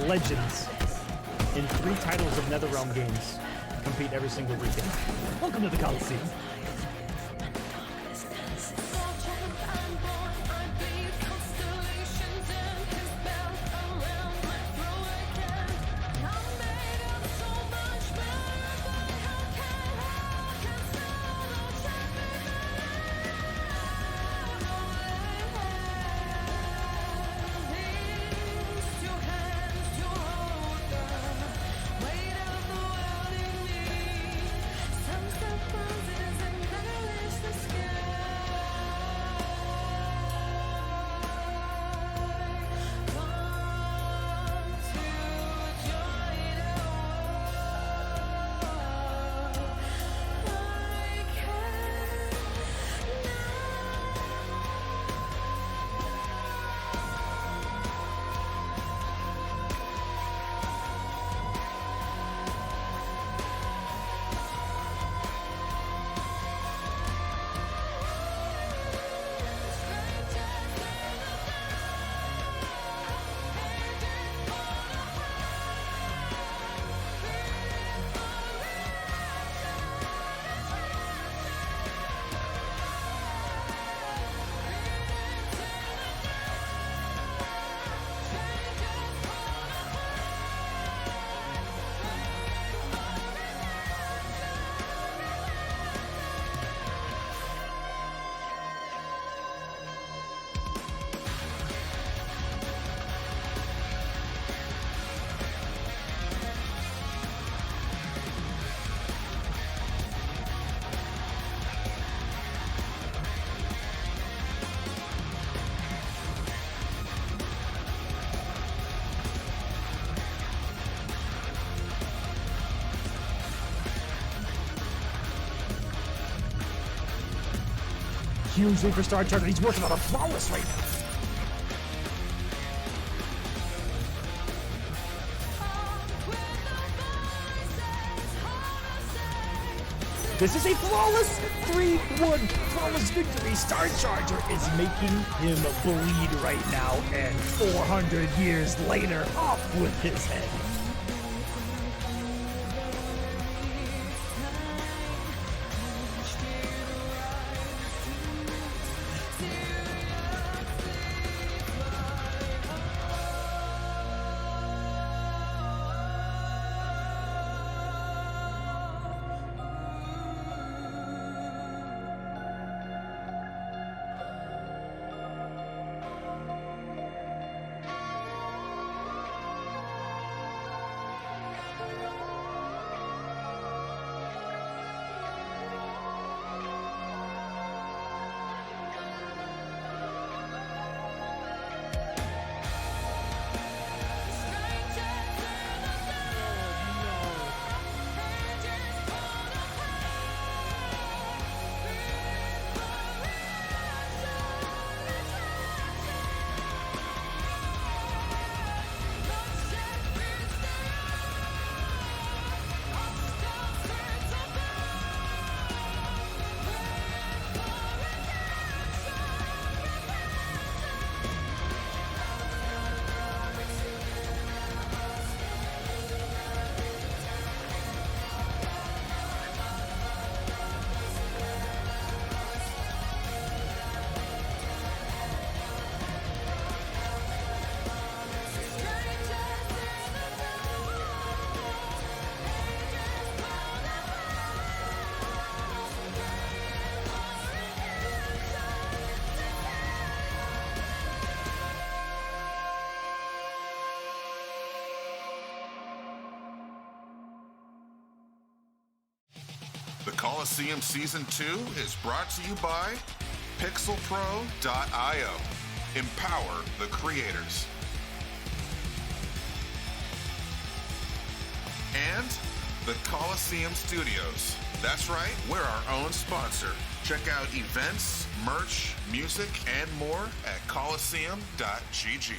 legends in 3 titles of NetherRealm games compete every single weekend. Welcome to the Kolosseum. Huge lead for Star Charger. He's working on a flawless right now. This is a flawless 3-1 flawless victory. Star Charger is making him bleed right now, and 400 years later, off with his head. The Kolosseum Season 2 is brought to you by pixelpro.io. Empower the creators. And the Kolosseum Studios. That's right, we're our own sponsor. Check out events, merch, music, and more at Kolosseum.gg.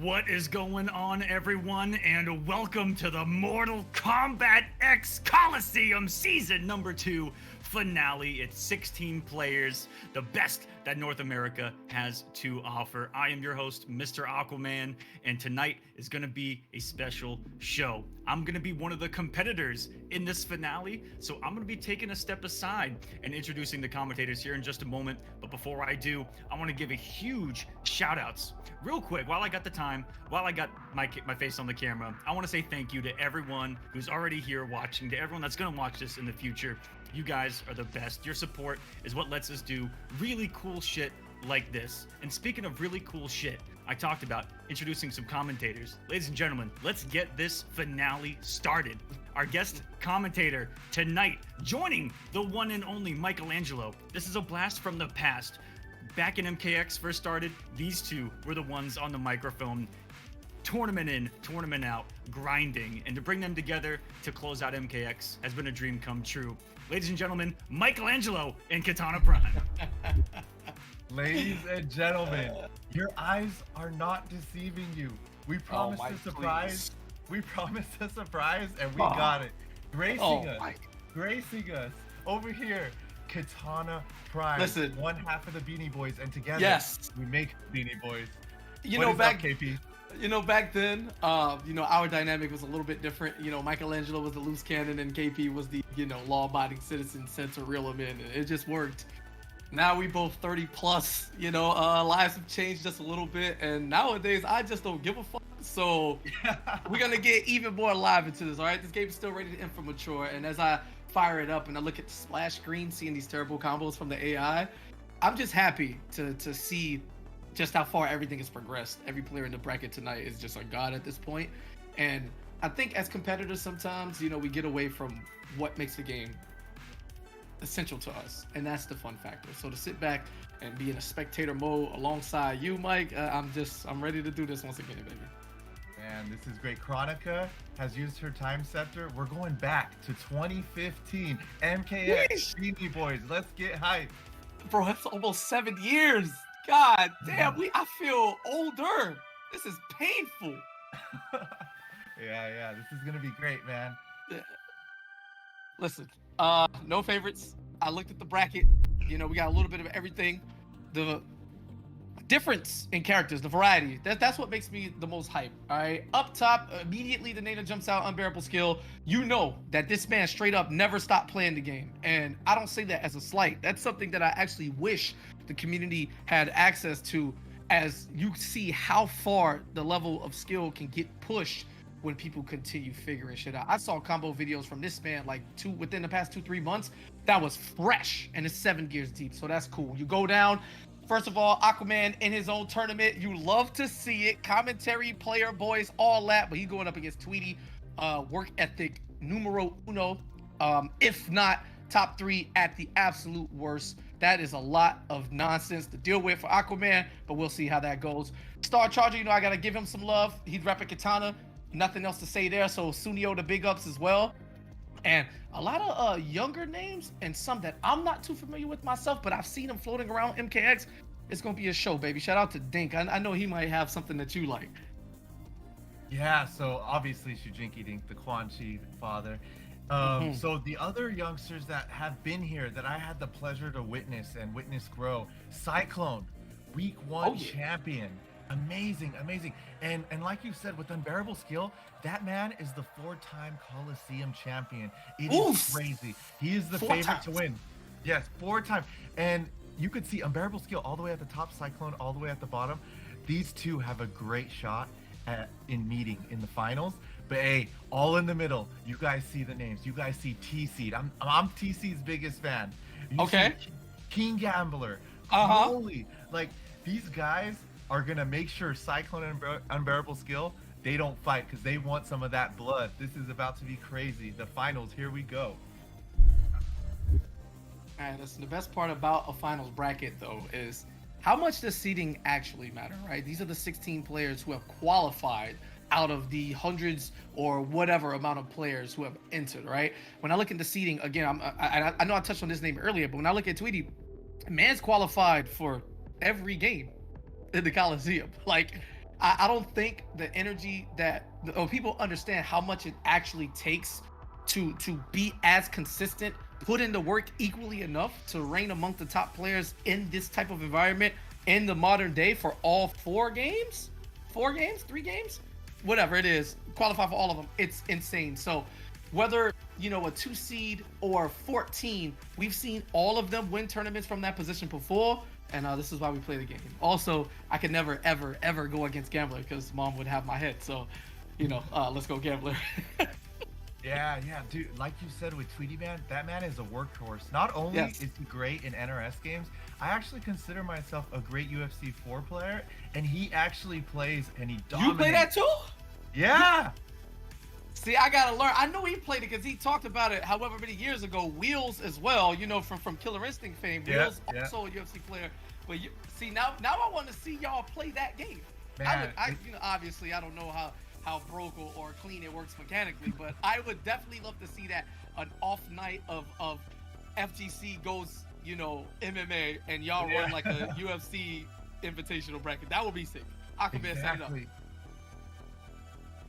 What is going on, everyone, and welcome to the Mortal Kombat X Kolosseum Season number 2 finale. It's 16 players, the best that North America has to offer. I am your host, Mr. Aquaman, and tonight is going to be a special show. I'm going to be one of the competitors in this finale, so I'm going to be taking a step aside and introducing the commentators here in just a moment. But before I do, I want to give a huge shout outs real quick while I got the time, while I got my face on the camera. I want to say thank you to everyone who's already here watching, to everyone that's going to watch this in the future. You guys are the best. Your support is what lets us do really cool shit like this. And speaking of really cool shit, I talked about introducing some commentators. Ladies and gentlemen, let's get this finale started. Our guest commentator tonight, joining the one and only Michelangelo. This is a blast from the past. Back in MKX first started, these two were the ones on the microphone, tournament in, tournament out, grinding, and to bring them together to close out MKX has been a dream come true. Ladies and gentlemen, Michelangelo and Katana Prime. Ladies and gentlemen, your eyes are not deceiving you. We promised a surprise. Please. We promised a surprise, and we got it. Gracing us over here, Katana Prime. Listen, one half of the Beanie Boys, and together we make Beanie Boys. KP? Back then, our dynamic was a little bit different. Michelangelo was the loose cannon and KP was the, law-abiding citizen sent to reel him in. And it just worked. Now we both 30 plus, lives have changed just a little bit. And nowadays, I just don't give a fuck. So we're going to get even more live into this, all right? This game is still rated M for mature. And as I fire it up and I look at the splash screen, seeing these terrible combos from the AI, I'm just happy to see just how far everything has progressed. Every player in the bracket tonight is just a god at this point. And I think as competitors sometimes, we get away from what makes the game essential to us. And that's the fun factor. So to sit back and be in a spectator mode alongside you, Mike, I'm ready to do this once again, baby. And this is great. Chronica has used her time scepter. We're going back to 2015. MKX, Beanie Boys. Let's get hyped. Bro, that's almost 7 years. God damn, I feel older. This is painful. Yeah, this is gonna be great, man. Listen, no favorites. I looked at the bracket. We got a little bit of everything. The difference in characters, the variety, that's what makes me the most hype. All right, up top, immediately the name that jumps out, Unbearable Skill. You know that this man straight up never stopped playing the game, and I don't say that as a slight. That's something that I actually wish the community had access to, as you see how far the level of skill can get pushed when people continue figuring shit out. I saw combo videos from this man within the past 2-3 months that was fresh, and it's 7 gears deep, so that's cool. You go down, first of all, Aquaman in his own tournament, you love to see it. Commentary, player, boys, all that, but he's going up against Tweety, work ethic numero uno, if not top 3 at the absolute worst. That is a lot of nonsense to deal with for Aquaman, but we'll see how that goes. Star Charger, I gotta give him some love. He's repping Katana. Nothing else to say there, so Sunio the big ups as well. And a lot of younger names, and some that I'm not too familiar with myself, but I've seen them floating around MKX. It's gonna be a show, baby. Shout out to Dink. I know he might have something that you like. Yeah, so obviously Shujinki Dink, the Quan Chi father. So the other youngsters that have been here that I had the pleasure to witness grow, Cyclone, week 1 champion. Amazing. And like you said, with Unbearable Skill, that man is the 4-time Kolosseum champion. It is crazy. He is the favorite to win. Yes, 4 times. And you could see Unbearable Skill all the way at the top, Cyclone all the way at the bottom. These two have a great shot in meeting in the finals. But hey, all in the middle, you guys see the names. You guys see T-Seed. I'm T-Seed's biggest fan. You see King Gambler. Holy, these guys are gonna make sure Cyclone and Unbearable Skill, they don't fight because they want some of that blood. This is about to be crazy. The finals, here we go. All right, listen, the best part about a finals bracket though is how much does seeding actually matter, right? These are the 16 players who have qualified out of the hundreds or whatever amount of players who have entered, right? When I look at the seeding, again, I know I touched on this name earlier, but when I look at Tweety, man's qualified for every game in the Kolosseum. I don't think the energy that people understand how much it actually takes to be as consistent, put in the work equally enough to reign among the top players in this type of environment in the modern day for all 4 games, 3 games, whatever it is, qualify for all of them. It's insane. So whether a 2 seed or 14, we've seen all of them win tournaments from that position before. And this is why we play the game. Also, I could never, ever, ever go against Gambler because Mom would have my head. So, let's go Gambler. Yeah, dude. Like you said with Tweety Man, that man is a workhorse. Not only is he great in NRS games, I actually consider myself a great UFC 4 player, and he actually plays and he dominates. You play that too? Yeah. See, I gotta learn. I know he played it because he talked about it however many years ago. Wheels as well, from Killer Instinct fame. Wheels also a UFC player. But now I want to see y'all play that game. Man, obviously I don't know how broke or clean it works mechanically, but I would definitely love to see that an off night of FGC goes, MMA and y'all run like a UFC invitational bracket. That would be sick. I could be setting up.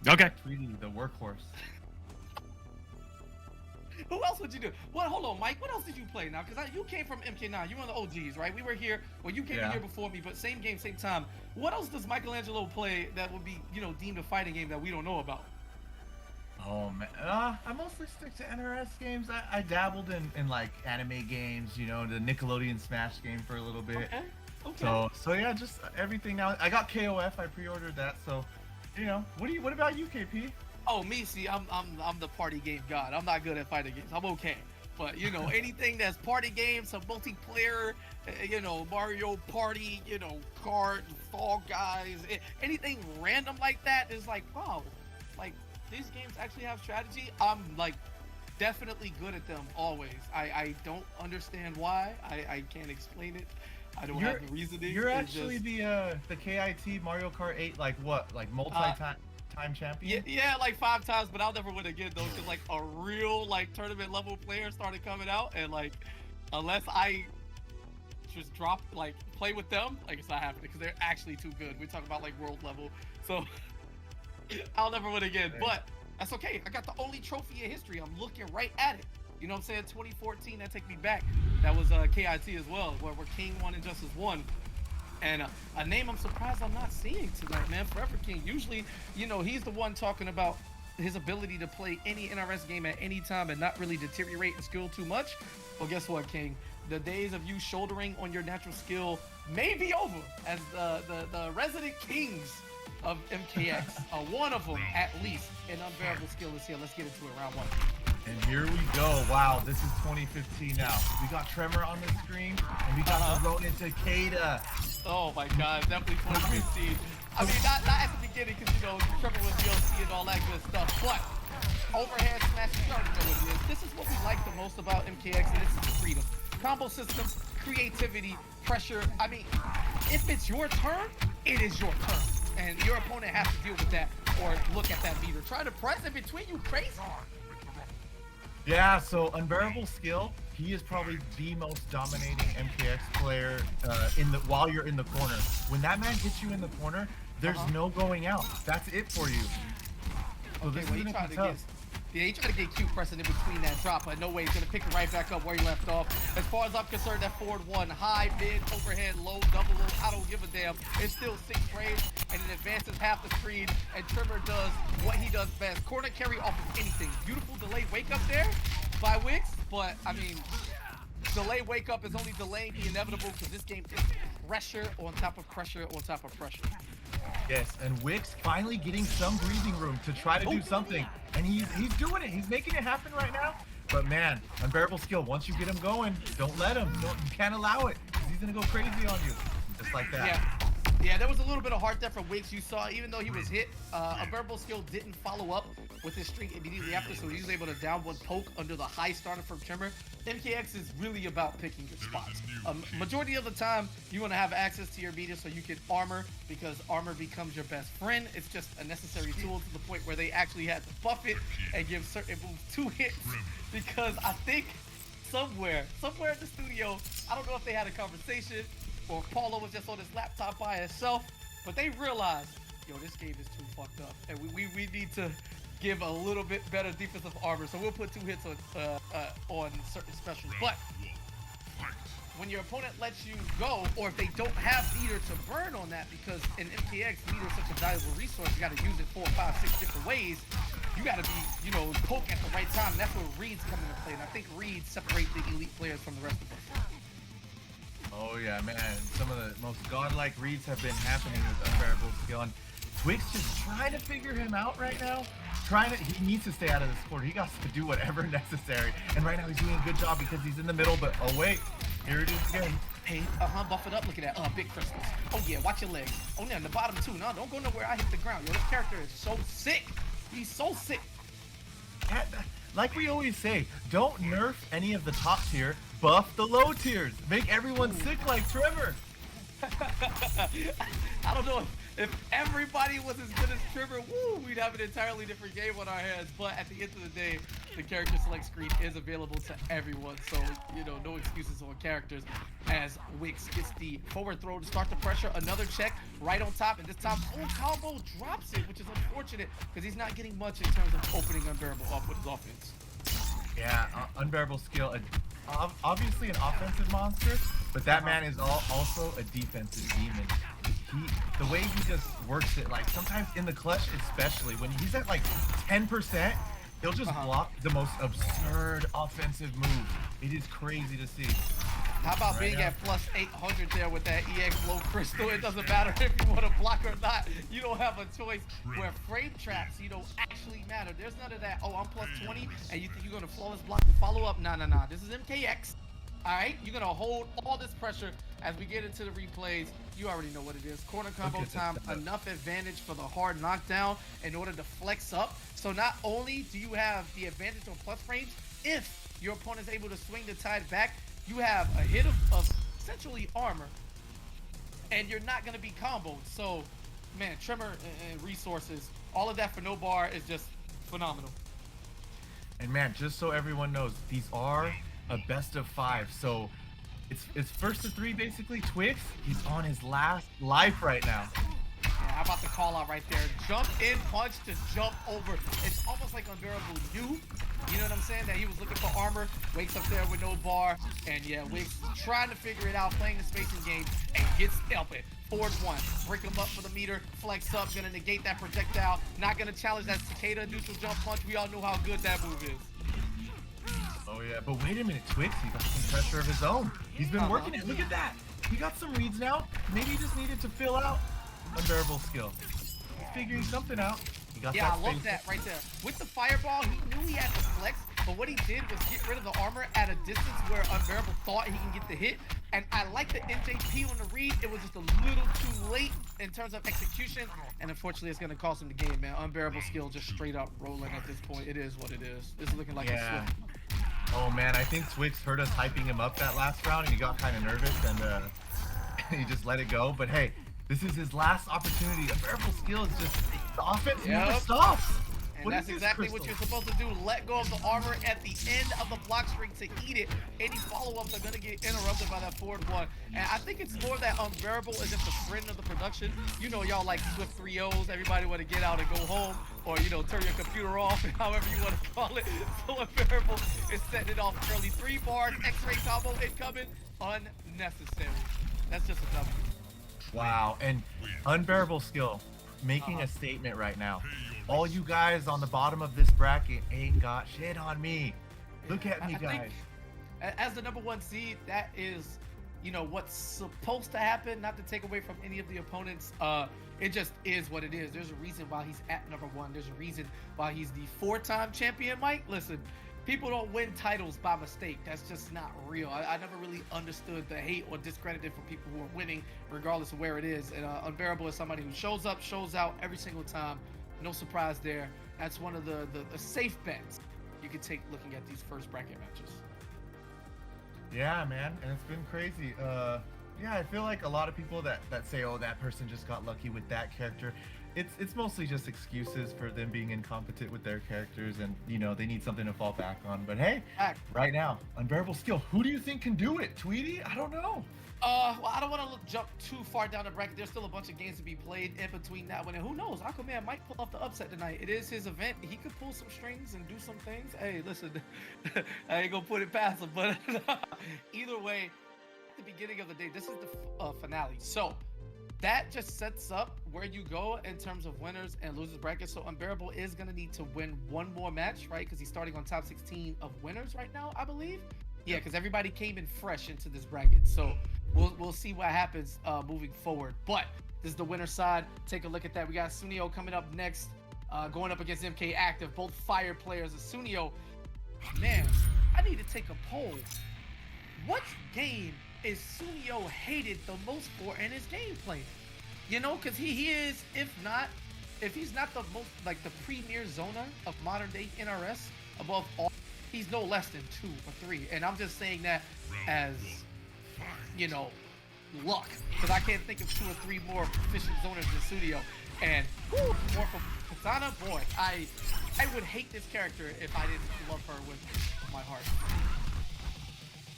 Okay. Tweety, the workhorse. Who else would you do? Well, hold on, Mike. What else did you play now? Because you came from MK9. You were on the OGs, right? We were here. Well, you came in here before me, but same game, same time. What else does Michelangelo play that would be, deemed a fighting game that we don't know about? Oh man, I mostly stick to NRS games. I dabbled in like anime games, the Nickelodeon Smash game for a little bit. Okay. So yeah, just everything now. I got KOF. I pre-ordered that. So, what about you, KP? Oh, me, see, I'm the party game god. I'm not good at fighting games. I'm okay. But, anything that's party games, some multiplayer, Mario Party, Kart, Fall Guys, anything random like that is like, wow, like, these games actually have strategy. I'm, like, definitely good at them always. I don't understand why. I can't explain it. I don't have the reasoning. You're actually the KIT Mario Kart 8, like what? Like multi-time champion? Yeah, like 5 times, but I'll never win again though, because like a real like tournament level player started coming out, and like unless I just play with them, like it's not happening because they're actually too good. We're talking about like world level, so I'll never win again. But that's okay. I got the only trophy in history. I'm looking right at it. You know what I'm saying? 2014, that take me back. That was KIT as well, where King won and Justice won. And a name I'm surprised I'm not seeing tonight, man. Forever King. Usually, he's the one talking about his ability to play any NRS game at any time and not really deteriorate in skill too much. Well, guess what, King? The days of you shouldering on your natural skill may be over, as the resident kings of MKX, one of them at least, an unbearable skill is here. Let's get into it, round 1. And here we go. Wow, this is 2015 now. We got Tremor on the screen, and we got Ronin Takeda. Oh my God, definitely 2015. I mean, not at the beginning, because Trevor was DLC and all that good stuff, but overhead smash, you already know what it is. This is what we like the most about MKX, and this is freedom. Combo systems, creativity, pressure. I mean, if it's your turn, it is your turn. And your opponent has to deal with that or look at that meter. Try to press in between you, crazy. Yeah, so Unbearable Skill, he is probably the most dominating MKX player while you're in the corner. When that man gets you in the corner, there's no going out. That's it for you. So okay, this well, is gonna be tough. He tried to get cute pressing in between that drop, but no way. He's going to pick it right back up where he left off. As far as I'm concerned, that forward 1, high, mid, overhead, low, double low, I don't give a damn. It's still 6 frames, and it advances half the screen, and Trimmer does what he does best. Corner carry off of anything. Beautiful delay wake up there by Wix, but, I mean, delay wake up is only delaying the inevitable because this game is pressure on top of pressure on top of pressure. Yes, and Wix finally getting some breathing room to try to do something. And he's doing it. He's making it happen right now. But man, Unbearable Skill, once you get him going, don't let him. You can't allow it, because he's going to go crazy on you. Just like that. Yeah, there was a little bit of heart there from Wix. You saw, even though he was hit, Unbearable Skill didn't follow up with his streak immediately after, so he was able to down 1 poke under the high starter from Trimmer. MKX is really about picking your spots. Majority of the time, you want to have access to your meter so you can armor, because armor becomes your best friend. It's just a necessary tool to the point where they actually had to buff it and give certain moves 2 hits, because I think somewhere in the studio, I don't know if they had a conversation or Paulo was just on his laptop by himself, but they realized yo, this game is too fucked up, and we need to give a little bit better defensive armor. So we'll put 2 hits on certain specials. But when your opponent lets you go, or if they don't have meter to burn on that, because in MKX, meter is such a valuable resource, you got to use it 4, 5, 6 different ways. You got to be, you know, poke at the right time. And that's where reads come into play. And I think reads separate the elite players from the rest of us. Oh yeah, man. Some of the most godlike reads have been happening with Unbearable Skill. And Twix just trying to figure him out right now. He needs to stay out of this quarter. He got to do whatever necessary. And right now he's doing a good job because he's in the middle, but oh wait, here it is again. Hey, buff it up. Look at that. Big crystals. Oh yeah, watch your legs. Oh yeah, on the bottom too. No, don't go nowhere. I hit the ground. Yo, this character is so sick. He's so sick. Yeah, like we always say, don't nerf any of the top tier, buff the low tiers. Make everyone sick like Trevor. I don't know if everybody was as good as Trevor, we'd have an entirely different game on our hands. But at the end of the day, the character select screen is available to everyone. So, you know, no excuses on characters. As Wix gets the forward throw to start the pressure. Another check right on top. And this time, Combo drops it, which is unfortunate because he's not getting much in terms of opening Unbearable up with his offense. Yeah, Unbearable Skill, obviously an offensive monster, but that man is also a defensive demon. The way he just works it, like sometimes in the clutch especially, when he's at like 10%, he'll just block the most absurd offensive moves. It is crazy to see. How about being at plus 800 there with that EX low crystal? It doesn't matter if you want to block or not. You don't have a choice where frame traps, you know, actually matter. There's none of that, I'm plus 20 and you think you're going to flawless block the follow-up? Nah. This is MKX. All right, you're going to hold all this pressure as we get into the replays. You already know what it is. Corner combo time, enough advantage for the hard knockdown in order to flex up. So not only do you have the advantage on plus frames, if your opponent is able to swing the tide back, you have a hit of essentially armor, and you're not going to be comboed. So, man, Tremor and resources, all of that for no bar is just phenomenal. And man, just so everyone knows, these are a best of 5. So it's first to 3 basically. Twix, he's on his last life right now. Yeah, how about the call out right there? Jump in punch to jump over. It's almost like Unbearable knew. You know what I'm saying? That he was looking for armor, wakes up there with no bar, and yeah, Wiggs trying to figure it out, playing the spacing game, and gets up it. Forward 1, break him up for the meter, flex up, gonna negate that projectile, not gonna challenge that cicada neutral jump punch. We all know how good that move is. Oh yeah, but wait a minute, Twix, he got some pressure of his own. He's been working it, look at that. He got some reads now. Maybe he just needed to fill out Unbearable Skill. He's figuring something out. Yeah, I love that right there. With the fireball, he knew he had to flex, but what he did was get rid of the armor at a distance where Unbearable thought he can get the hit. And I like the NJP on the read. It was just a little too late in terms of execution. And unfortunately, it's going to cost him the game, man. Unbearable Skill just straight up rolling at this point. It is what it is. This is looking like a Swift. Oh, man, I think Twix heard us hyping him up that last round, and he got kind of nervous, and he just let it go. But hey, this is his last opportunity. Unbearable Skill is just, the offense never stops. And that's exactly what you're supposed to do. Let go of the armor at the end of the block string to eat it. Any follow-ups are going to get interrupted by that forward 1. And I think it's more that Unbearable is just the friend of the production. You know, y'all like Swift 3-0s. Everybody want to get out and go home. Or, you know, turn your computer off, however you want to call it. So Unbearable is setting it off early. 3 bars, X-ray combo incoming. Unnecessary. That's just a W. Wow, and Unbearable Skill making a statement right now. All you guys on the bottom of this bracket ain't got shit on me. Look at me, guys. As the #1 seed, that is, you know, what's supposed to happen. Not to take away from any of the opponents. It just is what it is. There's a reason why he's at #1. There's a reason why he's the 4-time champion, Mike. Listen, people don't win titles by mistake. That's just not real. I never really understood the hate or discredited for people who are winning, regardless of where it is. And Unbearable is somebody who shows up, shows out every single time. No surprise there. That's one of the safe bets you can take looking at these first bracket matches. Yeah, man, and it's been crazy. Yeah, I feel like a lot of people that say, oh, that person just got lucky with that character. it's mostly just excuses for them being incompetent with their characters, and they need something to fall back on. But hey, right now, unbearable skill. Who do you think can do it, Tweety? I don't know. Well, I don't want to jump too far down the bracket. There's still a bunch of games to be played in between now and then. Who knows? Aquaman might pull off the upset tonight. It is his event. He could pull some strings and do some things. Hey, listen, I ain't gonna put it past him. But either way, at the beginning of the day, this is the finale. So that just sets up where you go in terms of winners and losers bracket. So Unbearable is gonna need to win one more match, right? Because he's starting on top 16 of winners right now, I believe. Yeah, because everybody came in fresh into this bracket. So we'll see what happens moving forward. But this is the winner side. Take a look at that. We got Sunio coming up next, going up against MK Active, both fire players. Sunio, man, I need to take a poll. What game is Sunio hated the most for in his gameplay? Because he is, if he's not the most, like, the premier zoner of modern day NRS above all, he's no less than 2 or 3. And I'm just saying that as, luck. Because I can't think of 2 or 3 more proficient zoners than Sunio. And more from Katana, boy, I would hate this character if I didn't love her with my heart.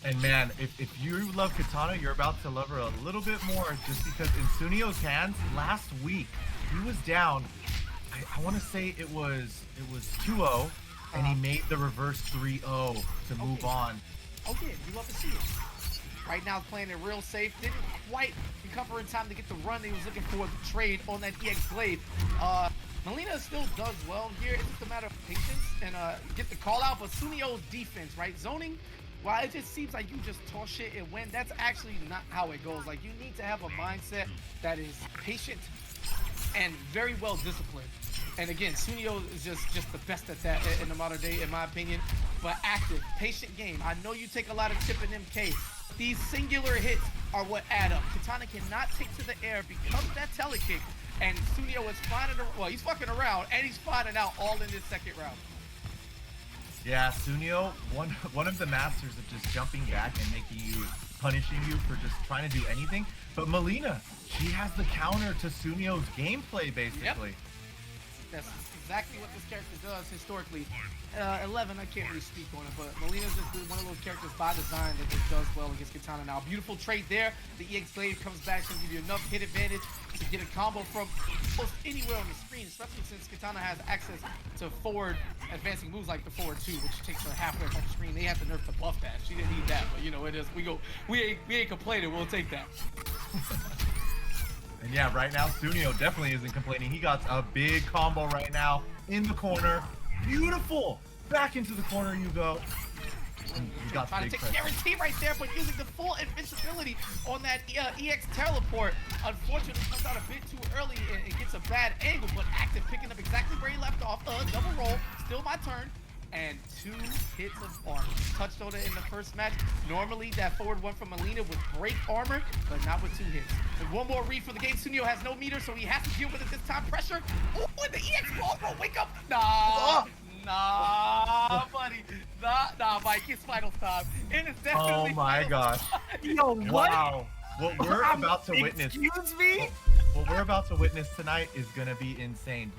And man, if you love Katana, you're about to love her a little bit more, just because in Sunio's hands last week, he was down, I want to say it was 2-0, and he made the reverse 3-0 to move on. Okay, you love to see it. Right now, playing it real safe. Didn't quite recover in time to get the run he was looking for, the trade on that EX Blade. Melina still does well here. It's just a matter of patience and get the call out. But Sunio's defense, right? Zoning, while it just seems like you just toss shit and win, that's actually not how it goes. Like, you need to have a mindset that is patient and very well disciplined. And again, Sunio is just the best at that in the modern day, in my opinion. But active, patient game. I know you take a lot of chip in MK. These singular hits are what add up. Katana cannot take to the air, becomes that telekick, and Sunio is finding, well, he's fucking around, and he's finding out all in this second round. Yeah, Sunio, one of the masters of just jumping back and punishing you for just trying to do anything. But Melina, she has the counter to Sunio's gameplay, basically. Yep. That's exactly what this character does historically. 11, I can't really speak on it, but Melina's just one of those characters by design that just does well against Katana now. Beautiful trade there. The EX Blade comes back to give you enough hit advantage to get a combo from almost anywhere on the screen, especially since Katana has access to forward advancing moves like the forward 2, which takes her halfway across the screen. They have to nerf the buff that. She didn't need that, but it is. We ain't complaining. We'll take that. And yeah, right now, Sunio definitely isn't complaining. He got a big combo right now in the corner. Beautiful! Back into the corner you go. And you got trying to take guarantee right there, but using the full invincibility on that EX teleport. Unfortunately, comes out a bit too early and gets a bad angle, but active, picking up exactly where he left off. Double roll, still my turn. And 2 hits of armor. Touched on it in the first match. Normally, that forward one from Melina would break armor, but not with 2 hits. And one more read for the game. Sunio has no meter, so he has to deal with it this time. Pressure. Oh, and the EX ball, bro, wake up. Nah, buddy. Nah, Mike, it's finals time. It is definitely Oh my gosh. Yo, what? Wow. What we're about to witness. Excuse me? What we're about to witness tonight is gonna be insane.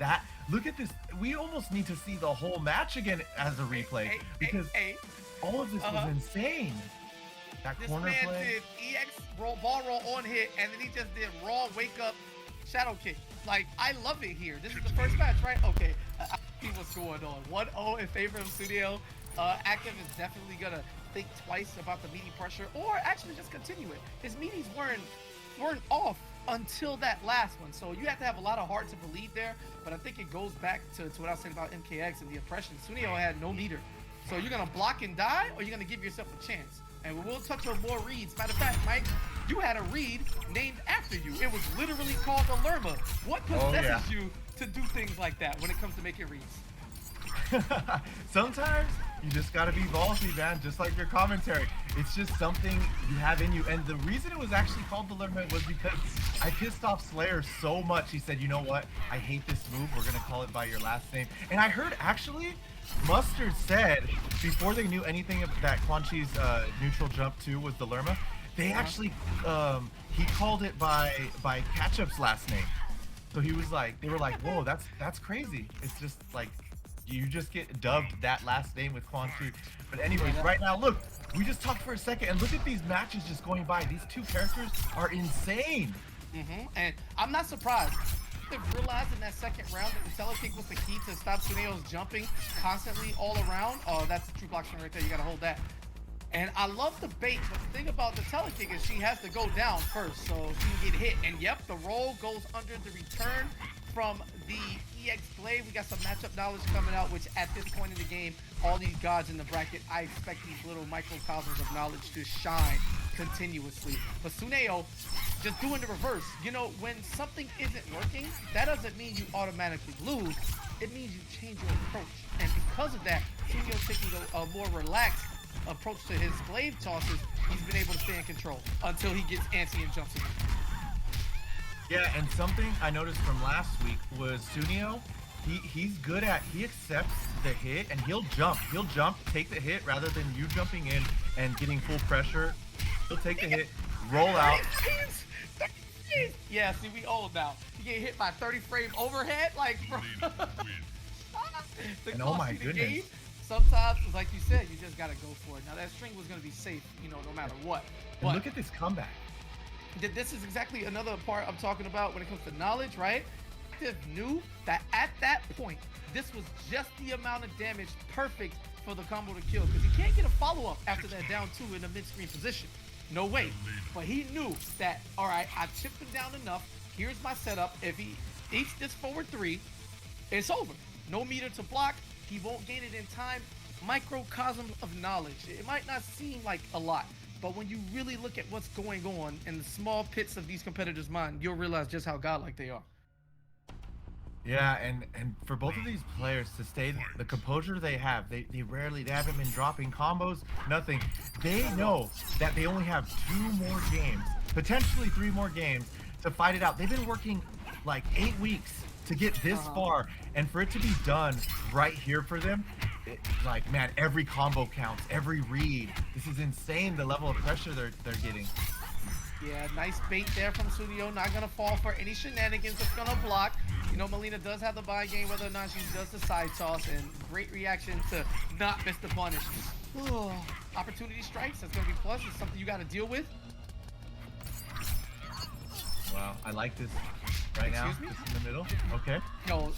Look at this. We almost need to see the whole match again as a replay, because all of this was insane. That this corner man play. did EX ball roll on hit, and then he just did raw wake up shadow kick. Like, I love it here. This is the first match, right? Okay, I see what's going on. 1-0 in favor of Sunio. Active is definitely gonna think twice about the meaty pressure, or actually just continue it. His meaties weren't off until that last one, so you have to have a lot of heart to believe there. But I think it goes back to what I was saying about MKX and the oppression. Sunio had no meter, so you're gonna block and die, or you're gonna give yourself a chance. And we'll touch on more reads. Matter of fact, Mike, you had a read named after you. It was literally called the Lerma. What possesses you to do things like that when it comes to making reads? Sometimes you just gotta be ballsy, man, just like your commentary. It's just something you have in you. And the reason it was actually called the Lerma was because I pissed off Slayer so much. He said, you know what? I hate this move. We're gonna call it by your last name. And I heard actually Mustard said before they knew anything of that Quan Chi's neutral jump 2 was the Lerma, they actually he called it by Ketchup's last name. So he was like, they were like, whoa, that's crazy. It's just like, you just get dubbed that last name with Quan Chi. But anyways, right now, look, we just talked for a second, and look at these matches just going by. These two characters are insane. And I'm not surprised. They've realized in that second round that the telekick was the key to stop Tsuneyo's jumping constantly all around. Oh, that's a true block string right there. You gotta hold that. And I love the bait, but the thing about the telekick is she has to go down first, so she can get hit. And yep, the roll goes under the return from the EX Glaive. We got some matchup knowledge coming out, which at this point in the game, all these gods in the bracket, I expect these little microcosms of knowledge to shine continuously. But Tsuneyo, just doing the reverse. You know, when something isn't working, that doesn't mean you automatically lose. It means you change your approach. And because of that, Tsuneyo taking a more relaxed approach to his glaive tosses, he's been able to stay in control until he gets antsy and jumps again. Yeah, and something I noticed from last week was Tsuneyo, he's good at, he accepts the hit and he'll jump, take the hit rather than you jumping in and getting full pressure. He'll take the hit, roll out. Yeah, see, we old now. You get hit by 30 frame overhead, like, bro. And oh my goodness. Game, sometimes, like you said, you just gotta go for it. Now that string was gonna be safe, you know, no matter what. And look at this comeback. This is exactly another part I'm talking about when it comes to knowledge, right? Active knew that at that point, this was just the amount of damage perfect for the combo to kill, because he can't get a follow-up after that down 2 in a mid-screen position. No way. But he knew that, all right, I chipped him down enough. Here's my setup. If he eats this forward 3, it's over. No meter to block. He won't gain it in time. Microcosm of knowledge. It might not seem like a lot, but when you really look at what's going on in the small pits of these competitors' mind, you'll realize just how godlike they are. Yeah, and for both of these players to stay the composure they have, they haven't been dropping combos, nothing. They know that they only have 2 more games, potentially 3 more games to fight it out. They've been working like 8 weeks to get this far, and for it to be done right here for them, like, man, every combo counts, every read. This is insane, the level of pressure they're getting. Yeah, nice bait there from Tsuneyo. Not gonna fall for any shenanigans that's gonna block. You know, Melina does have the buy game, whether or not she does the side toss, and great reaction to not miss the punish. Opportunity strikes, that's gonna be plus. It's something you gotta deal with. Wow, I like this right now. Excuse me? Just in the middle. Okay. Yo,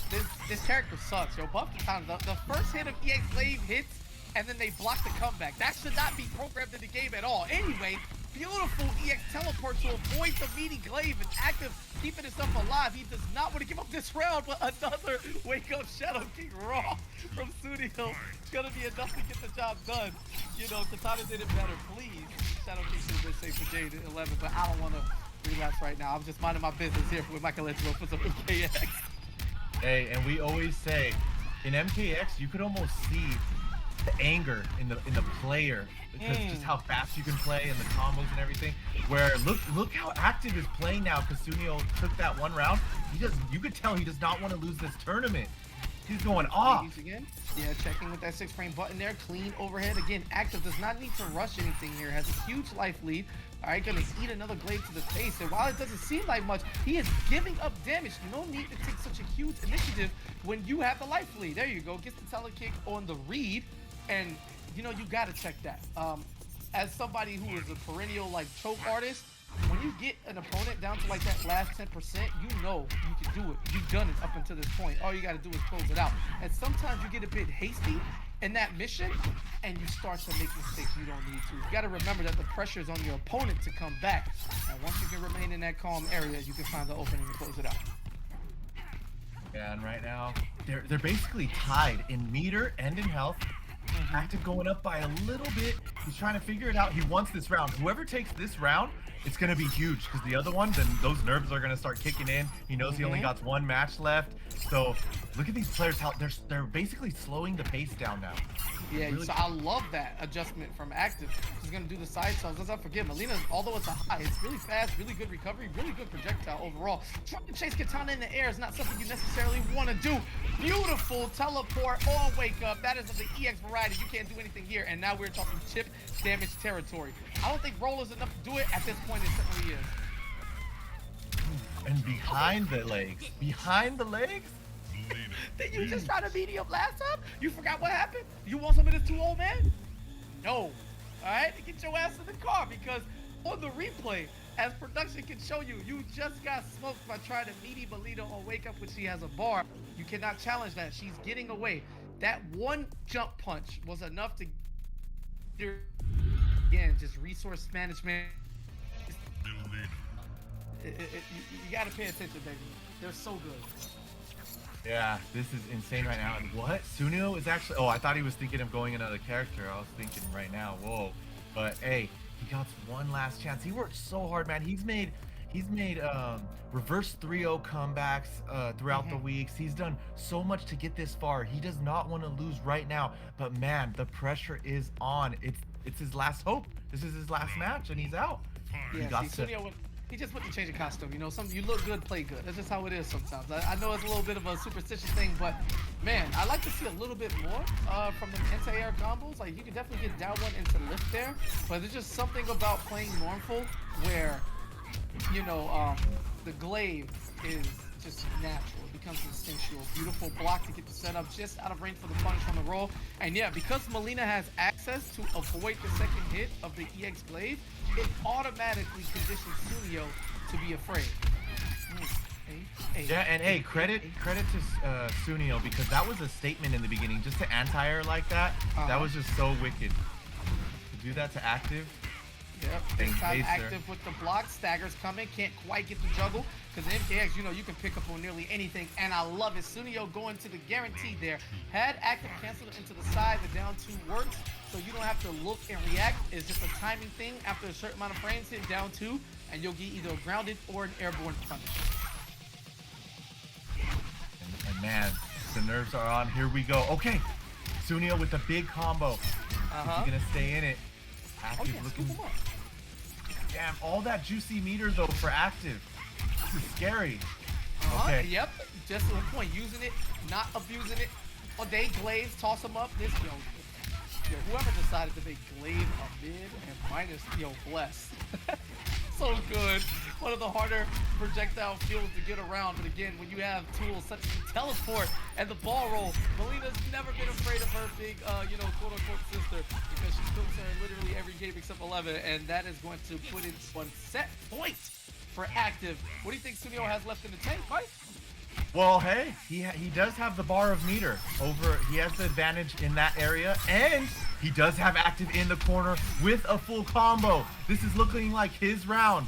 this character sucks. Yo, buff the time. The first hit of EX Glaive hits, and then they block the comeback. That should not be programmed in the game at all. Anyway, beautiful EX teleport to avoid the meaty glaive and active, keeping himself alive. He does not want to give up this round, but another wake up Shadow King raw from Tsuneyo. It's gonna be enough to get the job done. You know, Katana did it better. Please, Shadow King should have been safe for Jade at 11, but I don't want to relapse right now. I'm just minding my business here with Michelangelo for some MKX. Hey, and we always say, in MKX, you could almost see the anger in the player, because just how fast you can play and the combos and everything. Where look how active is playing now. Tsuneyo took that 1 round. You could tell he does not want to lose this tournament. He's going off. Again. Yeah, checking with that 6 frame button there. Clean overhead. Again, active does not need to rush anything here. Has a huge life lead. All right, gonna eat another glaive to the face. And while it doesn't seem like much, he is giving up damage. No need to take such a huge initiative when you have the life lead. There you go. Gets the telekick on the read. And, you know, you got to check that. As somebody who is a perennial, like, choke artist, when you get an opponent down to, like, that last 10%, you know you can do it. You've done it up until this point. All you got to do is close it out. And sometimes you get a bit hasty in that mission, and you start to make mistakes you don't need to. You got to remember that the pressure is on your opponent to come back. And once you can remain in that calm area, you can find the opening to close it out. Yeah, and right now, they're basically tied in meter and in health. Active going up by a little bit. He's trying to figure it out. He wants this round. Whoever takes this round, it's going to be huge, because the other one, then those nerves are going to start kicking in. He knows he only got 1 match left. So look at these players, how they're basically slowing the pace down now. Yeah, really, so I love that adjustment from active. He's going to do the side toss. Let's not forget, Melina, although it's a high, it's really fast, really good recovery, really good projectile overall. Trying to chase Katana in the air is not something you necessarily want to do. Beautiful teleport on wake up. That is of the EX variety. You can't do anything here. And now we're talking chip damage territory. I don't think roll is enough to do it. At this point, it certainly is. And behind the legs. Behind the legs? Did you just try to beat him last time? You forgot what happened? You want some of this 2-0, man? No. All right? Get your ass in the car because on the replay, as production can show you, you just got smoked by trying to meaty Melina on Wake Up when she has a bar. You cannot challenge that. She's getting away. That one jump punch was enough to get her. Again, just resource management. You got to pay attention, baby. They're so good. Yeah, this is insane right now. And what? Sunio is actually... Oh, I thought he was thinking of going another character. I was thinking right now, whoa. But hey, he got one last chance. He worked so hard, man. He's made reverse 3-0 comebacks throughout the weeks. He's done so much to get this far. He does not want to lose right now. But man, the pressure is on. It's his last hope. This is his last match, and he's out. Yeah, he just went to change a costume. You know, you look good, play good. That's just how it is sometimes. I know it's a little bit of a superstitious thing, but man, I like to see a little bit more from the anti-air combos. Like you can definitely get down one into lift there, but there's just something about playing Normful where, you know, the glaive is just natural. It becomes instinctual. Beautiful block to get the setup just out of range for the punish on the roll. And yeah, because Melina has access to avoid the second hit of the EX glaive, it automatically conditions Sunio to be afraid. Yeah, and hey, credit to Sunio because that was a statement in the beginning. Just to anti-air like that, that was just so wicked. To do that to active. Yep, this time active with the block. Staggers coming, can't quite get the juggle. Because in MKX, you know, you can pick up on nearly anything. And I love it. Sunio going to the guarantee there. Had active canceled into the side, the down 2 works. So you don't have to look and react. It's just a timing thing. After a certain amount of frames, hit down 2, and you'll get either a grounded or an airborne punish. And man, the nerves are on. Here we go. Okay, Sunio with the big combo. Is he gonna stay in it? Active looking. Damn, all that juicy meter though for active. This is scary. Okay. Yep. Just to the point, using it, not abusing it. All day glaives, toss them up. This whoever decided to make glaive a mid and minus, bless. So good. One of the harder projectile fields to get around. But again, when you have tools such as the teleport and the ball roll, Melina's never been afraid of her big, quote unquote sister because she cooks her literally every game except 11. And that is going to put in one set point for active. What do you think Sunio has left in the tank, Mike? Well, hey, he does have the bar of meter over. He has the advantage in that area, and he does have active in the corner with a full combo. This is looking like his round.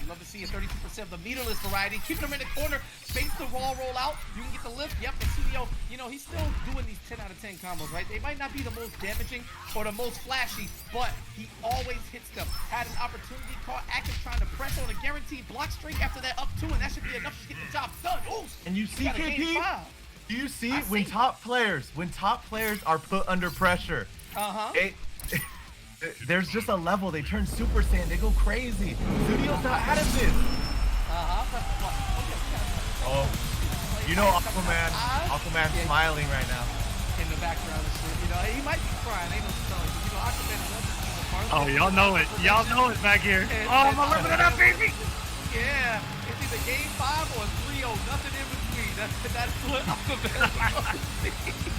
Love to see a 32% of the meterless variety. Keeping him in the corner, space the raw roll out. You can get the lift. Yep, the Sunio, he's still doing these 10 out of 10 combos, right? They might not be the most damaging or the most flashy, but he always hits them. Had an opportunity, caught active trying to press on a guaranteed block streak after that up 2, and that should be enough to get the job done. Ooh, and you see, KP? Do you see when top players are put under pressure? There's just a level. They turn Super Saiyan. They go crazy. Sunio's not out of this. Oh, Aquaman's smiling right now. In the background and shit. He might be crying. Ain't no telling. Aquaman loves to see the part. Oh, y'all know it. Y'all know it back here. Oh, I'm living it up, baby. Yeah, it's either game 5 or 3-0. Nothing in between. That's what Aquaman loves to see.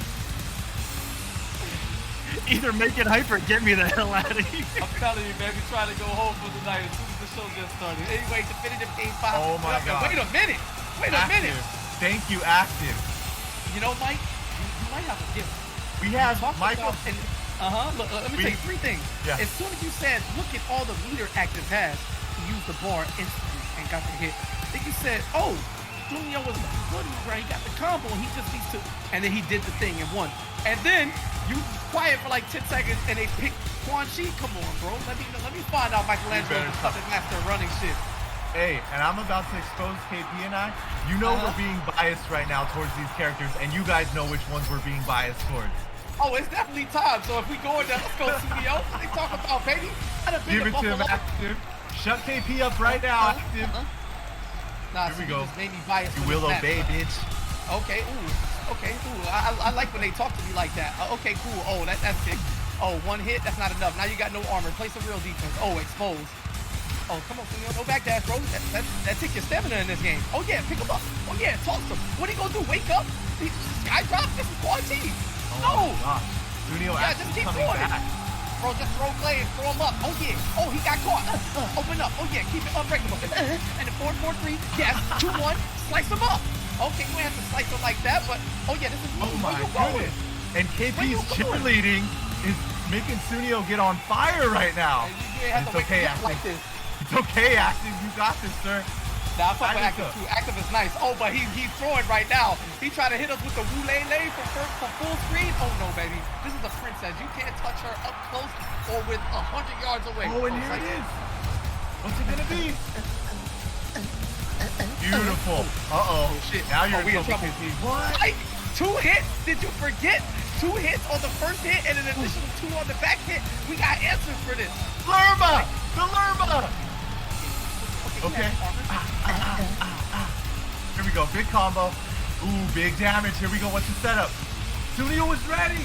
Either make it hyper or get me the hell out of here. I'm telling you, man, we're trying to go home for the night as soon as the show just started. Anyway, definitive game 5. Oh my God. Wait a minute. Thank you, active. You know, Mike, you might have to give it. We have Michael. Look, let me tell you 3 things. Yeah. As soon as you said, look at all the meter active has, he used the bar instantly and got the hit. Then you said, oh, Sunio was good, right? He got the combo and he just needs to, and then he did the thing and won. And then you quiet for like 10 seconds and they pick Quan Chi. Come on, bro. Let me find out Michelangelo is puppet master running shit. Hey, and I'm about to expose KP and I. We're being biased right now towards these characters, and you guys know which ones we're being biased towards. Oh, it's definitely time. So if we go in there, let's go Sunio. They talk about, baby. Give it to him, active. Shut KP up right now, active. Nah, here we go. Just made me biased. You will obey, bitch. Okay, ooh. Okay, ooh. I like when they talk to me like that. Okay, cool. Oh, that's sick. Oh, 1 hit, that's not enough. Now you got no armor. Play some real defense. Oh, exposed. Oh, come on, Sunil. No backdash, bro. That takes your stamina in this game. Oh, yeah, pick him up. Oh, yeah, toss him. What are you going to do? Wake up? Sky drop? This is quad T. No. Oh, gosh. Sunio Yeah, just keep coming doing back. it. Bro, just throw blades, throw him up. Oh, yeah. Oh, he got caught. Open up. Oh, yeah, keep it unbreakable. And the 4-4-3. Yes, 2-1. Slice him up. Okay, you ain't have to slice him like that, but, oh, yeah, this is Oh my where you going? goodness. And Where you KP's going? cheerleading is making Sunio get on fire right now. You ain't have It's to wake okay, me up like Active. this. It's okay, Active. You got this, sir. Nah, I fuck with That is Active good. too. Active is nice. Oh, but he's throwing right now. He tried to hit us with the Wu-Lei-Lei for full screen. Oh no, baby. This is a princess. You can't touch her up close or with 100 yards away. Oh, and here it is. What's it gonna be? Beautiful. Uh-oh. Oh, shit. Now you're Oh, we in in trouble, trouble. KP. What? Mike, 2 hits. Did you forget? 2 hits on the first hit and an additional 2 on the back hit. We got answers for this. Lerma! The Lerma! Okay. Here we go. Big combo. Ooh, big damage. Here we go. What's the setup? Sunio is ready.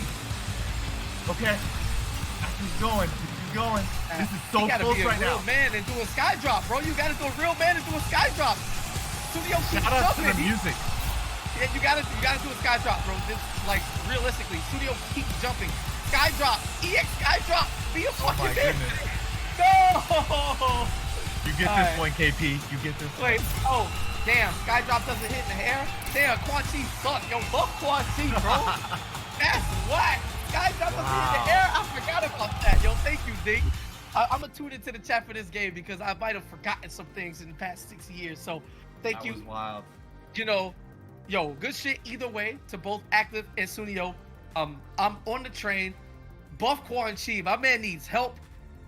Okay. He's going. He's going. This is so you gotta close be a right real now. man and do a sky drop, bro. You gotta do a real man and do a sky drop. Studio keeps Shout out to jumping. the music. Yeah, you gotta do a sky drop, bro. This, like, realistically, Studio keeps jumping. Sky drop, EX sky drop. Be a Oh my fucking man. goodness. No. You get All this right. one, KP. You get this Wait. one. Oh, damn. Sky drop doesn't hit in the air. Damn, Quan Chi suck. Yo, fuck Quan Chi, bro. That's whack. Sky drop doesn't hit in the air. I forgot about that. Yo, thank you, Dink. I'm gonna tune into the chat for this game because I might have forgotten some things in the past 6 years. So, thank That you. was wild. You know, yo, good shit either way to both Active and Sunio. I'm on the train. Buff Quan Chi. My man needs help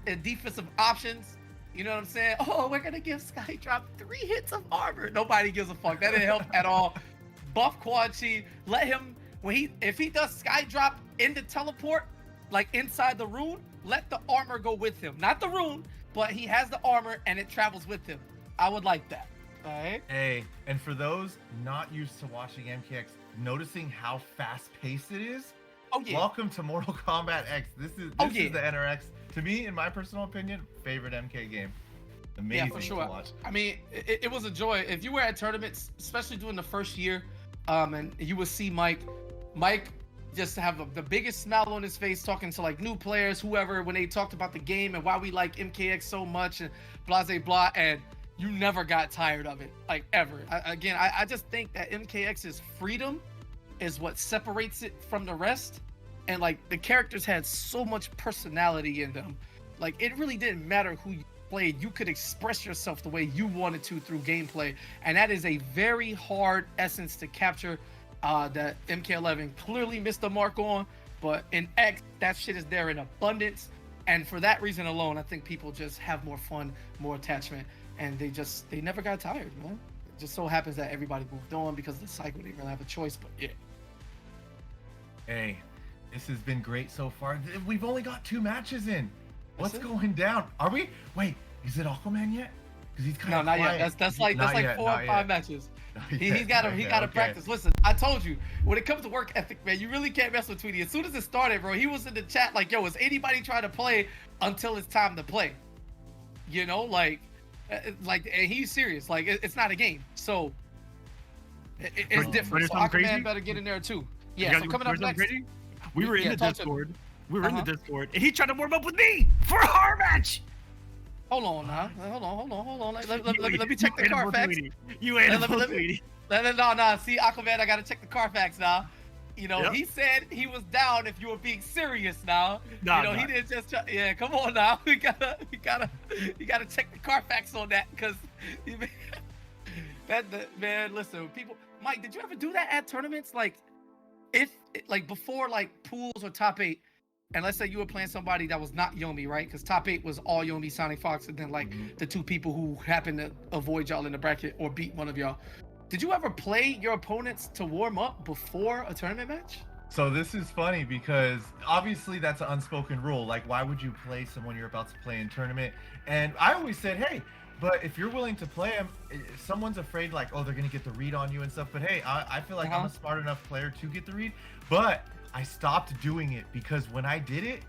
and defensive options. You know what I'm saying? Oh, we're gonna give Skydrop 3 hits of armor. Nobody gives a fuck. That didn't help at all. Buff Quan Chi. Let him if he does Skydrop in the teleport, like inside the rune, let the armor go with him. Not the rune, but he has the armor and it travels with him. I would like that. All right. Hey, and for those not used to watching MKX, noticing how fast-paced it is, Oh yeah. welcome to Mortal Kombat X. This is Oh, the yeah. NRX. To me, in my personal opinion, favorite MK game. Amazing Yeah, for sure. to watch. I mean, it was a joy. If you were at tournaments, especially during the first year, and you would see Mike just have the biggest smile on his face talking to like new players, whoever, when they talked about the game and why we like MKX so much and blah, blah, blah, and you never got tired of it, like ever. I just think that MKX's freedom is what separates it from the rest. And like the characters had so much personality in them. Like it really didn't matter who you played. You could express yourself the way you wanted to through gameplay. And that is a very hard essence to capture that MK11 clearly missed the mark on. But in X, that shit is there in abundance. And for that reason alone, I think people just have more fun, more attachment. And they never got tired, man. It just so happens that everybody moved on because of the cycle. They didn't really have a choice, but yeah. Hey, this has been great so far. We've only got 2 matches in. What's That's it? going down? Are we? Wait, is it Aquaman yet? Because he's kind No, of not quiet. yet. That's like Not yet, 4 not or 5 yet. matches. Not He's yet, got to not he yet, got to okay. practice. Listen, I told you when it comes to work ethic, man, you really can't mess with Tweety. As soon as it started, bro, he was in the chat like, "Yo, is anybody trying to play until it's time to play?" You know, and he's serious. Like, it's not a game, so it's Ready different. for So something Aquaman crazy? better get in there too. You Yeah. guys So want coming to up hear next. something crazy? We were in Yeah, the talk to me. Discord. We were in the Uh-huh. Discord, and he tried to warm up with me for a hard match. Hold on now. Hold on. Let me check the You ate a full Carfax. Tweety. You ate a Let me- full let me- Tweety. No. See, Aquaman, I gotta check the Carfax now. You know, Yep. he said he was down if you were being serious now. Nah, you know, nah. he didn't just try, yeah, come on now. You gotta check the Carfax on that because man, listen, people Mike, did you ever do that at tournaments? Like before like pools or top 8, and let's say you were playing somebody that was not Yomi, right? Because top 8 was all Yomi, Sonic Fox, and then like the 2 people who happened to avoid y'all in the bracket or beat one of y'all. Did you ever play your opponents to warm up before a tournament match? So this is funny because obviously that's an unspoken rule. Like, why would you play someone you're about to play in tournament? And I always said, hey, but if you're willing to play them, if someone's afraid like, oh, they're gonna get the read on you and stuff. But hey, I feel like I'm a smart enough player to get the read. But I stopped doing it because when I did it,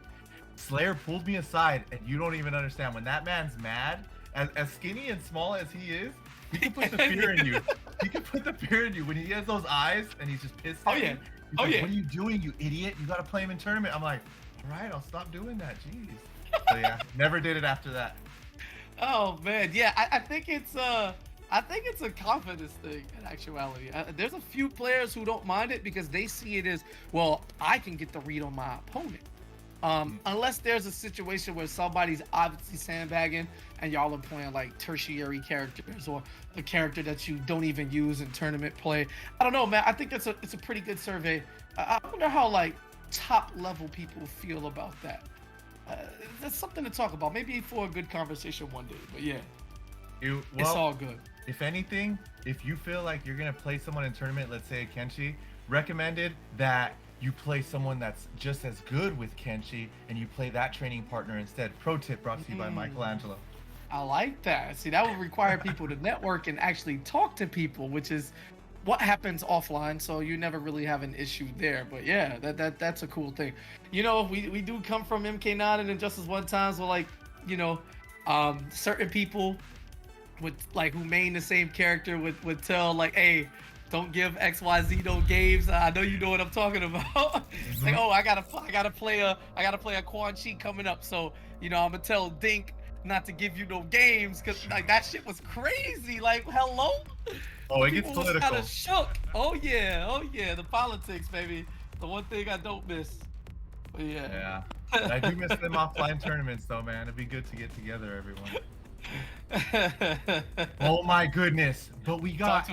Slayer pulled me aside, and you don't even understand. When that man's mad, as skinny and small as he is, he can put the fear in you. He can put the fear in you when he has those eyes and he's just pissed at you. He's like, what are you doing, you idiot? You gotta play him in tournament. I'm like, all right, I'll stop doing that. Jeez. So yeah, never did it after that. Oh man, yeah, I think it's a confidence thing in actuality. There's a few players who don't mind it because they see it as, well, I can get the read on my opponent. Unless there's a situation where somebody's obviously sandbagging and y'all are playing like tertiary characters or a character that you don't even use in tournament play. I don't know, man. I think it's a pretty good survey. I wonder how like top level people feel about that. That's something to talk about. Maybe for a good conversation one day. But yeah, it's all good. If anything, if you feel like you're gonna play someone in tournament, let's say a Kenshi, recommended that you play someone that's just as good with Kenshi and you play that training partner instead. Pro tip brought to you by Michelangelo. I like that. See, that would require people to network and actually talk to people, which is what happens offline, so you never really have an issue there. But yeah, that's a cool thing. You know, we do come from MK9 and Injustice 1 times, so like, you know, certain people with like who main the same character would tell like, hey, don't give XYZ no games. I know you know what I'm talking about. It's like, oh, I gotta play a Quan Chi coming up, so you know I'm gonna tell Dink not to give you no games because like that shit was crazy. Like, hello. Oh, it gets People was political. kind of shook. Oh yeah, the politics, baby. The one thing I don't miss. But yeah. Yeah. I do miss them offline tournaments though, man. It'd be good to get together, everyone. Oh my goodness! But we got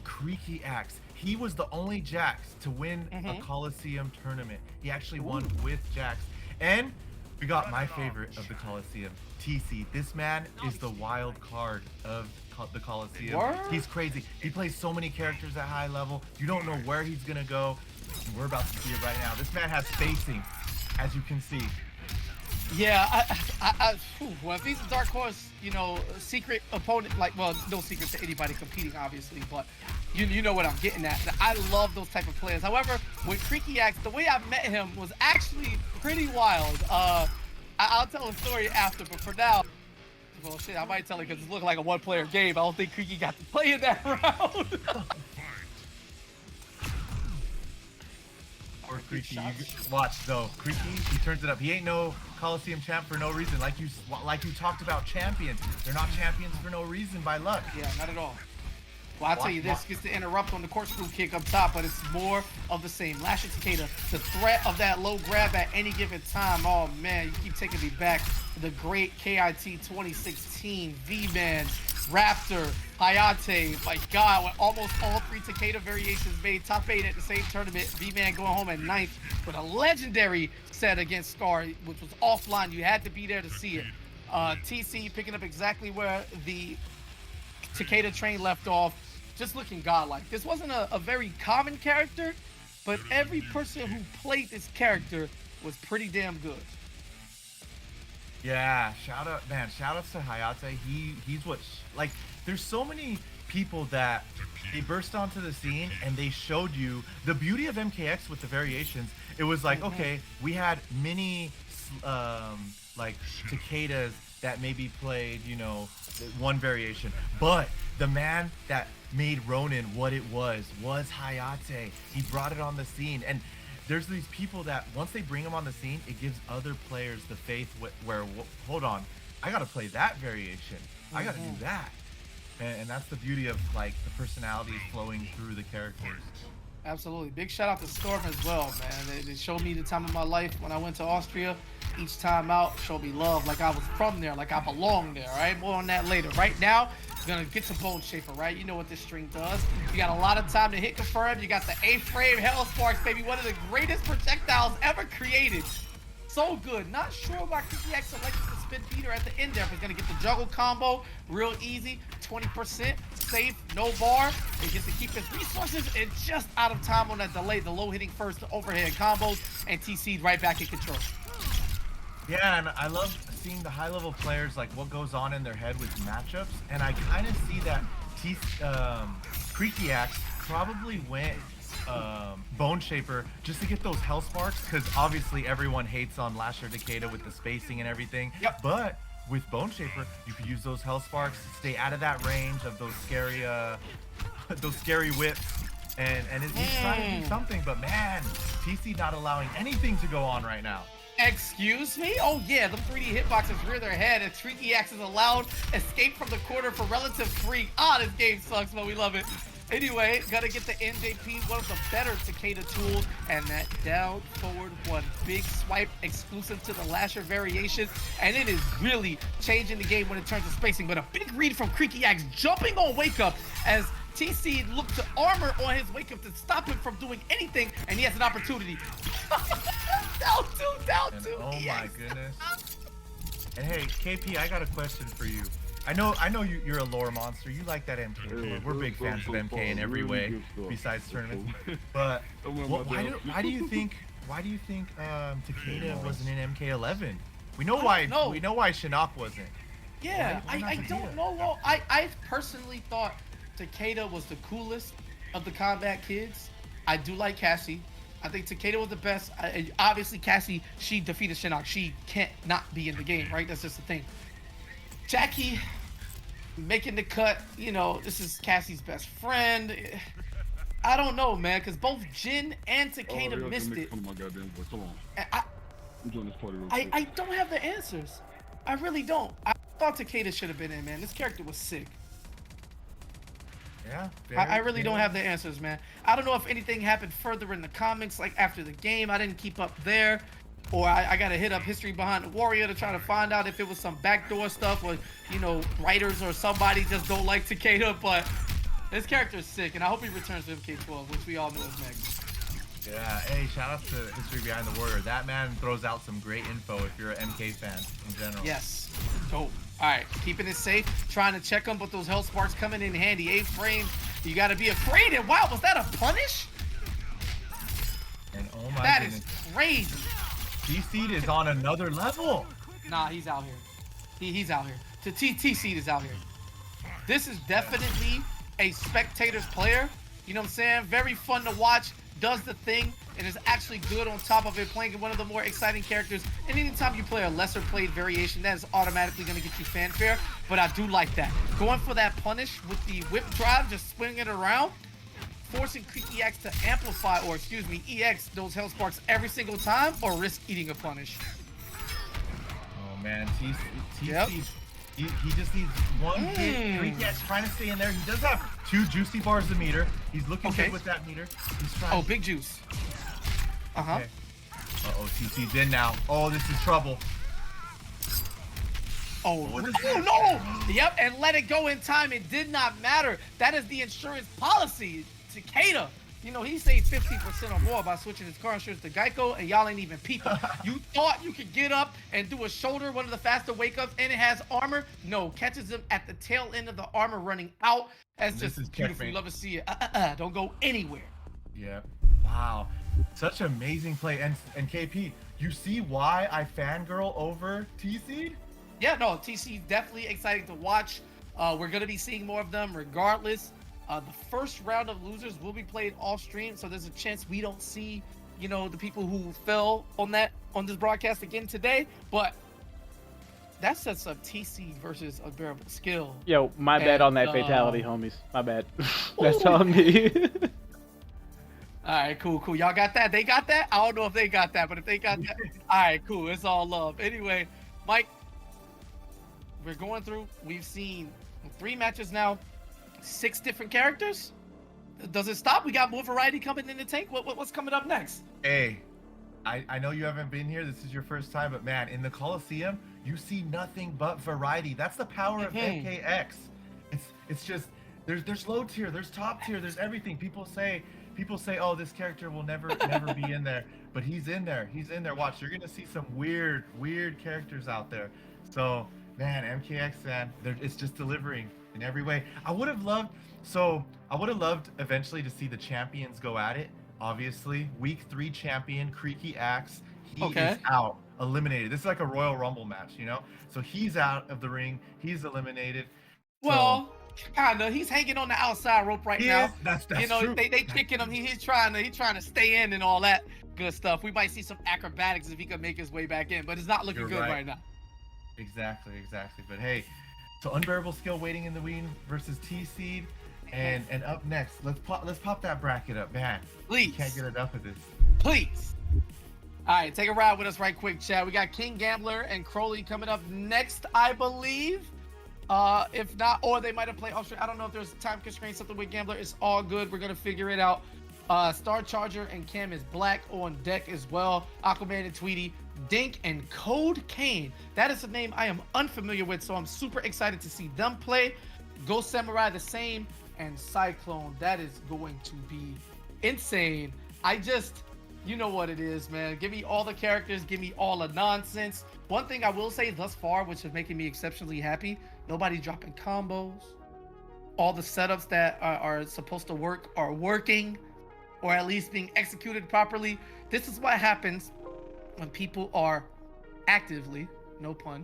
Creaky Axe. He was the only Jax to win a Kolosseum tournament. He actually won with Jax. And we got my favorite of the Kolosseum, TC. This man is the wild card of the Kolosseum. He's crazy. He plays so many characters at high level. You don't know where he's gonna go. We're about to see it right now. This man has spacing, as you can see. Yeah, well, if he's a dark horse, you know, secret opponent, like, well, no secret to anybody competing, obviously, but you know what I'm getting at. I love those type of players. However, with Creaky Axe, the way I met him was actually pretty wild. I'll tell a story after, but for now, well, shit, I might tell it because it's looking like a one-player game. I don't think Creaky got to play in that round. Or Creaky, you watch though. Creaky, he turns it up. He ain't no Kolosseum champ for no reason. Like you talked about champions. They're not champions for no reason by luck. Yeah, not at all. Well, I'll tell you this, gets to interrupt on the corkscrew kick up top, but it's more of the same. Lasher Takeda, the threat of that low grab at any given time. Oh man, you keep taking me back to the great KIT 2016, V-Man, Raptor, Hayate. My God, with almost all three Takeda variations made top 8 at the same tournament. V-Man going home at 9th with a legendary set against Scar, which was offline. You had to be there to see it. TC picking up exactly where the Takeda train left off. Just looking godlike. This wasn't a very common character, but every person who played this character was pretty damn good. Yeah, shout outs to Hayate. He's what, like, there's so many people that they burst onto the scene and they showed you the beauty of MKX with the variations. It was like, okay, we had many like Takedas that maybe played, you know, one variation, but the man that made Ronin what it was Hayate. He brought it on the scene, and there's these people that once they bring him on the scene, it gives other players the faith where hold on, I gotta play that variation, I gotta do that, and that's the beauty of like the personalities flowing through the characters. Absolutely. Big shout out to Storm as well, man. They showed me the time of my life when I went to Austria. Each time out, showed me love like I was from there, like I belonged there, all right? More on that later. Right now, we're going to get to Bone Shaper, right? You know what this string does. You got a lot of time to hit confirm. You got the A-frame Hell Sparks, baby. One of the greatest projectiles ever created. So good. Not sure why Creaky Axe selected the spin beater at the end there. If he's going to get the juggle combo real easy, 20%, safe, no bar. He gets to keep his resources and just out of time on that delay. The low hitting first, the overhead combos, and TC right back in control. Yeah, and I love seeing the high-level players, like what goes on in their head with matchups, and I kind of see that Creaky Axe probably went Bone Shaper just to get those Hell Sparks, because obviously everyone hates on Lasher Takeda with the spacing and everything. Yep. But with Bone Shaper, you could use those Hell Sparks, stay out of that range of those scary those scary whips, and he's trying to do something, but man, TC not allowing anything to go on right now. Excuse me? Oh yeah, the 3D hitboxes rear their head and Tricky Axe is allowed escape from the corner for relative free. This game sucks, but we love it. Anyway, gotta get the NJP, one of the better Takeda tools, and that down forward one. Big swipe exclusive to the Lasher variation, and it is really changing the game when it turns to spacing. But a big read from Creaky Axe jumping on Wake Up as TC looked to armor on his Wake Up to stop him from doing anything, and he has an opportunity. down two. Oh my goodness. And hey, KP, I got a question for you. I know you're a lore monster. You like that MK. Come on, we're big fans of MK in every way, besides tournaments. But why do you think Takeda wasn't in MK11? We know why Shinnok wasn't. Yeah, why I don't know. Well, I personally thought Takeda was the coolest of the Kombat kids. I do like Cassie. I think Takeda was the best. Obviously, Cassie, she defeated Shinnok. She can't not be in the game, right? That's just the thing. Jackie making the cut, you know, this is Cassie's best friend. I don't know, man, because both Jin and Takeda missed it. I don't have the answers. I really don't. I thought Takeda should have been in, man. This character was sick. Yeah. I really don't have the answers, man. I don't know if anything happened further in the comics, like after the game. I didn't keep up there. Or I got to hit up History Behind the Warrior to try to find out if it was some backdoor stuff or, you know, writers or somebody just don't like Takeda. But this character is sick, and I hope he returns to MK12, which we all know is next. Yeah, hey, shout out to History Behind the Warrior. That man throws out some great info if you're an MK fan in general. Yes. Dope. All right, keeping it safe, trying to check them, but those Hell Sparks coming in handy. 8 frames, you got to be afraid. And wow, was that a punish? And oh my that goodness. Is crazy. T-Seed is on another level. Nah, he's out here. He's out here. T-Seed is out here. This is definitely a spectator's player. You know what I'm saying? Very fun to watch. Does the thing and is actually good on top of it, playing one of the more exciting characters. And anytime you play a lesser played variation, that is automatically going to get you fanfare. But I do like that. Going for that punish with the whip drive, just swinging it around, forcing Creaky Axe to amplify, or excuse me, EX those Hell Sparks every single time, or risk eating a punish. Oh man, he just needs one hit. Creaky Axe trying to stay in there. He does have 2 juicy bars a meter. He's looking good with that meter. He's trying. Oh, big juice. Okay. Uh-oh, TC's in now. Oh, this is trouble. Oh, no! Yep, and let it go in time. It did not matter. That is the insurance policy. Takeda, you know, he saved 50% or more by switching his car insurance to Geico, and y'all ain't even people. You thought you could get up and do a shoulder, one of the faster wake-ups, and it has armor? No, catches him at the tail end of the armor running out. That's just beautiful. Checkmate. Love to see it. Don't go anywhere. Yeah. Wow. Such amazing play. And KP, you see why I fangirl over T-Seed? Yeah, no, TC definitely exciting to watch. We're going to be seeing more of them regardless. The first round of losers will be played off stream, so there's a chance we don't see, you know, the people who fell on this broadcast again today. But that sets up TC versus Unbearable Skill. Yo, my bad on that fatality, homies. My bad. That's on me. All right, cool. Y'all got that? They got that? I don't know if they got that, but if they got that, all right, cool. It's all love. Anyway, Mike, we're going through. We've seen 3 matches now, 6 different characters. Does it stop? We got more variety coming in the tank. What's coming up next? Hey, I know you haven't been here. This is your first time, but man, in the Kolosseum, you see nothing but variety. That's the power of MKX. It's just there's low tier, there's top tier, there's everything. People say, oh, this character will never be in there, but he's in there. Watch, you're gonna see some weird characters out there. So man, MKX, man, it's just delivering in every way. I would have loved eventually to see the champions go at it. Obviously, week 3 champion Creaky Axe, he is out, eliminated. This is like a Royal Rumble match, you know? So he's out of the ring, he's eliminated. Well, kinda. He's hanging on the outside rope right now. That's you know, true. they kicking him. He's trying to stay in and all that good stuff. We might see some acrobatics if he can make his way back in, but it's not looking good right now. Exactly. But hey, so unbearable skill waiting in the wing versus T Seed, and up next, let's pop that bracket up, man. Please. Can't get enough of this. Please. All right, take a ride with us right quick, Chad. We got King Gambler and Crowley coming up next, I believe. If not, or they might have played Australia. I don't know if there's time constraints, something with Gambler. It's all good. We're going to figure it out. Star Charger and Cam is black on deck as well. Aquaman and Tweety, Dink and Code Kane. That is a name I am unfamiliar with, so I'm super excited to see them play. Ghost Samurai the same, and Cyclone. That is going to be insane. You know what it is, man. Give me all the characters. Give me all the nonsense. One thing I will say thus far, which is making me exceptionally happy, nobody dropping combos. All the setups that are supposed to work are working, or at least being executed properly. This is what happens when people are actively, no pun,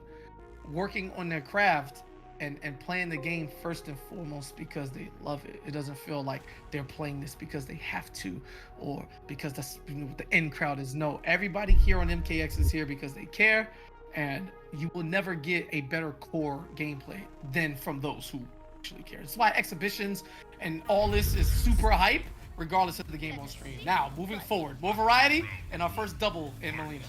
working on their craft and playing the game first and foremost because they love it. It doesn't feel like they're playing this because they have to, or because that's what the end crowd is. No, everybody here on MKX is here because they care, and you will never get a better core gameplay than from those who actually care. That's why exhibitions and all this is super hype, regardless of the game on stream. Now, moving forward, more variety, and our first double in Molina.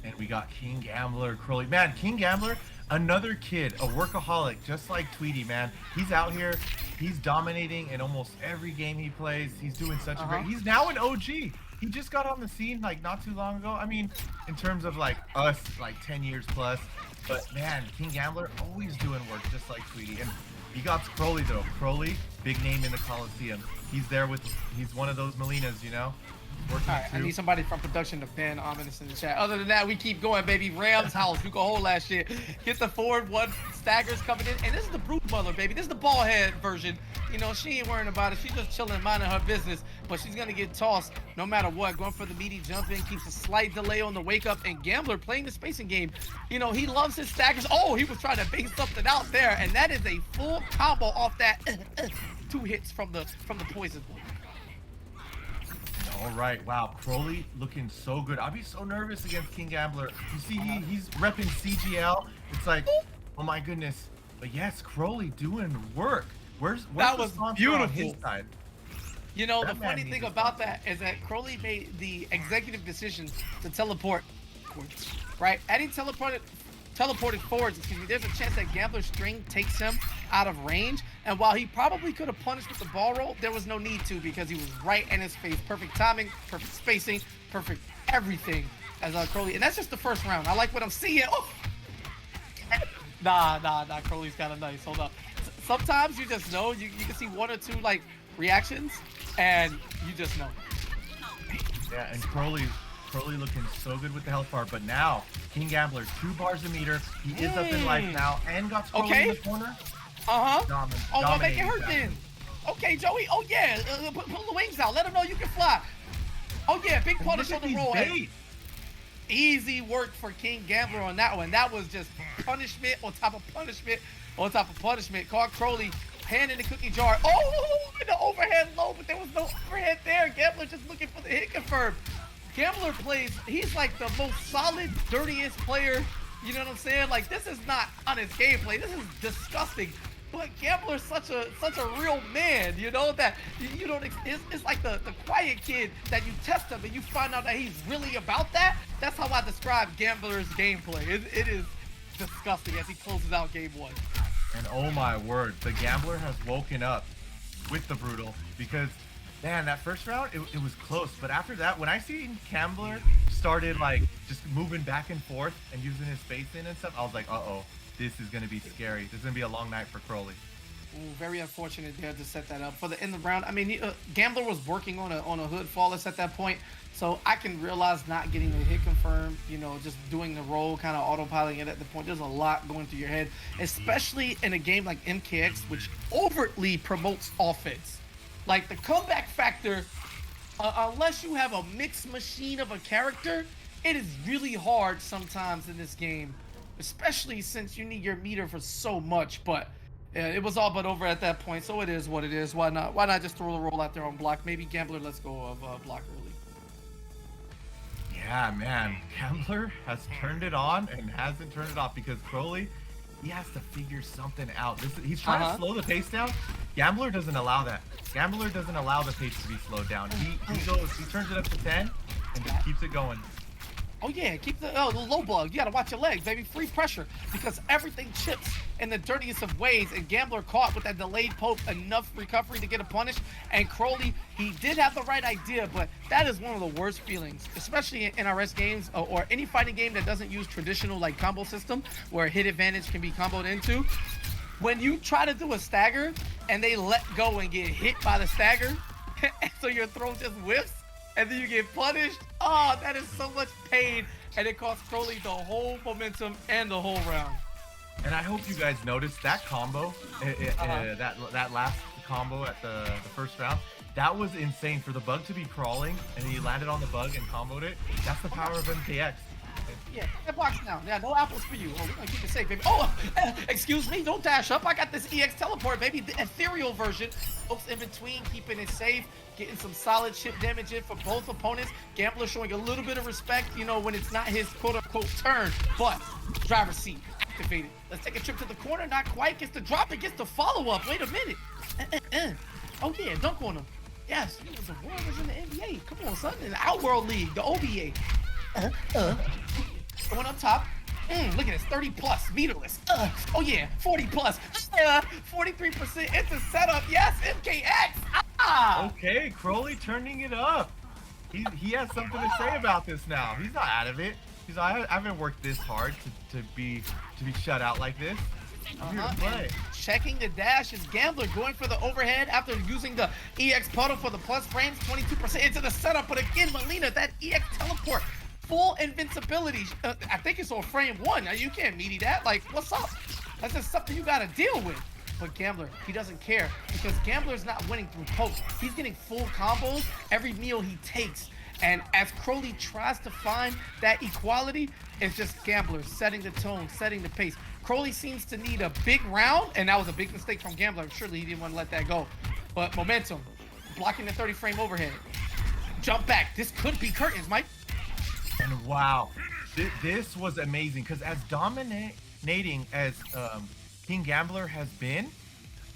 And we got King Gambler, Crowley. Man, King Gambler, another kid, a workaholic, just like Tweety, man. He's out here, he's dominating in almost every game he plays. He's doing such a great, he's now an OG. He just got on the scene like not too long ago. I mean, in terms of like us, like 10 years plus. But man, King Gambler always doing work just like Tweety. And he got Crowley though. Crowley, big name in the Kolosseum. He's one of those Molinas, you know? All right, I need somebody from production to ban Ominous in the chat. Other than that, we keep going, baby. Rams house, we can hold that shit. Get the forward one, staggers coming in. And this is the brood mother, baby. This is the ball head version. You know, she ain't worrying about it. She's just chilling, minding her business. But she's going to get tossed no matter what. Going for the meaty jump in, keeps a slight delay on the wake up. And Gambler playing the spacing game. You know, he loves his staggers. Oh, he was trying to bait something out there. And that is a full combo off that 2 hits from the poison one. All right, wow, Crowley looking so good. I'd be so nervous against King Gambler. You see, he's repping CGL. It's like, oh my goodness. But yes, Crowley doing work. Where's that the was sponsor beautiful on his side? You know, the funny thing about that is that Crowley made the executive decision to teleport, right? Adding teleported forwards, there's a chance that Gambler's string takes him out of range. And while he probably could have punished with the ball roll, there was no need to because he was right in his face. Perfect timing, perfect spacing, perfect everything as Crowley. And that's just the first round. I like what I'm seeing. Oh! Nah, Crowley's kind of nice. Hold up. Sometimes you just know. You can see 1 or 2 like reactions, and you just know. Yeah, and Crowley looking so good with the health bar, but now King Gambler 2 bars a meter. He is up in life now and got Crowley in the corner. Well, make it hurt then. Okay, Joey. Oh yeah, pull the wings out. Let him know you can fly. Oh yeah, big punish on the roll. Easy work for King Gambler on that one. That was just punishment on top of punishment on top of punishment. Caught Crowley hand in the cookie jar. Oh, in the overhead low, but there was no overhead there. Gambler just looking for the hit confirm. Gambler plays, he's like the most solid, dirtiest player. You know what I'm saying? Like, this is not honest gameplay. This is disgusting. But Gambler's such a real man, you know, that you don't, it's like the quiet kid that you test him and you find out that he's really about that. That's how I describe Gambler's gameplay. It is disgusting as he closes out game 1. And oh my word, the Gambler has woken up with the Brutal because, man, that first round, it was close. But after that, when I seen Gambler started like just moving back and forth and using his spacing and stuff, I was like, uh-oh. This is going to be scary. This is going to be a long night for Crowley. Ooh, very unfortunate there to set that up for the end of the round. I mean, Gambler was working on a hood flawless at that point, so I can realize not getting the hit confirmed, you know, just doing the roll, kind of autopiloting it at the point. There's a lot going through your head, especially in a game like MKX, which overtly promotes offense. Like, the comeback factor, unless you have a mixed machine of a character, it is really hard sometimes in this game. Especially since you need your meter for so much, but yeah, it was all but over at that point, so it is what it is. Why not just throw the roll out there on block? Maybe Gambler lets go of block early. Yeah, man. Gambler has turned it on and hasn't turned it off because Crowley, he has to figure something out. He's trying to slow the pace down. Gambler doesn't allow that. Gambler doesn't allow the pace to be slowed down. He turns it up to 10 and just keeps it going. Oh yeah, keep the low bug. You gotta watch your legs, baby. Free pressure because everything chips in the dirtiest of ways. And Gambler caught with that delayed poke, enough recovery to get a punish. And Crowley, he did have the right idea, but that is one of the worst feelings, especially in NRS games or any fighting game that doesn't use traditional like combo system where hit advantage can be comboed into. When you try to do a stagger and they let go and get hit by the stagger, and so your throw just whiffs. And then you get punished. Oh, that is so much pain. And it cost Crowley the whole momentum and the whole round. And I hope you guys noticed that combo, that last combo at the first round. That was insane for the bug to be crawling and he landed on the bug and comboed it. That's the power of MKX. Yeah, that box now. Yeah, no apples for you. Oh, we're gonna keep it safe, baby. Oh, excuse me, don't dash up. I got this EX teleport, baby. The ethereal version. Folks in between, keeping it safe, getting some solid chip damage in for both opponents. Gambler showing a little bit of respect, you know, when it's not his quote-unquote turn. But driver's seat activated. Let's take a trip to the corner. Not quite. Gets the drop. It gets the follow-up. Wait a minute. Oh, yeah, dunk on him. Yes, he was the Warriors in the NBA. Come on, son. In the Outworld League, the OBA. Going up top. Look at this, 30 plus, meterless. Oh yeah, 40 plus. 43% into setup. Yes, MKX. Okay, Crowley turning it up. He has something to say about this now. He's not out of it. He's like, I haven't worked this hard to be shut out like this. I'm here to play. Checking the dash is Gambler going for the overhead after using the EX puddle for the plus frames. 22% into the setup, but again, Melina, that EX teleport. Full invincibility. I think it's on frame 1. Now you can't meaty that. Like, what's up? That's just something you gotta deal with. But Gambler, he doesn't care because Gambler's not winning through poke. He's getting full combos every meal he takes. And as Crowley tries to find that equality, it's just Gambler setting the tone, setting the pace. Crowley seems to need a big round, and that was a big mistake from Gambler. Surely he didn't want to let that go. But momentum, blocking the 30 frame overhead. Jump back. This could be curtains, Mike. And wow, this was amazing because as dominating as King Gambler has been,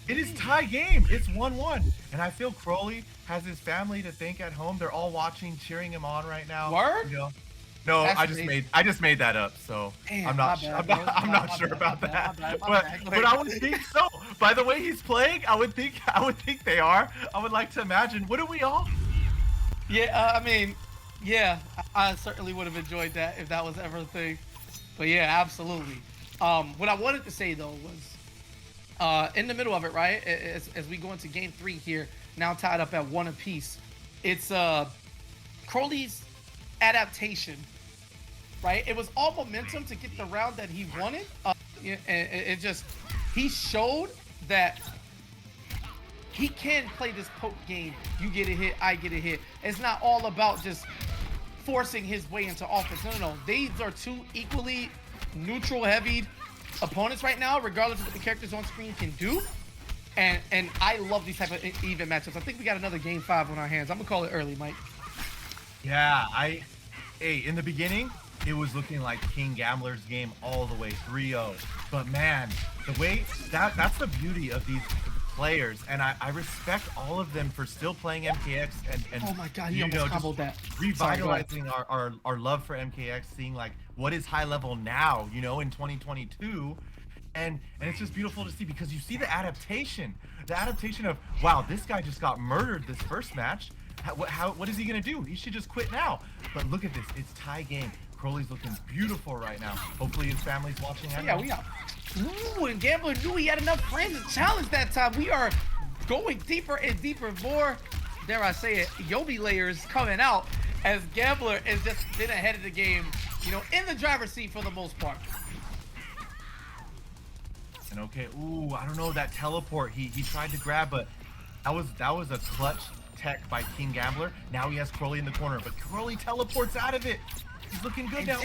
it is tie game. It's 1-1, and I feel Crowley has his family to thank at home. They're all watching, cheering him on right now. Word? You know? No, I just made that up. So damn, I'm not sure about that. But I would think so. By the way he's playing, I would think they are. I would like to imagine. Wouldn't we all? Yeah, I mean. Yeah, I certainly would have enjoyed that if that was ever a thing. But yeah, absolutely. What I wanted to say though was, in the middle of it, right, as we go into game 3 here, now tied up at 1 apiece, it's Crowley's adaptation, right? It was all momentum to get the round that he wanted. He showed that he can play this poke game. You get a hit, I get a hit. It's not all about just forcing his way into offense. No. These are two equally neutral-heavy opponents right now, regardless of what the characters on screen can do. And I love these type of even matchups. I think we got another game 5 on our hands. I'm gonna call it early, Mike. Yeah, in the beginning, it was looking like King Gambler's game all the way 3-0. But man, the way that's the beauty of these players, and I respect all of them for still playing MKX and oh my god, he almost comboed that. Revitalizing our love for MKX, seeing like what is high level now, you know, in 2022. And it's just beautiful to see because you see the adaptation of, wow, this guy just got murdered this first match. What is he gonna do? He should just quit now. But look at this, it's tie game. Crowley's looking beautiful right now. Hopefully his family's watching. Yeah, we are. Ooh, and Gambler knew he had enough friends to challenge that time. We are going deeper and deeper, more, dare I say it, Yobi layers coming out as Gambler has just been ahead of the game, you know, in the driver's seat for the most part. And okay, ooh, I don't know, that teleport he tried to grab, but that was a clutch tech by King Gambler. Now he has Crowley in the corner, but Crowley teleports out of it. He's looking good now.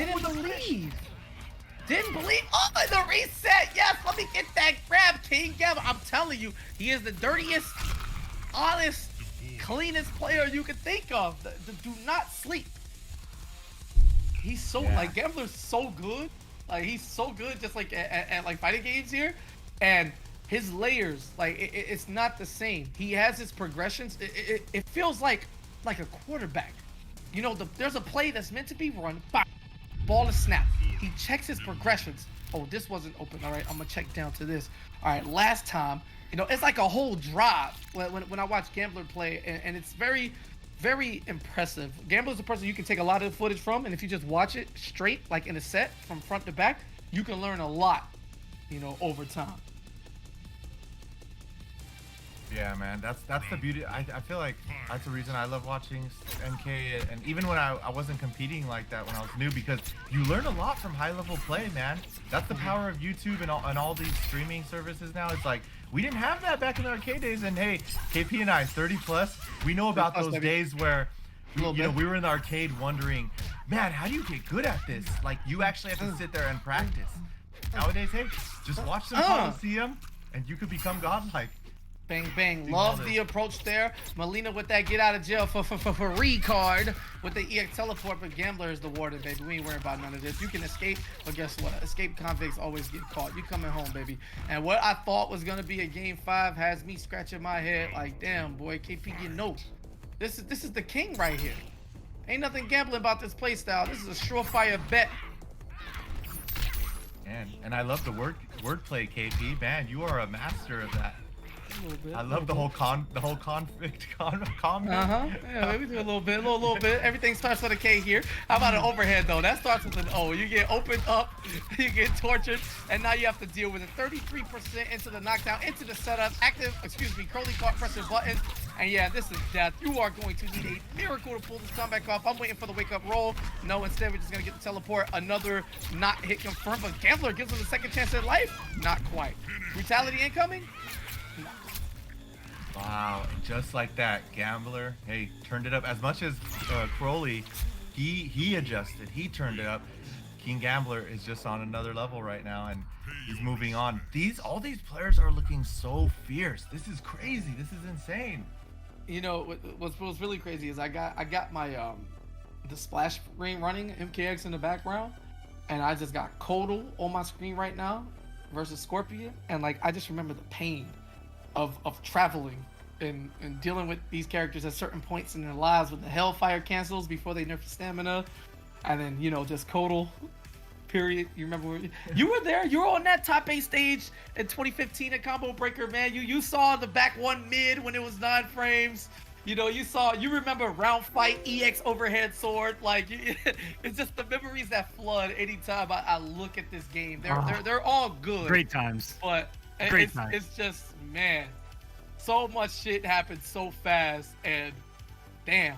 Didn't believe. Oh, the reset. Yes, let me get that grab, King Gambler. I'm telling you, he is the dirtiest, honest, cleanest player you could think of. Do not sleep. he's so like Gambler's so good. Like he's so good, just like at like fighting games here, and his layers, like it's not the same. He has his progressions. It feels like a quarterback. You know, there's a play that's meant to be run, ball is snapped. He checks his progressions. Oh, this wasn't open. All right, I'm gonna check down to this. All right, last time, you know, it's like a whole drive when I watch Gambler play, and it's very, very impressive. Gambler's a person you can take a lot of footage from, and if you just watch it straight, like in a set from front to back, you can learn a lot, you know, over time. Yeah, man, that's the beauty. I feel like that's the reason I love watching MK, and even when I wasn't competing like that when I was new, because you learn a lot from high level play, man. That's the power of YouTube and all these streaming services now. It's like we didn't have that back in the arcade days, and hey, KP and I 30 plus, we know about those days where we were in the arcade wondering, man, how do you get good at this? Like you actually have to sit there and practice. Nowadays, hey, just watch some Kolosseum and you could become godlike. Bang, bang. Love the approach there. Melina with that get out of jail for free card with the EX teleport, but Gambler is the warden, baby. We ain't worried about none of this. You can escape, but guess what? Escape convicts always get caught. You coming home, baby. And what I thought was going to be a game 5 has me scratching my head like, damn, boy, KP, you know. This is the king right here. Ain't nothing gambling about this play style. This is a surefire bet. Man, and I love the wordplay, KP. Man, you are a master of that. I love the whole conflict comment. Yeah, maybe do a little bit, a little bit. Everything starts with a K here. How about an overhead though? That starts with an O. You get opened up, you get tortured, and now you have to deal with it. 33% into the knockdown, into the setup. Curly caught pressing buttons, and yeah, this is death. You are going to need a miracle to pull this comeback off. I'm waiting for the wake up roll. No, instead we're just gonna get the teleport. Another not hit confirmed, but Gambler gives him a second chance at life. Not quite. Brutality incoming. No. Wow, and just like that, Gambler, hey, turned it up. As much as Crowley, he adjusted, he turned it up. King Gambler is just on another level right now, and he's moving on. All these players are looking so fierce. This is crazy. This is insane. You know what's really crazy is I got my the splash screen running, MKX in the background, and I just got Kodal on my screen right now versus Scorpion, and like I just remember the pain of traveling and dealing with these characters at certain points in their lives when the Hellfire cancels before they nerf the stamina, and then, you know, just Kodal, period. You remember you were there, you were on that top 8 stage in 2015 at Combo Breaker, man. You saw the back 1 mid when it was 9 frames. You know, you remember round fight EX overhead sword. Like it's just the memories that flood anytime I look at this game. They're all good. Great times. But it's just, man, so much shit happened so fast, and damn,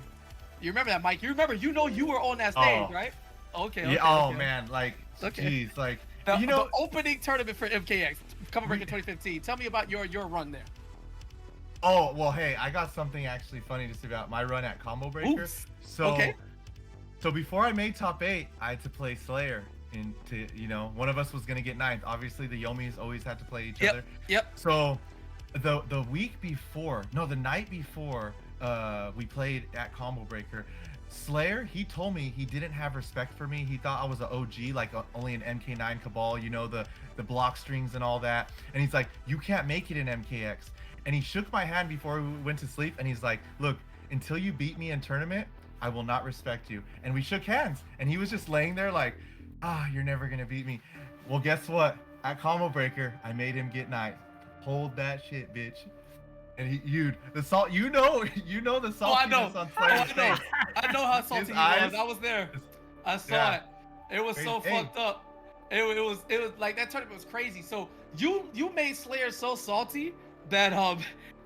you remember that, Mike? You were on that stage, right? Okay. Yeah. Okay. Man, like, jeez, like, the opening tournament for MKX, Combo Breaker 2015. Tell me about your run there. Oh well, hey, I got something actually funny to say about my run at Combo Breaker. Oops. So before I made top 8, I had to play Slayer. One of us was gonna get 9th. Obviously, the Yomis always had to play each other. Yep. So, the night before, we played at Combo Breaker, Slayer, he told me he didn't have respect for me. He thought I was an OG, like only an MK9 Cabal, you know, the block strings and all that. And he's like, you can't make it in MKX. And he shook my hand before we went to sleep, and he's like, look, until you beat me in tournament, I will not respect you. And we shook hands, and he was just laying there like, you're never gonna beat me. Well, guess what? At Combo Breaker, I made him get 9th. Hold that shit, bitch. And the saltiness on Slayer's face. I know how salty he was. I was there. I saw it. It was so fucked up. It was like that tournament was crazy. So you made Slayer so salty that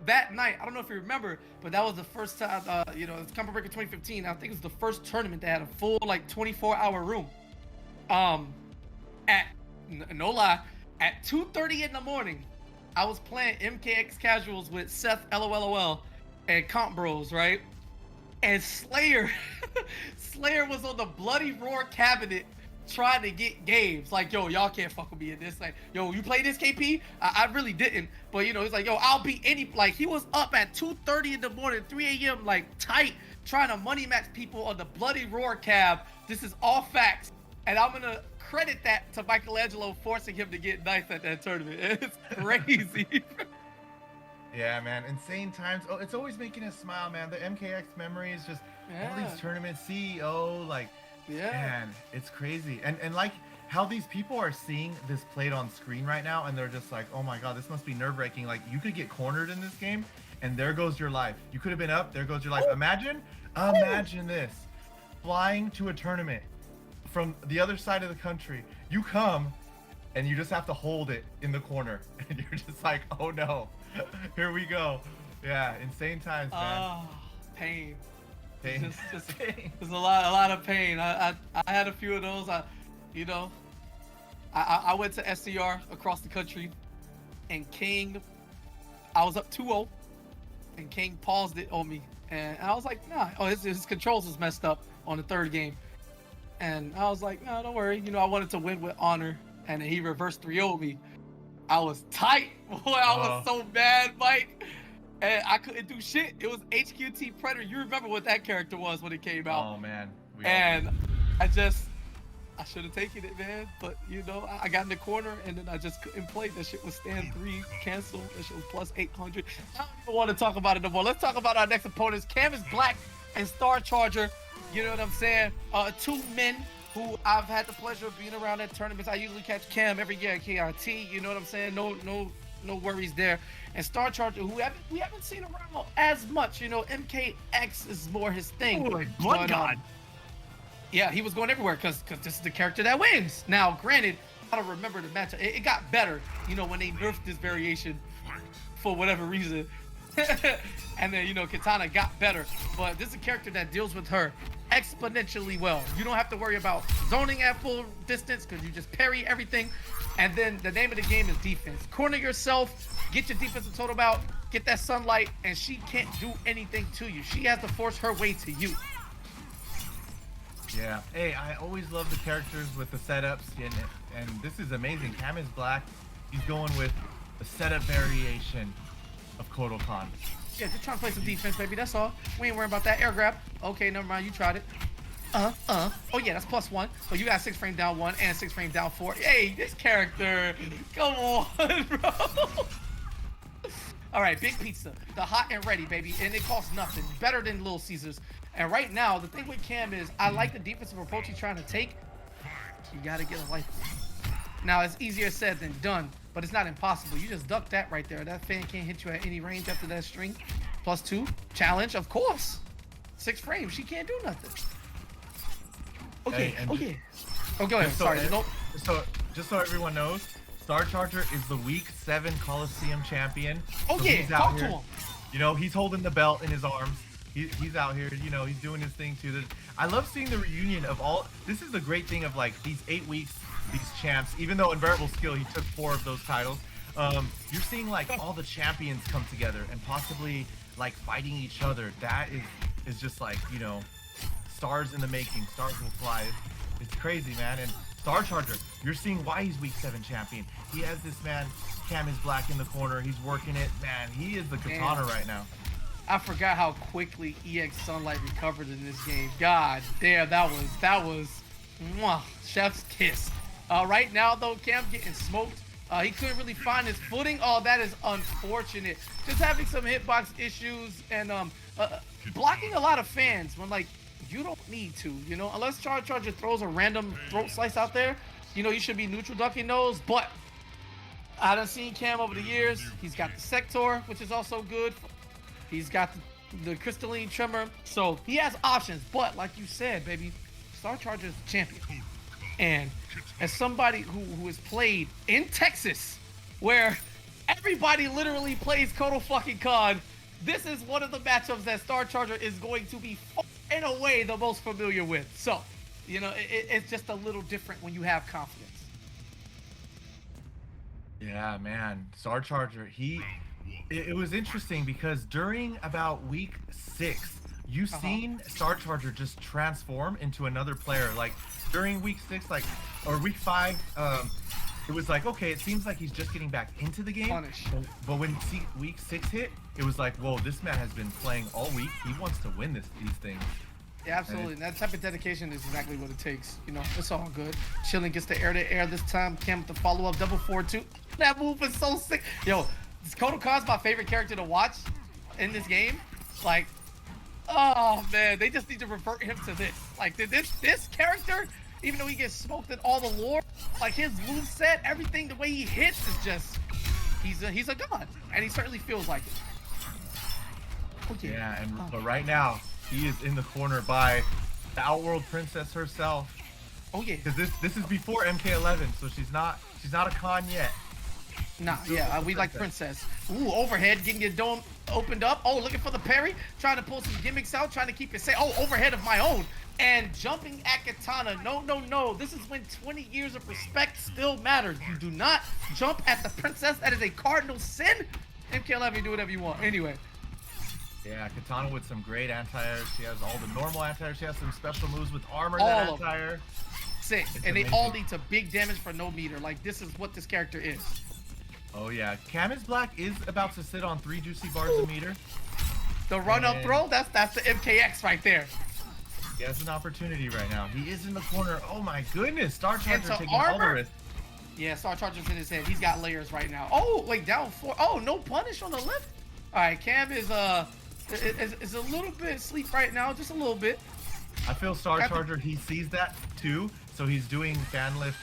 that night, I don't know if you remember, but that was the first time it's Combo Breaker 2015. I think it was the first tournament that had a full like 24-hour room. No lie, at 2:30 in the morning, I was playing MKX casuals with Seth LOLOL and Comp Bros, right? And Slayer was on the Bloody Roar cabinet trying to get games. Like, yo, y'all can't fuck with me in this. Like, yo, you play this, KP? I really didn't. But, he's like, yo, I'll beat any. Like, he was up at 2:30 in the morning, 3 a.m., like, tight, trying to money match people on the Bloody Roar cab. This is all facts. And I'm going to credit that to Michelangelo forcing him to get ninth at that tournament. It's crazy. Yeah, man, insane times. Oh, it's always making us smile, man. The MKX memory is just all these tournaments, CEO, like, man, it's crazy. And like how these people are seeing this played on screen right now, and they're just like, oh my god, this must be nerve-wracking. Like, you could get cornered in this game, and there goes your life. You could have been up, there goes your life. Imagine this, flying to a tournament from the other side of the country. You come, and you just have to hold it in the corner, and you're just like, oh no. Here we go. Yeah, insane times, man. Pain. Just Pain. There's a lot of pain. I had a few of those. I went to SCR across the country, and King, I was up 2-0, and King paused it on me, and I was like, nah. Oh, his controls was messed up on the third game, and I was like, no, don't worry. I wanted to win with honor, and then he reversed 3-0 me. I was tight, boy. I was so mad, Mike. And I couldn't do shit. It was HQT Predator. You remember what that character was when it came out. Oh, man. And I should have taken it, man. But, I got in the corner, and then I just couldn't play. That shit was stand 3, cancel. That shit was plus 800. I don't even want to talk about it no more. Let's talk about our next opponents. Cam is Black and Star Charger. You know what I'm saying? 2 men who I've had the pleasure of being around at tournaments. I usually catch Cam every year at KRT. You know what I'm saying? No worries there. And Star Charger, who we haven't seen around as much. MKX is more his thing. Oh, Blood God. Yeah, he was going everywhere because this is the character that wins. Now, granted, I don't remember the match. It got better, when they nerfed this variation for whatever reason. And then, Katana got better. But this is a character that deals with her exponentially well. You don't have to worry about zoning at full distance because you just parry everything. And then the name of the game is defense. Corner yourself, get your defensive totem out, get that sunlight, and she can't do anything to you. She has to force her way to you. Yeah. Hey, I always love the characters with the setups, and this is amazing. Cam is Black. He's going with the setup variation of Kodokan. Yeah, just trying to play some defense, baby. That's all. We ain't worrying about that air grab. Okay, never mind. You tried it. Oh yeah, that's +1. So you got 6 frame down 1 and 6 frame down 4. Hey, this character. Come on, bro. All right, big pizza. The hot and ready, baby. And it costs nothing. Better than Little Caesars. And right now, the thing with Cam is I like the defensive approach he's trying to take. You got to get a life. Now, it's easier said than done, but it's not impossible. You just duck that right there. That fan can't hit you at any range after that string. +2. Challenge, of course. 6 frames. She can't do nothing. Okay, Hey, okay. Oh, go ahead. Sorry. So, just so everyone knows, Star Charger is the Week 7 Kolosseum champion. Oh, so yeah. he's out Talk here, to him. He's holding the belt in his arms. He's out here, he's doing his thing too. I love seeing the reunion of all. This is the great thing of like these 8 weeks, these champs. Even though in variable skill he took 4 of those titles, you're seeing like all the champions come together and possibly like fighting each other. That is just like stars in the making. Stars will fly. It's crazy, man. And Star Charger, you're seeing why he's Week 7 champion. He has this man, Cam is Black in the corner. He's working it, man. He is the katana right now. I forgot how quickly EX Sunlight recovered in this game. God damn, that was mwah, chef's kiss. Right now though, Cam getting smoked. He couldn't really find his footing. Oh, that is unfortunate. Just having some hitbox issues and blocking a lot of fans when like you don't need to, unless Charger throws a random throat slice out there, you should be neutral ducking those. But I done seen Cam over the years. He's got the Sector, which is also good. He's got the crystalline tremor, so he has options. But like you said, baby, Star Charger is the champion. And as somebody who has played in Texas, where everybody literally plays Kodo fucking Con, this is one of the matchups that Star Charger is going to be in a way the most familiar with. So, it's just a little different when you have confidence. Yeah, man. Star Charger, it was interesting because during about Week 6, you've seen Star Charger just transform into another player. Like during Week 6, or Week 5, it was like, okay, it seems like he's just getting back into the game. Punish. But when week 6 hit, it was like, whoa, this man has been playing all week. He wants to win these things. Yeah, absolutely. And that type of dedication is exactly what it takes. You know, it's all good. Chilling gets the air this time. Cam with the follow-up, double 4-2. That move is so sick. Yo, Kodo Khan's my favorite character to watch in this game. Like, oh man, they just need to revert him to this. Like this character, even though he gets smoked in all the lore, like his moveset, everything, the way he hits is just, he's a god, and he certainly feels like it. Okay. Yeah, but right now he is in the corner by the Outworld Princess herself. Oh yeah. Because this is before MK11, so she's not a con yet. Nah, yeah, we like Princess. Ooh, overhead, getting your dome opened up. Oh, looking for the parry, trying to pull some gimmicks out, trying to keep it safe. Oh, overhead of my own. And jumping at Katana. No. This is when 20 years of respect still matters. You do not jump at the princess. That is a cardinal sin. MK11, you do whatever you want. Anyway. Yeah, Katana with some great anti-air. She has all the normal anti-air. She has some special moves with armor All that of them. anti-air. Sick. It's and amazing. They all lead to big damage for no meter. Like, this is what this character is. Oh yeah, Cam is Black is about to sit on 3 juicy bars a meter. The run-up And- throw, that's the MKX right there. He has an opportunity right now. He is in the corner. Oh my goodness, Star Charger Into taking all the armor? risks. Yeah, Star Charger's in his head. He's got layers right now. Oh, wait, down 4. Oh, no punish on the left. All right, Cam is a little bit asleep right now, just a little bit. I feel Star Charger, he sees that too, so he's doing fan lift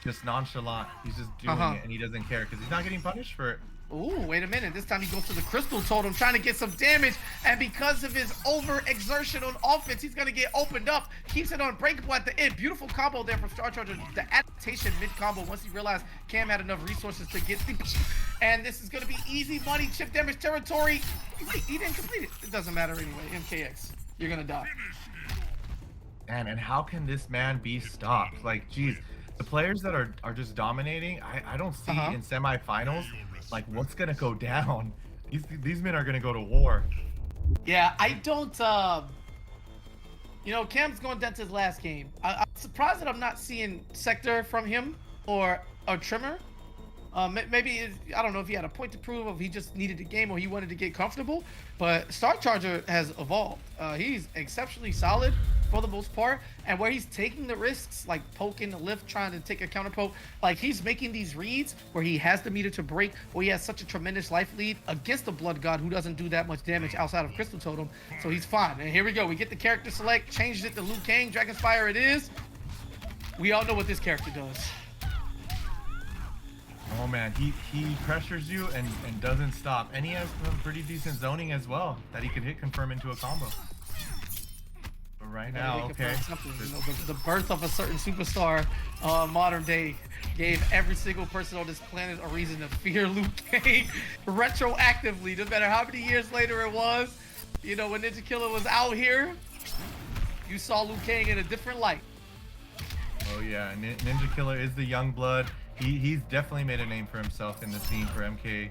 just nonchalant. He's just doing it and he doesn't care because he's not getting punished for it. Ooh, wait a minute. This time he goes to the crystal totem, trying to get some damage. And because of his over-exertion on offense, he's going to get opened up. Keeps it on breakable at the end. Beautiful combo there from Star Charger. The adaptation mid-combo once he realized Cam had enough resources to get the... And this is going to be easy money, chip damage territory. Wait, he didn't complete it. It doesn't matter anyway. MKX, you're going to die. Man, and how can this man be stopped? Like, geez, the players that are just dominating, I don't see in semifinals, like, what's going to go down. These men are going to go to war. Yeah, I don't, you know, Cam's going down to his last game. I'm surprised that I'm not seeing Sector from him or Trimmer. Maybe, I don't know if he had a point to prove, or if he just needed a game, or he wanted to get comfortable. But Star Charger has evolved. He's exceptionally solid for the most part, and where he's taking the risks, like poking the lift, trying to take a counter poke, like he's making these reads where he has the meter to break, where he has such a tremendous life lead against the Blood God, who doesn't do that much damage outside of Crystal Totem. So he's fine. And here we go. We get the character select, changed it to Liu Kang, Dragonspire it is. We all know what this character does. Oh man, he pressures you and doesn't stop. And he has some pretty decent zoning as well that he could hit confirm into a combo. But right now, okay. You know, the birth of a certain superstar modern day gave every single person on this planet a reason to fear Liu Kang retroactively, no matter how many years later it was. You know, when Ninja Killer was out here, you saw Liu Kang in a different light. Oh yeah, Ninja Killer is the young blood. He's definitely made a name for himself in the scene for MK.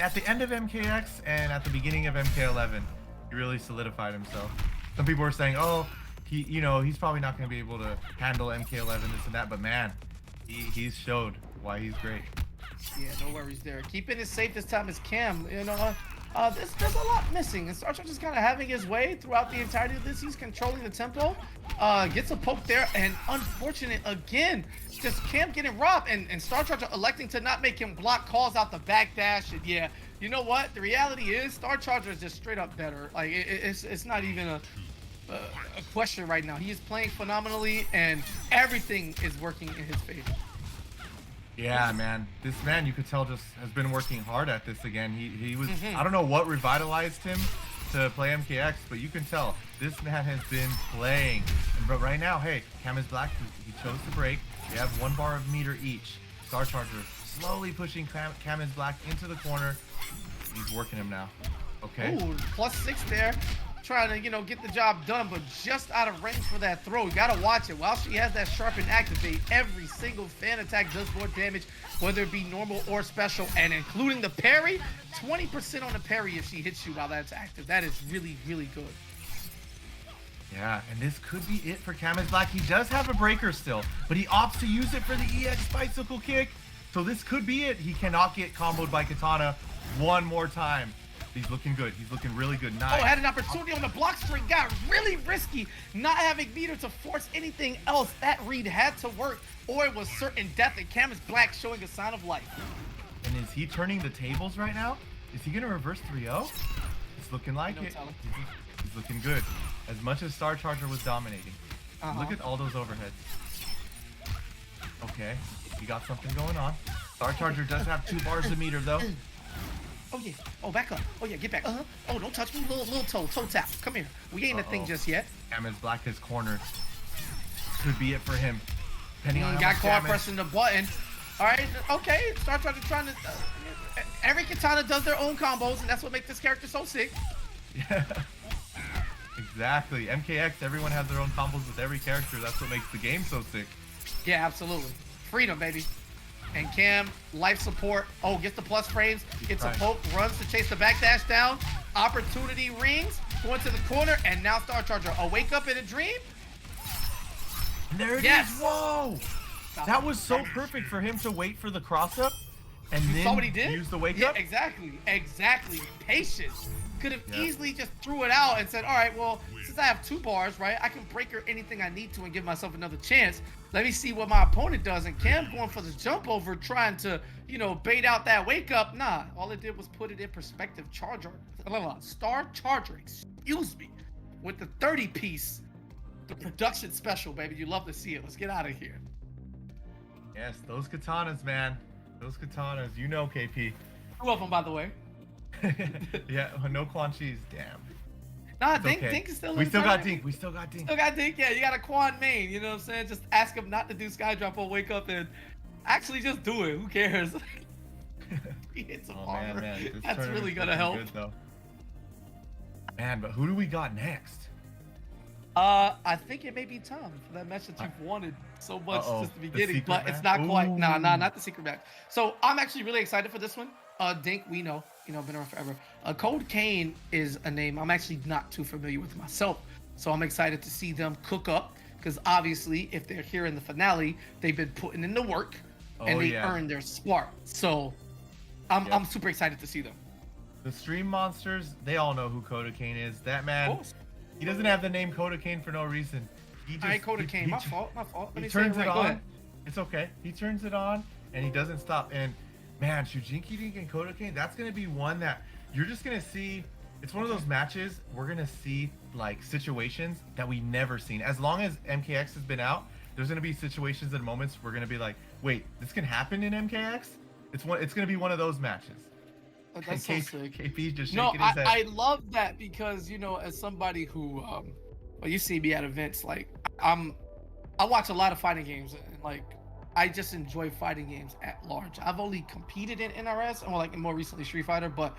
At the end of MKX and at the beginning of MK11, he really solidified himself. Some people were saying, oh, he's probably not going to be able to handle MK11, this and that, but man, he's showed why he's great. Yeah, no worries there. Keeping it safe this time is Cam. You know, there's a lot missing, and Star Charger's kind of having his way throughout the entirety of this. He's controlling the tempo, gets a poke there, and unfortunate again, just Cam getting robbed, and Star Charger electing to not make him block, calls out the backdash, and yeah, you know what? The reality is Star Charger is just straight up better. Like it's not even a question right now. He is playing phenomenally, and everything is working in his favor. Yeah, man. This man, you could tell, just has been working hard at this again. He was, I don't know what revitalized him to play MKX, but you can tell this man has been playing. But right now, hey, Cam is Black. He chose to break. They have 1 bar of meter each. Star Charger slowly pushing Cam is Black into the corner. He's working him now. Okay. Ooh, +6 there. Trying to, you know, get the job done, but just out of range for that throw. You gotta watch it. While she has that sharpen activate, every single fan attack does more damage, whether it be normal or special, and including the parry. 20% on the parry if she hits you while that's active. That is really, really good. Yeah, and this could be it for Kamaz Black. He does have a breaker still, but he opts to use it for the EX bicycle kick. So this could be it. He cannot get comboed by Katana one more time. He's looking good. He's looking really good. Nice. Oh, had an opportunity on the block string. Got really risky. Not having meter to force anything else. That read had to work, or it was certain death. And Kamaz Black showing a sign of life. And is he turning the tables right now? Is he gonna reverse 3-0? It's looking like it. He's looking good. As much as Star Charger was dominating. Look at all those overheads. Okay, he got something going on. Star Charger does have 2 bars of meter though. Oh yeah. Oh, back up. Oh yeah, get back. Oh, don't touch me. Little toe tap. Come here. We ain't a thing just yet. Kamaz Black is cornered. Could be it for him. Depending on how got much caught damage. pressing the button. All right. Okay. Star Charger trying to. Every katana does their own combos, and that's what makes this character so sick. Yeah. Exactly. MKX, everyone has their own combos with every character. That's what makes the game so sick. Yeah, absolutely. Freedom, baby. And Cam, life support. Oh, gets the plus frames. Gets a poke, runs to chase the backdash down. Opportunity rings. Going to the corner, and now Star Charger. A wake up in a dream. And there it is. Whoa! That was so perfect for him to wait for the cross up and You then saw what he did? use the wake Yeah, up. exactly. Patience. Could have easily just threw it out and said, all right, well, since I have 2 bars, right, I can breaker anything I need to and give myself another chance. Let me see what my opponent does. And Cam going for the jump over, trying to, bait out that wake up. Nah, all it did was put it in perspective. Star Charger, excuse me, with the 30-piece, the production special, baby. You love to see it. Let's get out of here. Yes, those katanas, man. Those katanas. You know, KP. 2 of them, by the way. Yeah, no Quan Chi's. Damn. Nah, Dink is still in We still got tournament. Dink. We still got Dink. Still got Dink, yeah. You got a Quan main, you know what I'm saying? Just ask him not to do Skydrop or wake up and actually just do it. Who cares? He hits some armor. Man. This That's tournament's really gonna looking help. good, though. Man, but who do we got next? I think it may be time for that match that you've wanted so much since the beginning, secret but it's match? not quite. Ooh. Nah, not the secret match. So I'm actually really excited for this one. Dink, we know, been around forever. Cold Kane is a name I'm actually not too familiar with myself, so I'm excited to see them cook up, because obviously if they're here in the finale, they've been putting in the work and they earned their spot. So I'm super excited to see them. The stream monsters, they all know who Koda Kane is. That man, he doesn't have the name Koda Kane for no reason. He just, I ain't Koda Kane. My fault. Let He me say it turns right. it Go on. ahead. It's okay. He turns it on and he doesn't stop. And man, Shujinki Dink and Koda Kane, that's gonna be one that you're just gonna see. It's one of those matches we're gonna see like situations that we never seen. As long as MKX has been out, there's gonna be situations and moments we're gonna be like, wait, this can happen in MKX? It's gonna be one of those matches. That's so sick. KP just No, shaking his head. I love that because, as somebody who, well, you see me at events, like, I watch a lot of fighting games, and, like, I just enjoy fighting games at large. I've only competed in NRS, and, like, more recently Street Fighter, but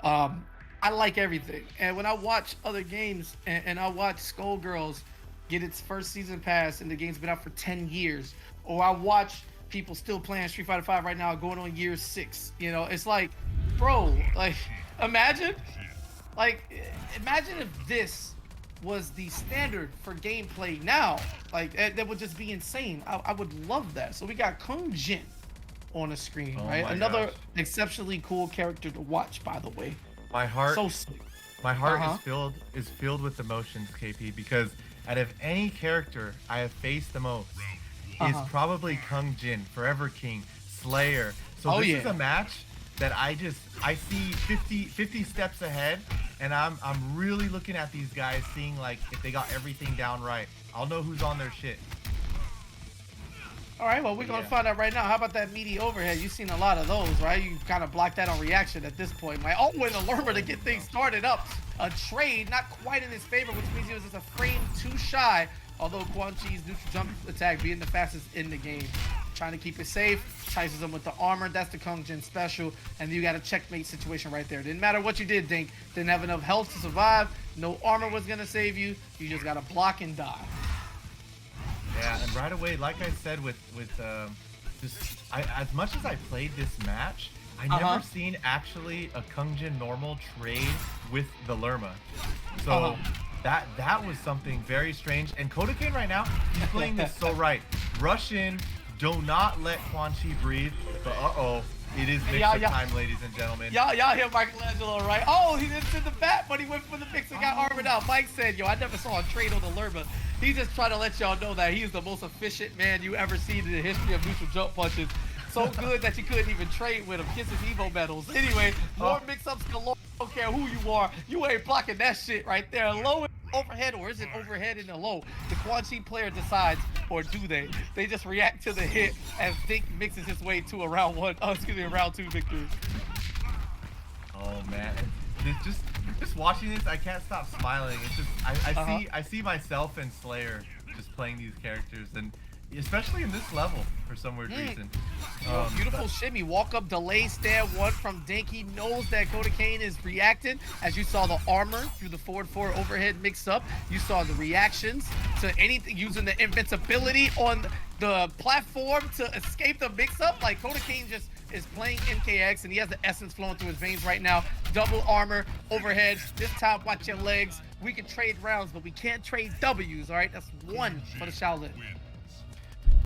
I like everything. And when I watch other games, and I watch Skullgirls get its first season pass, and the game's been out for 10 years, or I watch people still playing Street Fighter 5 right now, going on year 6, it's like, bro, like, imagine if this was the standard for gameplay now. Like, that would just be insane. I would love that. So we got Kung Jin on the screen, right? Another exceptionally cool character to watch, by the way. My heart, So sick. my heart is filled with emotions, KP, because out of any character I have faced the most is probably Kung Jin, Forever King, Slayer. So this is a match that I see 50 steps ahead, and I'm really looking at these guys, seeing like if they got everything down right. I'll know who's on their shit. All right, well, we're going to find out right now. How about that meaty overhead? You've seen a lot of those, right? You kind of blocked that on reaction at this point. Like, oh, with a lurmer to get things started up. A trade, not quite in his favor, which means he was just a frame too shy. Although Quan Chi's neutral jump attack being the fastest in the game. Trying to keep it safe, chases him with the armor. That's the Kung Jin special. And you got a checkmate situation right there. Didn't matter what you did, Dink. Didn't have enough health to survive. No armor was going to save you. You just got to block and die. Yeah, and right away, like I said, as much as I played this match, I never seen actually a Kung Jin normal trade with the Lerma. So That was something very strange. And Kodakane right now, he's playing this so right. Rush in, do not let Quan Chi breathe. But it is mix-up time, ladies and gentlemen. Y'all hear Michelangelo, right? Oh, he didn't send the bat, but he went for the mix and got armored out. Mike said, yo, I never saw a trade on the Lerma. He's just trying to let y'all know that he's the most efficient man you ever seen in the history of neutral jump punches. So good that you couldn't even trade with him. Kiss his Evo medals. Anyway, more mix-ups galore. Don't care who you are. You ain't blocking that shit right there. Low overhead, or is it overhead in the low? The Quan Chi player decides, or do they? They just react to the hit as Dink mixes his way to a round two victory. Oh man, just watching this, I can't stop smiling. It's just I see myself and Slayer just playing these characters, and especially in this level for some weird reason. Beautiful shimmy, walk up, delay, stand one from Dink. He knows that Kodakane is reacting. As you saw the armor through the forward overhead mix up, you saw the reactions to anything using the invincibility on the platform to escape the mix up. Like Kodakane just is playing MKX and he has the essence flowing through his veins right now. Double armor overhead. This time, watch your legs. We can trade rounds, but we can't trade W's. All right, that's one for the Shaolin.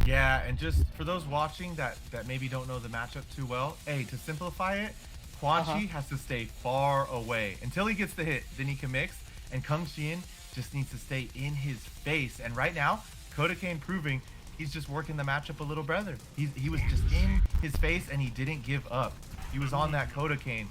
Yeah, and just for those watching that maybe don't know the matchup too well, hey, to simplify it, Quan Chi has to stay far away until he gets the hit. Then he can mix, and Kung Xian just needs to stay in his face. And right now, Kodakane proving he's just working the matchup a little better. He was just in his face, and he didn't give up. He was on that Kodakane.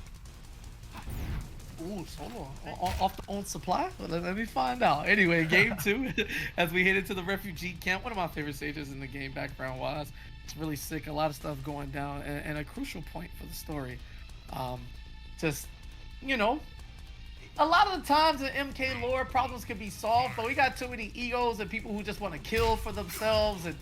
Ooh, solo off the own supply? Well, let me find out. Anyway, game 2, as we head into the refugee camp, one of my favorite stages in the game background wise. It's really sick, a lot of stuff going down, and a crucial point for the story. Just, you know, a lot of the times in MK lore, problems can be solved, but we got too many egos and people who just want to kill for themselves, and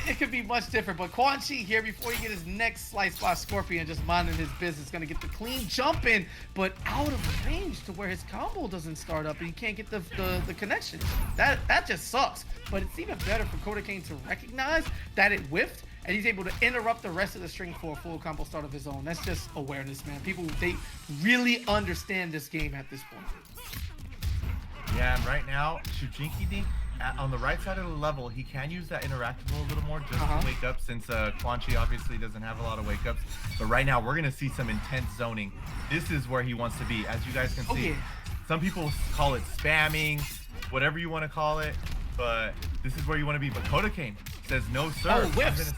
it could be much different. But Quan Chi here, before he get his neck sliced by Scorpion, just minding his business, gonna get the clean jump in, but out of range to where his combo doesn't start up and he can't get the connection. That just sucks. But it's even better for Kodakane to recognize that it whiffed, and he's able to interrupt the rest of the string for a full combo start of his own. That's just awareness, man. People, they really understand this game at this point. Yeah, and right now, Shujinki Dink, on the right side of the level, he can use that interactable a little more just to wake up, since Quan Chi obviously doesn't have a lot of wake ups. But right now, we're going to see some intense zoning. This is where he wants to be. As you guys can see, some people call it spamming, whatever you want to call it, but this is where you want to be. But Kodakane says, no, sir. Oh, whiffs.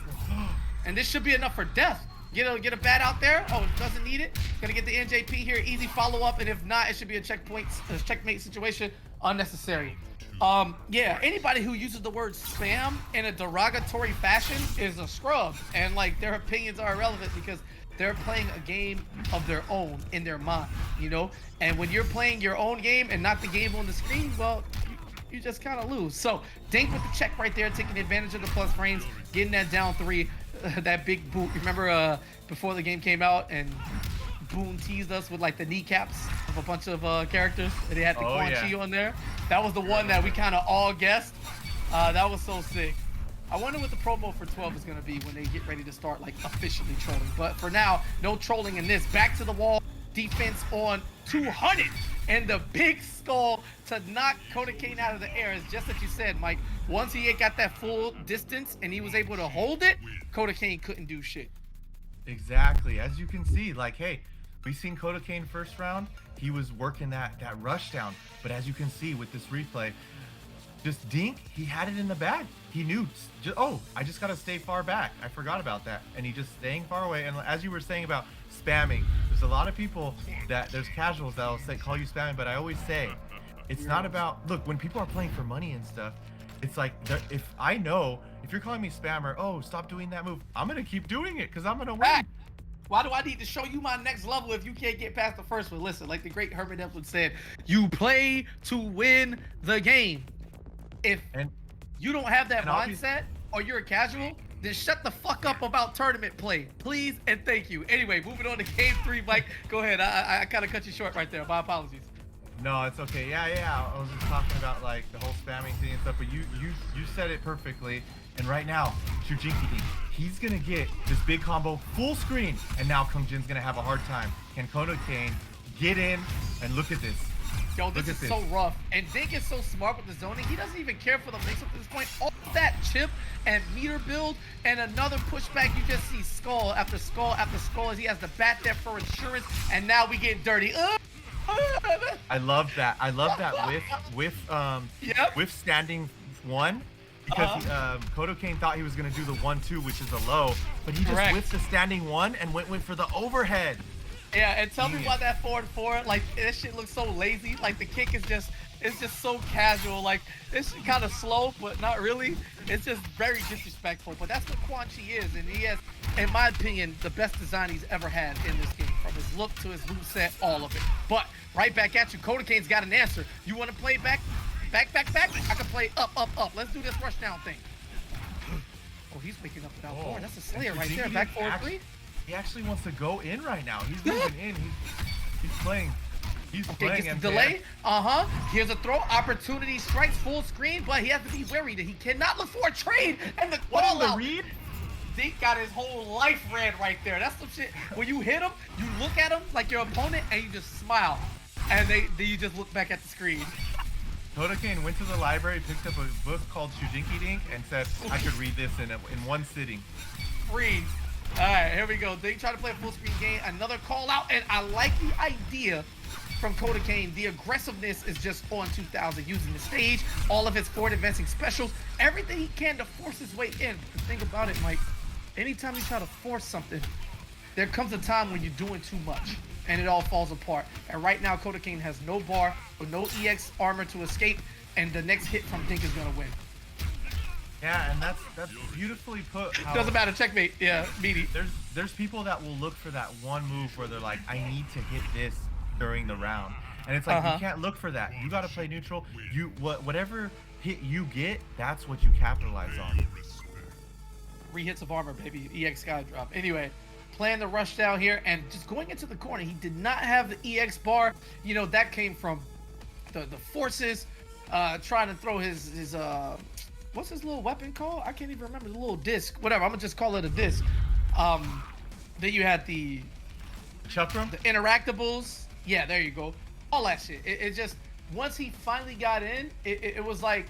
And this should be enough for death. Get a bat out there. Oh, it doesn't need it. Gonna get the NJP here. Easy follow up, and if not, it should be a checkmate situation. Unnecessary. Yeah, anybody who uses the word spam in a derogatory fashion is a scrub, and like their opinions are irrelevant because they're playing a game of their own in their mind, you know. And when you're playing your own game and not the game on the screen, well, you just kind of lose. So Dink with the check right there, taking advantage of the plus frames, getting that down 3, that big boot. Remember before the game came out and Boone teased us with like the kneecaps of a bunch of characters, and they had the Quan Chi on there. That was the one that we kind of all guessed. That was so sick. I wonder what the promo for 12 is going to be when they get ready to start like officially trolling. But for now, no trolling in this. Back to the wall, defense on 200, and the big skull to knock Kodakane out of the air is just as you said, Mike. Once he got that full distance and he was able to hold it, Kodakane couldn't do shit. Exactly. As you can see, like, hey, we've seen Kodakane first round. He was working that rush down. But as you can see with this replay, just Dink, he had it in the bag. He knew, I just got to stay far back. I forgot about that. And he just staying far away. And as you were saying about spamming, there's a lot of people there's casuals that'll call you spamming. But I always say, it's not about, look, when people are playing for money and stuff, it's like, if you're calling me spammer, oh, stop doing that move, I'm going to keep doing it because I'm going to win. Why do I need to show you my next level if you can't get past the first one? Listen, like the great Herman Edwards said, you play to win the game. If you don't have that mindset or you're a casual, then shut the fuck up about tournament play, please and thank you. Anyway, moving on to game 3, Mike. Go ahead. I kind of cut you short right there. My apologies. No, it's okay. Yeah. I was just talking about like the whole spamming thing and stuff, but you said it perfectly. And right now, Shujinki, he's gonna get this big combo full screen, and now Kung Jin's gonna have a hard time. Can Kodakane get in? And look at this. Yo, this Look is at so this. rough. And Dink is so smart with the zoning. He doesn't even care for the mix-up at this point. All that chip and meter build and another pushback. You just see skull after skull after skull as he has the bat there for insurance. And now we get dirty. I love that. I love that with Yep. with standing one, because Kodokain thought he was gonna do the 1-2, which is a low, but he just Correct. whipped the standing one and went for the overhead. Yeah, and tell me Genius. why that forward four, like this shit looks so lazy. Like the kick is just, it's just so casual. Like it's kind of slow, but not really. It's just very disrespectful. But that's what Quan Chi is, and he has, in my opinion, the best design he's ever had in this game, from his look to his moveset, all of it. But right back at you, Kodokain's got an answer. You want to play back? I can play up. Let's do this rush down thing. Oh, he's waking up without forward. That's a Slayer right there. Back forward three. He actually wants to go in right now. He's moving in. He's playing. He's Okay, playing gets the MKX. delay. Here's a throw. Opportunity strikes full screen, but he has to be wary that he cannot look for a trade. And the What call in the out. read? Dink got his whole life ran right there. That's some shit. When you hit him, you look at him like your opponent and you just smile. And then you just look back at the screen. Kodokain went to the library, picked up a book called Shujinki Dink, and said, I could read this in one sitting. Freeze. All right, here we go. Dink trying to play a full screen game. Another call out, and I like the idea from Kodokain. The aggressiveness is just on 2000, using the stage, all of his forward advancing specials, everything he can to force his way in. The thing about it, Mike, anytime you try to force something, there comes a time when you're doing too much and it all falls apart. And right now, Kodokain has no bar with no EX armor to escape, and the next hit from Dink is gonna win. Yeah, and that's beautifully put. How Doesn't matter, checkmate. Yeah, meaty. There's people that will look for that one move where they're like, I need to hit this during the round, and it's like you can't look for that. You got to play neutral. Whatever hit you get, that's what you capitalize on. 3 hits of armor, baby. EX sky drop. Anyway, playing the rush down here and just going into the corner. He did not have the EX bar. You know, that came from the forces trying to throw his what's his little weapon called? I can't even remember. The little disc. Whatever. I'm gonna just call it a disc. Then you had the Chakram? the interactables. Yeah, there you go. All that shit. It just, once he finally got in, it was like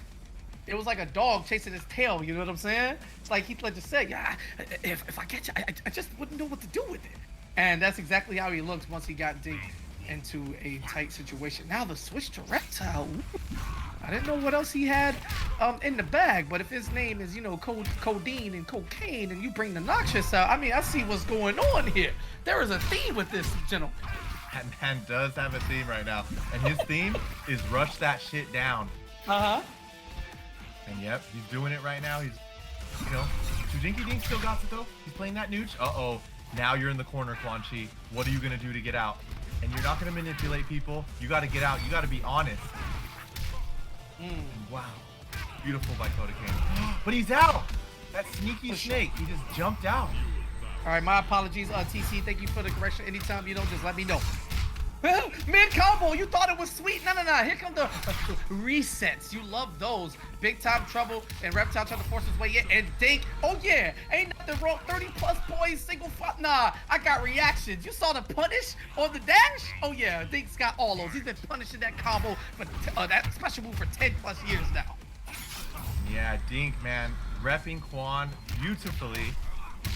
a dog chasing his tail. You know what I'm saying? It's like Heath Ledger said, yeah, if I catch you, I just wouldn't know what to do with it. And that's exactly how he looks once he got Dink into a tight situation. Now the switch to Reptile. Ooh. I didn't know what else he had in the bag, but if his name is, you know, codeine and cocaine, and you bring the noxious out, I mean, I see what's going on here. There is a theme with this, gentleman. That man does have a theme right now, and his theme is rush that shit down. Uh-huh. And yep, he's doing it right now. He's, you know, Shujinki Dink still got it though. He's playing that nooch. Uh-oh. Now you're in the corner, Quan Chi. What are you gonna do to get out? And you're not gonna manipulate people. You gotta get out. You gotta be honest. Wow. Beautiful by Kodokain. But he's out! That sneaky snake. He just jumped out. All right, my apologies, TC. Thank you for the correction. Anytime you know, just let me know. Mid combo, you thought it was sweet. No. Here come the resets. You love those. Big time trouble, and Reptile trying to force his way in. And Dink, oh yeah, ain't nothing wrong. 30+ points, single fuck. Nah, I got reactions. You saw the punish on the dash? Oh yeah, Dink's got all those. He's been punishing that combo, but that special move for 10+ years now. Yeah, Dink, man, repping Quan beautifully,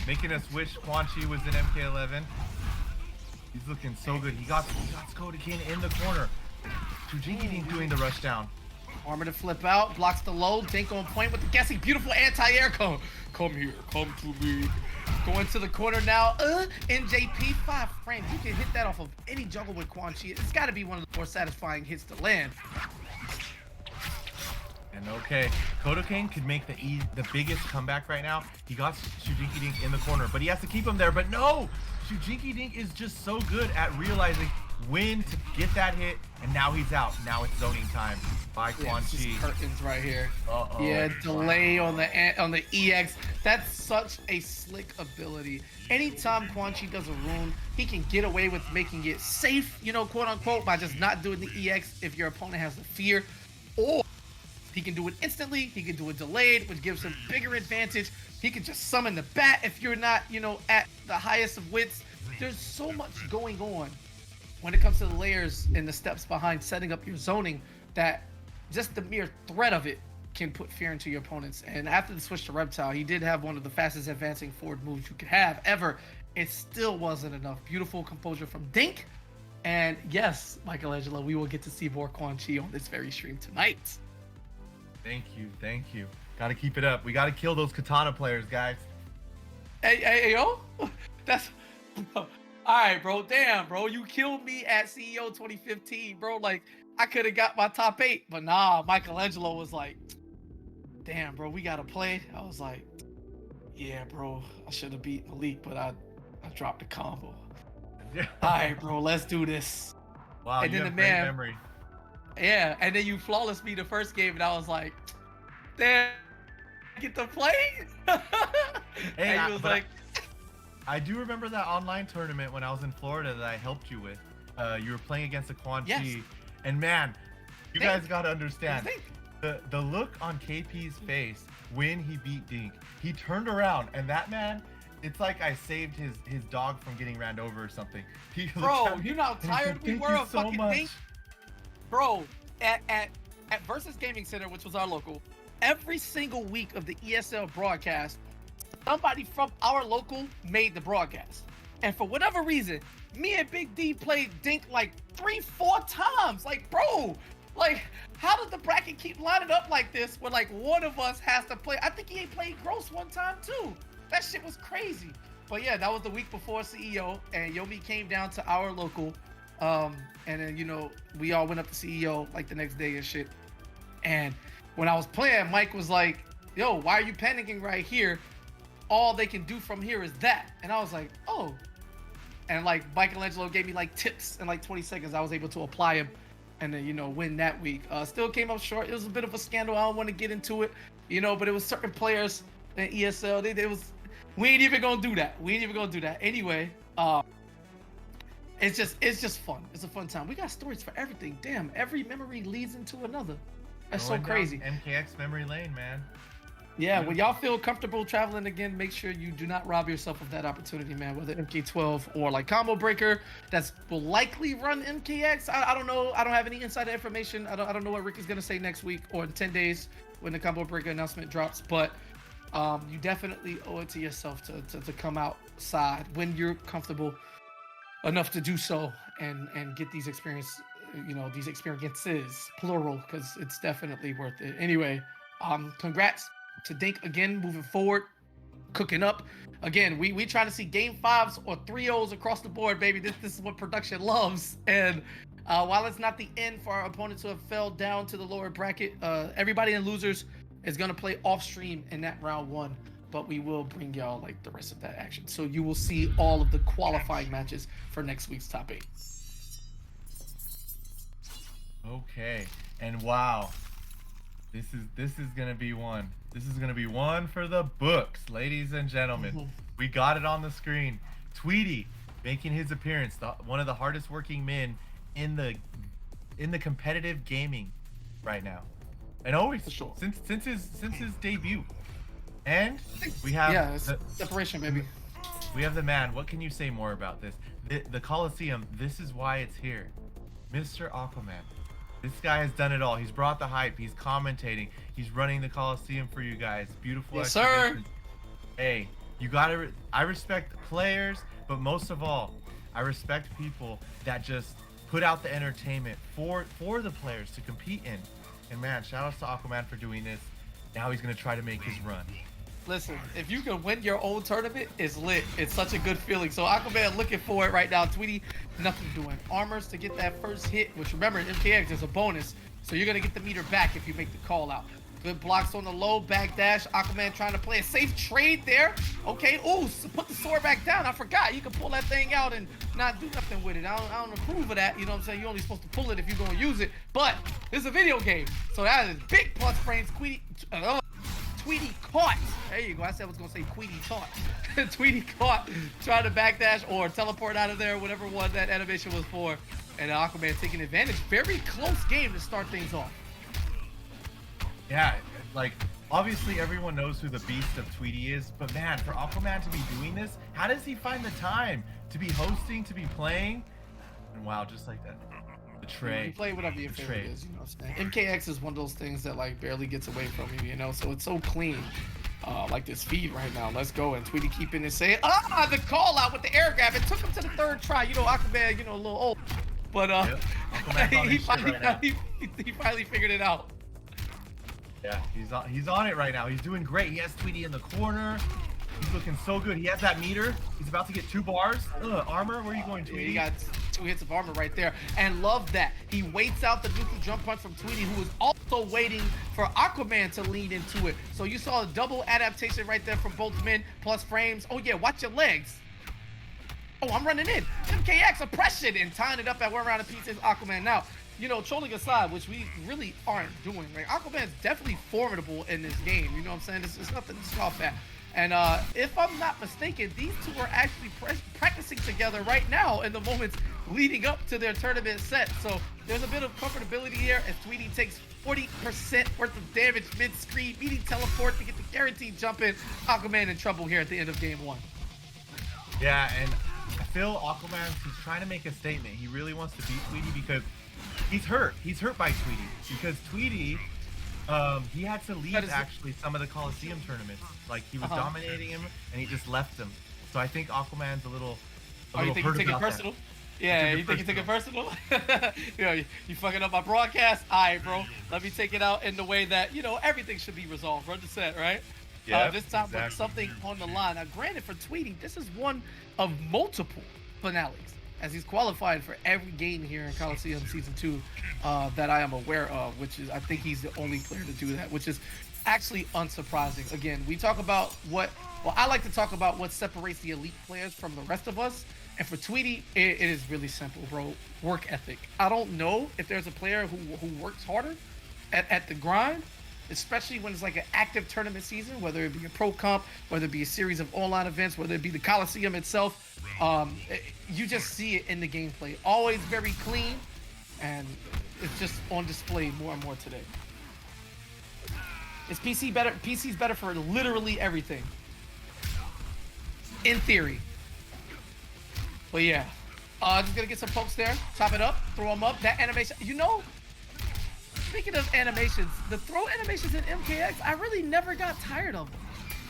making us wish Quan Chi was in MK11. He's looking so good. He got Kodokain in the corner. Shujinki Dink doing the rush down. Armor to flip out, blocks the low. Dink on point with the guessing. Beautiful anti-air cone. Come here, come to me. Going to the corner now. NJP 5 frames. You can hit that off of any juggle with Quan Chi. It's got to be one of the more satisfying hits to land. And okay, Kodokain could make the biggest comeback right now. He got Shujinki Dink in the corner, but he has to keep him there. But no, Shujinki Dink is just so good at realizing when to get that hit, and now he's out. Now it's zoning time by Quan It's just Chi. curtains right here. Uh-oh. Yeah, delay on the EX. That's such a slick ability. Anytime Quan Chi does a rune, he can get away with making it safe, you know, quote unquote, by just not doing the EX if your opponent has the fear, or he can do it instantly. He can do it delayed, which gives him bigger advantage. He can just summon the bat if you're not, you know, at the highest of wits. There's so much going on when it comes to the layers and the steps behind setting up your zoning, that just the mere threat of it can put fear into your opponents. And after the switch to Reptile, he did have one of the fastest advancing forward moves you could have ever. It still wasn't enough. Beautiful composure from Dink. And yes, Michelangelo, we will get to see more Quan Chi on this very stream tonight. Thank you. Gotta keep it up. We gotta kill those katana players, guys. Hey, yo, that's all right, bro. Damn, bro, you killed me at CEO 2015, bro. Like, I could have got my top 8, but nah, Michelangelo was like, damn, bro, we gotta play. I was like, yeah, bro, I should have beat Malik, but I dropped the combo. Yeah. All right, bro, let's do this. Wow, And you then have the great man- memory. Yeah, and then you flawless me the first game, and I was like, damn, I get to play? Hey, and he was like, I do remember that online tournament when I was in Florida that I helped you with. You were playing against a Quan Chi, Yes. and man, you Dink. guys gotta understand Dink. the look on KP's face when he beat Dink. He turned around, and that man, it's like I saved his dog from getting ran over or something. He looked bro, at me you know how and he tired said, we "Thank were you of so fucking much." Dink? Bro, at Versus Gaming Center, which was our local, every single week of the ESL broadcast, somebody from our local made the broadcast. And for whatever reason, me and Big D played Dink like 3-4 times. Like, bro, like, how does the bracket keep lining up like this where like one of us has to play? I think he ain't played Gross one time too. That shit was crazy. But yeah, that was the week before CEO, and Yomi came down to our local. And then, you know, we all went up to CEO like the next day and shit. And when I was playing, Mike was like, yo, why are you panicking right here? All they can do from here is that. And I was like, oh. And like Michelangelo gave me like tips in like 20 seconds. I was able to apply them and then, you know, win that week. Still came up short. It was a bit of a scandal. I don't want to get into it, you know, but it was certain players in ESL. We ain't even gonna do that. Anyway, it's just fun. It's a fun time. We got stories for everything. Damn, every memory leads into another. That's so Going down crazy. MKX memory lane, man. Yeah, when y'all feel comfortable traveling again, make sure you do not rob yourself of that opportunity, man. Whether MK12 or like Combo Breaker, that's will likely run MKX. I don't know. I don't have any insider information. I don't know what Rick is gonna say next week or in 10 days when the Combo Breaker announcement drops. But you definitely owe it to yourself to come outside when you're comfortable enough to do so and get these experiences plural, because it's definitely worth it. Anyway, congrats to Dink again, moving forward, cooking up. Again, we trying to see game 5s or 3-0s across the board, baby. This is what production loves. And while it's not the end for our opponents who have fell down to the lower bracket, everybody in losers is gonna play off stream in that round 1. But we will bring y'all like the rest of that action, so you will see all of the qualifying matches for next week's top 8. Okay, and wow, this is gonna be one. This is gonna be one for the books, ladies and gentlemen. We got it on the screen. Tweety making his appearance, one of the hardest working men in the competitive gaming right now, and always sure. since his debut. And we have separation, baby. We have the man. What can you say more about this? The Kolosseum. This is why it's here, Mr. Aquaman. This guy has done it all. He's brought the hype. He's commentating. He's running the Kolosseum for you guys. Beautiful. Yes, sir. Hey, you gotta. I respect players, but most of all, I respect people that just put out the entertainment for the players to compete in. And man, shout outs to Aquaman for doing this. Now he's gonna try to make his run. Listen, if you can win your own tournament, it's lit. It's such a good feeling. So Aquaman looking for it right now. Tweety, nothing doing. Armors to get that first hit, which remember in MKX is a bonus. So you're gonna get the meter back if you make the call out. Good blocks on the low, back dash. Aquaman trying to play a safe trade there. Okay, ooh, so put the sword back down. I forgot, you can pull that thing out and not do nothing with it. I don't approve of that, you know what I'm saying? You're only supposed to pull it if you're gonna use it. But this is a video game, so that is big plus frames. Tweety caught. There you go. I said I was gonna say Tweety taught. Tweety caught, trying to backdash or teleport out of there, whatever one that animation was for. And Aquaman taking advantage. Very close game to start things off. Yeah, like obviously everyone knows who the beast of Tweety is, but man, for Aquaman to be doing this, how does he find the time to be hosting, to be playing? And wow, just like that. The You tray. play whatever your The favorite tray. is, you know what I'm saying? MKX is one of those things that like barely gets away from you, you know? So it's so clean. Like this feed right now. Let's go. And Tweety keeping it saying, the call out with the air grab. It took him to the third try. You know, Aquaman, you know, a little old. But Yep. Aquaman's on he, his shit finally, right now. he finally figured it out. Yeah, he's on it right now. He's doing great. He has Tweety in the corner. He's looking so good. He has that meter. He's about to get 2 bars. Armor, where are you going, Yeah, Tweety? he got 2 hits of armor right there. And love that. He waits out the neutral jump punch from Tweety, who is also waiting for Aquaman to lean into it. So you saw a double adaptation right there from both men, plus frames. Oh yeah, watch your legs. Oh, I'm running in. MKX oppression and tying it up at 1 round of pieces. Aquaman now. You know, trolling aside, which we really aren't doing, right? Aquaman's definitely formidable in this game. You know what I'm saying? It's nothing to scoff at. And if I'm not mistaken, these two are actually practicing together right now in the moments leading up to their tournament set. So there's a bit of comfortability here as Tweety takes 40% worth of damage mid-screen, meeting teleport to get the guaranteed jump in. Aquaman in trouble here at the end of game 1. Yeah, and I feel Aquaman, he's trying to make a statement. He really wants to beat Tweety because he's hurt. He's hurt by Tweety because Tweety, he had to leave actually some of the Kolosseum tournaments. Like he was dominating him and he just left him. So I think Aquaman's a little you think you take it personal? Yeah, you think you take it personal? You know, you fucking up my broadcast? All right, bro. Let me take it out in the way that, you know, everything should be resolved. Run the set, right? Yeah. This time exactly. with something on the line. Now, granted, for Tweety, this is one of multiple finales, as he's qualified for every game here in Kolosseum Season 2 that I am aware of, which is, I think he's the only player to do that, which is actually unsurprising. Again, we talk about I like to talk about what separates the elite players from the rest of us. And for Tweety, it is really simple, bro. Work ethic. I don't know if there's a player who works harder at the grind, especially when it's like an active tournament season, whether it be a pro comp, whether it be a series of online events, whether it be the Kolosseum itself. You just see it in the gameplay. Always very clean, and it's just on display more and more today. Is PC better? PC's better for literally everything. In theory. But yeah. Just gonna get some pokes there. Chop it up. Throw them up. That animation. You know, speaking of animations, the throw animations in MKX, I really never got tired of them.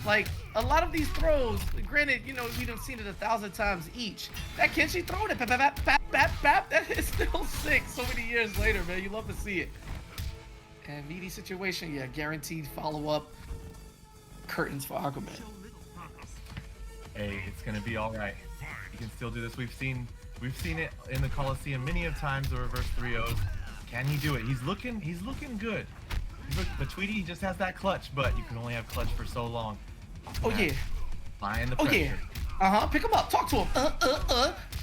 Like, a lot of these throws, granted, you know, we've seen it 1,000 times each. That Kenshi throw, that bap, that is still sick so many years later, man. You love to see it. And meaty situation, yeah, guaranteed follow-up curtains for Aquaman. Hey, it's gonna be all right. He can still do this. We've seen it in the Kolosseum many of times. The reverse 3-0s. Can he do it? He's looking good. But Tweety, he just has that clutch, but you can only have clutch for so long. Oh yeah. Applying the Oh pressure. yeah. Pick him up. Talk to him.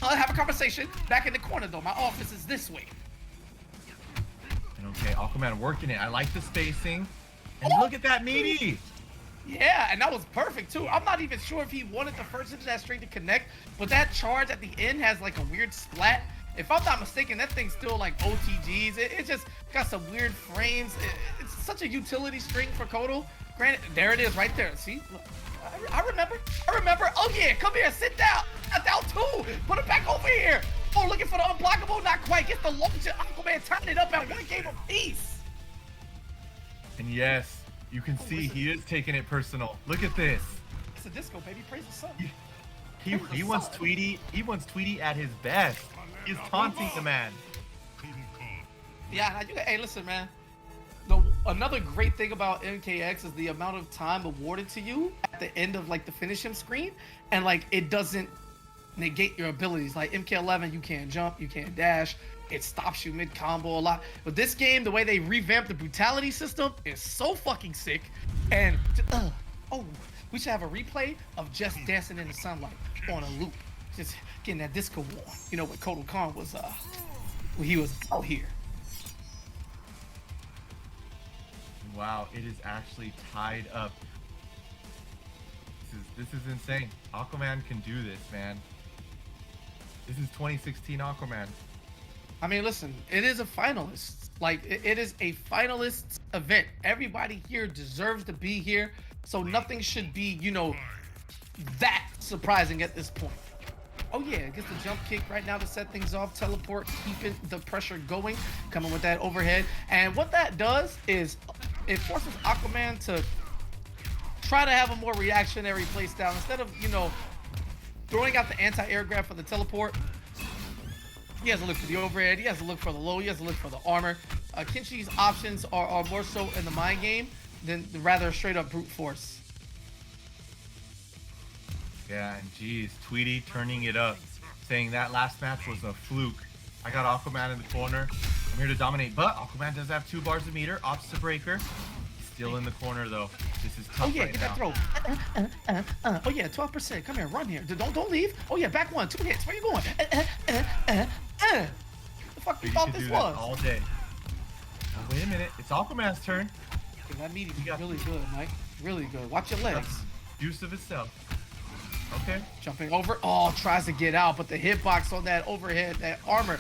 Have a conversation. Back in the corner though. My office is this way. And okay, Aquaman working it. I like the spacing. And look at that meaty. Yeah, and that was perfect too. I'm not even sure if he wanted the first into that string to connect, but that charge at the end has like a weird splat. If I'm not mistaken, that thing's still like OTGs. It just got some weird frames. It's such a utility string for Kodo. Granted, there it is right there. See? Look, I remember. Oh yeah, come here, sit down. Got down too. Put it back over here. Oh, looking for the unblockable? Not quite. Get the launcher. Aquaman tying it up at 1 game apiece. And yes, you can see he is taking it personal. Look at this. It's a disco, baby. Praise the sun. He wants Tweety. He wants Tweety at his best. He's taunting the man. Yeah, hey, listen, man. Another great thing about MKX is the amount of time awarded to you at the end of like the finish him screen, and like it doesn't negate your abilities. Like MK11, you can't jump, you can't dash. It stops you mid combo a lot. But this game, the way they revamped the brutality system is so fucking sick. And we should have a replay of just dancing in the sunlight on a loop, just getting that disco on. You know, when Kodo Khan was when he was out here. Wow, it is actually tied up. This is insane. Aquaman can do this, man. This is 2016 Aquaman. I mean, listen, it is a finalist. Like, it is a finalist event. Everybody here deserves to be here, so nothing should be, you know, that surprising at this point. Oh yeah, gets the jump kick right now to set things off. Teleport, keeping the pressure going. Coming with that overhead. And what that does is it forces Aquaman to try to have a more reactionary place down. Instead of, throwing out the anti-air grab for the teleport, he has to look for the overhead. He has to look for the low. He has to look for the armor. Kenshi's options are more so in the mind game than rather straight up brute force. Yeah, and geez, Tweety turning it up, saying that last match was a fluke. I got Aquaman in the corner. I'm here to dominate, but Aquaman does have 2 bars of meter, opts to breaker. Still in the corner though. This is tough Oh yeah, right get now. that throw. Oh yeah, 12%. Come here, run here. Don't leave. Oh yeah, back 1, 2 hits. Where you going? The fuck you Tweety thought could this do was? that all day. Oh, wait a minute, it's Aquaman's turn. Okay, that meaty is really good, Mike. Really good. Watch your legs. Use of itself. Okay. Jumping over. Oh, tries to get out, but the hitbox on that overhead, that armor,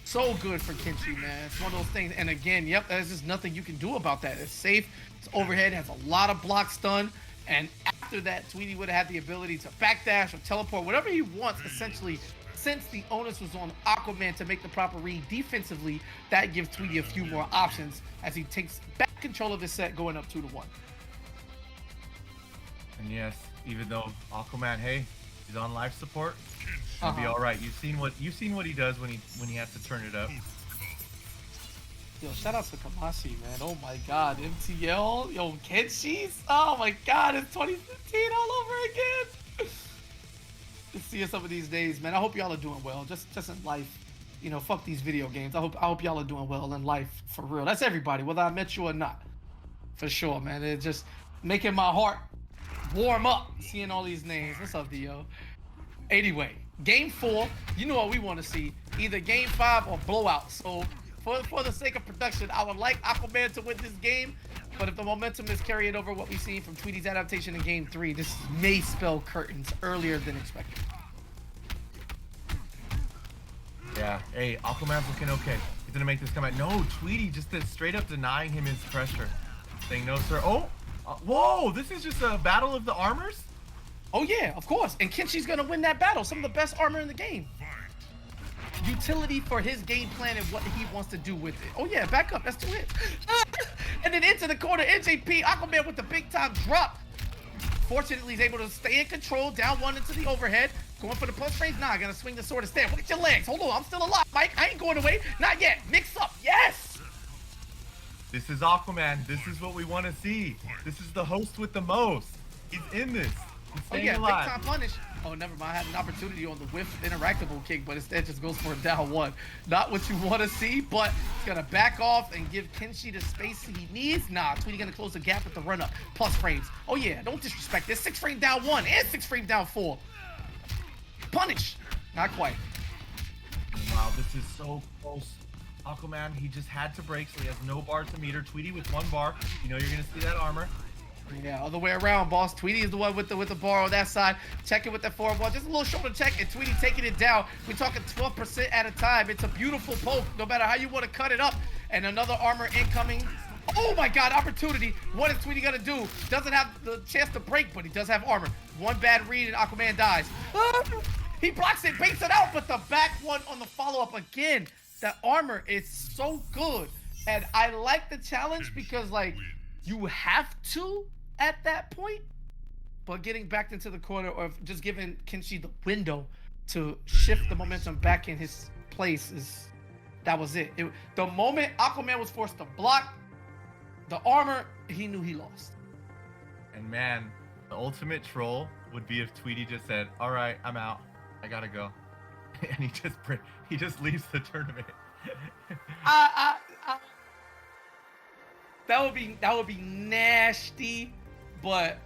so good for Kenshi, man. It's one of those things. And again, yep, there's just nothing you can do about that. It's safe. It's overhead. Has a lot of blocks done. And after that, Tweety would have had the ability to backdash or teleport, whatever he wants, essentially. Since the onus was on Aquaman to make the proper read defensively, that gives Tweety a few more options as he takes back control of his set, going up 2-1. And yes, even though Aquaman, hey, he's on life support, he'll be all right. You've seen what he does when he has to turn it up. Yo, shout out to Kamasi, man. Oh my God, MTL, yo, Kenshi's. Oh my God, it's 2015 all over again. Let's see some of these days, man. I hope y'all are doing well. Just in life, fuck these video games. I hope y'all are doing well in life for real. That's everybody, whether I met you or not. For sure, man. It's just making my heart warm up seeing all these names. What's up, Dio? Anyway, game 4. You know what we want to see? Either game 5 or blowout. So for the sake of production, I would like Aquaman to win this game. But if the momentum is carried over what we've seen from Tweety's adaptation in game 3, this may spell curtains earlier than expected. Yeah. Hey, Aquaman's looking okay. He's gonna make this comeback. No, Tweety just straight up denying him his pressure, saying no, sir. Oh. Whoa, this is just a battle of the armors? Oh yeah, of course. And Kenshi's gonna win that battle. Some of the best armor in the game. Utility for his game plan and what he wants to do with it. Oh yeah, back up. That's 2 hits. And then into the corner, NJP, Aquaman with the big time drop. Fortunately, he's able to stay in control. Down 1 into the overhead. Going for the plus range. Nah, gonna swing the sword instead. Look at your legs. Hold on, I'm still alive, Mike. I ain't going away. Not yet. Mix up. Yes! This is Aquaman. This is what we want to see. This is the host with the most. He's in this. He's staying alive. Big time punish. Oh, never mind. I had an opportunity on the whiff interactable kick, but instead just goes for a down 1. Not what you want to see, but it's going to back off and give Kenshi the space he needs. Nah, Tweety going to close the gap with the run up. Plus frames. Oh, yeah. Don't disrespect this. 6 frame down 1 and 6 frame down 4. Punish. Not quite. Wow, this is so close. Aquaman, he just had to break, so he has no bars to meter. Tweety with 1 bar. You're going to see that armor. Yeah, other way around, boss. Tweety is the one with the bar on that side. Checking with the forward ball. Just a little shoulder check, and Tweety taking it down. We're talking 12% at a time. It's a beautiful poke, no matter how you want to cut it up. And another armor incoming. Oh my God, opportunity. What is Tweety gonna do? Doesn't have the chance to break, but he does have armor. 1 bad read and Aquaman dies. He blocks it, baits it out, but the back 1 on the follow-up again. That armor is so good. And I like the challenge because, like, you have to at that point, but getting back into the corner or just giving Kenshi the window to shift the momentum back in his place that was it. The moment Aquaman was forced to block the armor, he knew he lost. And man, the ultimate troll would be if Tweety just said, "All right, I'm out. I gotta go," and he just leaves the tournament. That would be nasty, but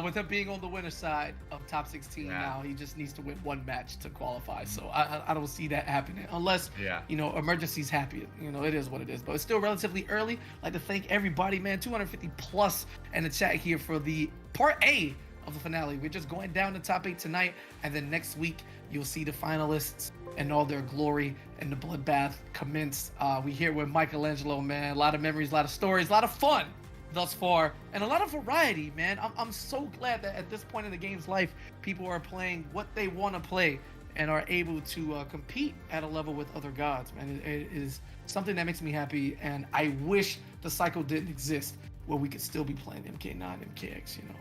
with him being on the winner side of top 16 now, he just needs to win 1 match to qualify. So I don't see that happening unless emergency's happy. It is what it is, but it's still relatively early. I'd like to thank everybody, man. 250 plus in the chat here for the part A of the finale. We're just going down the top 8 tonight, and then next week you'll see the finalists and all their glory and the bloodbath commence. We here with Michelangelo, man. A lot of memories, a lot of stories, a lot of fun thus far, and a lot of variety, man. I'm so glad that at this point in the game's life, people are playing what they want to play and are able to compete at a level with other gods, man. It is something that makes me happy, and I wish the cycle didn't exist where we could still be playing MK9, MKX, you know.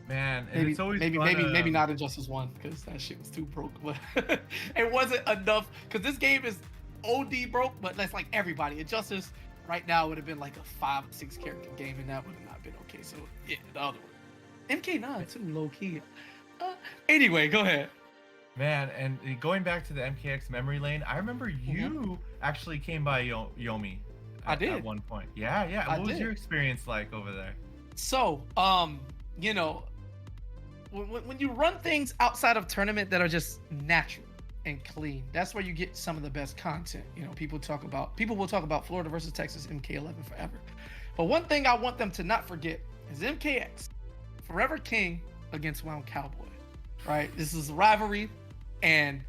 Man, and Maybe, it's always maybe, fun, maybe not Injustice 1 because that shit was too broke. But it wasn't enough because this game is OD broke, but that's like everybody. Injustice right now would have been like a 5 or 6 character game, and that would have not been okay. So yeah, the other one, MK9 too low key. Anyway, go ahead. Man, and going back to the MKX memory lane, I remember you actually came by Yomi. I did at one point. Yeah, yeah. I What was did. your experience like over there? So, you know, when you run things outside of tournament that are just natural and clean, that's where you get some of the best content. You know, people will talk about Florida versus Texas MK11 forever. But one thing I want them to not forget is MKX, Forever King against Wound Cowboy, right? This is a rivalry, and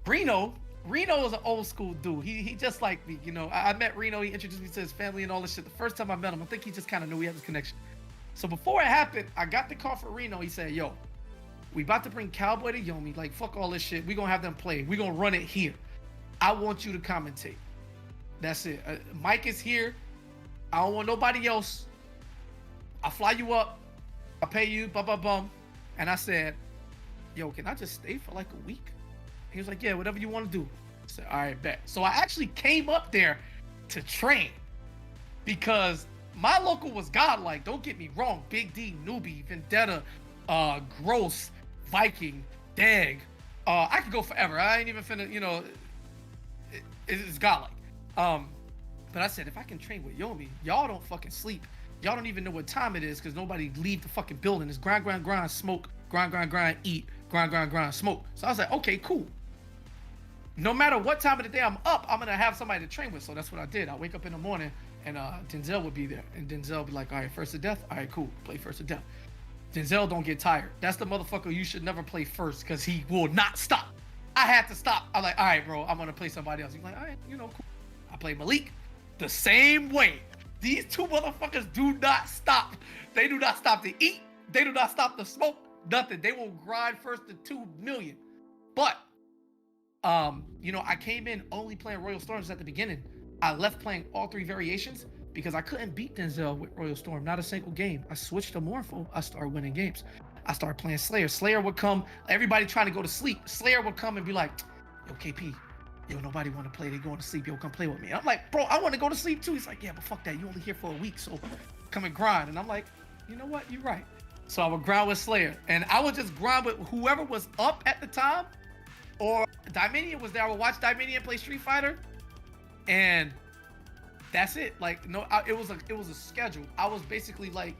Reno is an old school dude. He just like me, you know. I met Reno. He introduced me to his family and all this shit. The first time I met him, I think he just kind of knew we had this connection. So before it happened, I got the call for Reno. He said, yo, we about to bring Cowboy to Yomi. Like, fuck all this shit. We gonna have them play. We gonna run it here. I want you to commentate. That's it. Mike is here. I don't want nobody else. I'll fly you up. I'll pay you, bum. And I said, yo, can I just stay for like a week? He was like, yeah, whatever you want to do. I said, all right, bet. So I actually came up there to train because my local was godlike. Don't get me wrong. Big D, Newbie, Vendetta, Gross, Viking, Dag. I could go forever. I ain't even finna, you know, it's godlike. But I said, if I can train with Yomi, y'all don't fucking sleep. Y'all don't even know what time it is because nobody leave the fucking building. It's grind, smoke, grind, eat, grind, smoke. So I was like, okay, cool. No matter what time of the day I'm up, I'm gonna have somebody to train with. So that's what I did. I wake up in the morning and Denzel would be there. And Denzel would be like, all right, first to death. All right, cool. Play first to death. Denzel don't get tired. That's the motherfucker you should never play first because he will not stop. I had to stop. I'm like, all right, bro, I'm gonna play somebody else. He's like, all right, you know, cool. I play Malik the same way. These two motherfuckers do not stop. They do not stop to eat. They do not stop to smoke. Nothing. They will grind first to 2 million. But, you know, I came in only playing Royal Storms at the beginning. I left playing all 3 variations because I couldn't beat Denzel with Royal Storm. Not a single game. I switched to Morpho. I started winning games. I started playing Slayer. Slayer would come. Everybody trying to go to sleep. Slayer would come and be like, yo, KP, yo, nobody want to play. They going to sleep. Yo, come play with me. I'm like, bro, I want to go to sleep too. He's like, yeah, but fuck that. You only here for a week, so come and grind. And I'm like, you know what? You're right. So I would grind with Slayer. And I would just grind with whoever was up at the time. Or Dominion was there. I would watch Dominion play Street Fighter. And that's it. Like, no, it was a schedule. I was basically like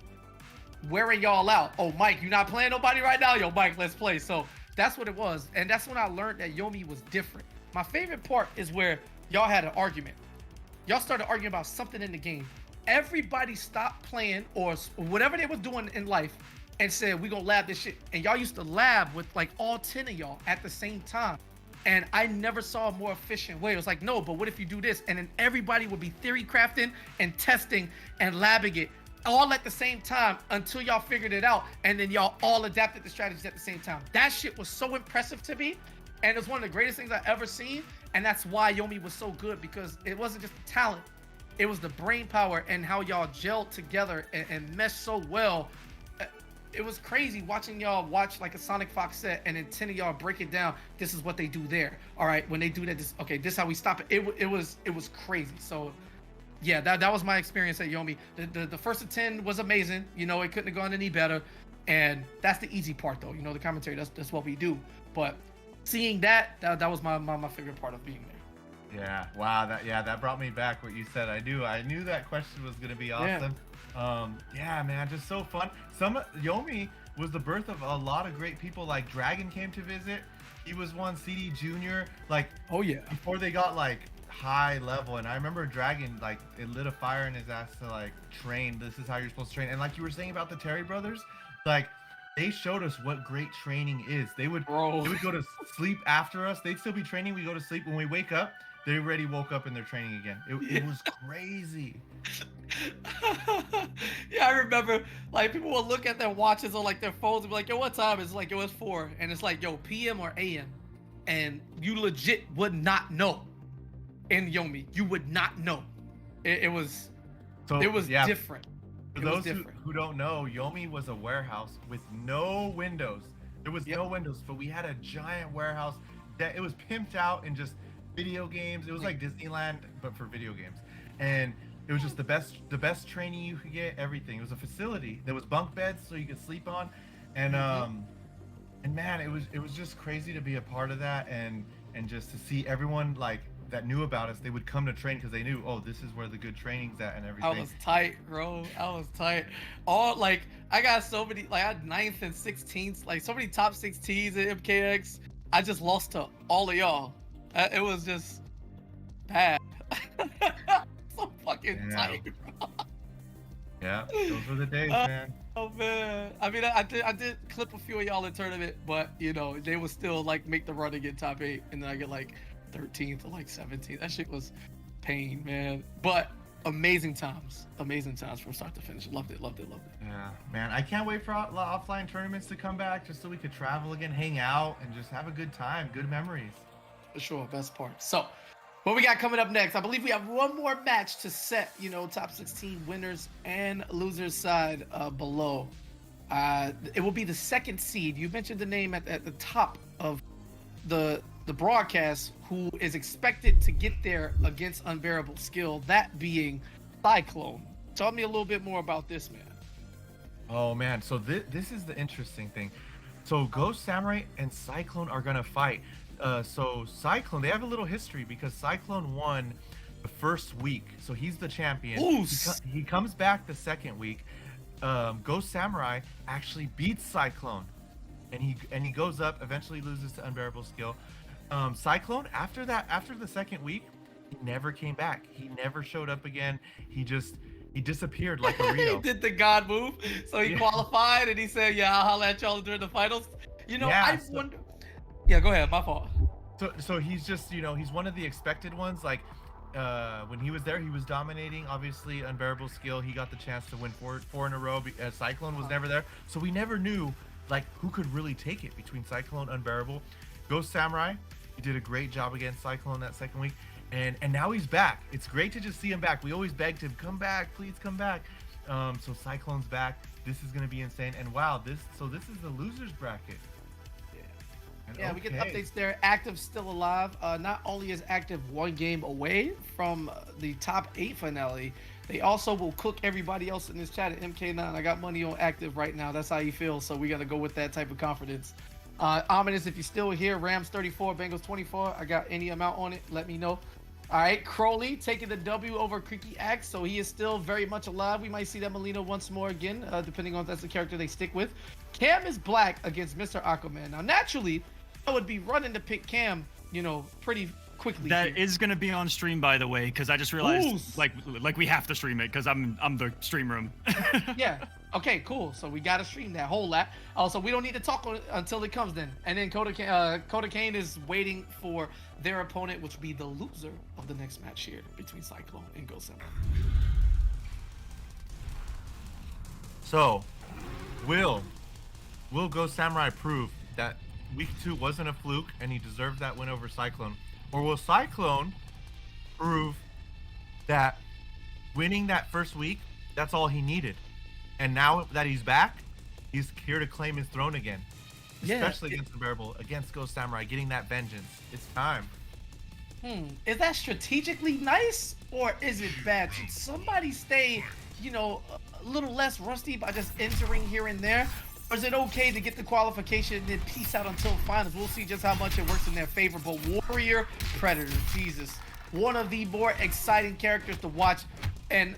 wearing y'all out. Oh, Mike, you not playing nobody right now? Yo, Mike, let's play. So that's what it was. And that's when I learned that Yomi was different. My favorite part is where y'all had an argument. Y'all started arguing about something in the game. Everybody stopped playing or whatever they was doing in life and said, we gonna lab this shit. And y'all used to lab with like all 10 of y'all at the same time. And I never saw a more efficient way. It was like, no, but what if you do this? And then everybody would be theory crafting and testing and labbing it all at the same time until y'all figured it out. And then y'all all adapted the strategies at the same time. That shit was so impressive to me. And it's one of the greatest things I've ever seen. And that's why Yomi was so good, because it wasn't just the talent. It was the brain power and how y'all gelled together and meshed so well. It was crazy watching y'all watch like a Sonic Fox set and then 10 of y'all break it down. This is what they do there. All right, when they do that, this is how we stop it. It was crazy. So yeah, that was my experience at Yomi. The first of 10 was amazing. You know, it couldn't have gone any better. And that's the easy part though. You know, the commentary, that's what we do. But seeing that was my favorite part of being there. Yeah, wow, that brought me back what you said. I knew that question was gonna be awesome. Yeah, man, just so fun. Yomi was the birth of a lot of great people. Like Dragon came to visit. He was one. CD Junior, like, oh yeah, before they got like high level. And I remember Dragon, like, it lit a fire in his ass to like train. This is how you're supposed to train. And like you were saying about the Terry brothers, like, they showed us what great training is. They would go to sleep after us. They'd still be training. We go to sleep. When we wake up, they already woke up and they're training again. It was crazy. Yeah, I remember, like, people will look at their watches or like their phones and be like, yo, what time? It's like, yo, it's 4. And it's like, yo, PM or AM. and you legit would not know. In Yomi, you would not know. It was yeah, different. For those who don't know, Yomi was a warehouse with no windows. There was no windows, but we had a giant warehouse that it was pimped out in just video games. It was like Disneyland, but for video games. And it was just the best training you could get, everything. It was a facility. There was bunk beds so you could sleep on. And and man, it was just crazy to be a part of that and just to see everyone like that knew about us. They would come to train because they knew, oh, this is where the good training's at and everything. I was tight, bro. I was tight. All like I got so many, like I had 9th and 16th, like so many top 16s at MKX. I just lost to all of y'all. It was just bad. So fucking tight, bro. Yeah, those were the days, man. Oh man, I mean, I did clip a few of y'all in tournament, but you know they would still like make the run and get top 8, and then I get like 13th or like 17th. That shit was pain, man. But amazing times from start to finish. Loved it. Yeah, man, I can't wait for offline tournaments to come back just so we could travel again, hang out, and just have a good time, good memories. For sure, best part. So, what we got coming up next? I believe we have one more match to set, you know, top 16 winners and losers side below. It will be the 2nd seed. You mentioned the name at the top of the broadcast, who is expected to get there against Unbearable Skill, that being Cyclone. Tell me a little bit more about this, man. Oh man, so this is the interesting thing. So Ghost Samurai and Cyclone are gonna fight. So Cyclone, they have a little history because Cyclone won the first week, so he's the champion. He comes back the 2nd week. Ghost Samurai actually beats Cyclone, and he goes up. Eventually loses to Unbearable Skill. Cyclone, after the 2nd week, he never came back. He never showed up again. He disappeared like a Rio. He did the God move. So he qualified and he said, yeah, I'll holler at y'all during the finals. You know, yeah, wonder. Yeah, go ahead. My fault. So he's just, you know, he's one of the expected ones. Like when he was there, he was dominating. Obviously, Unbearable Skill, he got the chance to win four in a row. Cyclone was never there. So we never knew like who could really take it between Cyclone, Unbearable. Ghost Samurai, he did a great job against Cyclone that 2nd week, and now he's back. It's great to just see him back. We always begged him, come back, please come back. So Cyclone's back. This is gonna be insane. And wow, this is the losers bracket. Yeah, we get updates there. Active still alive. Not only is Active 1 game away from the top 8 finale, they also will cook everybody else in this chat at MK9. I got money on Active right now. That's how you feel. So we got to go with that type of confidence. Ominous, if you're still here, Rams 34, Bengals 24. I got any amount on it, let me know. All right, Crowley taking the W over Creaky Axe, so he is still very much alive. We might see that Molina once more again, depending on if that's the character they stick with. Cam is black against Mr. Aquaman. Now, naturally, I would be running to pick Cam, you know, pretty quickly. That is going to be on stream, by the way, because I just realized, like we have to stream it because I'm the stream room. Yeah. Okay, cool. So we gotta stream that whole lap. Also, we don't need to talk on it until it comes then. And then Coda Kane is waiting for their opponent, which will be the loser of the next match here between Cyclone and Ghost Samurai. So, will Ghost Samurai prove that week 2 wasn't a fluke and he deserved that win over Cyclone? Or will Cyclone prove that winning that first week, that's all he needed? And now that he's back, he's here to claim his throne again. Especially against Unbearable, against Ghost Samurai, getting that vengeance. It's time. Is that strategically nice or is it bad? Should somebody stay, you know, a little less rusty by just entering here and there? Or is it okay to get the qualification and then peace out until finals? We'll see just how much it works in their favor. But Warrior Predator, Jesus, one of the more exciting characters to watch, and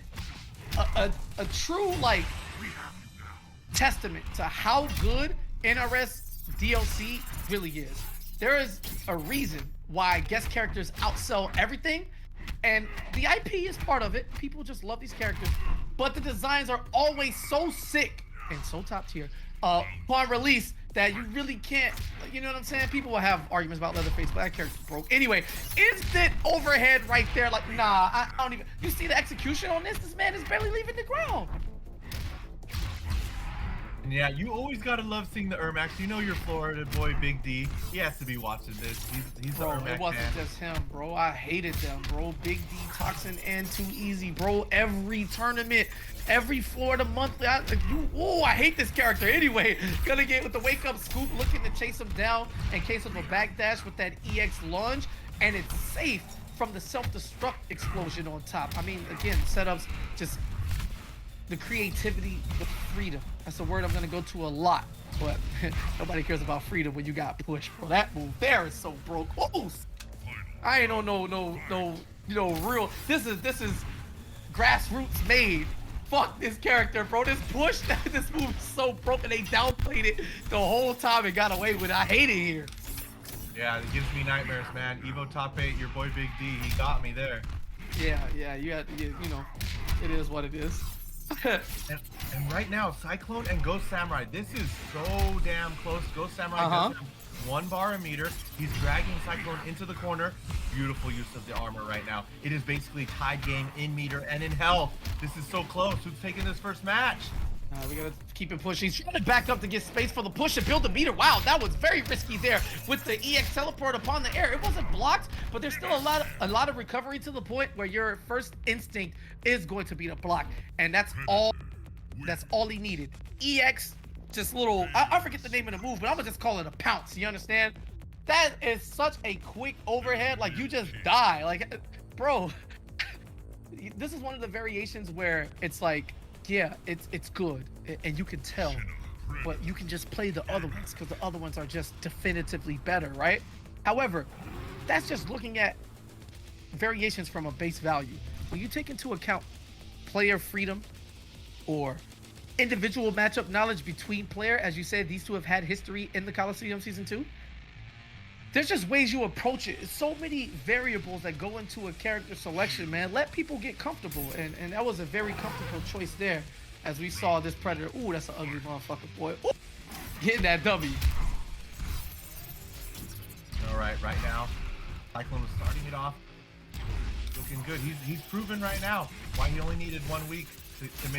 a true like testament to how good NRS DLC really is. There is a reason why guest characters outsell everything, and the IP is part of it. People just love these characters, but the designs are always so sick and so top tier upon release that you really can't, you know what I'm saying? People will have arguments about Leatherface, but that character's broke. Anyway, instant overhead right there. Like, nah, I don't even, you see the execution on this? This man is barely leaving the ground. Yeah, you always gotta love seeing the Ermacs. You know your Florida boy, Big D. He has to be watching this. He's the Bro, Ermac it wasn't fan. just him, bro. I hated them, bro. Big D, Toxin, and Too Easy, bro. Every tournament, every Florida monthly. I hate this character. Anyway, gonna get with the wake up scoop, looking to chase him down in case of a backdash with that EX lunge, and it's safe from the self-destruct explosion on top. I mean, again, setups, just the creativity, the freedom. That's a word I'm gonna go to a lot, but nobody cares about freedom when you got pushed, bro. That move there is so broke. Oh, I ain't on no, real. This is grassroots made. Fuck this character, bro. This push, this move is so broken. They downplayed it the whole time and got away with it. I hate it here. Yeah, it gives me nightmares, man. Evo top 8, your boy Big D, he got me there. Yeah, you know, it is what it is. and right now, Cyclone and Ghost Samurai, this is so damn close. Ghost Samurai does have 1 bar a meter. He's dragging Cyclone into the corner. Beautiful use of the armor right now. It is basically tied game in meter and in health. This is so close. Who's taking this first match? We gotta keep it pushing. He's trying to back up to get space for the push and build the meter. Wow, that was very risky there with the EX teleport upon the air. It wasn't blocked, but there's still a lot of recovery to the point where your first instinct is going to be to block, and that's all he needed. EX, just little. I forget the name of the move, but I'm gonna just call it a pounce. You understand? That is such a quick overhead. Like you just die. Like, bro, this is one of the variations where it's like. Yeah, it's good, and you can tell, but you can just play the other ones because the other ones are just definitively better, right? However, that's just looking at variations from a base value. When you take into account player freedom or individual matchup knowledge between player, as you said, these two have had history in the Kolosseum Season 2. There's just ways you approach it. It's so many variables that go into a character selection, man. Let people get comfortable, and that was a very comfortable choice there, as we saw this Predator. Ooh, that's an ugly motherfucker, boy. Ooh, getting that W. All right now, Cyclone was starting it off, looking good. He's proven right now why he only needed 1 week to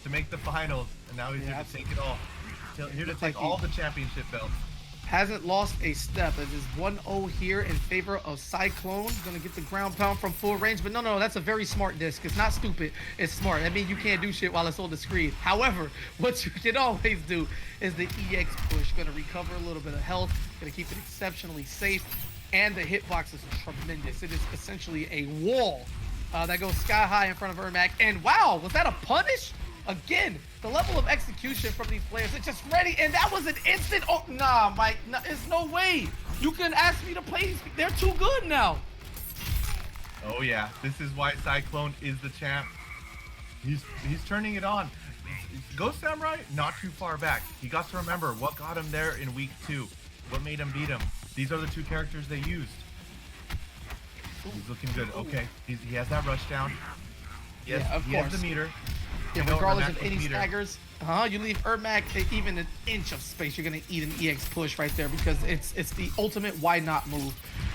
make the finals, and now he's here to take it all. Here to take all the championship belts. Hasn't lost a step. It is 1-0 here in favor of Cyclone. Gonna get the ground pound from full range, but no, that's a very smart disc. It's not stupid, it's smart. I mean, you can't do shit while it's on the screen. However, what you can always do is the EX push. Gonna recover a little bit of health, gonna keep it exceptionally safe, and the hitbox is tremendous. It is essentially a wall that goes sky high in front of Ermac. And wow, was that a punish? Again, the level of execution from these players, it's just ready, and that was an instant. Oh, nah, Mike, no, there's no way. You can ask me to play these. They're too good now. Oh yeah, this is why Cyclone is the champ. He's turning it on. Ghost Samurai, not too far back. He got to remember what got him there in week 2. What made him beat him. These are the 2 characters they used. He's looking good. Okay, he has that rush down. Yes, yeah, of he course. has the meter. Yeah, regardless of any staggers, you leave Ermac even an inch of space, you're gonna eat an EX push right there because it's the ultimate why not move.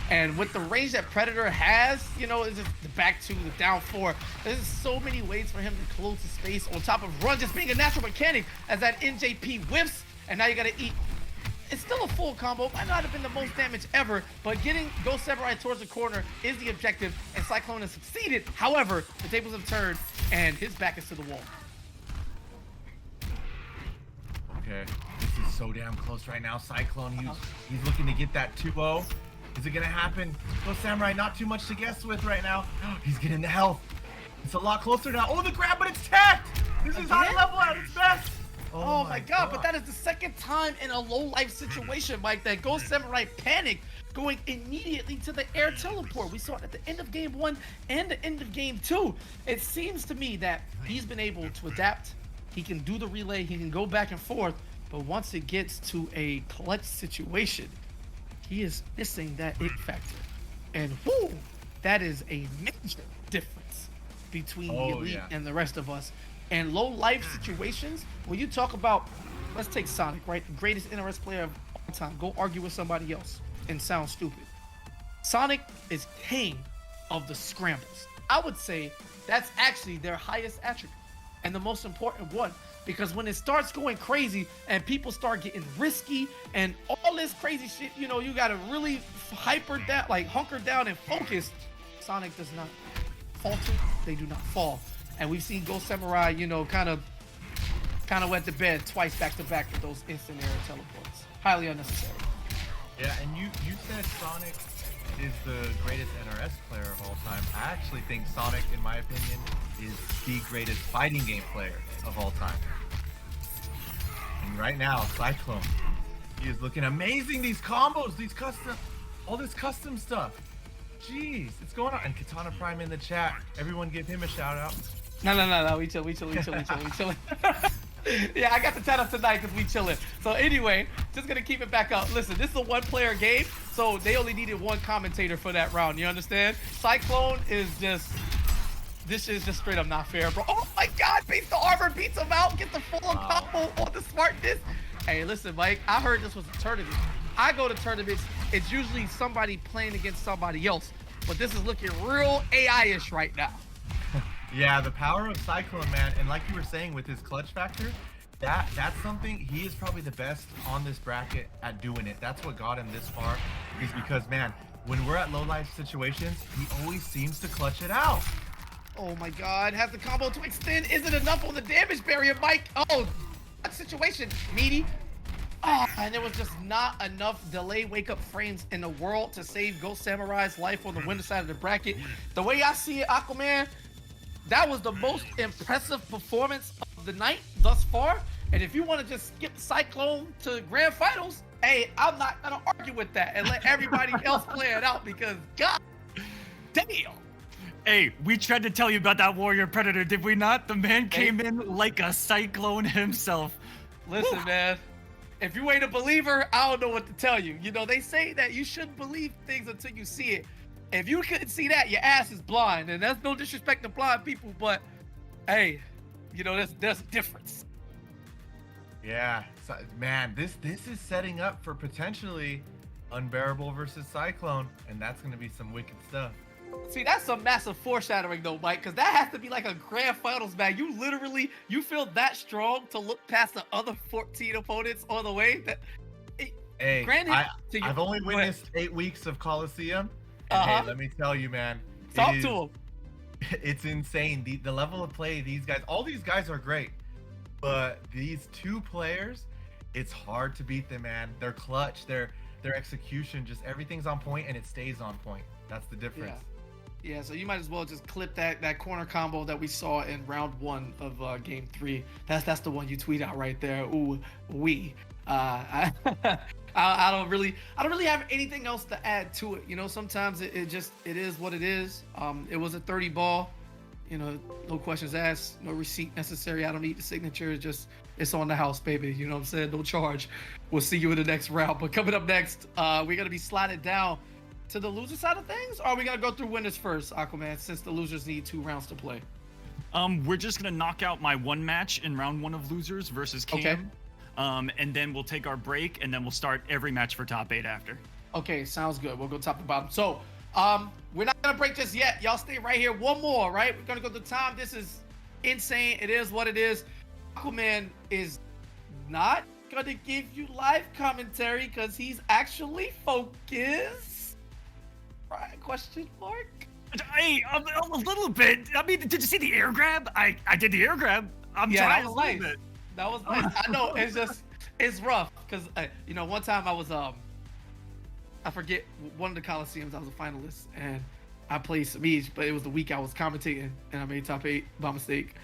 And with the range that Predator has, you know, is the back 2, the down 4. There's so many ways for him to close the space on top of run just being a natural mechanic as that NJP whiffs, and now you gotta eat. It's still a full combo. Might not have been the most damage ever, but getting Ghost Samurai towards the corner is the objective, and Cyclone has succeeded. However, the tables have turned, and his back is to the wall. Okay, this is so damn close right now. Cyclone, he's looking to get that 2-0. Is it gonna happen? Ghost Samurai, not too much to guess with right now. He's getting the health. It's a lot closer now. Oh, the grab, but it's tapped. This is high level at its best. Oh my god, but that is the second time in a low life situation, Mike, that Ghost Samurai panicked, going immediately to the air teleport. We saw it at the end of game 1 and the end of game 2. It seems to me that he's been able to adapt. He can do the relay, he can go back and forth, but once it gets to a clutch situation, he is missing that it factor. And whoo, that is a major difference between the elite and the rest of us. And low life situations, when you talk about, let's take Sonic, right? The greatest NRS player of all time. Go argue with somebody else and sound stupid. Sonic is king of the scrambles. I would say that's actually their highest attribute. and the most important one. Because when it starts going crazy and people start getting risky and all this crazy shit, you know, you gotta really hunker down and focus. Sonic does not falter, they do not fall. And we've seen Ghost Samurai, you know, kind of went to bed twice back to back with those instant air teleports. Highly unnecessary. Yeah, and you said Sonic is the greatest NRS player of all time. I actually think Sonic, in my opinion, is the greatest fighting game player of all time. And right now, Cyclone, he is looking amazing. These combos, all this custom stuff. Jeez, it's going on. And Katana Prime in the chat. Everyone give him a shout out. No. We chill. Yeah, I got the 10 up tonight because we chilling. So anyway, just gonna keep it back up. Listen, this is a one-player game, so they only needed one commentator for that round. You understand? Cyclone is just. This is just straight up not fair, bro. Oh my God, beats the armor, beats him out, gets the full combo on the smartness. Hey, listen, Mike, I heard this was a tournament. I go to tournaments, it's usually somebody playing against somebody else, but this is looking real AI-ish right now. Yeah, the power of Cyclone, man, and like you were saying with his clutch factor, that's something he is probably the best on this bracket at doing it. That's what got him this far, is because, man, when we're at low life situations, he always seems to clutch it out. Oh my God, has the combo to extend. Is it enough on the damage barrier, Mike? Oh, that situation, meaty. And there was just not enough delay wake-up frames in the world to save Ghost Samurai's life on the winner side of the bracket. The way I see it, Aquaman, that was the most impressive performance of the night thus far. And if you want to just skip Cyclone to grand finals, hey, I'm not gonna argue with that and let everybody else play it out, because God damn. Hey, we tried to tell you about that Warrior Predator, did we not? The man came in like a cyclone himself. Listen, man, if you ain't a believer, I don't know what to tell you. You know, they say that you shouldn't believe things until you see it. If you couldn't see that, your ass is blind. And that's no disrespect to blind people, but hey, you know, there's a difference. Yeah, so, man, this is setting up for potentially Unbearable versus Cyclone, and that's going to be some wicked stuff. See, that's some massive foreshadowing though, Mike, because that has to be like a grand finals, man. You feel that strong to look past the other 14 opponents all the way? Hey, granted, I've only witnessed 8 weeks of Kolosseum, and hey, let me tell you, man. Talk to him. It's insane. The level of play these guys, all these guys are great, but these two players, it's hard to beat them, man. They're clutch, their execution, just everything's on point and it stays on point. That's the difference. Yeah, so you might as well just clip that corner combo that we saw in round 1 of game 3. That's the one you tweet out right there. Ooh, I don't really have anything else to add to it. You know, sometimes it is what it is. It was a 30 ball. You know, no questions asked, no receipt necessary. I don't need the signature. It's on the house, baby. You know what I'm saying? No charge. We'll see you in the next round. But coming up next, we're gonna be slided down to the loser side of things, or are we gonna go through winners first, Aquaman, since the losers need 2 rounds to play? We're just gonna knock out my one match in round 1 of losers versus Cam. Okay. And then we'll take our break, and then we'll start every match for top 8 after. Okay, sounds good. We'll go top to bottom. So, we're not gonna break just yet. Y'all stay right here. One more, right? We're gonna go to time. This is insane. It is what it is. Aquaman is not gonna give you live commentary because he's actually focused. Right? Question mark? Hey, a little bit. I mean, did you see the air grab? I did the air grab. I'm trying that was nice. That was nice. I know, it's rough because you know, one time I was I forget one of the Colosseums, I was a finalist and I played Samij, but it was the week I was commentating and I made top 8 by mistake.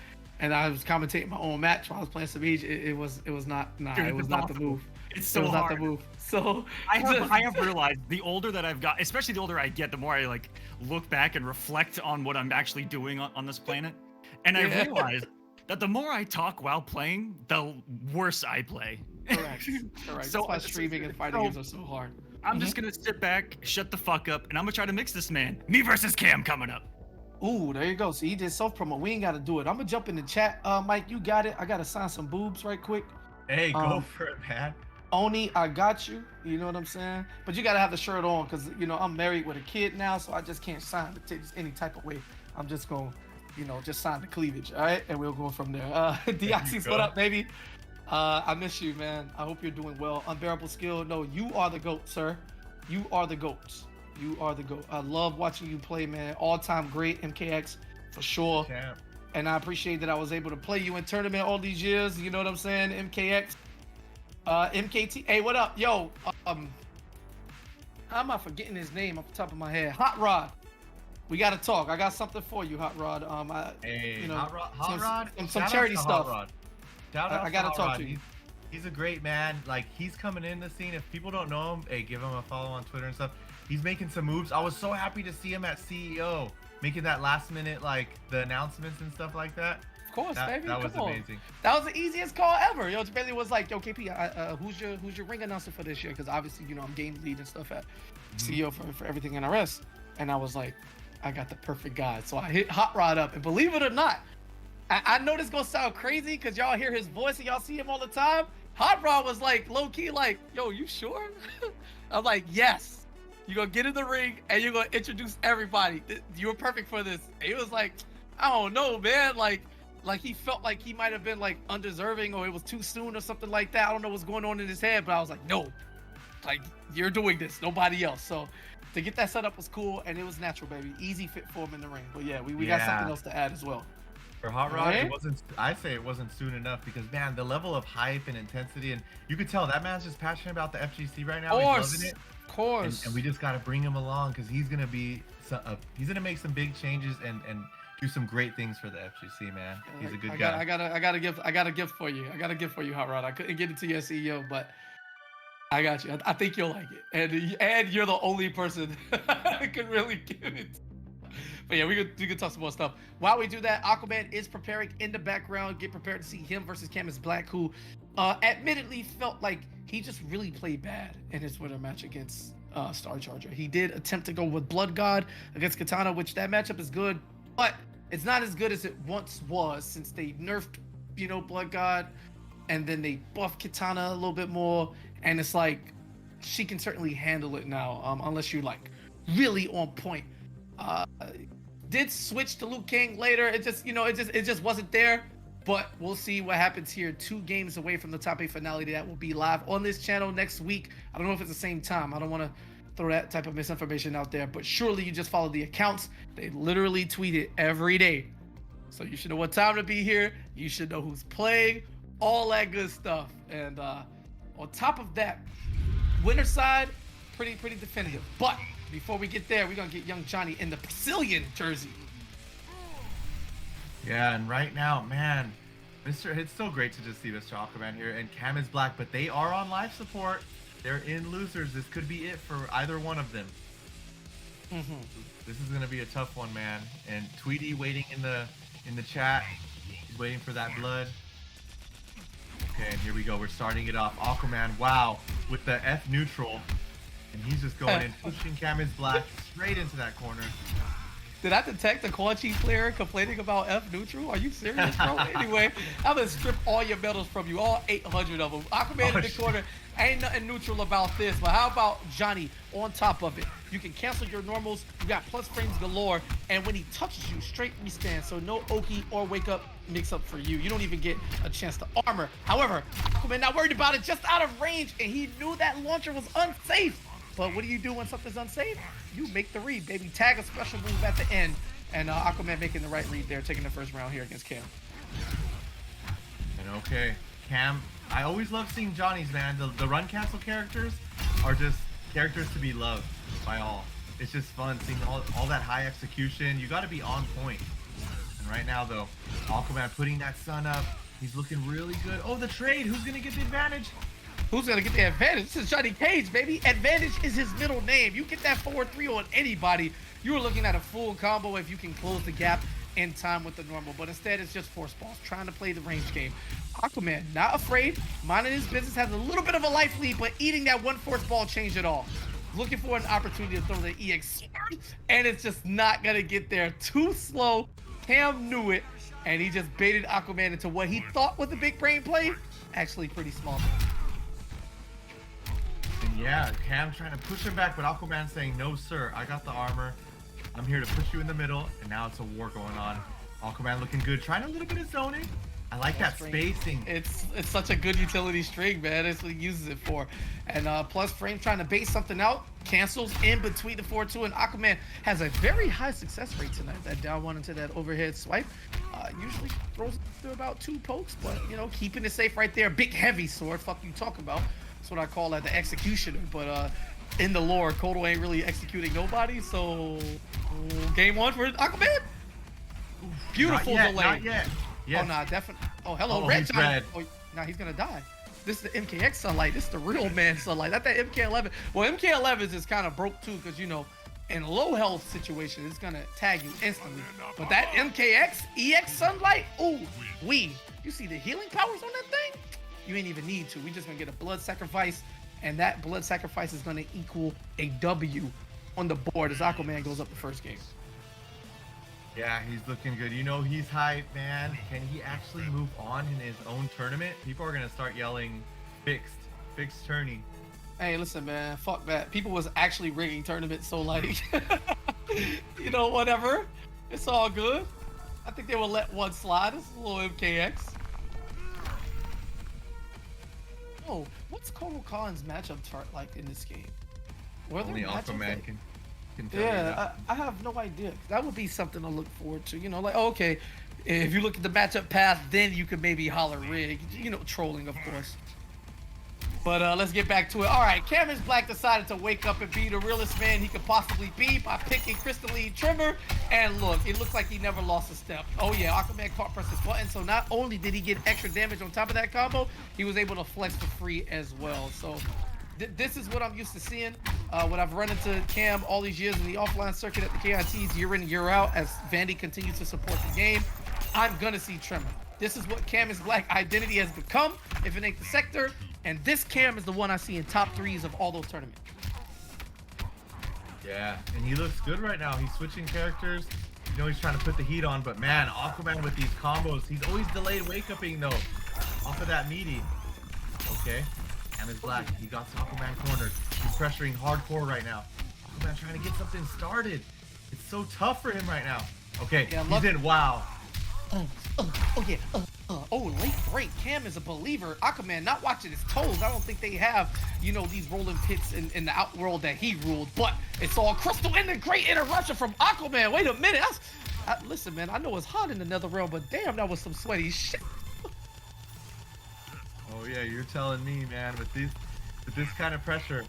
And I was commentating my own match while I was playing Samij. It was not the move. It's so hard. Not the move. So I have realized the older that I've got, especially the older I get, the more I like look back and reflect on what I'm actually doing on this planet. And I realized that the more I talk while playing, the worse I play. Correct. So that's why streaming and fighting games are so hard. I'm just gonna sit back, shut the fuck up, and I'm gonna try to mix this, man. Me versus Cam coming up. Ooh, there you go. So he did self promo. We ain't gotta do it. I'm gonna jump in the chat. Mike, you got it. I gotta sign some boobs right quick. Hey, go for it, man. Oni, I got you. You know what I'm saying? But you gotta have the shirt on because you know I'm married with a kid now, so I just can't sign the titties any type of way. I'm just gonna you know, just sign the cleavage, all right? And we'll go from there. Deoxys, what up, baby? I miss you, man. I hope you're doing well. Unbearable Skill, no, you are the GOAT, sir. You are the GOAT. You are the GOAT. I love watching you play, man. All-time great, MKX, for sure. Champ. And I appreciate that I was able to play you in tournament all these years. You know what I'm saying? MKX. MKT. Hey, what up? Yo, how am I forgetting his name off the top of my head? Hot Rod. We gotta talk. I got something for you, Hot Rod. Hey, you know, Hot Rod. some Shout out charity to stuff. Hot Rod. Shout out I gotta Hot talk Rod. to you. He's a great man. Like, he's coming in the scene. If people don't know him, hey, give him a follow on Twitter and stuff. He's making some moves. I was so happy to see him at CEO, making that last minute, like, the announcements and stuff like that. Of course, baby. That was Come on. amazing. That was the easiest call ever. Yo, it basically was like, yo, KP, who's your ring announcer for this year? Because obviously, you know, I'm game lead and stuff at CEO for everything NRS. And I was like, I got the perfect guy. So I hit Hot Rod up, and believe it or not, I know this gonna sound crazy because y'all hear his voice and y'all see him all the time. Hot Rod was like low key, like, yo, you sure? I'm like, yes. You're gonna get in the ring and you're gonna introduce everybody. You're perfect for this. And he was like, I don't know, man. Like he felt like he might have been like undeserving or it was too soon or something like that. I don't know what's going on in his head, but I was like, no, like you're doing this, nobody else. So to get that set up was cool and it was natural, baby. Easy fit for him in the ring. But yeah, we got something else to add as well. For Hot Rod, Right? it wasn't. I say it wasn't soon enough because, man, the level of hype and intensity, and you could tell that man's just passionate about the FGC right now. He's loving it. Of course. And we just got to bring him along because he's gonna be. He's gonna make some big changes and do some great things for the FGC, man. He's a good guy. I got a gift for you. I got a gift for you, Hot Rod. I couldn't get it to your CEO, but I got you. I think you'll like it, and you're the only person that can really give it. But yeah, we could talk some more stuff. While we do that, Aquaman is preparing in the background. Get prepared to see him versus Camus Black, who admittedly felt like he just really played bad in his winter match against Star Charger. He did attempt to go with Blood God against Katana, which that matchup is good, but it's not as good as it once was since they nerfed, you know, Blood God, and then they buffed Katana a little bit more, and it's like she can certainly handle it now, unless you're like really on point. Did switch to Liu Kang later. It just wasn't there. But we'll see what happens here. 2 games away from the top 8 finale that will be live on this channel next week. I don't know if it's the same time. I don't want to throw that type of misinformation out there. But surely you just follow the accounts. They literally tweet it every day. So you should know what time to be here. You should know who's playing. All that good stuff. And on top of that, winner side, pretty definitive. But before we get there, we're going to get young Johnny in the Brazilian jersey. Yeah, and right now, man, it's so great to just see Mr. Aquaman here, and Cam is black, but they are on life support. They're in losers. This could be it for either one of them. This is going to be a tough one, man. And Tweety waiting in the chat. He's waiting for that blood. Okay, and here we go. We're starting it off. Aquaman, wow, with the F neutral. And he's just going in, pushing Cam is black straight into that corner. Did I detect a Quan Chi player complaining about F neutral? Are you serious, bro? Anyway, I'm gonna strip all your medals from you, all 800 of them. Aquaman in the corner, ain't nothing neutral about this. But how about Johnny on top of it? You can cancel your normals. You got plus frames galore, and when he touches you, straight restand. So no Oki or wake up mix up for you. You don't even get a chance to armor. However, Aquaman not worried about it, just out of range, and he knew that launcher was unsafe. But what do you do when something's unsafe? You make the read, baby. Tag a special move at the end. And Aquaman making the right read there, taking the first round here against Cam. And okay, Cam, I always love seeing Johnny's, man. The run cancel characters are just characters to be loved by all. It's just fun seeing all that high execution. You got to be on point. And right now, though, Aquaman putting that sun up. He's looking really good. Oh, the trade. Who's going to get the advantage? Who's gonna get the advantage? This is Johnny Cage, baby. Advantage is his middle name. You get that 4-3 on anybody. You are looking at a full combo if you can close the gap in time with the normal. But instead, it's just force balls, trying to play the range game. Aquaman, not afraid, minding his business, has a little bit of a life lead, but eating that one force ball changed it all. Looking for an opportunity to throw the EX, and it's just not gonna get there. Too slow. Cam knew it, and he just baited Aquaman into what he thought was a big brain play. Actually, pretty small. Yeah, Cam trying to push him back, but Aquaman saying, no, sir, I got the armor. I'm here to push you in the middle, and now it's a war going on. Aquaman looking good, trying a little bit of zoning. I like that spacing. It's such a good utility string, man. That's what he uses it for. And plus Frame trying to base something out, cancels in between the 4-2, and Aquaman has a very high success rate tonight. That down one into that overhead swipe. Usually throws through about 2 pokes, but you know, keeping it safe right there. Big heavy sword, fuck you talking about. That's what I call that, the executioner. But in the lore, Kodo ain't really executing nobody, so game 1 for Aquaman. Beautiful delay. Not yet. Yes. Oh, nah, definitely. Oh, hello, Oh, red he's giant. red. Oh, now he's gonna die. This is the MKX sunlight. This is the real man sunlight. Not that MK11. Well, MK11 is kind of broke too, because you know, in low health situation, it's gonna tag you instantly. But that MKX EX sunlight, ooh, you see the healing powers on that thing? You ain't even need to. We just gonna get a blood sacrifice, and that blood sacrifice is gonna equal a W on the board as Aquaman goes up the first game. Yeah, he's looking good. You know, he's hype, man. Can he actually move on in his own tournament? People are gonna start yelling, fixed tourney. Hey, listen, man, fuck that. People was actually rigging tournaments, so like, you know, whatever. It's all good. I think they will let one slide. It's a little MKX. Oh, what's Kodo Khan's matchup chart like in this game? Only Aquaman can tell you Yeah, that. I have no idea. That would be something to look forward to. You know, like, oh, okay, if you look at the matchup path, then you could maybe holler rig. You know, trolling, of course. But let's get back to it. All right, Cameron Black decided to wake up and be the realest man he could possibly be by picking Crystalline Trimmer. And look, it looks like he never lost a step. Oh yeah, Aquaman caught press his button. So not only did he get extra damage on top of that combo, he was able to flex for free as well. So this is what I'm used to seeing. When I've run into Cam all these years in the offline circuit at the KITs, year in, year out, as Vandy continues to support the game, I'm gonna see Tremor. This is what Cam is Black identity has become, if it ain't the sector. And this Cam is the one I see in top 3s of all those tournaments. Yeah, and he looks good right now. He's switching characters. You know, he's trying to put the heat on, but man, Aquaman with these combos, he's always delayed wake-upping though. Off of that meaty. Okay, Cam is Black. He got Aquaman cornered. He's pressuring hardcore right now. Aquaman trying to get something started. It's so tough for him right now. Okay, yeah, he's in. Wow. Oh yeah. Oh, late break. Cam is a believer. Aquaman not watching his toes. I don't think they have, you know, these rolling pits in the outworld that he ruled. But it's all crystal and the great interruption from Aquaman. Wait a minute. Listen, man. I know it's hot in the nether realm, but damn, that was some sweaty shit. Oh yeah, you're telling me, man. With this kind of pressure,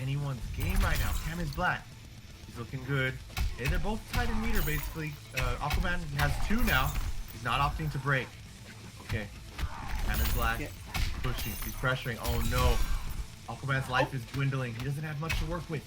anyone's game right now. Cam is Black. He's looking good. Hey, they're both tied in meter, basically. Aquaman has 2 now. He's not opting to break. Okay. Cam is Black. Yeah. Pushing. He's pressuring. Oh no. Aquaman's life is dwindling. He doesn't have much to work with.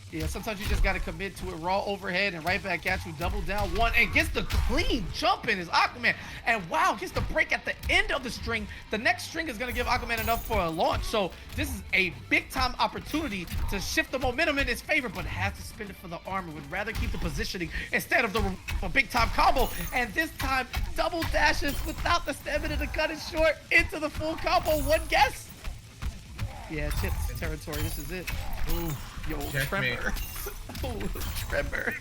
Yeah, sometimes you just got to commit to it. Raw overhead and right back at you. Double down 1 and gets the clean jump in his Aquaman. And wow, gets the break at the end of the string. The next string is going to give Aquaman enough for a launch. So this is a big time opportunity to shift the momentum in his favor, but has to spend it for the armor. Would rather keep the positioning instead of the big time combo. And this time, double dashes without the stamina to cut it short into the full combo. One guess? Yeah, Chip's territory. This is it. Ooh. Yo, Checkmate. Tremor. Oh, Tremor.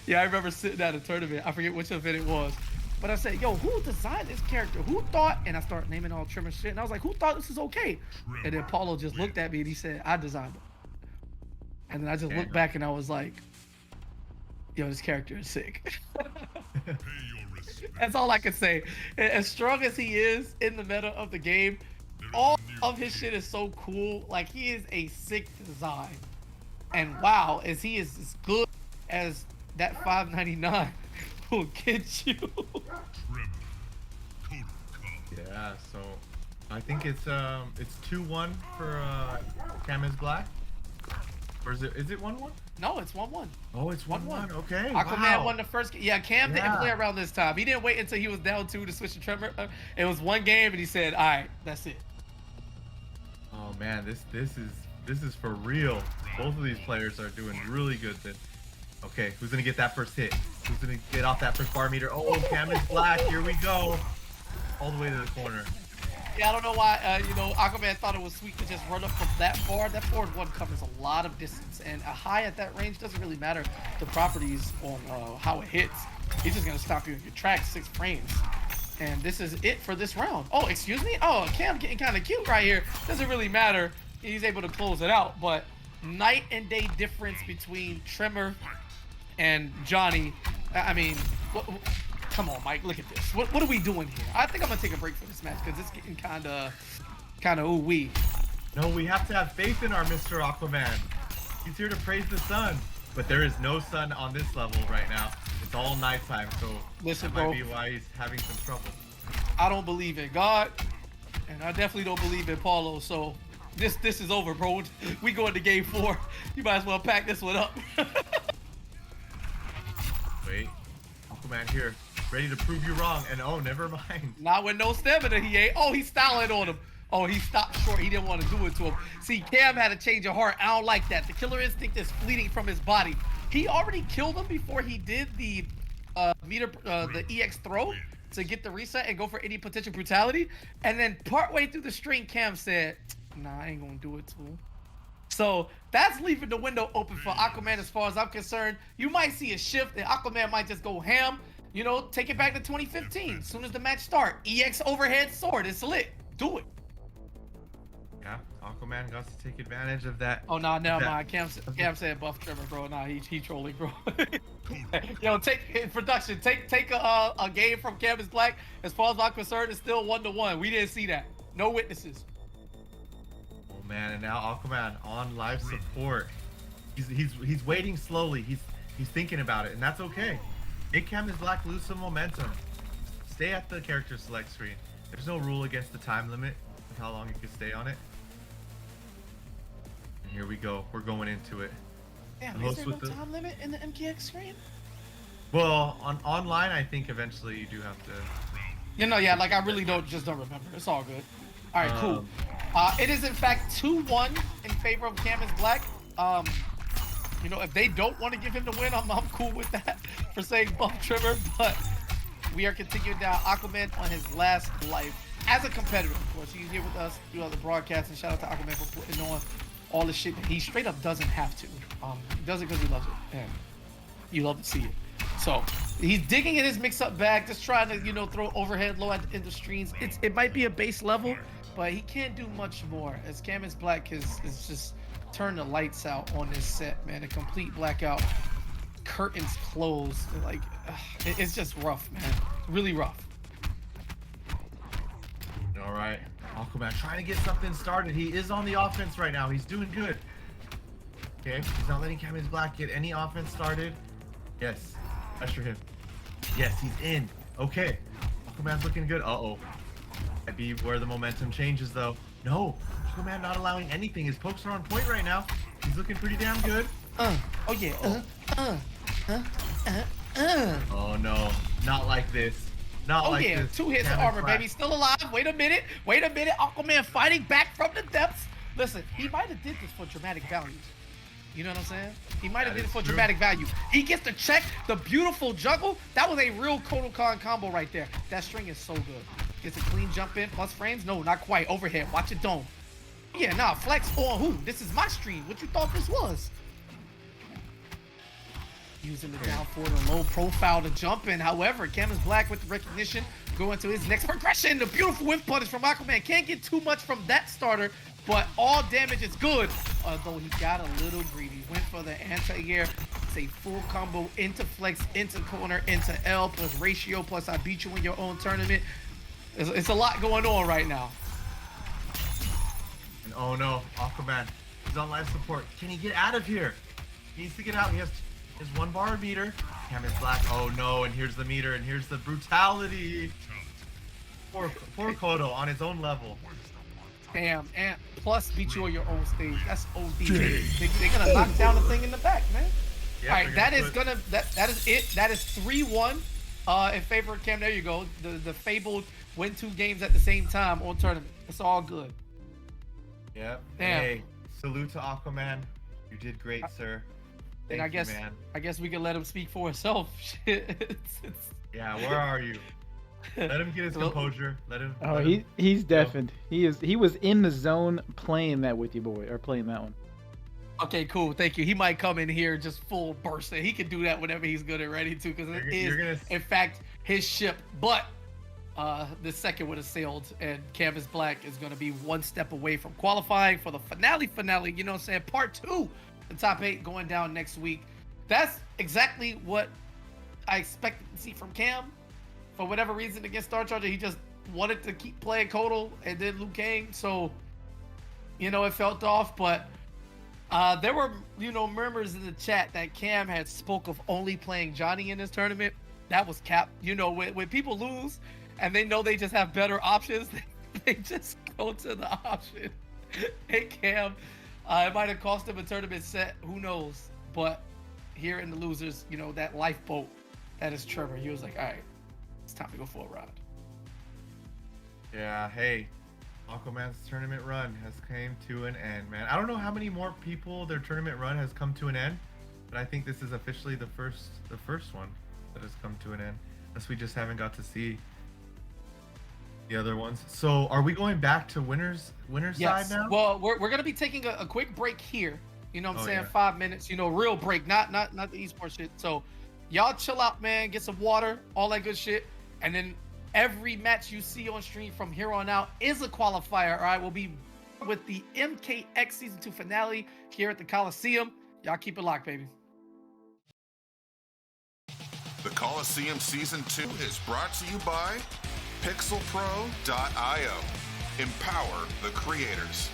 Yeah, I remember sitting at a tournament. I forget which event it was. But I said, yo, who designed this character? Who thought? And I started naming all Tremor shit. And I was like, who thought this is okay? And then Paulo just looked at me and he said, I designed it. And then I just looked back and I was like, yo, this character is sick. That's all I can say. As strong as he is in the meta of the game, all of his shit is so cool. Like, he is a sick design. And wow, as he is as good as that 599 will get you. Yeah, so I think it's 2-1 for Cam is Black. Or is it 1-1? No, it's 1-1. Oh, it's 1-1. Okay. Aquaman won the first game. Yeah, Cam didn't play around this time. He didn't wait until he was down 2 to switch to Tremor. It was 1 game and he said, all right, that's it. Oh man, this is for real. Both of these players are doing really good. Then, okay, who's gonna get that first hit? Who's gonna get off that first bar meter? Oh, Cam is Black. Here we go. All the way to the corner. Yeah, I don't know why, Aquaman thought it was sweet to just run up from that far. That forward one covers a lot of distance, and a high at that range doesn't really matter the properties on how it hits. He's just gonna stop you in your tracks 6 frames. And this is it for this round. Oh, excuse me? Oh, Cam getting kind of cute right here. Doesn't really matter. He's able to close it out, but night and day difference between Tremor and Johnny. I mean, come on, Mike, look at this. What are we doing here? I think I'm gonna take a break for this match because it's getting kind of ooh-wee. No, we have to have faith in our Mr. Aquaman. He's here to praise the sun, but there is no sun on this level right now. It's all nighttime, so Listen, that bro, might be why he's having some trouble. I don't believe in God, and I definitely don't believe in Paulo. So this is over, bro. We going to game 4. You might as well pack this one up. Wait, Aquaman here, ready to prove you wrong, and oh, never mind. Not with no stamina, he ain't. Oh, he's styling on him. Oh, he stopped short. He didn't want to do it to him. See, Cam had a change of heart. I don't like that. The killer instinct is fleeting from his body. He already killed him before he did the the EX throw to get the reset and go for any potential brutality. And then partway through the string, Cam said, nah, I ain't gonna do it to him. So that's leaving the window open for Aquaman as far as I'm concerned. You might see a shift and Aquaman might just go ham. You know, take it back to 2015. As soon as the match start, EX overhead sword, it's lit. Do it. Yeah, Aquaman got to take advantage of that. Oh, no, never mind. Cam said buff Tremor, bro. Nah, he trolling, bro. Yo, in production, take a game from Cam is Black. As far as I'm concerned, it's still 1-1. We didn't see that. No witnesses. Oh man, and now Aquaman on live support. He's waiting slowly. He's thinking about it, and that's okay. Make Cam is Black lose some momentum. Stay at the character select screen. There's no rule against the time limit of how long you can stay on it. And here we go. We're going into it. Damn, is there no time limit in the MKX screen? Well, online, I think eventually you do have to. You know, yeah, like I really don't remember. It's all good. All right, cool. It is in fact 2-1 in favor of Cam is Black. You know, if they don't want to give him the win, I'm cool with that for saying buff Tremor, but we are continuing down. Aquaman on his last life as a competitor, of course. He's here with us throughout the broadcast, and shout out to Aquaman for putting on all the shit that he straight up doesn't have to. He does it because he loves it, and you love to see it. So he's digging in his mix-up bag, just trying to, you know, throw overhead low in the streams. It might be a base level, but he can't do much more as Cam is Black is just turn the lights out on this set, man. A complete blackout, curtains closed, like it's just rough, man. Really rough. All right, Aquaman trying to get something started. He is on the offense right now. He's doing good. Okay, he's not letting Cam is Black get any offense started. Yes, pressure him. Yes, he's in. Okay, Aquaman's looking good. Uh-oh. Might be where the momentum changes, though. No, Aquaman not allowing anything. His pokes are on point right now. He's looking pretty damn good. Oh yeah. Oh no, not like this. Not like yeah, this. 2 hits of armor, baby. Still alive. Wait a minute. Aquaman fighting back from the depths. Listen, he might have did this for dramatic value. You know what I'm saying? He might have did it for dramatic value. He gets to check the beautiful juggle. That was a real Kodokan combo right there. That string is so good. Gets a clean jump in, plus frames. No, not quite. Overhead. Watch it dome. Yeah, nah, flex on who? This is my stream. What you thought this was? Using the down forward and low profile to jump in. However, Cam is Black with the recognition. Going to his next progression. The beautiful whip punish from Aquaman. Can't get too much from that starter, but all damage is good. Although he got a little greedy. Went for the anti-air. It's a full combo into flex, into corner, into L, plus ratio, plus I beat you in your own tournament. It's a lot going on right now. And oh no, Aquaman. He's on live support. Can he get out of here? He needs to get out. He has 1 bar meter. Cam is Black. Oh no, and here's the meter, and here's the brutality. Poor Kodo on his own level. Damn, and plus beat you on your own stage. That's OD. They're gonna knock down the thing in the back, man. Yeah, all right, that is it. That is 3-1 in favor of Cam. There you go. The fabled win 2 games at the same time on tournament. It's all good. Yep. Damn. Hey, salute to Aquaman. You did great, sir. And I guess we can let him speak for himself. Shit. Yeah, where are you? Let him get his Well- composure. Let him. Oh, let him he's go. deafened. He was in the zone playing that with you, boy, or playing that one. Okay, cool. Thank you. He might come in here just full bursting. He can do that whenever he's good and ready to, because it You're is, gonna in fact, his ship. But the second would have sailed, and Canvas Black is going to be one step away from qualifying for the finale. You know what I'm saying? Part 2, the top 8 going down next week. That's exactly what I expected to see from Cam. For whatever reason, against Star Charger, he just wanted to keep playing Kotal and then Liu Kang. So, it felt off, but there were, murmurs in the chat that Cam had spoke of only playing Johnny in this tournament. That was cap. When people lose and they know they just have better options, they just go to the option. Hey, Cam, it might have cost him a tournament set. Who knows? But here in the losers, that lifeboat, that is Trevor. He was like, all right, it's time to go for a ride. Yeah. Hey, Aquaman's tournament run has came to an end, man. I don't know how many more people their tournament run has come to an end, but I think this is officially the first one that has come to an end. Unless we just haven't got to see the other ones. So are we going back to winners Yes. side now? Well, we're gonna be taking a quick break here. You know what I'm saying? Yeah. 5 minutes. Real break, not the esports shit. So y'all chill out, man. Get some water, all that good shit, and then every match you see on stream from here on out is a qualifier. All right, we'll be with the MKX Season 2 finale here at the Kolosseum. Y'all keep it locked, baby. The Kolosseum Season 2 is brought to you by PixelPro.io. Empower the creators.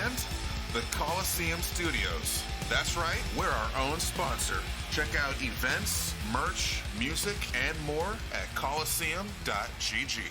And the Kolosseum Studios. That's right, we're our own sponsor. Check out events, merch, music, and more at Kolosseum.gg.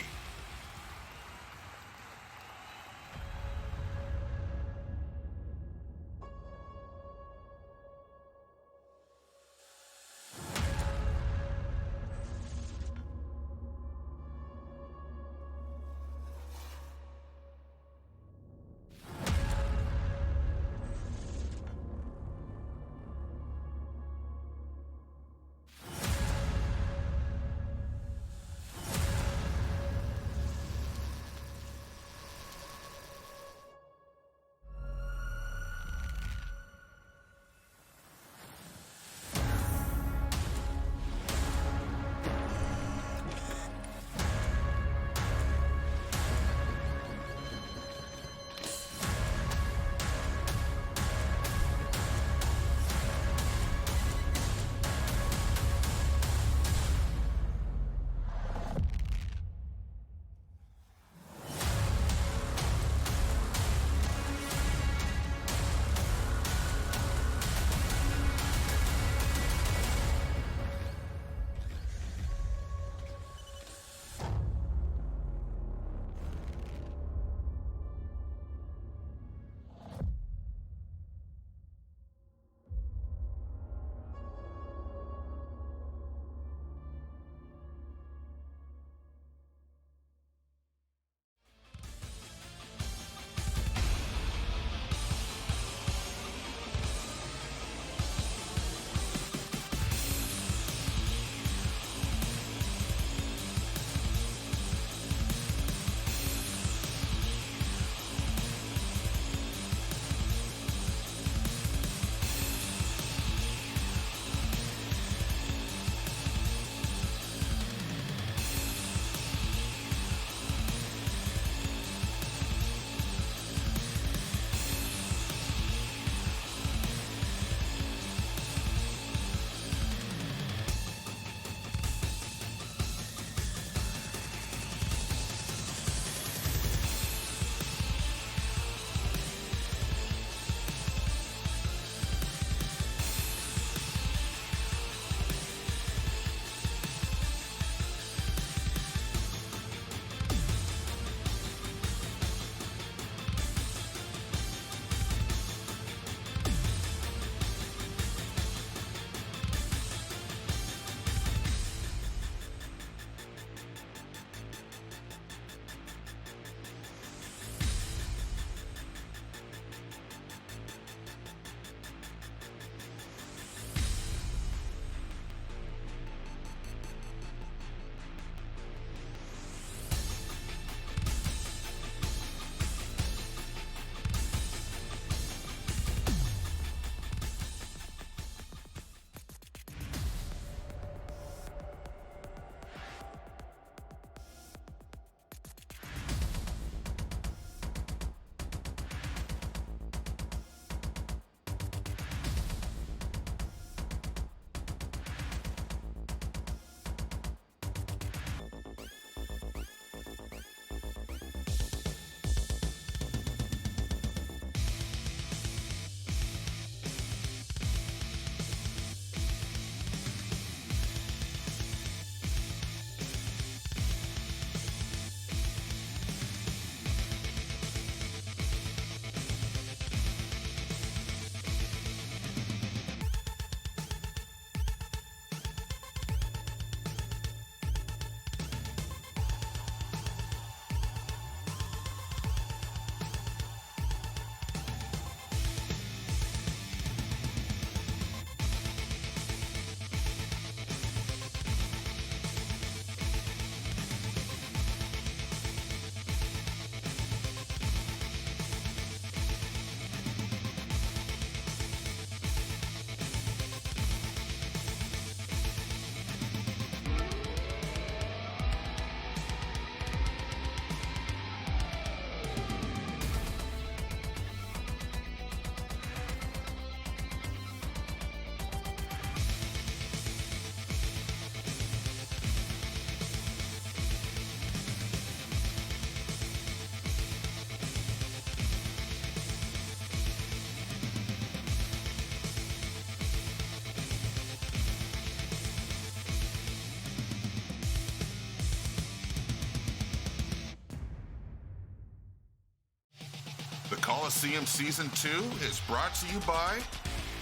Kolosseum Season 2 is brought to you by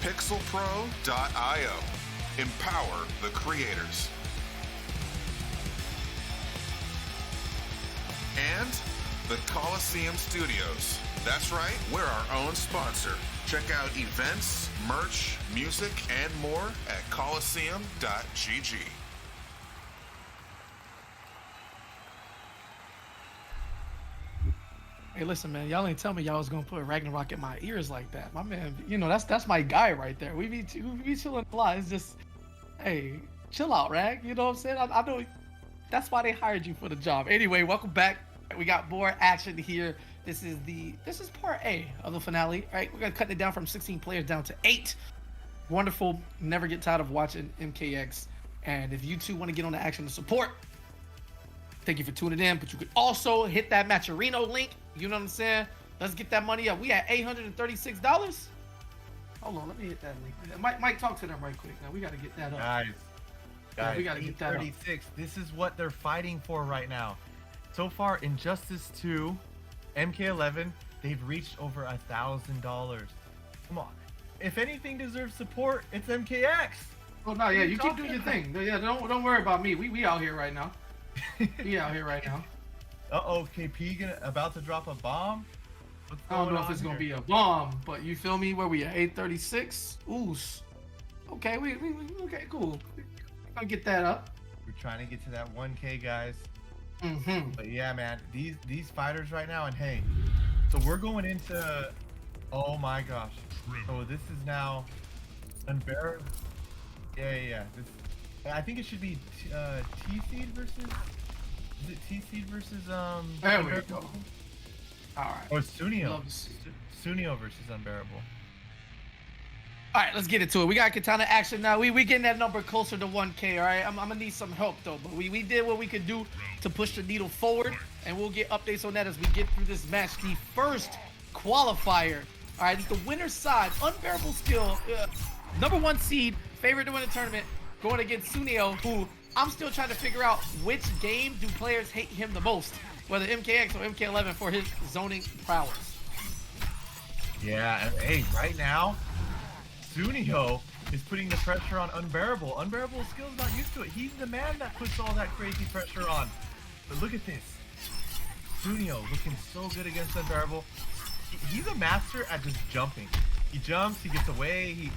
pixelpro.io. Empower the creators. And the Kolosseum Studios. That's right, we're our own sponsor. Check out events, merch, music, and more at Kolosseum.gg. Hey, listen, man. Y'all ain't tell me y'all was gonna put Ragnarok in my ears like that. My man, you know that's my guy right there. We be chilling a lot. It's just, hey, chill out, Rag. You know what I'm saying? I know that's why they hired you for the job. Anyway, welcome back. We got more action here. This is part A of the finale. Right, we're gonna cut it down from 16 players down to 8. Wonderful. Never get tired of watching MKX. And if you two want to get on the action to support, thank you for tuning in. But you could also hit that Matcherino link. You know what I'm saying? Let's get that money up. We at $836. Hold on, let me hit that link. Mike, talk to them right quick. Now we gotta get that up. Guys, we gotta get that up. 36. This is what they're fighting for right now. So far, Injustice 2, MK11, they've reached over $1,000. Come on. If anything deserves support, it's MKX. Oh no, yeah, you keep doing your thing. Yeah, don't worry about me. We out here right now. We out here right now. Uh-oh, KP about to drop a bomb? I don't know if it's gonna be a bomb, but you feel me? Where we at 836? Ooh. Okay, we okay, cool. We're gonna get that up. We're trying to get to that 1K, guys. Mm-hmm. But yeah, man, these fighters right now, and hey, so we're going into, oh my gosh. So this is now unbearable. Yeah. I think it should be T-Seed versus. Is it T-Seed versus There we go. All right. Or Sunio. Love to see it. Sunio versus Unbearable. All right, let's get into it. We got Katana action now. We getting that number closer to 1K. All right, I'm gonna need some help though. But we did what we could do to push the needle forward, and we'll get updates on that as we get through this match. The first qualifier. All right, it's the winner's side. Unbearable skill, number 1 seed, favorite to win the tournament, going against Sunio, who I'm still trying to figure out which game do players hate him the most, whether MKX or MK11 for his zoning prowess. Yeah, and hey, right now, Sunio is putting the pressure on Unbearable. Unbearable's skill's not used to it. He's the man that puts all that crazy pressure on. But look at this. Sunio looking so good against Unbearable. He's a master at just jumping. He jumps, he gets away,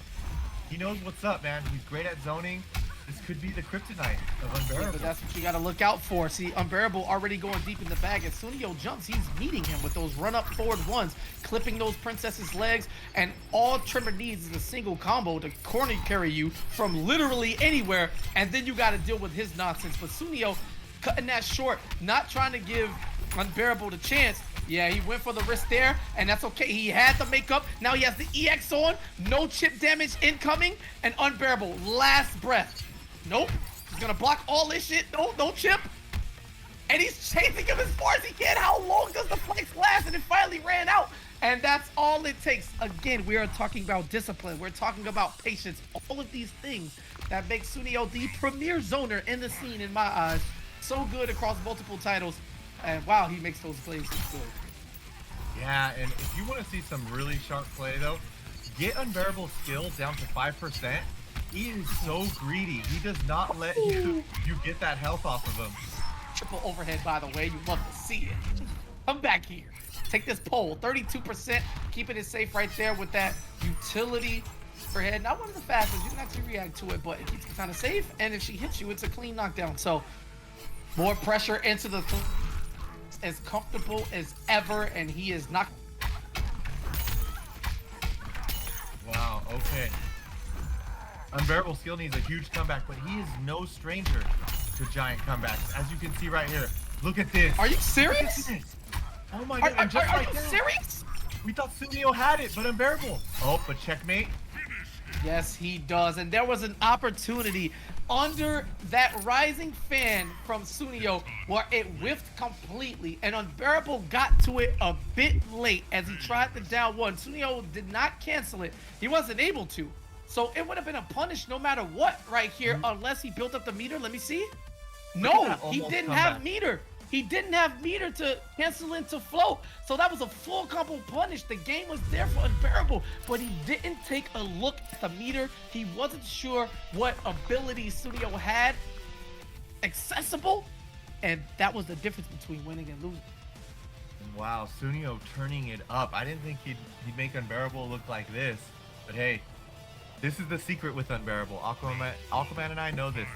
he knows what's up, man. He's great at zoning. This could be the kryptonite of Unbearable. But that's what you got to look out for. See, Unbearable already going deep in the bag. As Sunio jumps, he's meeting him with those run-up forward ones, clipping those princesses' legs, and all Trimmer needs is a single combo to corner carry you from literally anywhere, and then you got to deal with his nonsense. But Sunio cutting that short, not trying to give Unbearable the chance. Yeah, he went for the wrist there, and that's okay. He had the makeup. Now he has the EX on. No chip damage incoming, and Unbearable, last breath. Nope. He's gonna block all this shit. No chip. And he's chasing him as far as he can. How long does the flex last? And it finally ran out. And that's all it takes. Again, we are talking about discipline. We're talking about patience. All of these things that make Sunio the premier zoner in the scene in my eyes. So good across multiple titles. And wow, he makes those plays look good. Yeah, and if you want to see some really sharp play though, get Unbearable skill down to 5%. He is so greedy. He does not let you get that health off of him. Triple overhead, by the way. You love to see it. Come back here. Take this pole. 32%. Keeping it safe right there with that utility overhead. Not one of the fastest. You can actually react to it, but it keeps kind of safe. And if she hits you, it's a clean knockdown. So more pressure into the as comfortable as ever, and he is not. Wow, okay. Unbearable skill needs a huge comeback, but he is no stranger to giant comebacks. As you can see right here. Look at this. Are you serious? Oh my god, and just are like you that, serious? we thought Sunio had it, but Unbearable. Oh, but checkmate. Yes, he does. And there was an opportunity under that rising fan from Sunio where it whiffed completely, and Unbearable got to it a bit late as he tried the down one. Sunio did not cancel it. He wasn't able to. So it would have been a punish no matter what right here, unless he built up the meter. Let me see. No, he didn't have meter. He didn't have meter to cancel into float. So that was a full combo punish. The game was there for Unbearable, but he didn't take a look at the meter. He wasn't sure what abilities Sunio had accessible, and that was the difference between winning and losing. Wow, Sunio turning it up. I didn't think he'd make Unbearable look like this, but hey, this is the secret with Unbearable. Aquaman and I know this.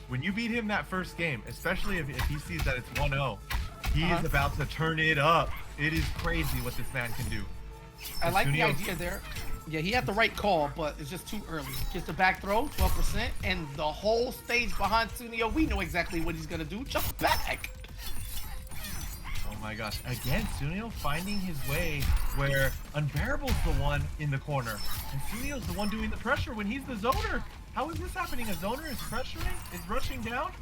When you beat him that first game, especially if he sees that it's 1-0, he is about to turn it up. It is crazy what this man can do. I like the idea there. Yeah, he had the right call, but it's just too early. Gets the back throw, 12%, and the whole stage behind Sunio, we know exactly what he's gonna do. Jump back. Oh my gosh. Again, Sunio finding his way where Unbearable's the one in the corner, and Sunio's the one doing the pressure when he's the zoner. How is this happening? A zoner is pressuring? Is rushing down?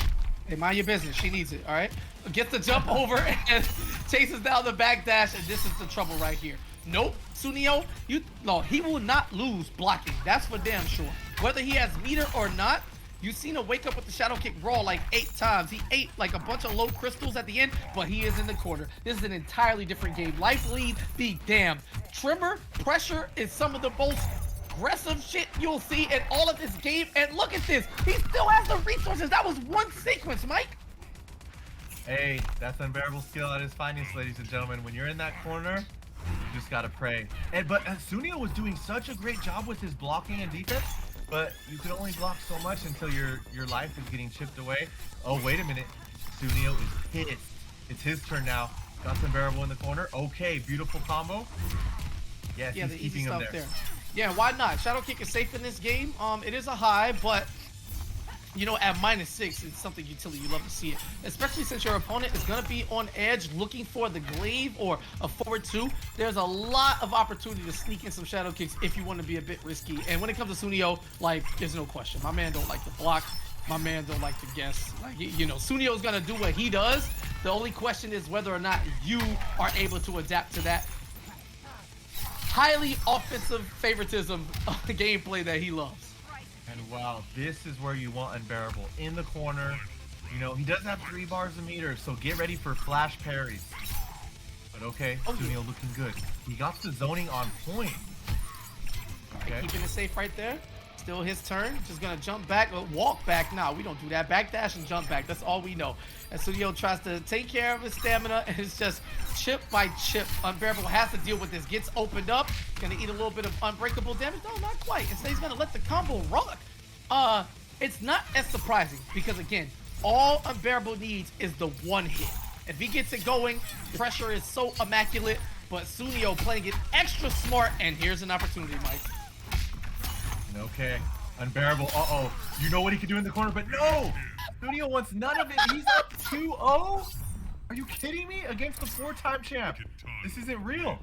Hey, mind your business. She needs it, all right? Gets the jump over and chases down the back dash, and this is the trouble right here. Nope, Sunio, he will not lose blocking. That's for damn sure. Whether he has meter or not, you've seen him wake up with the shadow kick raw like 8 times. He ate like a bunch of low crystals at the end, but he is in the corner. This is an entirely different game. Life lead, be damned. Tremor, pressure is some of the most aggressive shit you'll see in all of this game, and look at this. He still has the resources. That was one sequence, Mike. Hey, that's Unbearable skill at his finest, ladies and gentlemen. When you're in that corner, you just gotta pray. But Sunio was doing such a great job with his blocking and defense, but you can only block so much until your life is getting chipped away. Oh, wait a minute. Sunio is pissed. It's his turn now. Got Unbearable in the corner. Okay, beautiful combo. Yes, yeah, he's the easy keeping him stuff there. Yeah, why not? Shadow kick is safe in this game. It is a high, but you know, at -6, it's something utility. You love to see it, especially since your opponent is gonna be on edge looking for the glaive or a forward 2. There's a lot of opportunity to sneak in some shadow kicks if you want to be a bit risky. And when it comes to Sunio, like, there's no question. My man don't like to block. My man don't like to guess. Like, you know, Sunio's gonna do what he does. The only question is whether or not you are able to adapt to that highly offensive favoritism of the gameplay that he loves. And wow, this is where you want Unbearable in the corner. You know, he does have 3 bars of meter, so get ready for flash parries. But okay, Sunio looking good. He got the zoning on point. Okay. Keeping it safe right there. Still his turn. Just gonna jump back, walk back. Nah, we don't do that. Backdash and jump back. That's all we know. And Sunio tries to take care of his stamina, and it's just chip by chip. Unbearable has to deal with this. Gets opened up. Gonna eat a little bit of unbreakable damage. No, not quite. Instead, he's gonna let the combo rock. It's not as surprising because, again, all Unbearable needs is the one hit. If he gets it going, pressure is so immaculate. But Sunio playing it extra smart, and here's an opportunity, Mike. Okay, Unbearable. Uh-oh. You know what he can do in the corner, but no! Sunio wants none of it. He's up 2-0? Are you kidding me? Against the 4-time champ. This isn't real.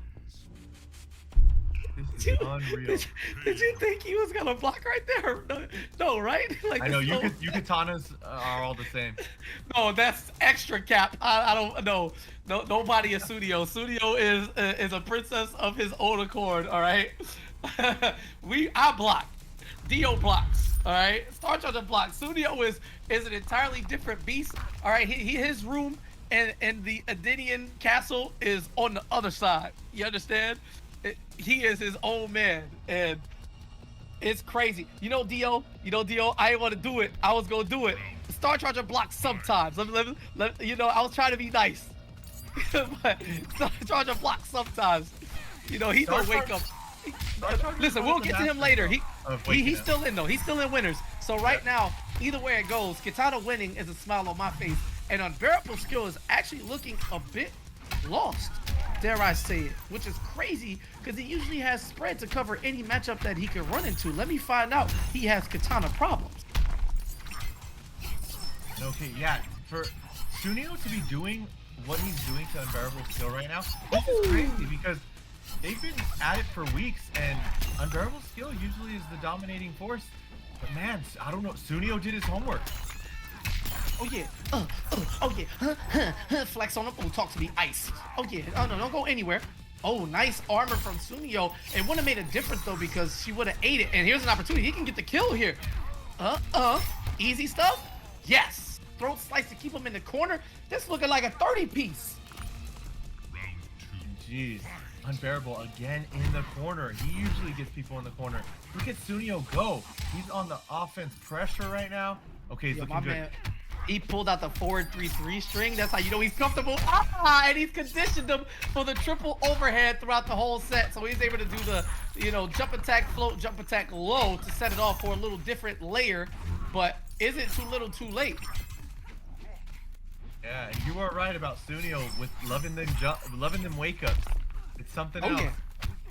This is unreal. Did you think he was gonna block right there? No, right? Like, I know, Yukatanas are all the same. No, that's extra cap. I don't know. No, nobody is Sunio. Sunio is a princess of his own accord, all right? I block. Dio blocks, all right? Star Charger blocks. Sunio is an entirely different beast, all right? His room and the Adenian castle is on the other side. You understand? He is his own man, and it's crazy. You know, Dio, I didn't want to do it. I was gonna do it. Star Charger blocks sometimes. You know, I was trying to be nice. But Star Charger blocks sometimes. You know, he don't wake up. Listen, we'll get to him later. He's still in though. He's still in winners. So right now, either way it goes, Kitana winning is a smile on my face, and Unbearable skill is actually looking a bit lost, dare I say it, which is crazy because he usually has spread to cover any matchup that he can run into. Let me find out he has Kitana problems. Okay, yeah, for Sunio to be doing what he's doing to Unbearable skill right now, this is crazy because they've been at it for weeks, and Unbearable skill usually is the dominating force. But man, I don't know, Sunio did his homework. Oh yeah, oh yeah, flex on him. Oh, talk to me, ice. Oh yeah, oh no, don't go anywhere. Oh, nice armor from Sunio. It wouldn't have made a difference though because she would have ate it. And here's an opportunity. He can get the kill here. Easy stuff. Yes. throat slice to keep him in the corner. This looking like a 30-piece. Jeez. Unbearable again in the corner. He usually gets people in the corner. Look at Sunio go. He's on the offense pressure right now. Okay, he's Yo, looking my good. man, he pulled out the forward 3-3 string. That's how you know he's comfortable. And he's conditioned him for the triple overhead throughout the whole set. So he's able to do the, jump attack, float, jump attack low to set it off for a little different layer. But is it too little too late? Yeah, and you are right about Sunio with loving them wake ups. It's something else. Yeah.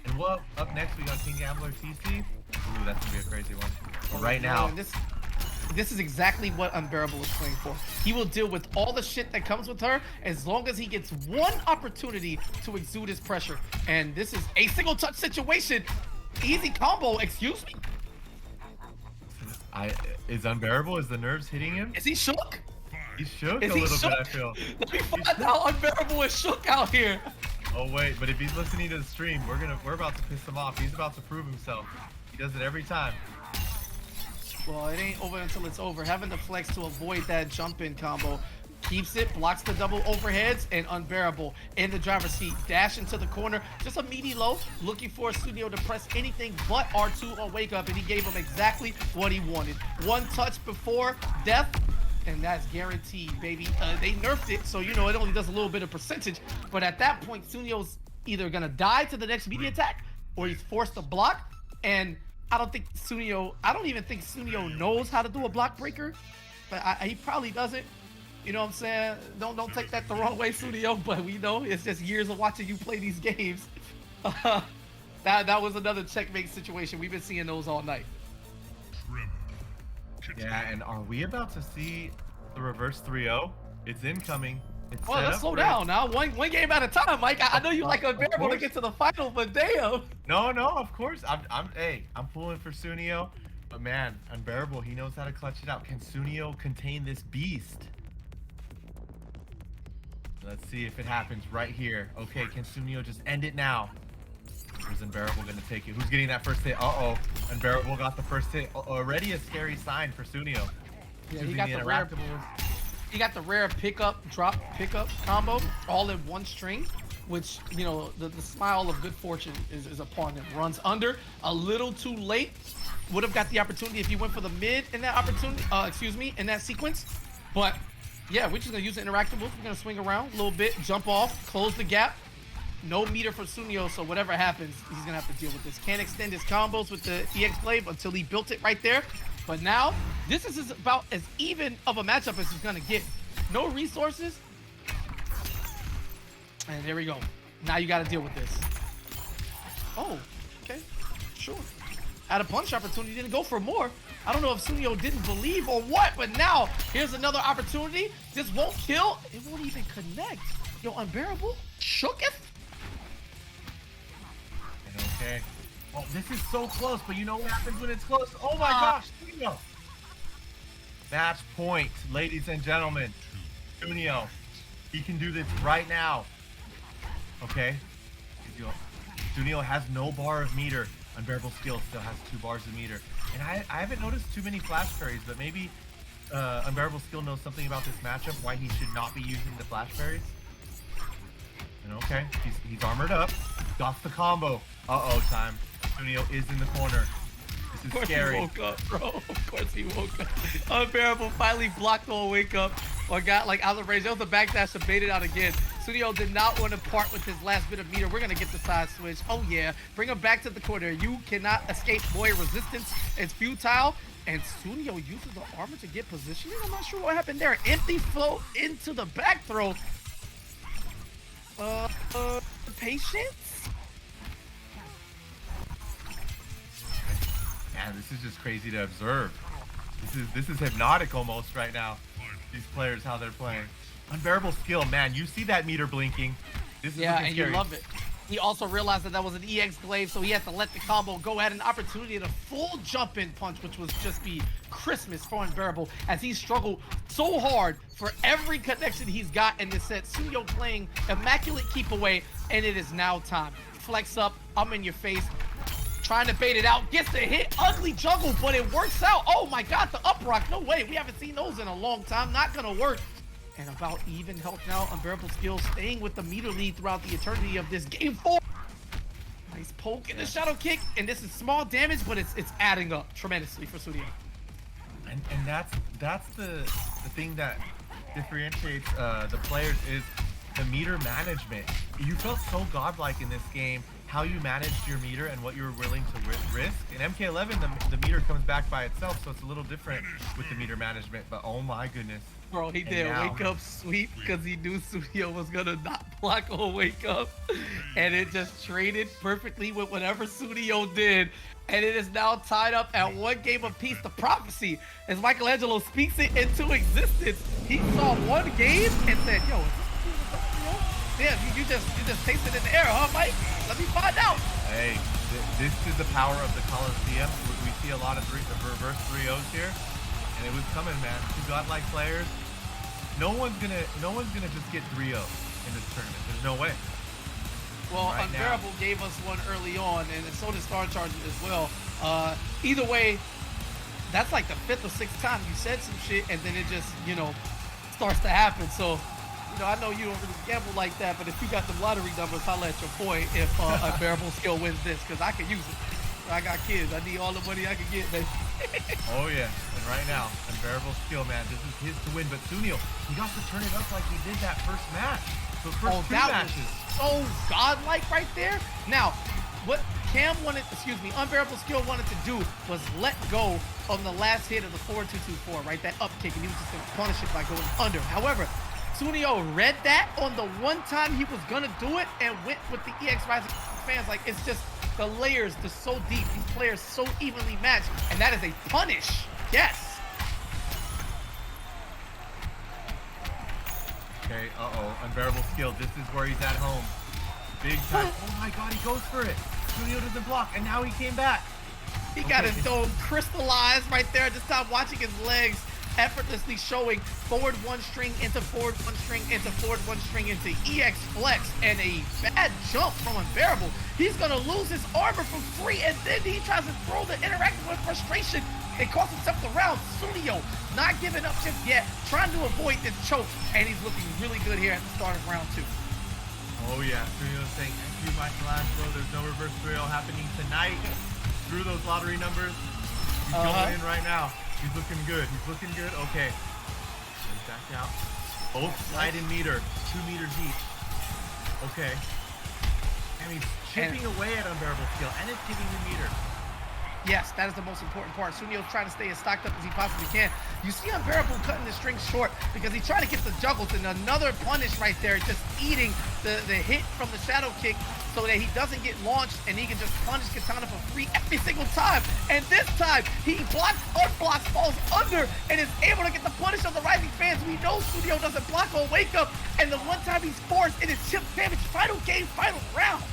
And what up next? We got King Gambler TC. Ooh, that's gonna be a crazy one. But right now, this is exactly what Unbearable is playing for. He will deal with all the shit that comes with her as long as he gets one opportunity to exude his pressure. And this is a single touch situation. Easy combo, excuse me? is Unbearable? Is the nerves hitting him? Is he shook? He's shook Is a he little shook? bit, I feel. Let me find out Unbearable is shook out here. Oh wait, but if he's listening to the stream, we're about to piss him off. He's about to prove himself. He does it every time. Well, it ain't over until it's over. Having the flex to avoid that jump-in combo. Keeps it, blocks the double overheads, and Unbearable in the driver's seat. Dash into the corner, just a meaty low, looking for a Studio to press anything but R2 on wake up, and he gave him exactly what he wanted. One touch before death, and that's guaranteed, baby. They nerfed it, so it only does a little bit of percentage, but at that point, Sunio's either gonna die to the next media attack, or he's forced to block, and I don't even think Sunio knows how to do a block breaker, but he probably doesn't. You know what I'm saying? Don't take that the wrong way, Sunio, but we know it's just years of watching you play these games. That was another checkmate situation. We've been seeing those all night. Yeah, and are we about to see the reverse 3-0? It's incoming. It's Well, set let's up slow for down now. One game at a time, Mike. I know you like Unbearable to get to the final, but damn. No, of course. I'm pulling for Sunio. But man, Unbearable, he knows how to clutch it out. Can Sunio contain this beast? Let's see if it happens right here. Okay, can Sunio just end it now? Or is Unbearable gonna take it? Who's getting that first hit? Uh-oh. Unbearable got the first hit. Already a scary sign for Sunio. Yeah, Using he got the rare drop pickup combo all in one string, which the smile of good fortune is upon him. Runs under a little too late. Would have got the opportunity if he went for the mid in that opportunity. In that sequence. But yeah, we're just gonna use the interactables. We're gonna swing around a little bit, jump off, close the gap. No meter for Sunio, so whatever happens, he's gonna have to deal with this. Can't extend his combos with the EX Glaive until he built it right there. But now, this is about as even of a matchup as he's gonna get. No resources. And there we go. Now you gotta deal with this. Oh, okay, sure. Had a punch opportunity, didn't go for more. I don't know if Sunio didn't believe or what, but now here's another opportunity. This won't kill. It won't even connect. Yo, Unbearable shooketh. Okay. Oh, this is so close, but you know what happens when it's close? Oh my gosh, Sunio. Match point, ladies and gentlemen. Sunio, he can do this right now. Okay. Sunio has no bar of meter. Unbearable skill still has 2 bars of meter. And I haven't noticed too many flash fairies, but maybe Unbearable skill knows something about this matchup, why he should not be using the flash fairies. And okay, he's armored up. Got the combo. Uh-oh, time. Sunio is in the corner. This is scary. He woke up, bro. Of course he woke up. Unbearable finally blocked the wake up or got out of range. That was a backdash to bait it out again. Sunio did not want to part with his last bit of meter. We're going to get the side switch. Oh, yeah. Bring him back to the corner. You cannot escape boy resistance. It's futile. And Sunio uses the armor to get positioning. I'm not sure what happened there. Empty flow into the back throw. Patience? Man, this is just crazy to observe. This is hypnotic almost right now. These players, how they're playing. Unbearable skill, man. You see that meter blinking. This is yeah, and scary. You love it. He also realized that was an EX Glaive, so he had to let the combo go. Had an opportunity at a full jump-in punch, which was just be Christmas for Unbearable, as he struggled so hard for every connection he's got in this set. Sunio playing immaculate keep away, and it is now time. Flex up, I'm in your face. trying to bait it out, gets the hit, ugly juggle, but it works out. Oh my God, the up rock, no way. We haven't seen those in a long time, not gonna work. And about even health now, Unbearable Skills staying with the meter lead throughout the eternity of this game 4. Nice poke and the shadow kick, and this is small damage, but it's adding up tremendously for Studio. And that's the thing that differentiates the players is the meter management. You felt so godlike in this game, how you managed your meter and what you were willing to risk. In MK11, the meter comes back by itself, so it's a little different with the meter management, but oh my goodness. Bro, he did a wake up sweep because he knew Studio was gonna not block or wake up, and it just traded perfectly with whatever Studio did, and it is now tied up at 1 game apiece. The prophecy, as Michelangelo speaks it into existence, he saw 1 game and said, "Yo, is this Studio? Damn, you just tasted it in the air, huh, Mike? Let me find out." Hey, this is the power of the Kolosseum. We see a lot of reverse 3-0s here. And it was coming, man. 2 godlike players. No one's gonna just get 3-0 in this tournament. There's no way. Well, Right Unbearable now. gave us one early on, and so did Star Charger as well. Either way, that's like the 5th or 6th time you said some shit, and then it just, starts to happen. So, I know you don't really gamble like that, but if you got the lottery numbers, holla at your boy if Unbearable Skill wins this, because I can use it. I got kids. I need all the money I can get, baby. Oh yeah, and right now, Unbearable Skill, man, this is his to win. But Sunil, he got to turn it up like he did that first match. So first 2 that matches. was so godlike right there. Now, what Unbearable Skill wanted to do was let go on the last hit of the 4-2-2-4, right? That up kick, and he was just gonna punish it by going under. However, Sunio read that on the one time he was gonna do it and went with the EX Rising fans. Like, it's just the layers are so deep, these players so evenly matched, and that is a punish. Yes. Okay, Unbearable Skill. This is where he's at home. Big time. Oh my God, he goes for it. Sunil doesn't block, and now he came back. He got his dome crystallized right there. This time watching his legs effortlessly showing forward 1 string into forward 1 string into forward 1 string into EX flex, and a bad jump from Unbearable. He's gonna lose his armor for free, and then he tries to throw the interactive with frustration. It cost himself the round. Sunio not giving up just yet, trying to avoid this choke, and he's looking really good here at the start of round 2. Oh yeah, Sunil's saying, thank you, Michelangelo. There's no reverse 3-0 happening tonight. Through those lottery numbers. He's going in right now. He's looking good. He's looking good. Okay. He's back out. Both slide in meter. 2 meters each. Okay. And he's chipping away at Unbearable Skill, and it's giving the meter. Yes, that is the most important part. Sunio's trying to stay as stocked up as he possibly can. You see Unbearable cutting the string short because he's trying to get the juggles, and another punish right there, just eating the hit from the shadow kick so that he doesn't get launched and he can just punish Katana for free every single time. And this time, he blocks, unblocks, falls under, and is able to get the punish of the Rising fans. We know Sunio doesn't block or wake up, and the one time he's forced, it is chip damage. Final game, final round.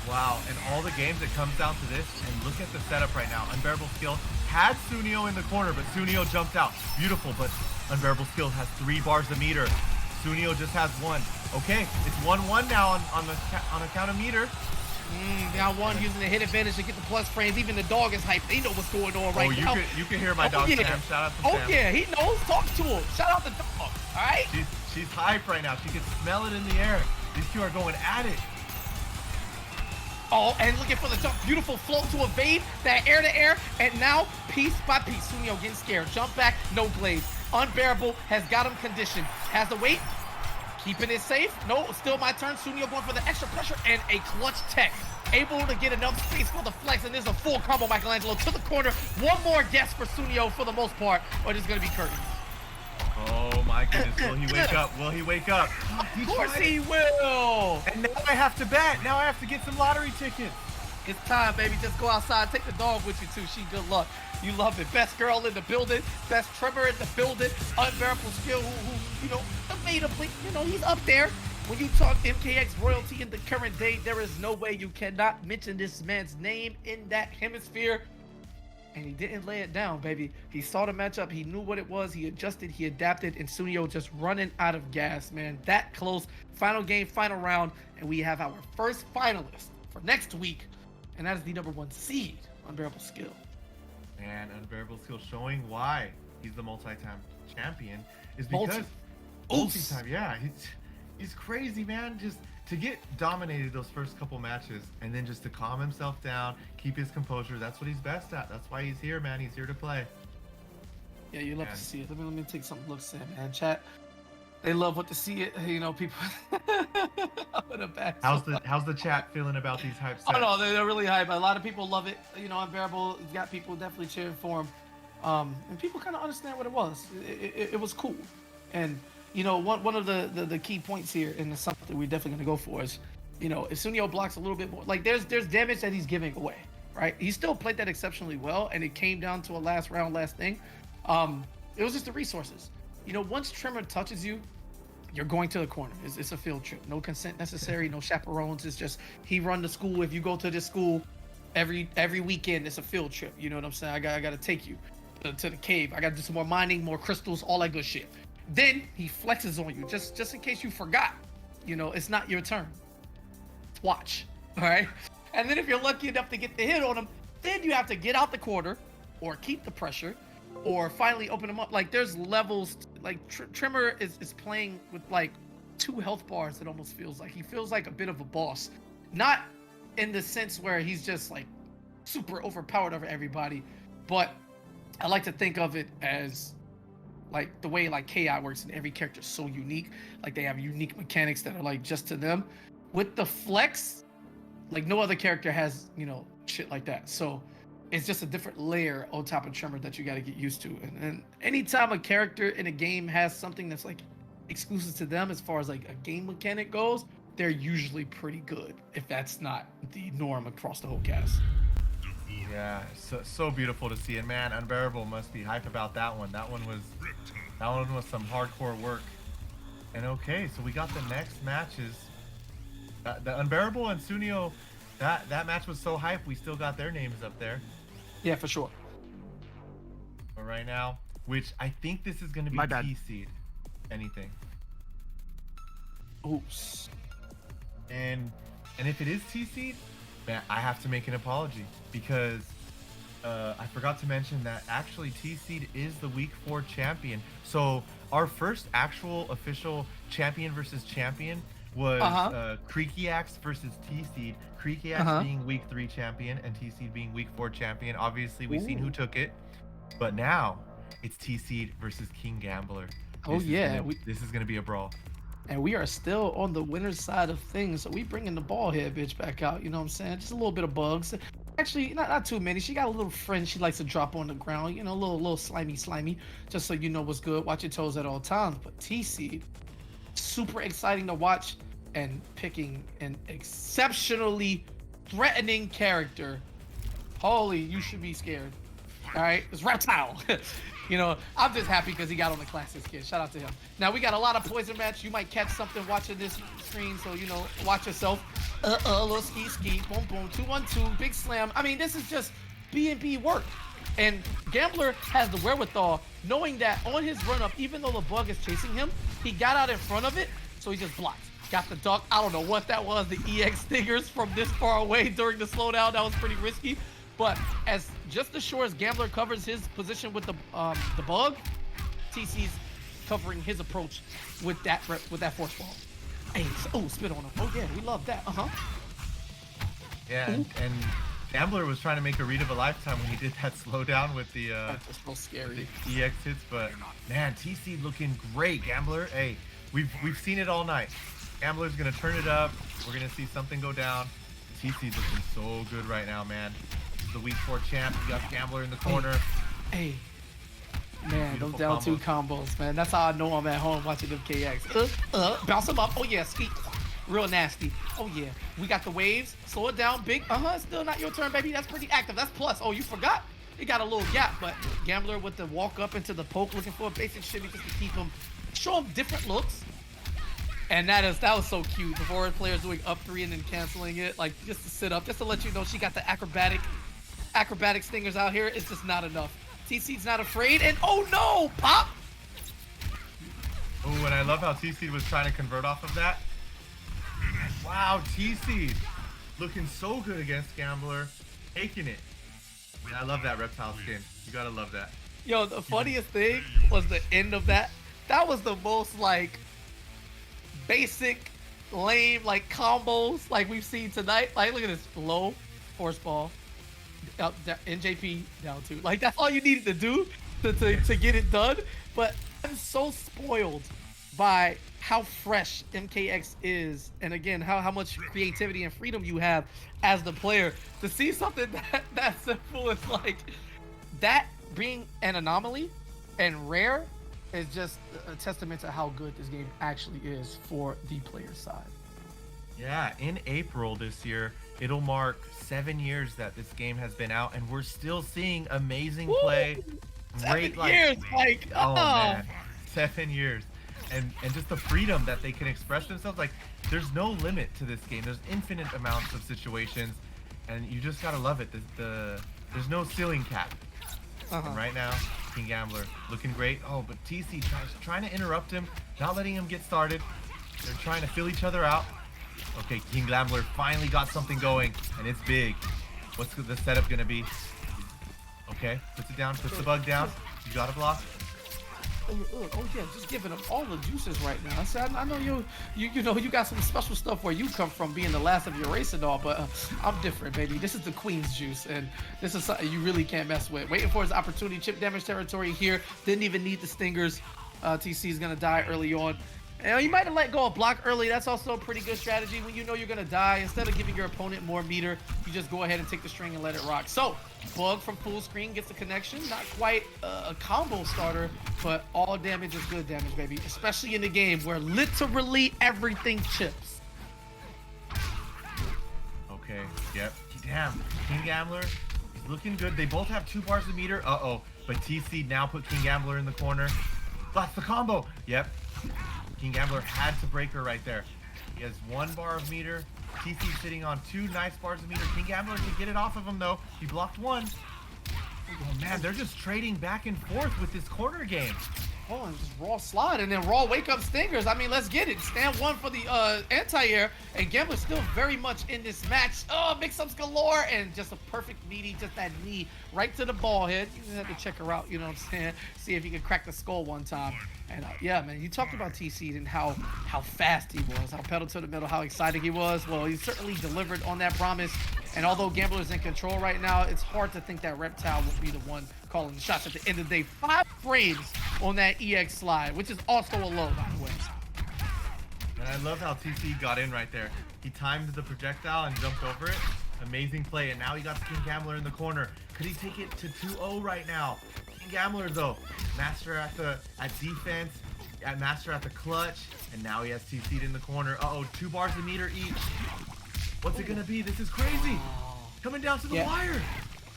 Wow, and all the games, it comes down to this, and look at the setup right now. Unbearable Skill had Sunio in the corner, but Sunio jumped out. Beautiful, but Unbearable Skill has 3 bars a meter. Sunio just has 1. Okay, it's 1-1 now on account of meter. Now 1 using the hit advantage to get the plus frames. Even the dog is hyped. They know what's going on right now. You can hear my dog Sam. Shout out to Sam. Oh yeah, he knows. Talk to him. Shout out the dog. All right. She's hyped right now. She can smell it in the air. These 2 are going at it. Oh, and looking for the jump. Beautiful float to evade that air-to-air. And now, piece by piece, Sunio getting scared. Jump back, no blades. Unbearable has got him conditioned. Has the weight. Keeping it safe. No, still my turn. Sunio going for the extra pressure and a clutch tech. Able to get enough space for the flex, and there's a full combo. Michelangelo to the corner. 1 more guess for Sunio for the most part, or it's going to be curtains. Oh my goodness, will he wake up? Will he wake up? Of course he will. And now I have to bet. Now I have to get some lottery tickets. It's time, baby. Just go outside. Take the dog with you, too. She good luck. You love it. Best girl in the building. Best trimmer in the building. Unbearable Skill, who debatably, he's up there. When you talk MKX royalty in the current day, there is no way you cannot mention this man's name in that hemisphere. And he didn't lay it down, baby. He saw the matchup. He knew what it was. He adjusted. He adapted. And Sunio just running out of gas, man. That close. Final game, final round. And we have our first finalist for next week. and that is the #1 seed, Unbearable Skill. And Unbearable Skill showing why he's the multi-time champion is because multi-time, yeah, he's crazy, man. Just to get dominated those first couple matches and then just to calm himself down, keep his composure. That's what he's best at. That's why he's here, man. He's here to play. Yeah, you love to see it. Let me take some looks in, man. Chat, they love what to see it. You know, people. I'm gonna back. How's the chat feeling about these hype sets? Oh no, they're really hype. A lot of people love it. You know, Unbearable got people definitely cheering for him, and people kind of understand what it was. It was cool, and you know, one of the key points here, and it's something we're definitely gonna go for is, you know, if Sunio blocks a little bit more, like there's damage that he's giving away, right? He still played that exceptionally well, and it came down to a last thing. It was just the resources. You know, once Tremor touches you, you're going to the corner. It's a field trip. No consent necessary, no chaperones. It's just he run the school. If you go to this school every weekend, it's a field trip. You know what I'm saying? I gotta take you to the cave. I gotta do some more mining, more crystals, all that good shit. Then he flexes on you, just in case you forgot. You know, it's not your turn. Watch, all right? And then if you're lucky enough to get the hit on him, then you have to get out the corner or keep the pressure or finally open him up. Like there's levels, like Tremor is playing with like 2 health bars. It almost feels like he feels like a bit of a boss, not in the sense where he's just like super overpowered over everybody, but I like to think of it as like the way like KI works, and every character is so unique. Like they have unique mechanics that are like just to them. With the flex, like no other character has, you know, shit like that. So it's just a different layer on top of Tremor that you got to get used to. And anytime a character in a game has something that's like exclusive to them as far as like a game mechanic goes, they're usually pretty good, if that's not the norm across the whole cast. Yeah, so beautiful to see. And man, Unbearable must be hype about that one. That one was some hardcore work. And okay, so we got the next matches. The Unbearable and Sunio, that match was so hype, we still got their names up there. Yeah, for sure. But right now, which I think this is going to be T seed. Anything. Oops. And if it is T seed, man, I have to make an apology because I forgot to mention that actually T seed is the week 4 champion. So our first actual official champion versus champion was Creaky Axe versus T seed. Creaky Axe being week 3 champion and T seed being week 4 champion. Obviously, we've seen who took it, but now it's T seed versus King Gambler. This is gonna be a brawl. And we are still on the winner's side of things. So we bringing the ball head bitch back out. You know what I'm saying? Just a little bit of bugs. Actually, not too many. She got a little friend she likes to drop on the ground. You know, a little slimy. Just so you know what's good. Watch your toes at all times. But T-Seed, super exciting to watch, and picking an exceptionally threatening character. Holy, you should be scared. All right, it's Reptile. You know, I'm just happy because he got on the classic skin. Shout out to him. Now, we got a lot of poison match. You might catch something watching this screen, so, you know, watch yourself. Little ski, boom, boom, 2-1-2, big slam. I mean, this is just B&B work. And Gambler has the wherewithal, knowing that on his run-up, even though the bug is chasing him, he got out in front of it, so he just blocked. Got the duck. I don't know what that was, the EX stingers from this far away during the slowdown. That was pretty risky. But as just as sure as Gambler covers his position with the bug, TC's covering his approach with that force ball. Hey, spit on him. Oh yeah, we love that. Yeah, and Gambler was trying to make a read of a lifetime when he did that slowdown with the that's so scary. The EX hits, but man, TC looking great. Gambler, hey, we've seen it all night. Gambler's gonna turn it up. We're gonna see something go down. TC's looking so good right now, man. The week 4 champ. You got Gambler in the corner. Hey. Man, those down 2 combos, man. That's how I know I'm at home watching them KX. Bounce him up. Oh yeah, skeet. Real nasty. Oh yeah. We got the waves. Slow it down. Big. Still not your turn, baby. That's pretty active. That's plus. Oh, you forgot? He got a little gap, but Gambler with the walk up into the poke, looking for a basic shimmy just to keep him, show him different looks. And that was so cute. The forward players doing up 3 and then canceling it, like just to sit up, just to let you know she got the acrobatic stingers out here. It's just not enough. TC's not afraid, and oh no, pop! Oh, and I love how TC was trying to convert off of that. Wow, TC. looking so good against Gambler, taking it. Man, I love that reptile skin. You gotta love that. Yo, the funniest thing was the end of that. That was the most like basic, lame like combos like we've seen tonight. Like, look at this low force ball, up, NJP down 2. Like, that's all you needed to do to get it done. But I'm so spoiled by how fresh MKX is, and again how much creativity and freedom you have as the player to see something that simple as like that being an anomaly and rare is just a testament to how good this game actually is for the player side. Yeah, in April this year, it'll mark 7 years that this game has been out, and we're still seeing amazing play. Great, 7 years, like, oh man, 7 years. And just the freedom that they can express themselves. Like, there's no limit to this game. There's infinite amounts of situations, and you just gotta love it. There's no ceiling cap. And right now, King Gambler looking great. Oh, but TC trying to interrupt him, not letting him get started. They're trying to fill each other out. Okay, King Gambler finally got something going, and it's big. What's the setup gonna be? Okay, puts it down, puts the bug down. You gotta block. Oh yeah, just giving them all the juices right now. I said, I know you know you got some special stuff where you come from, being the last of your race and all, but I'm different, baby. This is the queen's juice, and this is something you really can't mess with. Waiting for his opportunity, chip damage territory here. Didn't even need the stingers. TC is gonna die early on. And you might have let go of block early. That's also a pretty good strategy when you know you're gonna die. Instead of giving your opponent more meter, you just go ahead and take the string and let it rock. So, Bug from full screen gets the connection. Not quite a combo starter, but all damage is good damage, baby. Especially in the game where literally everything chips. Okay, yep. Damn, King Gambler is looking good. They both have 2 bars of meter. Uh-oh, but TC now put King Gambler in the corner. That's the combo. Yep. King Gambler had to break her right there. He has 1 bar of meter. TC sitting on 2 nice bars of meter. King Gambler can get it off of him though. He blocked 1. Oh man, they're just trading back and forth with this corner game. Oh, and just raw slide and then raw wake up stingers. I mean, let's get it. Stand 1 for the anti-air, and Gambler's still very much in this match. Oh, mix-ups galore, and just a perfect meaty, just that knee right to the ball head. You just have to check her out, you know what I'm saying? See if you can crack the skull one time. And yeah, man, you talked about TC and how fast he was, how pedal to the metal, how exciting he was. Well, he certainly delivered on that promise. And although Gambler is in control right now, it's hard to think that Reptile will be the one calling the shots at the end of the day. 5 frames on that EX slide, which is also a low, by the way. And I love how TC got in right there. He timed the projectile and jumped over it. Amazing play, and now he got King Gambler in the corner. Could he take it to 2-0 right now? King Gambler though, master at defense, master at the clutch, and now he has TC'd in the corner. Uh-oh, 2 bars of meter each. What's it gonna be? This is crazy. Coming down to the wire.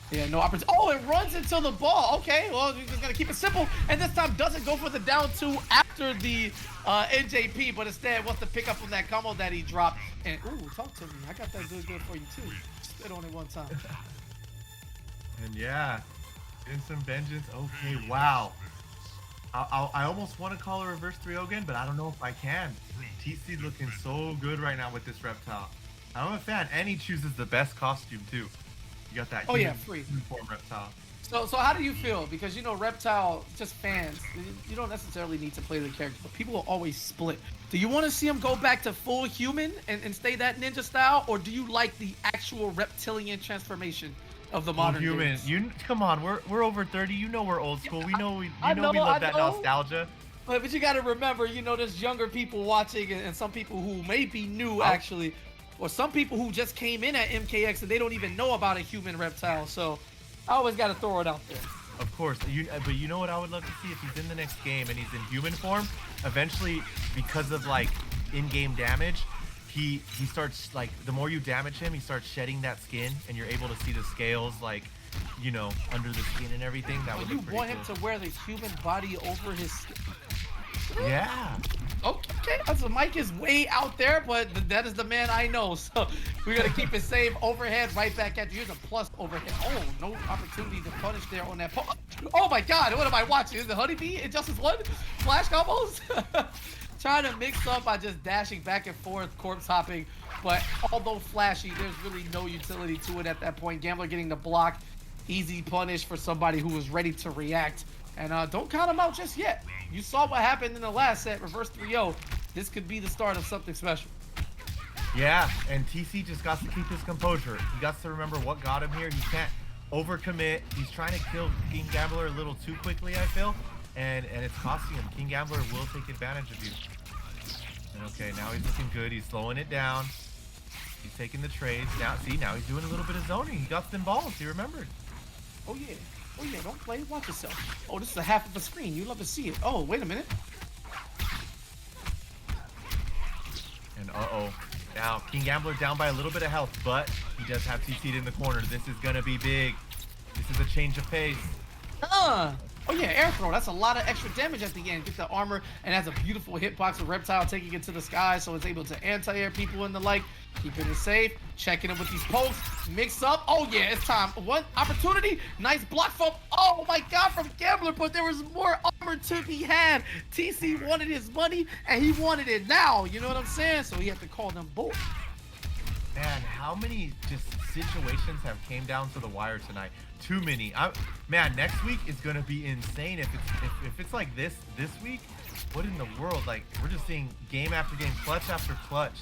Yeah, no opportunity. Oh, it runs into the ball. Okay, well, we're just gonna keep it simple, and this time doesn't go for the down 2 after the NJP, but instead wants to pick up on that combo that he dropped. And ooh, talk to me. I got that good for you too. Spit on it one time. And yeah, getting some vengeance. Okay, wow. I almost want to call a reverse 3-0 again, but I don't know if I can. TC's looking so good right now with this Reptile. I'm a fan, and he chooses the best costume too. You got that free uniform Reptile. So how do you feel? Because you know, Reptile, just fans, you don't necessarily need to play the character, but people will always split. Do you want to see him go back to full human and stay that ninja style, or do you like the actual reptilian transformation of the modern human? games? Come on, we're over 30. You know we're old school. We know we love that nostalgia. But you got to remember, you know, there's younger people watching, and some people who may be new actually, or some people who just came in at MKX and they don't even know about a human Reptile. So I always got to throw it out there. Of course, but you know what I would love to see if he's in the next game and he's in human form. Eventually, because of like in-game damage, he starts, like, the more you damage him, he starts shedding that skin, and you're able to see the scales, like, you know, under the skin and everything. That would look pretty cool. You want him to wear the human body over his skin? Yeah. Okay, so Mike is way out there, but that is the man I know. So we gotta keep it safe. Overhead, right back at you. Here's a plus overhead. Oh, no opportunity to punish there on that. Oh my God, what am I watching? Is the honeybee in Justice 1? Flash combos? trying to mix up by just dashing back and forth, corpse hopping. But although flashy, there's really no utility to it at that point. Gambler getting the block, easy punish for somebody who was ready to react. And don't count him out just yet. You saw what happened in the last set, reverse 3-0. This could be the start of something special. Yeah, and TC just got to keep his composure. He got to remember what got him here. He can't overcommit. He's trying to kill King Gambler a little too quickly, I feel. And it's costing him. King Gambler will take advantage of you. And okay, now he's looking good. He's slowing it down. He's taking the trades. Now, see, now he's doing a little bit of zoning. He got some balls. He remembered. Oh, yeah. Oh, yeah. Don't play. Watch yourself. Oh, this is a half of a screen. You love to see it. Oh, wait a minute. And uh-oh. Now, King Gambler down by a little bit of health, but he does have TC'd in the corner. This is going to be big. This is a change of pace. Oh yeah, air throw. That's a lot of extra damage at the end. Get the armor, and has a beautiful hitbox with Reptile taking it to the sky, so it's able to anti-air people and the like. Keeping it safe. Checking it with these pokes. Mix up. Oh yeah, it's time. One opportunity. Nice block from, oh my god, from Gambler, but there was more armor to be had. TC wanted his money, and he wanted it now. You know what I'm saying? So he had to call them both. Man, how many just situations have came down to the wire tonight? Too many. Man, next week is gonna be insane. If it's like this week, what in the world? Like, we're just seeing game after game, clutch after clutch.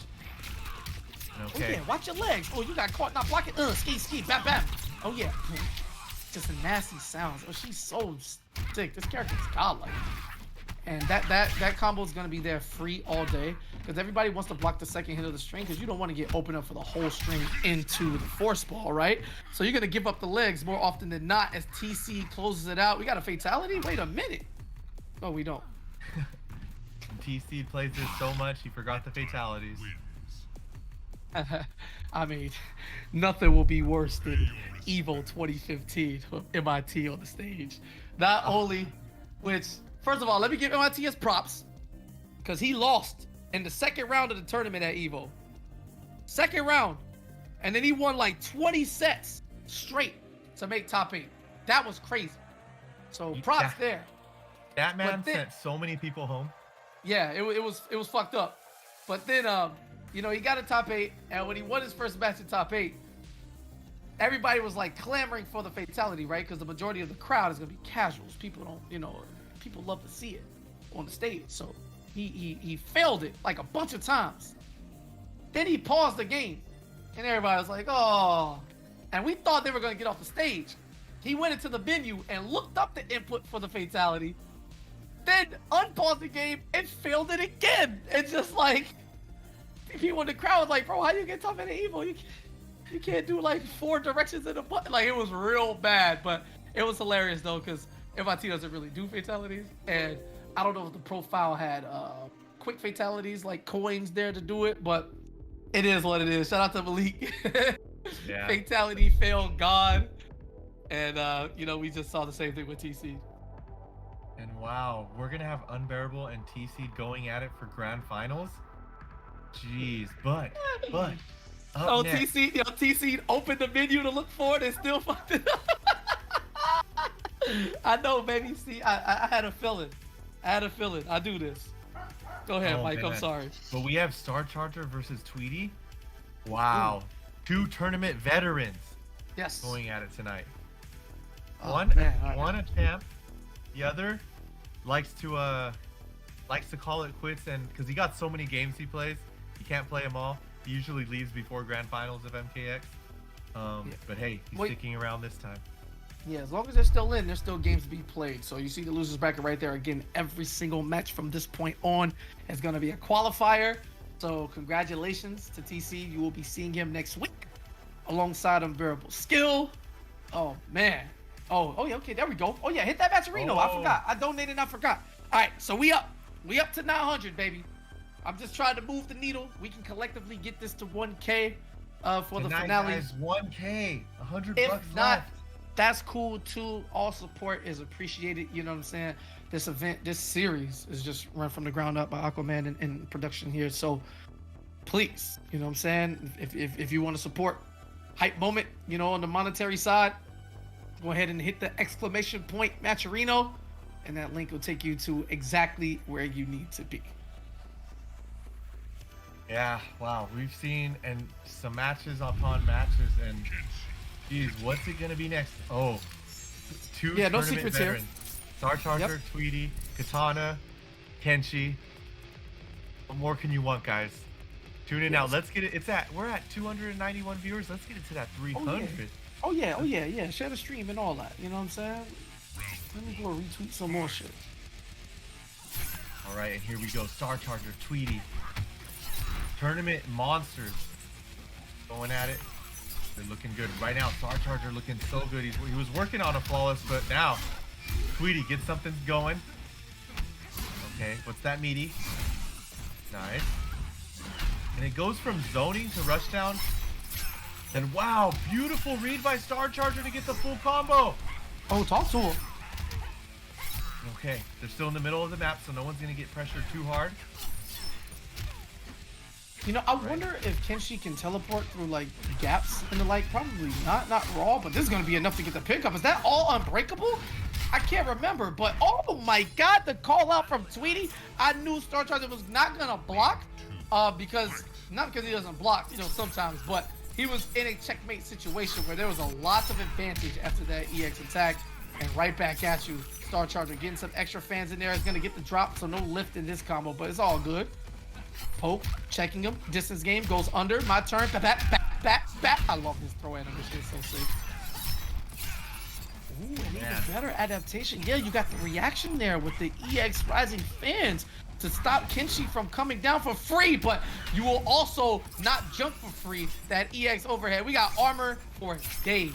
Okay. Oh yeah, watch your legs. Oh, you got caught not blocking. Ski, bam, bam. Oh yeah. Just a nasty sounds. Oh, she's so sick. This character's godlike. And that combo is gonna be there free all day because everybody wants to block the second hit of the string because you don't want to get open up for the whole string into the force ball, right? So you're gonna give up the legs more often than not as TC closes it out. We got a fatality. Wait a minute. No, we don't. TC plays this so much he forgot the fatalities. I mean, nothing will be worse than Evo 2015 with MIT on the stage. Not only, which, first of all, let me give MIT his props, because he lost in the second round of the tournament at Evo. Second round. And then he won like 20 sets straight to make top 8. That was crazy. So props there. That man sent so many people home. Yeah, it was fucked up. But then you know, he got a top 8, and when he won his first match in top 8, everybody was like clamoring for the fatality, right? Because the majority of the crowd is gonna be casuals. People don't, you know, people love to see it on the stage. So he failed it like a bunch of times. Then he paused the game, and everybody was like, oh. And we thought they were gonna get off the stage. He went into the menu and looked up the input for the fatality, then unpaused the game and failed it again. And just like, people in the crowd was like, bro, how you get top at Evo? You can't do like 4 directions in a button. Like, it was real bad, but it was hilarious though, because MIT doesn't really do fatalities, and I don't know if the profile had quick fatalities like coins there to do it, but it is what it is. Shout out to Malik. Yeah. Fatality failed God, and you know, we just saw the same thing with TC. And wow, we're gonna have Unbearable and TC going at it for grand finals. Jeez, but Oh, next. TC opened the menu to look for it and still fucked it up. I know, baby. See, I had a feeling. I do this. Go ahead, Mike. Man. I'm sorry. But we have Star Charger versus Tweety. Wow. Ooh. 2 tournament veterans. Yes. Going at it tonight. Oh, One a champ. The other likes to call it quits, and because he got so many games he plays, he can't play them all. He usually leaves before grand finals of MKX. But hey, he's sticking around this time. Yeah, as long as they're still in, there's still games to be played. So you see the losers bracket right there. Again, every single match from this point on is going to be a qualifier. So congratulations to TC. You will be seeing him next week alongside Unbearable Skill. Oh, man. Oh, yeah, okay, there we go. Oh, yeah, hit that Matcherino. I forgot. I donated and I forgot. All right, so we up. We up to 900, baby. I'm just trying to move the needle. We can collectively get this to 1K for the finale. Guys, 1K, $100 if bucks not, left. That's cool too. All support is appreciated. You know what I'm saying? This event, this series is just run from the ground up by Aquaman in production here. So please, you know what I'm saying? If you want to support Hype Moment, you know, on the monetary side, go ahead and hit the exclamation point Matcherino, and that link will take you to exactly where you need to be. Yeah, wow. We've seen and some matches upon matches, and geez, what's it gonna be next? Oh, two Yeah, no tournament secrets here. veterans. Star Charger, Yep. Tweety, Katana, Kenshi. What more can you want, guys? Tune in now. Yes. Let's get it. We're at 291 viewers. Let's get it to that 300. Oh yeah. Share the stream and all that. You know what I'm saying? Let me go retweet some more shit. All right, and here we go. Star Charger, Tweety. Tournament monsters going at it. They're looking good right now. Star Charger looking so good. He was working on a flawless, but now Tweety gets something going. Okay, what's that meaty? Nice. And it goes from zoning to rushdown. Then wow, beautiful read by Star Charger to get the full combo. Oh, talk to him. Okay, they're still in the middle of the map, so no one's gonna get pressured too hard. You know, I wonder if Kenshi can teleport through like gaps and the like. Probably not raw, but this is gonna be enough to get the pickup. Is that all unbreakable? I can't remember, but oh my god, the call out from Tweety. I knew Star Charger was not gonna block, because not because he doesn't block, you know, sometimes, but he was in a checkmate situation where there was a lot of advantage after that EX attack, and right back at you. Star Charger getting some extra fans in there is gonna get the drop, so no lift in this combo, but it's all good. Poke, checking him. Distance game goes under. My turn. Back. I love this throw animation. It's so sick. Ooh, and even better adaptation. Yeah, you got the reaction there with the EX rising fans to stop Kenshi from coming down for free, but you will also not jump for free. That EX overhead. We got armor for days.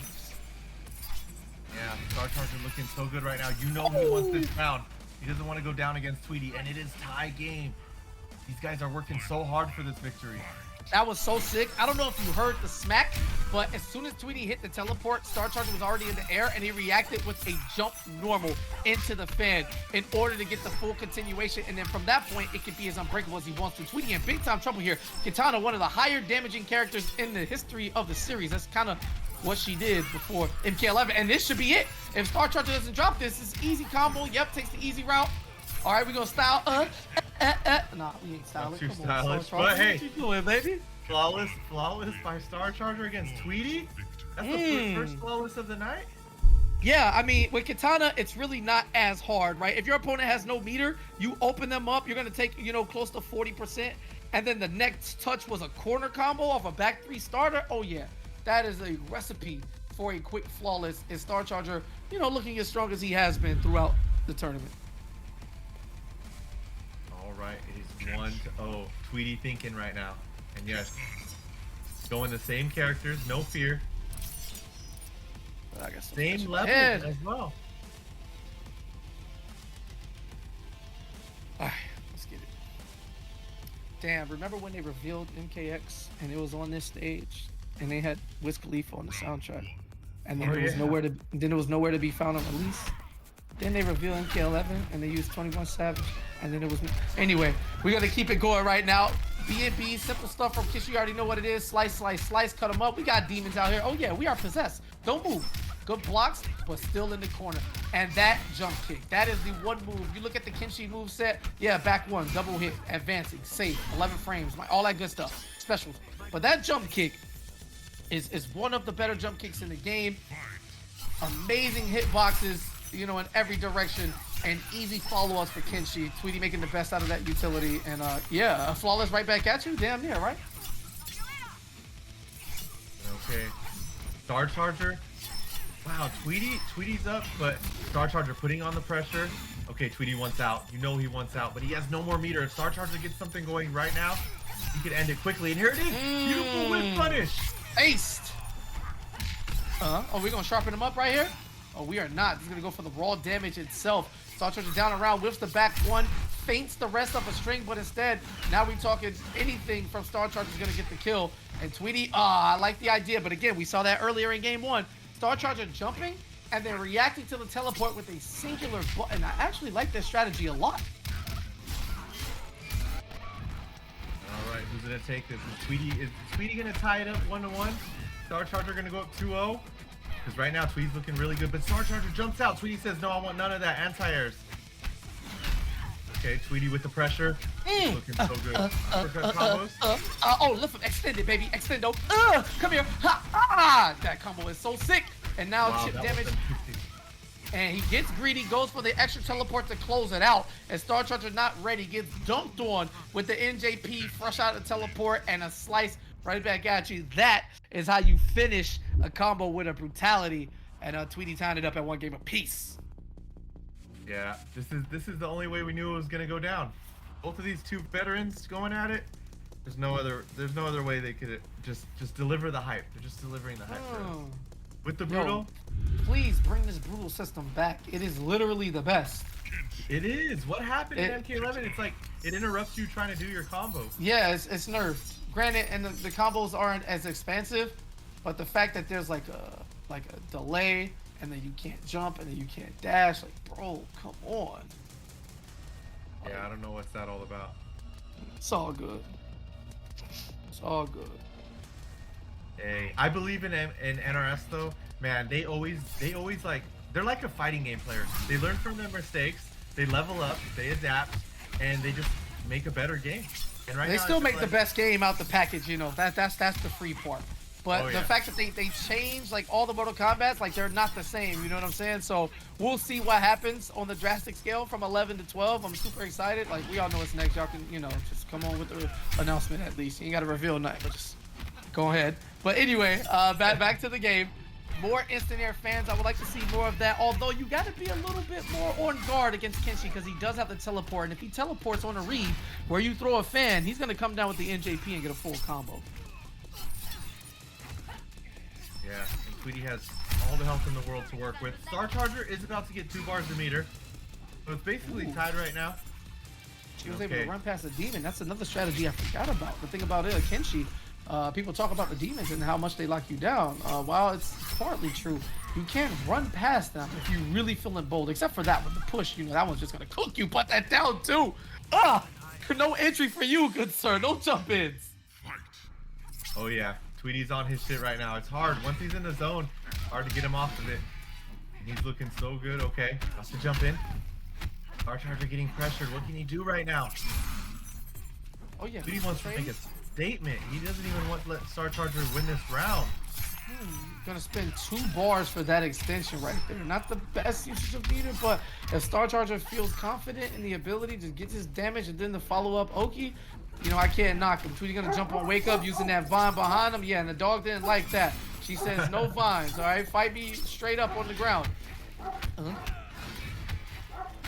Yeah, Star Charger looking so good right now. You know he wants this round. He doesn't want to go down against Tweety, and it is tie game. These guys are working so hard for this victory. That was so sick. I don't know if you heard the smack, but as soon as Tweety hit the teleport, Star Charger was already in the air, and he reacted with a jump normal into the fan in order to get the full continuation. And then from that point, it can be as unbreakable as he wants to. Tweety in big time trouble here. Katana, one of the higher damaging characters in the history of the series. That's kind of what she did before MK11, and this should be it. If Star Charger doesn't drop this, it's easy combo. Yep, takes the easy route. All right, we're gonna style. Nah, we ain't styling. Too Come on, stylish, Star but Charger. hey. What you doing, baby? Flawless by Star Charger against Tweety. That's the first flawless of the night. Yeah, I mean, with Katana, it's really not as hard, right? If your opponent has no meter, you open them up, you're gonna take, you know, close to 40%, and then the next touch was a corner combo off a back three starter. Oh yeah, that is a recipe for a quick flawless. And Star Charger, you know, looking as strong as he has been throughout the tournament. All right, it is 1-0. Tweety thinking right now, and yes, going the same characters, no fear. I guess Same level ahead. as well. All right, let's get it. Damn, remember when they revealed MKX and it was on this stage and they had Wiz Khalifa on the soundtrack, and then there was nowhere to be found on release. Then they revealed MK11 and they used 21 Savage, and then it was anyway. We're gonna keep it going right now. B&B, simple stuff from Kish. You already know what it is. Slice, cut them up. We got demons out here. Oh yeah, we are possessed. Don't move. Good blocks, but still in the corner. And that jump kick, that is the one move. You look at the Kenshi move set. Yeah, back one, double hit, advancing, safe, 11 frames, all that good stuff. Specials. But that jump kick is one of the better jump kicks in the game. Amazing hitboxes, you know, in every direction, and easy follow-ups for Kenshi. Tweety making the best out of that utility, and yeah, a flawless right back at you, damn near, right? Okay, Star Charger. Wow, Tweety's up, but Star Charger putting on the pressure. Okay, Tweety wants out. You know he wants out, but he has no more meter. If Star Charger gets something going right now, he could end it quickly. And here it is, beautiful whip punish. Aced. Are we gonna sharpen him up right here? Oh, we are not. He's gonna go for the raw damage itself. Star Charger down around, whiffs the back one, feints the rest of a string, but instead, now we're talking anything from Star Charger's gonna get the kill. And Tweety, I like the idea, but again, we saw that earlier in game one. Star Charger jumping and then reacting to the teleport with a singular button. I actually like this strategy a lot. All right, who's gonna take this? Is Tweety gonna tie it up 1-1? Star Charger gonna go up 2-0? Because right now Tweety's looking really good, but Star Charger jumps out. Tweety says, no, I want none of that. Anti-airs. Okay, Tweety with the pressure. Looking so good. Uppercut combos. Oh, lift him. Extend it, baby. Extendo. Come here. That combo is so sick. And now Wow, chip that damage. was a- And he gets greedy, goes for the extra teleport to close it out. And Star Charger not ready, gets dunked on with the NJP, fresh out of teleport, and a slice right back at you. That is how you finish a combo with a brutality. And Tweety tying it up at 1 game apiece. Yeah, this is the only way we knew it was gonna go down. Both of these two veterans going at it. There's no other way they could just deliver the hype. They're just delivering the hype for us. With the brutal. Please bring this brutal system back. It is literally the best. It is. What happened in MK11? It's like it interrupts you trying to do your combo. Yeah, it's nerfed. Granted, and the combos aren't as expansive, but the fact that there's like a delay, and then you can't jump, and then you can't dash, like, bro, come on. Yeah, I don't know what's that all about. It's all good. It's all good. Hey, I believe in NRS though. Man, they always like they're like a fighting game player. They learn from their mistakes, they level up, they adapt, and they just make a better game. And right They now, still it's make like, the best game out the package, you know. That's the free part. But the yeah. fact that they change like all the Mortal Kombats, like they're not the same, you know what I'm saying? So we'll see what happens on the drastic scale from 11 to 12. I'm super excited. Like, we all know what's next. Y'all can, you know, just come on with the announcement at least. You ain't got to reveal nothing, but just go ahead. But anyway, back to the game. More instant air fans. I would like to see more of that. Although you got to be a little bit more on guard against Kenshi because he does have the teleport. And if he teleports on a read where you throw a fan, he's going to come down with the NJP and get a full combo. Yeah, and Tweety has all the health in the world to work with. Star Charger is about to get 2 bars a meter. So it's basically tied right now. She was able to run past the demon. That's another strategy I forgot about. The thing about it, Kenshi, people talk about the demons and how much they lock you down. While it's partly true, you can't run past them if you're really feeling bold. Except for that one, the push. You know, that one's just gonna cook you. Put that down too. No entry for you, good sir. No jump ins. Oh yeah, Tweety's on his shit right now. It's hard. Once he's in the zone, hard to get him off of it. And he's looking so good. Okay, has to jump in. Star Charger getting pressured. What can he do right now? Oh yeah. Tweety wants to make a statement. He doesn't even want to let Star Charger win this round. Gonna spend 2 bars for that extension right there. Not the best usage of meter, but if Star Charger feels confident in the ability to get his damage and then the follow-up Oki, you know, I can't knock him. Tweety gonna jump on Wake Up using that vine behind him. Yeah, and the dog didn't like that. She says no vines, all right? Fight me straight up on the ground.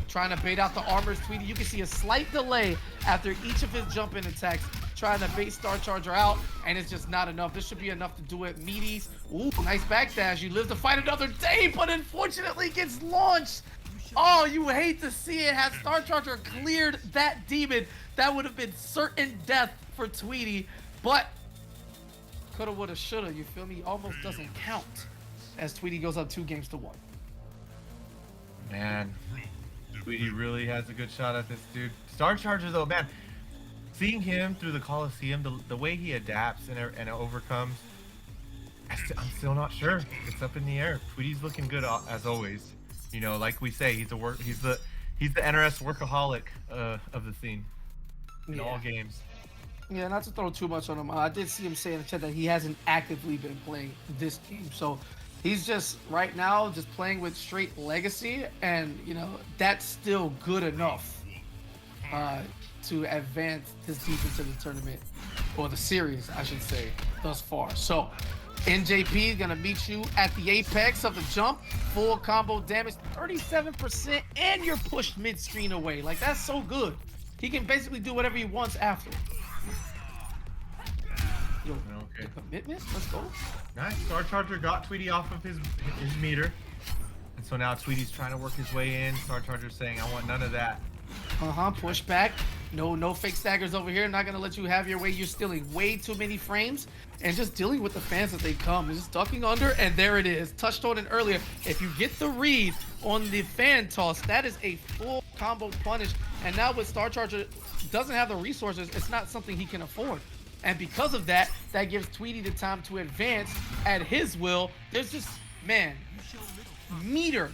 Trying to bait out the armors, Tweety. You can see a slight delay after each of his jump-in attacks, trying to bait Star Charger out, and it's just not enough. This should be enough to do it. Meaties, ooh, nice backdash. You live to fight another day, but unfortunately gets launched. Oh, you hate to see it. Had Star Charger cleared that demon, that would have been certain death for Tweety, but coulda, woulda, shoulda. You feel me? Almost doesn't count as Tweety goes up 2 games to 1. Man, Tweety really has a good shot at this dude. Star Charger though, man, seeing him through the Kolosseum, the way he adapts and overcomes, I'm still not sure. It's up in the air. Tweety's looking good as always. You know, like we say, he's the NRS workaholic of the scene in all games. Yeah, not to throw too much on him. I did see him say in the chat that he hasn't actively been playing this game, so he's just right now just playing with straight legacy, and you know that's still good enough to advance this deep into the tournament or the series, I should say, thus far. So NJP is gonna meet you at the apex of the jump, full combo damage, 37%, and you're pushed mid-screen away. Like, that's so good. He can basically do whatever he wants after. Yo, Okay. the commitment? Let's go. Nice. Star Charger got Tweety off of his meter. And so now Tweety's trying to work his way in. Star Charger's saying, I want none of that. Push back. No fake staggers over here. Not gonna let you have your way. You're stealing way too many frames and just dealing with the fans as they come. You're just ducking under, and there it is. Touched on it earlier. If you get the read on the fan toss, that is a full combo punish. And now with Star Charger doesn't have the resources, it's not something he can afford. And because of that, that gives Tweety the time to advance at his will. There's just, man, meter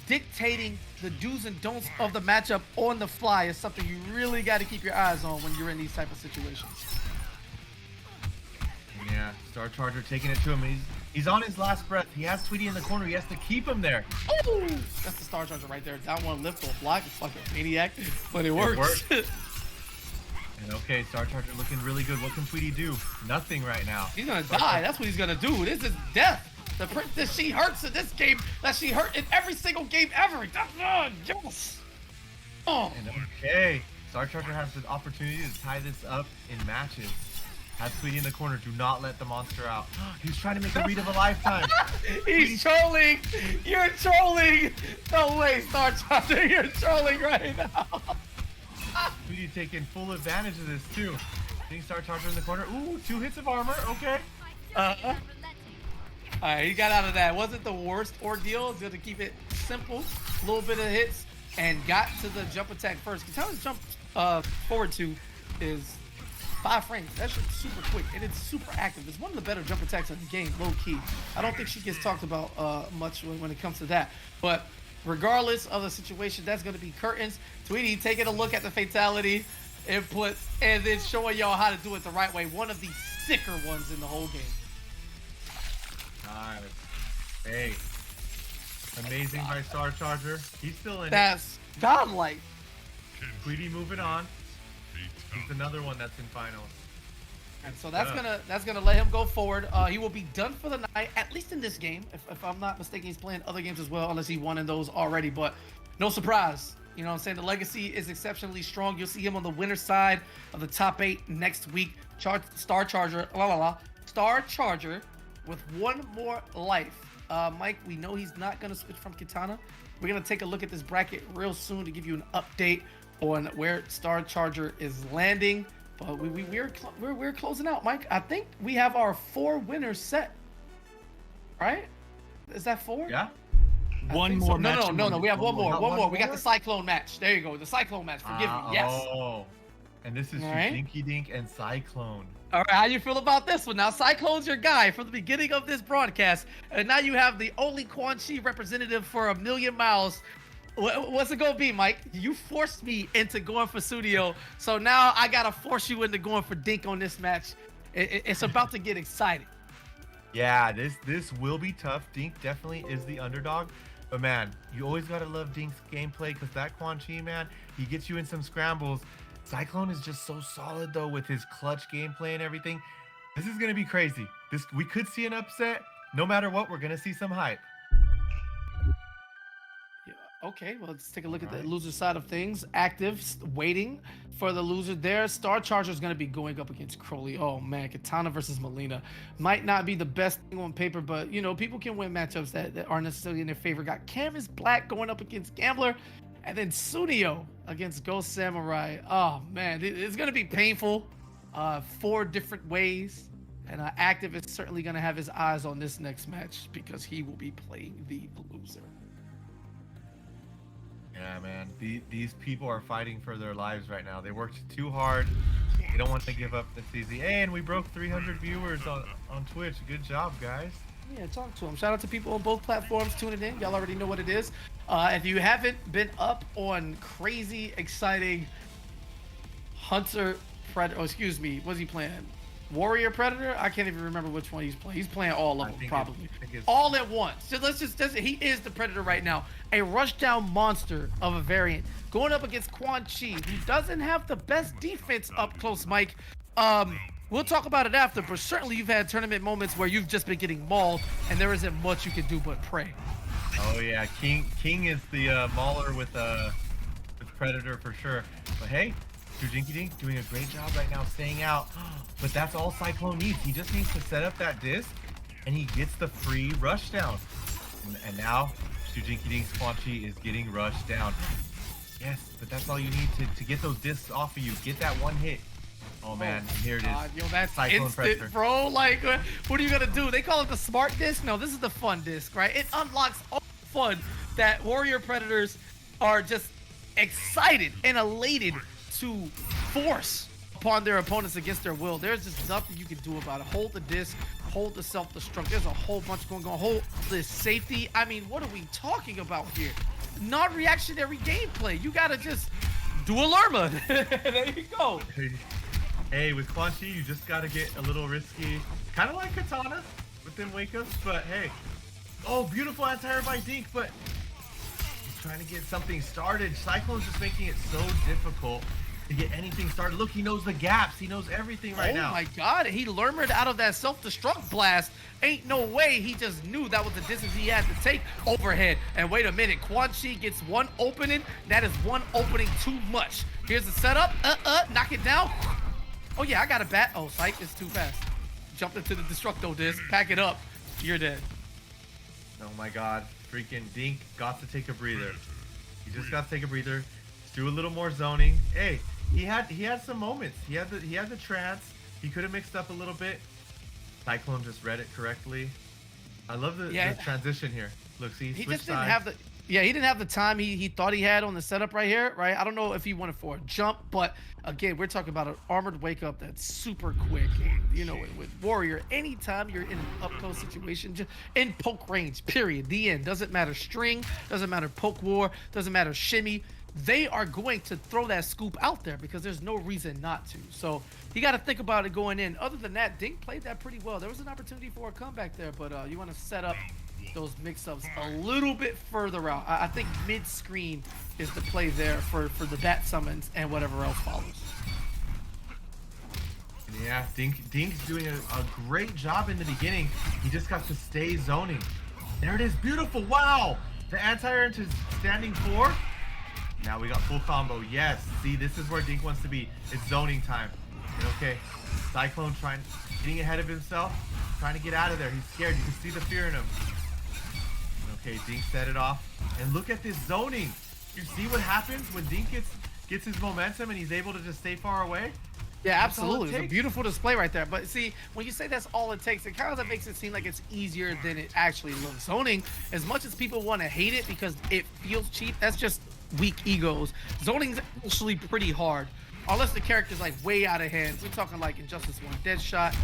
dictating the do's and don'ts of the matchup on the fly is something you really got to keep your eyes on when you're in these type of situations. Yeah, Star Charger taking it to him. He's on his last breath. He has Tweety in the corner. He has to keep him there. Ooh, that's the Star Charger right there. Down one lift or block, fucking maniac, but it works. And okay, Star Charger looking really good. What can Tweety do? Nothing right now. He's gonna die. That's what he's gonna do. This is death. The princess, she hurts in this game that she hurt in every single game ever. Yes. Oh. And okay, Star Charger has the opportunity to tie this up in matches. Has Tweety in the corner. Do not let the monster out. He's trying to make a read of a lifetime. He's trolling. You're trolling. No way, Star Charger. You're trolling right now. Tweety taking full advantage of this too. Getting Star Charger in the corner. Ooh, 2 hits of armor. Okay. All right, he got out of that. Wasn't the worst ordeal. It's gonna keep it simple. A little bit of hits and got to the jump attack first. Katana's jump forward to is 5 frames. That's super quick and it's super active. It's one of the better jump attacks in the game, low key. I don't think she gets talked about much when it comes to that. But regardless of the situation, that's gonna be curtains. Tweety taking a look at the fatality input and then showing y'all how to do it the right way. One of the sicker ones in the whole game. Nice. Hey. Amazing by Star Charger. He's still in That's godlike. it. Tweety moving on. He's another one that's in finals. And so that's gonna let him go forward. He will be done for the night, at least in this game. If I'm not mistaken, he's playing other games as well, unless he won in those already. But no surprise. You know what I'm saying? The legacy is exceptionally strong. You'll see him on the winner's side of the top 8 next week. Star Charger with 1 more life. Mike, we know he's not going to switch from Katana. We're going to take a look at this bracket real soon to give you an update on where Star Charger is landing. But we're closing out, Mike. I think we have our 4 winners set. Right? Is that 4? Yeah. One more match. No. We have one more. One more? We got the Cyclone match. There you go. The Cyclone match. Forgive me. Yes. Oh. And this is All right. Dinky Dink and Cyclone. All right, how you feel about this one? Now, Cyclone's your guy from the beginning of this broadcast, and now you have the only Quan Chi representative for a million miles. What's it gonna be, Mike? You forced me into going for Studio, so now I gotta force you into going for Dink on this match. It's about to get exciting. Yeah, this will be tough. Dink definitely is the underdog. But man, you always gotta love Dink's gameplay because that Quan Chi, man, he gets you in some scrambles. Cyclone is just so solid though with his clutch gameplay and everything. This is gonna be crazy. We could see an upset. No matter what, we're gonna see some hype. Yeah, okay, well, let's take a look at the loser side of things. Active, waiting for the loser there. Star Charger is going to be going up against Crowley. Oh man, Katana versus Melina might not be the best thing on paper, but you know, people can win matchups that aren't necessarily in their favor. Got Canvas Black going up against Gambler, and then Sunio against Ghost Samurai. Oh man, it's going to be painful 4 different ways. And Active is certainly going to have his eyes on this next match because he will be playing the loser. Yeah, man. These people are fighting for their lives right now. They worked too hard. They don't want to give up this easy. Hey, and we broke 300 viewers on Twitch. Good job, guys. Yeah, talk to them. Shout out to people on both platforms tuning in. Y'all already know what it is. If you haven't been up on crazy, exciting Hunter Predator, excuse me, what's he playing? Warrior Predator? I can't even remember which one he's playing. He's playing all of them, probably. All at once. So he is the Predator right now. A rushdown monster of a variant. Going up against Quan Chi, who doesn't have the best defense up close, Mike. We'll talk about it after, but certainly you've had tournament moments where you've just been getting mauled, and there isn't much you can do but pray. Oh, yeah. King is the mauler with Predator for sure. But hey, Jinky Dink doing a great job right now staying out. But that's all Cyclone needs. He just needs to set up that disc, and he gets the free rush down. And now, Jinky Dink's Quan Chi is getting rushed down. Yes, but that's all you need to get those discs off of you. Get that one hit. Oh man, here it is. Yo, that's Cyclone instant, pressure. bro. Like, what are you gonna do? They call it the smart disc. No, this is the fun disc, right? It unlocks all the fun that Warrior Predators are just excited and elated to force upon their opponents against their will. There's just nothing you can do about it. Hold the disc, hold the self-destruct. There's a whole bunch going on. Hold this safety. I mean, what are we talking about here? Non-reactionary gameplay. You gotta just do a Lerma. There you go. Hey, with Quan Chi, you just gotta get a little risky. Kind of like Katana within wake-ups, but hey. Oh, beautiful anti-air by Dink, but he's trying to get something started. Cyclone's just making it so difficult to get anything started. Look, he knows the gaps. He knows everything right now. Oh my God, he Lermered out of that self-destruct blast. Ain't no way he just knew that was the distance he had to take overhead. And wait a minute, Quan Chi gets one opening. That is one opening too much. Here's the setup. Knock it down. Oh yeah, I got a bat. Oh, Psych is too fast. Jumped into the Destructo disc. Pack it up. You're dead. Oh my God, freaking Dink got to take a breather. He just got to take a breather. Let's do a little more zoning. Hey, he had some moments. He had the trance. He could have mixed up a little bit. Cyclone just read it correctly. I love the transition here. Look, see, He switch just didn't sides. have the. Yeah, he didn't have the time he thought he had on the setup right here, right? I don't know if he wanted for a jump, but again, we're talking about an armored wake up that's super quick. And, you know, with Warrior, anytime you're in an up close situation, just in poke range, period. The end. Doesn't matter string, doesn't matter poke war, doesn't matter shimmy. They are going to throw that scoop out there because there's no reason not to. So you got to think about it going in. Other than that, Dink played that pretty well. There was an opportunity for a comeback there, but you want to set up those mix-ups a little bit further out. I think mid-screen is the play there for the bat summons and whatever else follows. Yeah, Dink's doing a great job in the beginning. He just got to stay zoning. There it is, beautiful, wow! The anti-air into standing 4. Now we got full combo, yes. See, this is where Dink wants to be. It's zoning time. Okay, Cyclone getting ahead of himself, trying to get out of there. He's scared, you can see the fear in him. Okay, Dink set it off. And look at this zoning. You see what happens when Dink gets his momentum and he's able to just stay far away? Yeah, That's all it absolutely. It's a takes. beautiful display right there. But see, when you say that's all it takes, it kind of makes it seem like it's easier than it actually looks. Zoning, as much as people want to hate it because it feels cheap, that's just weak egos. Zoning's actually pretty hard. Unless the character's like way out of hand. We're talking like Injustice 1 Deadshot.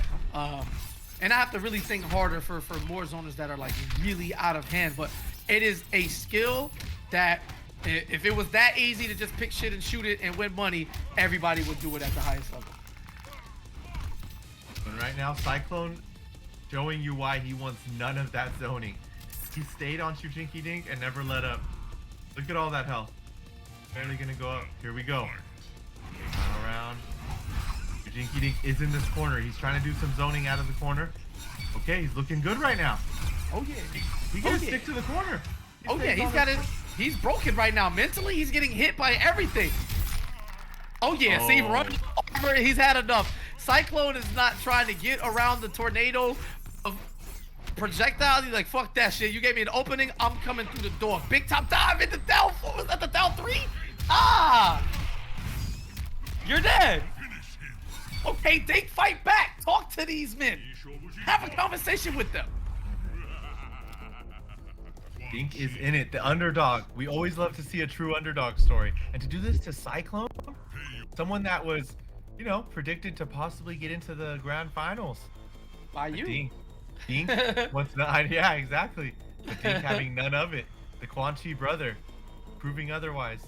And I have to really think harder for more zoners that are like really out of hand. But it is a skill that if it was that easy to just pick shit and shoot it and win money, everybody would do it at the highest level. And right now, Cyclone showing you why he wants none of that zoning. He stayed on Shujinki Dink and never let up. Look at all that health. Barely gonna go up. Here we go. Final round. Shujinki Dink is in this corner. He's trying to do some zoning out of the corner. Okay, he's looking good right now. Oh yeah. He can stick to the corner. Oh yeah, he's got it. He's broken right now. Mentally, he's getting hit by everything. Oh yeah, see, run over. He's had enough. Cyclone is not trying to get around the tornado of projectiles. He's like, fuck that shit. You gave me an opening. I'm coming through the door. Big top dive into down 4. Was that the down 3? Ah! You're dead. Okay, Dink, fight back. Talk to these men. Have a conversation with them. Dink is in it, the underdog. We always love to see a true underdog story. And to do this to Cyclone, someone that was, you know, predicted to possibly get into the grand finals. By you. Dink wants not, yeah, exactly. But Dink having none of it. The Quan Chi brother proving otherwise.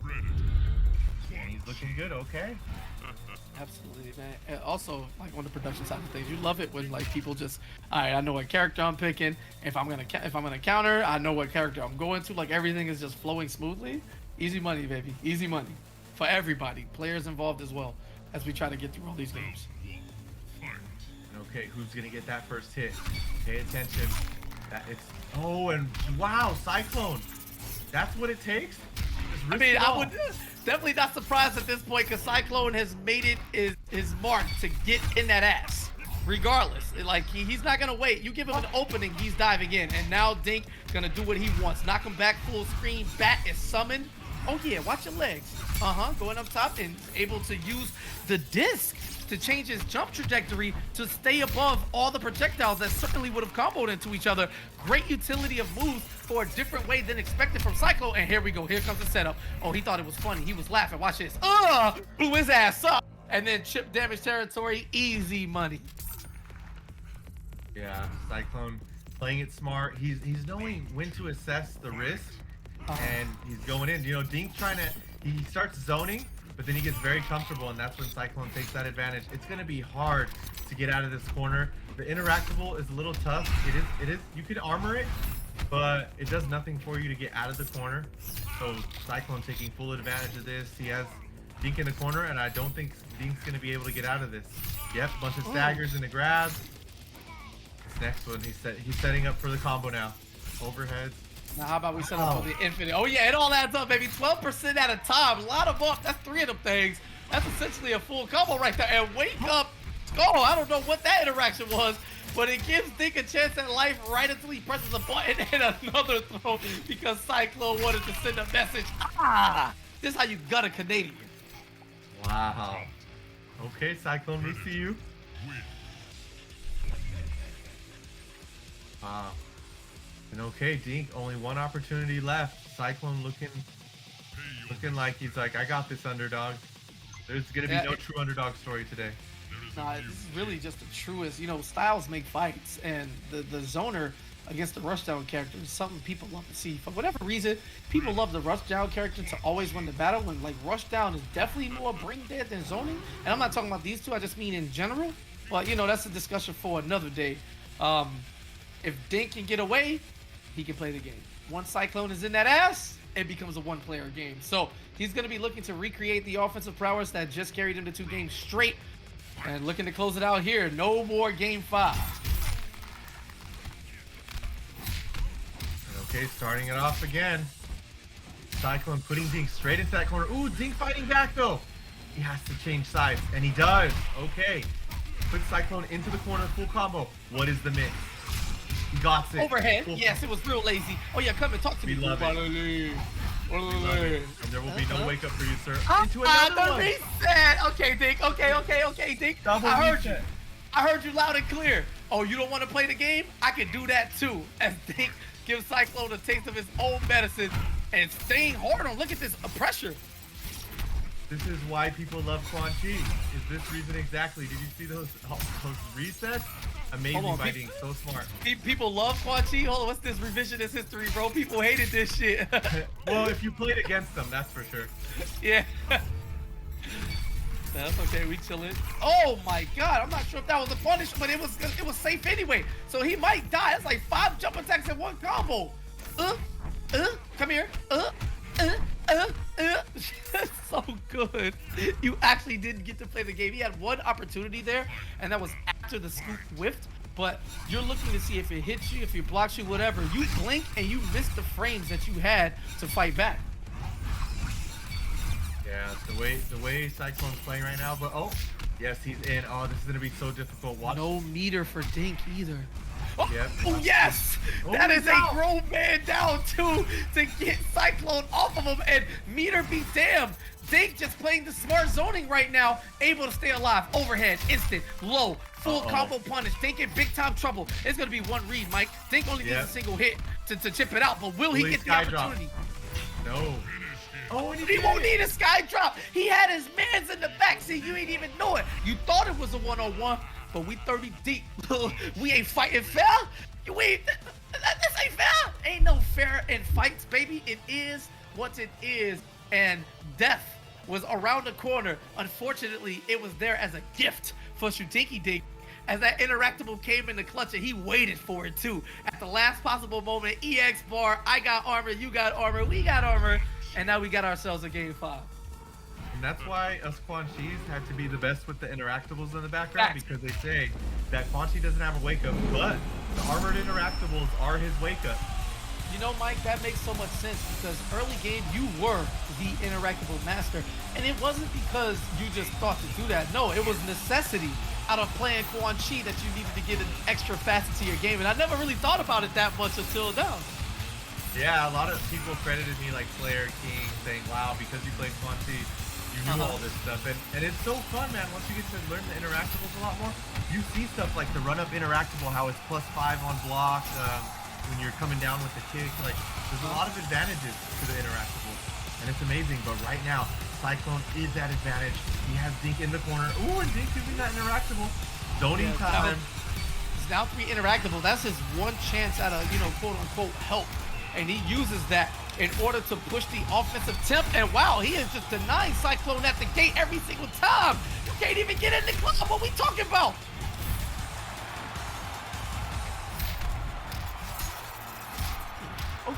And he's looking good, okay. Absolutely, man. And also, like on the production side of things, you love it when like people just, all right, I know what character I'm picking. If I'm gonna counter, I know what character I'm going to. Like everything is just flowing smoothly. Easy money, baby. Easy money for everybody, players involved as well, as we try to get through all these games. Okay, who's gonna get that first hit? Pay attention. That it's and wow, Cyclone. That's what it takes. I mean, I would definitely not surprised at this point because Cyclone has made it his mark to get in that ass. Regardless, like he's not gonna wait. You give him an opening, he's diving in, and now Dink gonna do what he wants. Knock him back full screen. Bat is summoned. Oh yeah, watch your legs. Going up top and able to use the disc to change his jump trajectory to stay above all the projectiles that certainly would have comboed into each other. Great utility of moves for a different way than expected from Cyclo. And here we go. Here comes the setup. Oh, he thought it was funny. He was laughing. Watch this. Blew his ass up. And then chip damage territory. Easy money. Yeah, Cyclone playing it smart. He's knowing when to assess the risk, and he's going in. You know, Dink he starts zoning, but then he gets very comfortable, and that's when Cyclone takes that advantage. It's gonna be hard to get out of this corner. The interactable is a little tough. It is. You can armor it, but it does nothing for you to get out of the corner. So Cyclone taking full advantage of this. He has Dink in the corner, and I don't think Dink's gonna be able to get out of this. Yep, bunch of staggers and the grabs. This next one, he's setting up for the combo now. Overheads. Now, how about we set up for the infinite? Oh, yeah, it all adds up, baby. 12% at a time. A lot of up. That's 3 of them things. That's essentially a full combo right there. And wake up. Oh, I don't know what that interaction was, but it gives Dink a chance at life right until he presses a button and another throw because Cyclone wanted to send a message. This is how you gut a Canadian. Wow. Okay, Cyclone, we see you. Wow. And okay, Dink, only one opportunity left. Cyclone looking like he's like, I got this, underdog. There's gonna be no true underdog story today. Nah, this is really just the truest. You know, styles make fights, and the zoner against the rushdown character is something people love to see. For whatever reason, people love the rushdown character to always win the battle, and like rushdown is definitely more brain dead than zoning. And I'm not talking about these two, I just mean in general. But you know, that's a discussion for another day. If Dink can get away, he can play the game. Once Cyclone is in that ass, it becomes a one-player game. So he's going to be looking to recreate the offensive prowess that just carried him to 2 games straight, and looking to close it out here. No more game 5. Okay, starting it off again. Cyclone putting Dink straight into that corner. Ooh, Dink fighting back though. He has to change sides, and he does. Okay, put Cyclone into the corner, full combo. What is the mix? He got it. Overhead. Yes, it was real lazy. Oh yeah, come and talk to me. We love it. And there will be no wake up for you, sir. Into The another one. reset. Okay, Dink. Okay, Dink. Double I heard reset. you. I heard you loud and clear. Oh, you don't want to play the game? I can do that too. As Dink gives Cyclone a taste of his own medicine and staying hard on. Look at this pressure. This is why people love Quan Chi. Is this reason exactly? Did you see those resets? Amazing by Dink, so smart. People love Quan Chi. Hold on, what's this revisionist history, bro? People hated this shit. Well, if you played against them, that's for sure. Yeah. That's okay, we chillin'. Oh my god, I'm not sure if that was a punish, but it was safe anyway. So he might die. That's like 5 jump attacks in one combo. Come here. That's so good. You actually didn't get to play the game. He had one opportunity there, and that was after the scoop whiffed. But you're looking to see if it hits you, if it blocks you, whatever. You blink and you miss the frames that you had to fight back. Yeah, the way Cyclone's playing right now, but oh, yes, he's in. Oh, this is gonna be so difficult. Watch. No meter for Dink either. Oh, Yep. oh yes! Oh, That is no. a grown man down too to get Cyclone off of him, and meter be damned. Dink just playing the smart zoning right now, able to stay alive. Overhead, instant, low, full combo punish. Dink in big time trouble. It's gonna be one read, Mike. Dink only needs a single hit to chip it out, but will he get the opportunity? No. Oh, and He won't need a sky drop. He had his mans in the backseat. You ain't even know it. You thought it was a 1-on-1, but we 30 deep. We ain't fighting fair. This ain't fair. Ain't no fair in fights, baby. It is what it is. And death was around the corner. Unfortunately, it was there as a gift for Shutinki Dink. As that interactable came in the clutch, and he waited for it too. At the last possible moment, EX bar, I got armor, you got armor, we got armor. And now we got ourselves a game 5. And that's why us Quan Chis had to be the best with the interactables in the background, because they say that Quan Chi doesn't have a wake up, but the armored interactables are his wake up. You know, Mike, that makes so much sense because early game, you were the interactable master. And it wasn't because you just thought to do that. No, it was necessity out of playing Quan Chi that you needed to get an extra facet to your game. And I never really thought about it that much until now. Yeah, a lot of people credited me like Slayer King, saying, wow, because you played Quan Chi, you knew all this stuff. And it's so fun, man. Once you get to learn the interactables a lot more, you see stuff like the run-up interactable, how it's +5 on block, when you're coming down with the kick. Like, there's a lot of advantages to the interactables, and it's amazing. But right now, Cyclone is that advantage. He has Dink in the corner. Ooh, and Dink using that interactable. Zoning time. It's now 3 interactable. That's his one chance at a, quote unquote help. And he uses that in order to push the offensive temp. And wow, he is just denying Cyclone at the gate every single time. You can't even get in the club. What we talking about? Oh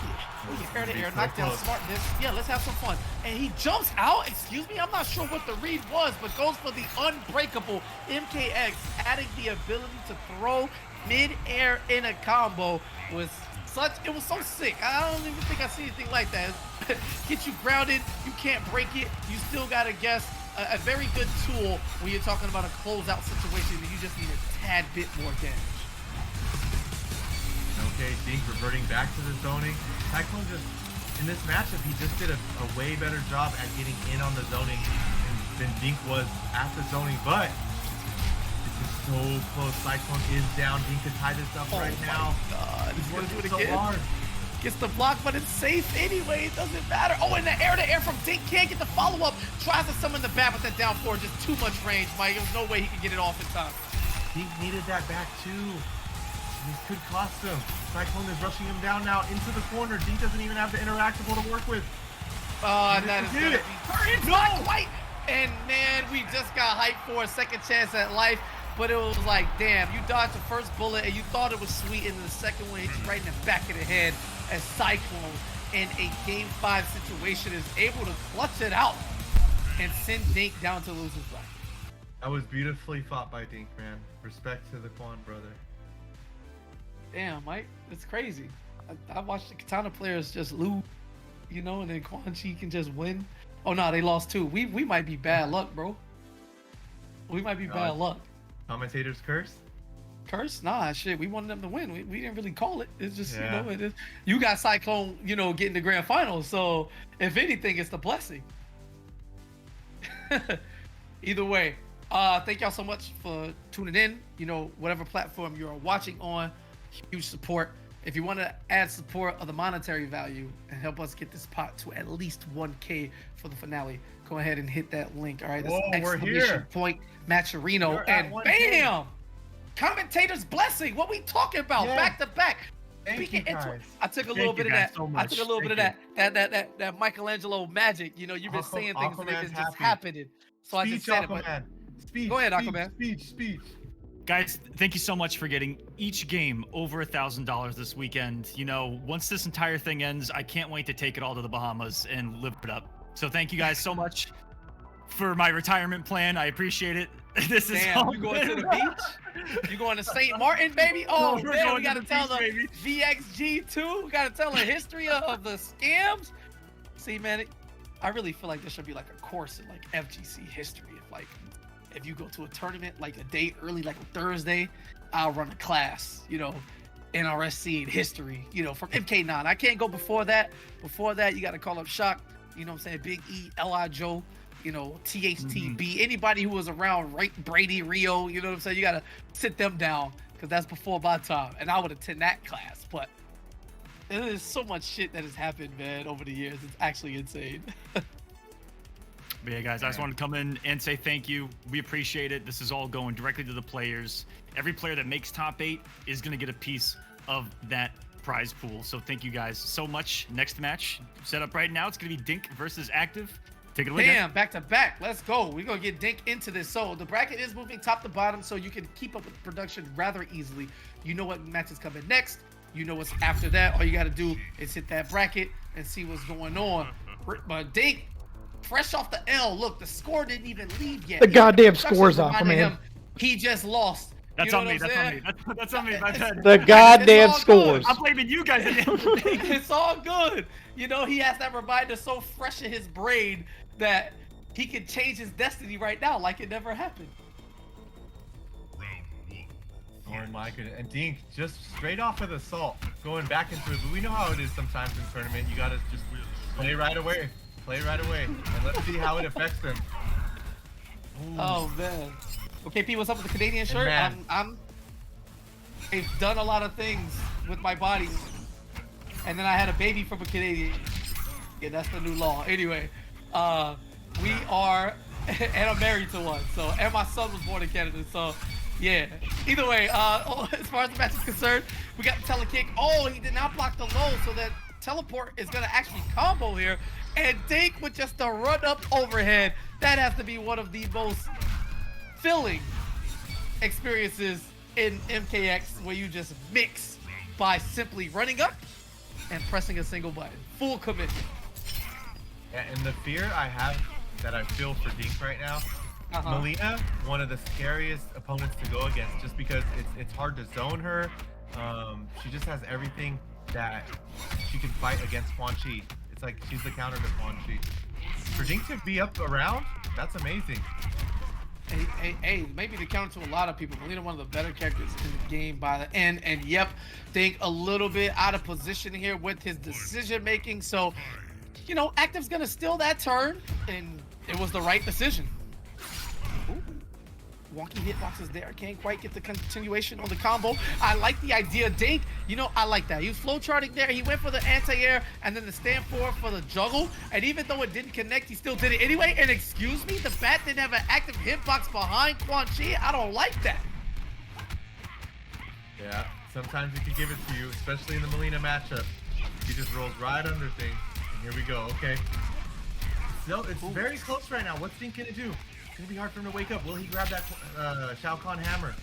yeah, air to air, knockdown, smartness. Yeah, let's have some fun. And he jumps out. Excuse me, I'm not sure what the read was, but goes for the unbreakable MKX, adding the ability to throw mid-air in a combo was it was so sick. I don't even think I see anything like that. Get you grounded, you can't break it. You still gotta guess. A very good tool when you're talking about a closeout situation that you just need a tad bit more damage. Okay, Dink reverting back to the zoning. Cyclone just, in this matchup, he just did a way better job at getting in on the zoning than Dink was at the zoning, but this is so close. Cyclone is down. Dink could tie this up right now. God, he's gonna do it so again. hard. Gets the block, but it's safe anyway. It doesn't matter. Oh, and the air-to-air from Dink can't get the follow-up. Tries to summon the bat with that down four. Just too much range, Mike. There's no way he can get it off in time. Dink needed that back too. This could cost him. Cyclone is rushing him down now into the corner. Dink doesn't even have the interactable to work with. And that is gonna be not quite. And man, we just got hyped for a second chance at life. But it was like, damn, you dodged the first bullet and you thought it was sweet, and then the second one hit you right in the back of the head as Cyclone in a Game 5 situation is able to clutch it out and send Dink down to losing bracket. That was beautifully fought by Dink, man. Respect to the Quan brother. Damn, Mike, it's crazy. I watched the Katana players just lose, and then Quan Chi can just win. Oh no, they lost too. We might be bad luck, bro. We might be bad luck. Commentators curse? Curse? Nah, shit. We wanted them to win. We didn't really call it. It's just, it is. You got Cyclone, getting the grand finals. So, if anything, it's the blessing. Either way, thank y'all so much for tuning in. Whatever platform you are watching on, huge support. If you want to add support of the monetary value and help us get this pot to at least 1K for the finale, go ahead and hit that link. All right, that's we're here. Point Matcherino, and bam, commentator's blessing. What we talking about? Yeah. Back to back. Thank you guys. I took a little bit of that. So I took a little bit of that Michelangelo magic. You've been saying things and it's just happening. So I just said it. But Speech. Go ahead, Aquaman. Speech. Guys, thank you so much for getting each game over $1,000 this weekend. Once this entire thing ends, I can't wait to take it all to the Bahamas and live it up. So thank you guys so much for my retirement plan. I appreciate it. This is you going to the beach? You going to St. Martin, baby? Oh, No, man, we got to beach, tell the baby. VXG too. We got to tell the history of the scams. See, man, I really feel like there should be like a course in like FGC history. If you go to a tournament like a day early, like a Thursday, I'll run a class, NRSC history, from MK9. I can't go before that. Before that, you got to call up Shock, Big E, L.I. Joe, THTB, anybody who was around Brady, Rio, you got to sit them down because that's before my time. And I would attend that class. But there's so much shit that has happened, man, over the years. It's actually insane. But yeah, guys, I just wanted to come in and say thank you. We appreciate it. This is all going directly to the players. Every player that makes top 8 is going to get a piece of that prize pool. So thank you guys so much. Next match set up right now. It's going to be Dink versus Active. Take it away. Damn, back to back. Let's go. We're going to get Dink into this. So the bracket is moving top to bottom, so you can keep up with production rather easily. You know what match is coming next. You know what's after that. All you got to do is hit that bracket and see what's going on. But Dink, fresh off the L. Look, the score didn't even leave yet. The goddamn score's off, man. He just lost. That's on me. That's on me. My bad. The goddamn scores. I'm blaming you guys at the end of the day. It's all good. He has that reminder so fresh in his brain that he can change his destiny right now like it never happened. Oh my goodness. And Dink just straight off of the assault, going back into it. But we know how it is sometimes in tournament. You gotta just play right away. Play right away. And let's see how it affects them. Ooh. Oh man. Okay, P, what's up with the Canadian shirt? Man. I've done a lot of things with my body. And then I had a baby from a Canadian. Yeah, that's the new law. Anyway, we are, and I'm married to one. So, and my son was born in Canada. So, yeah. Either way, as far as the match is concerned, we got the telekick. Oh, he did not block the low, so that teleport is gonna actually combo here. And Dink with just a run up overhead. That has to be one of the most filling experiences in MKX, where you just mix by simply running up and pressing a single button. Full commitment. Yeah, and the fear I have that I feel for Dink right now, Melina, one of the scariest opponents to go against, just because it's hard to zone her. She just has everything that she can fight against Quan Chi. It's like she's the counter to Quan Chi. For Dink to be up around, that's amazing. Hey, maybe the counter to a lot of people. Melina, one of the better characters in the game by the end. And yep, Dink a little bit out of position here with his decision making. So, you know, Active's gonna steal that turn, and it was the right decision. Ooh. Wonky hitboxes there. Can't quite get the continuation on the combo. I like the idea. Dink, you know, I like that. He was flow charting there. He went for the anti-air and then the stand forward for the juggle. And even though it didn't connect, he still did it anyway. And excuse me, the bat didn't have an active hitbox behind Quan Chi. I don't like that. Yeah, sometimes he could give it to you, especially in the Melina matchup. He just rolls right under things. And here we go. Okay. So it's very close right now. What's Dink gonna do? It's gonna be hard for him to wake up. Will he grab that Shao Kahn hammer?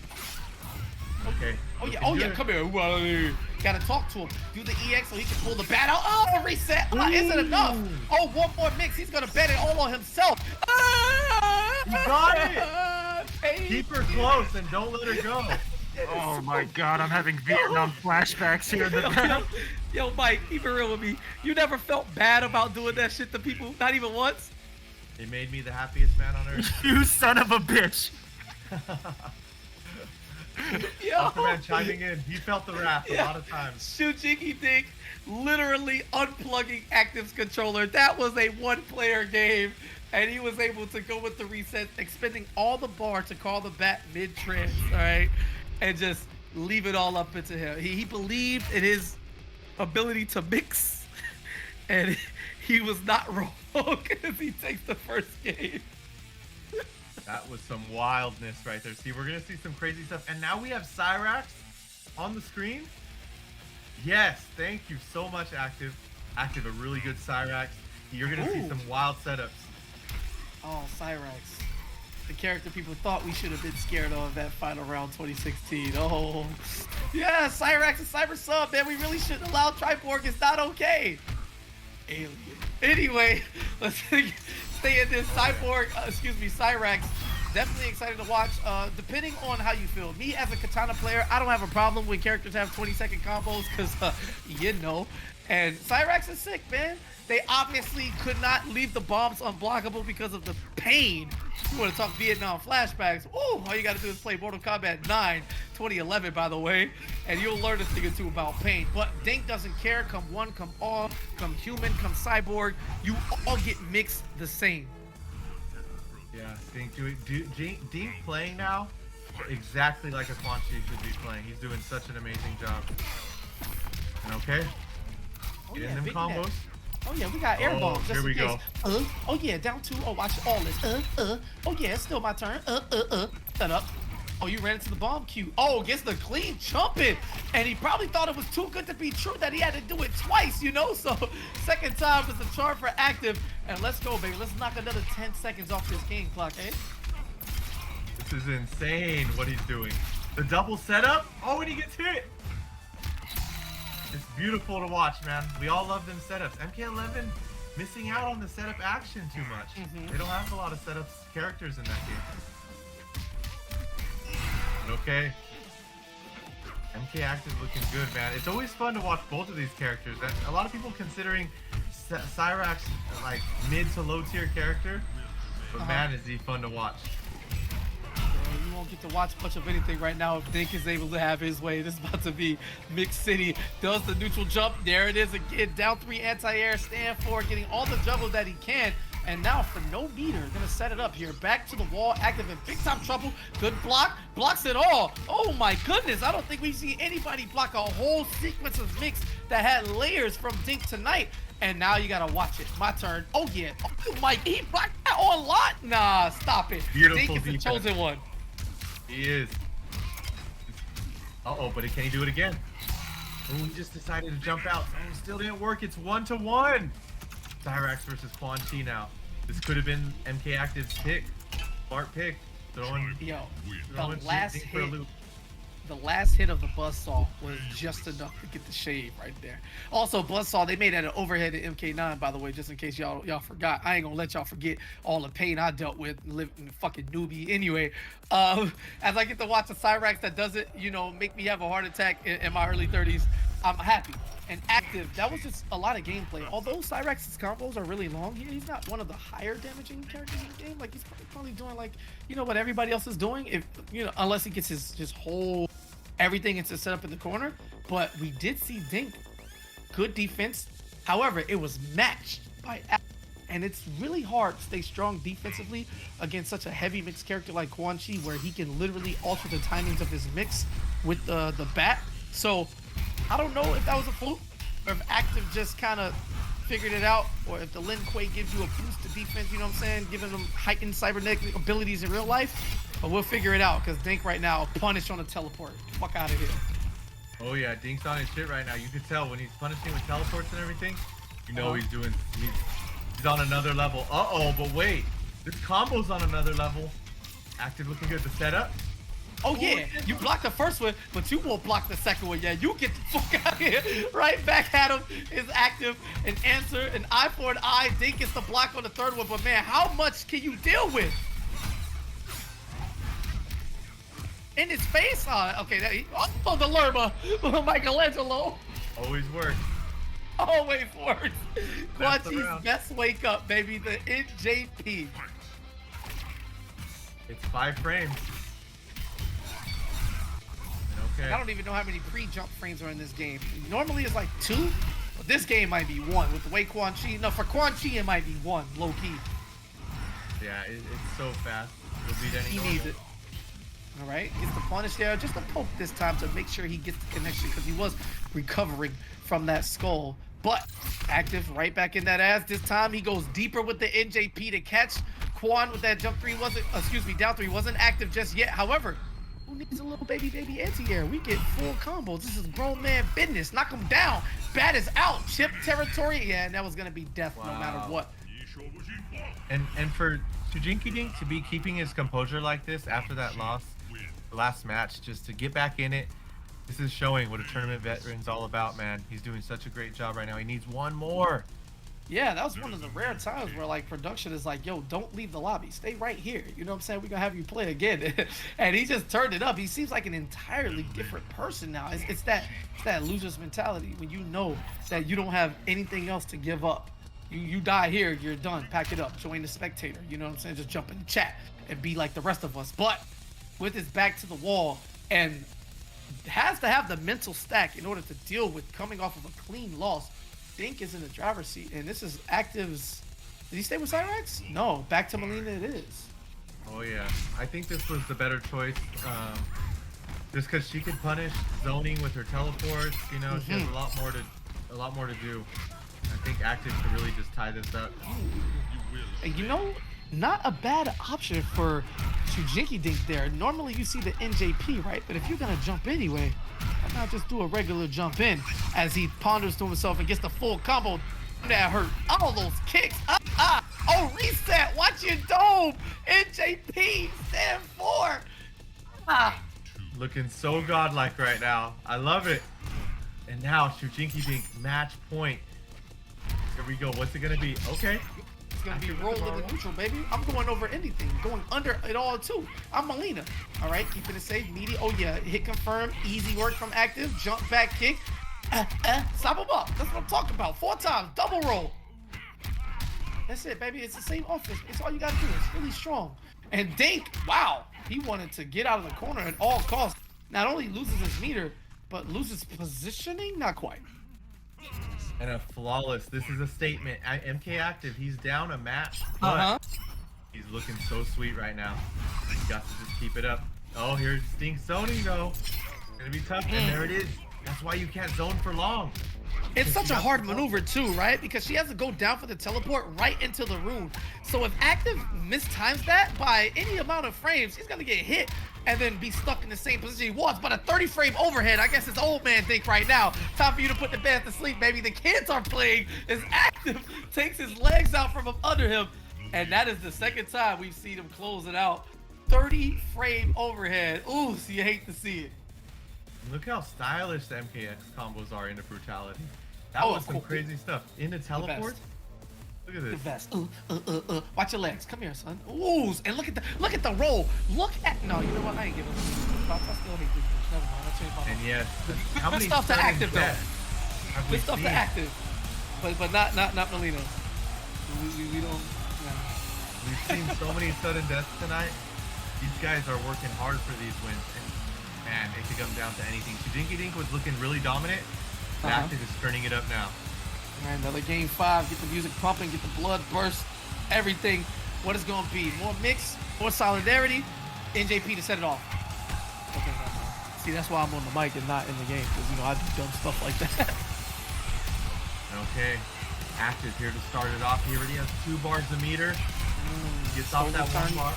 Okay. Oh yeah, come here. Gotta talk to him. Do the EX so he can pull the bat out. Oh, reset. Isn't enough. Oh, one more mix. He's gonna bet it all on himself. You got it. Keep her close and don't let her go. Oh my god, I'm having Vietnam flashbacks here in the back. Yo, Mike, keep it real with me. You never felt bad about doing that shit to people? Not even once? It made me the happiest man on earth. You son of a bitch. Aquaman chiming in. He felt the wrath a lot of times. Shoot Jiggy Dink literally unplugging Active's controller. That was a one-player game, and he was able to go with the reset, expending all the bar to call the bat mid-trance, all right? And just leave it all up into him. He believed in his ability to mix, and he was not wrong as he takes the first game. That was some wildness right there. See, we're gonna see some crazy stuff. And now we have Cyrax on the screen. Yes, thank you so much, Active. Active, a really good Cyrax. You're gonna see some wild setups. Oh, Cyrax. The character people thought we should have been scared of that final round 2016. Oh, yeah, Cyrax and Cyber Sub, man. We really shouldn't allow Triborg. It's not okay. Alien. Anyway, let's stay in this Cyrax. Definitely excited to watch. Depending on how you feel. Me as a Katana player, I don't have a problem when characters have 20-second combos because, you know. And Cyrax is sick, man. They obviously could not leave the bombs unblockable because of the pain. You want to talk Vietnam flashbacks? Ooh, all you got to do is play Mortal Kombat 9, 2011, by the way, and you'll learn a thing or two about pain. But Dink doesn't care. Come one, come all, come human, come cyborg. You all get mixed the same. Yeah, Dink playing now exactly like a Quan Chi should be playing. He's doing such an amazing job. And okay, get in them combos. Net. Oh yeah, we got air bombs. Here we go. Oh yeah, down two. Oh, watch all this. Oh yeah, it's still my turn. Set up. Oh, you ran into the bomb queue. Oh, gets the clean jumping. And he probably thought it was too good to be true that he had to do it twice, you know? So, second time is the charm for Active. And let's go, baby. Let's knock another 10 seconds off this game clock, eh? This is insane what he's doing. The double setup. Oh, and he gets hit. It's beautiful to watch, man. We all love them setups. MK11 missing out on the setup action too much. They don't have a lot of setups characters in that game. But okay. MK Active looking good, man. It's always fun to watch both of these characters. And a lot of people considering Cyrax like mid to low tier character, but man, is he fun to watch. You don't get to watch much of anything right now if Dink is able to have his way. This is about to be Mixed City. Does the neutral jump. There it is again. Down 3 anti-air. Stand 4. Getting all the juggles that he can. And now for no meter, gonna set it up here. Back to the wall, active in big time trouble. Good block, blocks it all. Oh my goodness, I don't think we've seen anybody block a whole sequence of mix that had layers from Dink tonight. And now you gotta watch it. My turn. Oh yeah, oh my, he blocked that on lot? Nah, stop it. Beautiful Dink is the chosen one. He is. Uh-oh, but can he do it again? Oh, he just decided to jump out. Oh, it still didn't work. It's 1-1. Cyrax versus Quan Chi now. This could have been MK Active's pick. Smart pick. Throwing the Dink for a loop. The last hit of the Buzzsaw was just enough to get the shade right there. Also, Buzzsaw, they made that an overhead at MK9, by the way, just in case y'all forgot. I ain't gonna let y'all forget all the pain I dealt with living fucking newbie. Anyway, as I get to watch a Cyrax that doesn't, make me have a heart attack in my early 30s, I'm happy. And Active, that was just a lot of gameplay. Although Cyrax's combos are really long, he's not one of the higher damaging characters in the game. Like, he's probably doing what everybody else is doing, if unless he gets his whole everything into set up in the corner. But we did see Dink, good defense. However, it was matched by Active. And it's really hard to stay strong defensively against such a heavy mix character like Quan Chi, where he can literally alter the timings of his mix with the bat. So I don't know if that was a fluke, or if Active just kind of figured it out, or if the Lin Kuei gives you a boost to defense, giving them heightened cybernetic abilities in real life. But we'll figure it out, because Dink right now, punished on a teleport. Fuck out of here. Oh yeah, Dink's on his shit right now. You can tell when he's punishing with teleports and everything, he's on another level. Uh-oh, but wait, this combo's on another level. Active looking good. The setup. Oh yeah, you blocked the first one, but you won't block the second one. Yeah, you get the fuck out of here. Right back at him is Active, an answer, an eye for an eye. Dink gets the block on the third one, but man, how much can you deal with? In his face? Okay, the Lerma. Michelangelo. Always works. Always works. Quan Chi's best wake up, baby. The NJP. It's 5 frames. Okay. I don't even know how many pre-jump frames are in this game. Normally it's like 2, but this game might be 1 with the way Quan Chi. No, for Quan Chi it might be 1, low key. Yeah, it's so fast. He'll beat any normal. He needs it. All right, gets the punish there, just a poke this time to make sure he gets the connection, because he was recovering from that skull. But Active right back in that ass. This time he goes deeper with the NJP to catch Quan with that down 3 wasn't active just yet. However, who needs a little baby anti-air? We get full combos. This is grown man business. Knock him down. Bat is out. Chip territory. Yeah, and that was gonna be death no matter what. And for Shujinki Dink to be keeping his composure like this after that loss, the last match, just to get back in it, this is showing what a tournament veteran's all about, man. He's doing such a great job right now. He needs one more. Yeah, that was one of the rare times where production is like, yo, don't leave the lobby. Stay right here. You know what I'm saying? We're going to have you play again. And he just turned it up. He seems like an entirely different person now. It's that loser's mentality when you know that you don't have anything else to give up. You die here, you're done. Pack it up. Join the spectator. You know what I'm saying? Just jump in the chat and be like the rest of us. But with his back to the wall and has to have the mental stack in order to deal with coming off of a clean loss. Dink is in the driver's seat, and this is Active's. Did he stay with Cyrax? No, back to Melina it is. Oh yeah, I think this was the better choice. Just because she could punish zoning with her teleports, she has a lot more to do. I think Active could really just tie this up. And not a bad option for Shujinki Dink there. Normally you see the NJP, right? But if you're gonna jump anyway, why not just do a regular jump in as he ponders to himself and gets the full combo. That hurt. All those kicks. Oh, reset. Watch your dome. NJP, stand 4. Looking so godlike right now. I love it. And now Shujinki Dink match point. Here we go. What's it gonna be? Okay. It's gonna be roll in the neutral, baby. I'm going over anything, going under it all too. I'm Melina. All right, keeping it safe. Media. Oh yeah, hit confirm. Easy work from Active. Jump back kick. Stop him up. That's what I'm talking about. 4 times, double roll. That's it, baby. It's the same offense. It's all you gotta do. It's really strong. And Dink, wow, he wanted to get out of the corner at all costs. Not only loses his meter, but loses positioning. Not quite. And a flawless. This is a statement. MK Active, he's down a match, but he's looking so sweet right now. He's got to just keep it up. Oh, here's Stink zoning though. It's gonna be tough, and there it is. That's why you can't zone for long. It's such a hard maneuver too, right? Because she has to go down for the teleport right into the rune. So if Active mistimes that by any amount of frames, he's gonna get hit and then be stuck in the same position he was. But a 30 frame overhead, I guess it's old man think right now. Time for you to put the band to sleep, baby. The kids are playing as Active takes his legs out from under him. And that is the second time we've seen him close it out. 30 frame overhead. Ooh, so you hate to see it. Look how stylish the MKX combos are into brutality. That was some crazy stuff. Into teleport. Look at The this. best. Watch your legs. Come here, son. Ooh, and look at the roll. Look at no. You know what? I ain't giving. I still hate this. Never mind. I'll change my mind. And yes, how Good many stuff to sudden Active though. deaths have we Good stuff to seen? Active, but not Melina. We don't. Nah. We've seen so many sudden deaths tonight. These guys are working hard for these wins, and man, it could come down to anything. Dinky Dink was looking really dominant. Active is turning it up now. All right, another game 5. Get the music pumping. Get the blood burst. Everything. What is going to be? More mix. More solidarity. NJP to set it off. Okay, no. See, that's why I'm on the mic and not in the game, because I do dumb stuff like that. Okay, Active here to start it off. He already has 2 bars a meter. Gets off that 1 bar.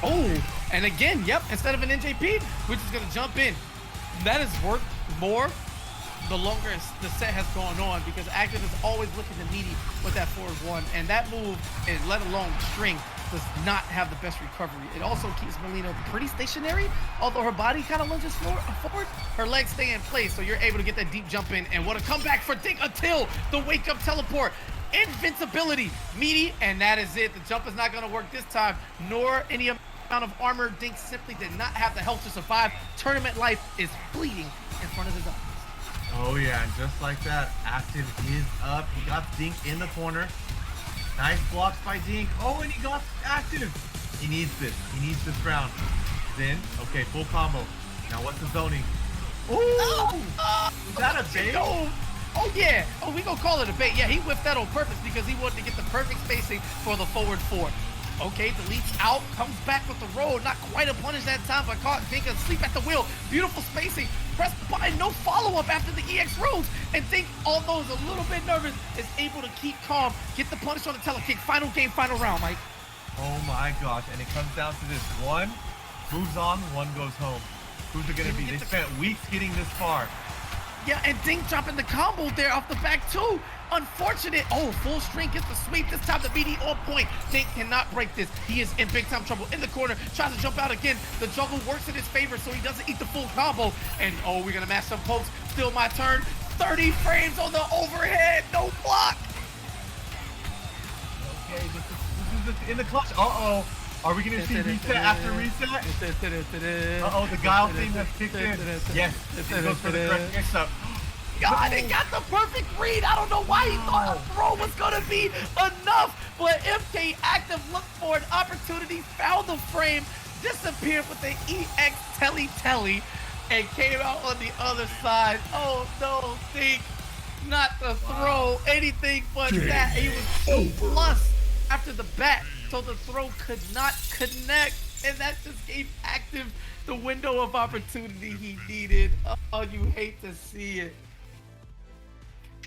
Oh, and again, yep, instead of an NJP, we're just going to jump in. That has worked more the longer the set has gone on, because Active is always looking to meaty with that forward 1, and that move, and let alone string, does not have the best recovery. It also keeps Melina pretty stationary, although her body kind of lunges forward, her legs stay in place, so you're able to get that deep jump in, and what a comeback for Dink until the wake up teleport. Invincibility, meaty, and that is it. The jump is not going to work this time, nor any amount of armor. Dink simply did not have the health to survive. Tournament life is bleeding in front of his eyes. Oh yeah, and just like that, Active is up. He got Dink in the corner. Nice blocks by Dink. Oh, and he got Active. He needs this. He needs this round. Then, okay, full combo. Now what's the zoning? Ooh! Is that a bait? Oh yeah. Oh, we gonna call it a bait. Yeah, he whipped that on purpose because he wanted to get the perfect spacing for the forward 4. Okay, deletes out, comes back with the roll. Not quite a punish that time, but caught Dink asleep at the wheel. Beautiful spacing. Press bind, no follow-up after the EX rules. And Dink, although is a little bit nervous, is able to keep calm, get the punish on the telekick. Final game, final round, Mike. Oh my gosh, and it comes down to this. 1 moves on, 1 goes home. Who's it gonna be? They spent weeks getting this far. Yeah, and Dink dropping the combo there off the back too. Unfortunate. Oh, full string gets the sweep. This time the BD on point. Dink cannot break this. He is in big time trouble in the corner. Tries to jump out again. The juggle works in his favor, so he doesn't eat the full combo. And oh, we're gonna match some pokes. Still my turn. 30 frames on the overhead. No block. Okay, this is in the clutch. Uh-oh. Are we gonna see reset after reset? Uh-oh, the Guile theme has kicked in. Yes, it goes for the correct mix-up. God, he got the perfect read. I don't know why he thought a throw was gonna be enough, but MK Active looked for an opportunity, found the frame, disappeared with the EX telly, and came out on the other side. Oh no, Dink, not the throw, anything but that. He was 2 plus after the bat, so the throw could not connect, and that just gave Active the window of opportunity he needed. Oh, you hate to see it.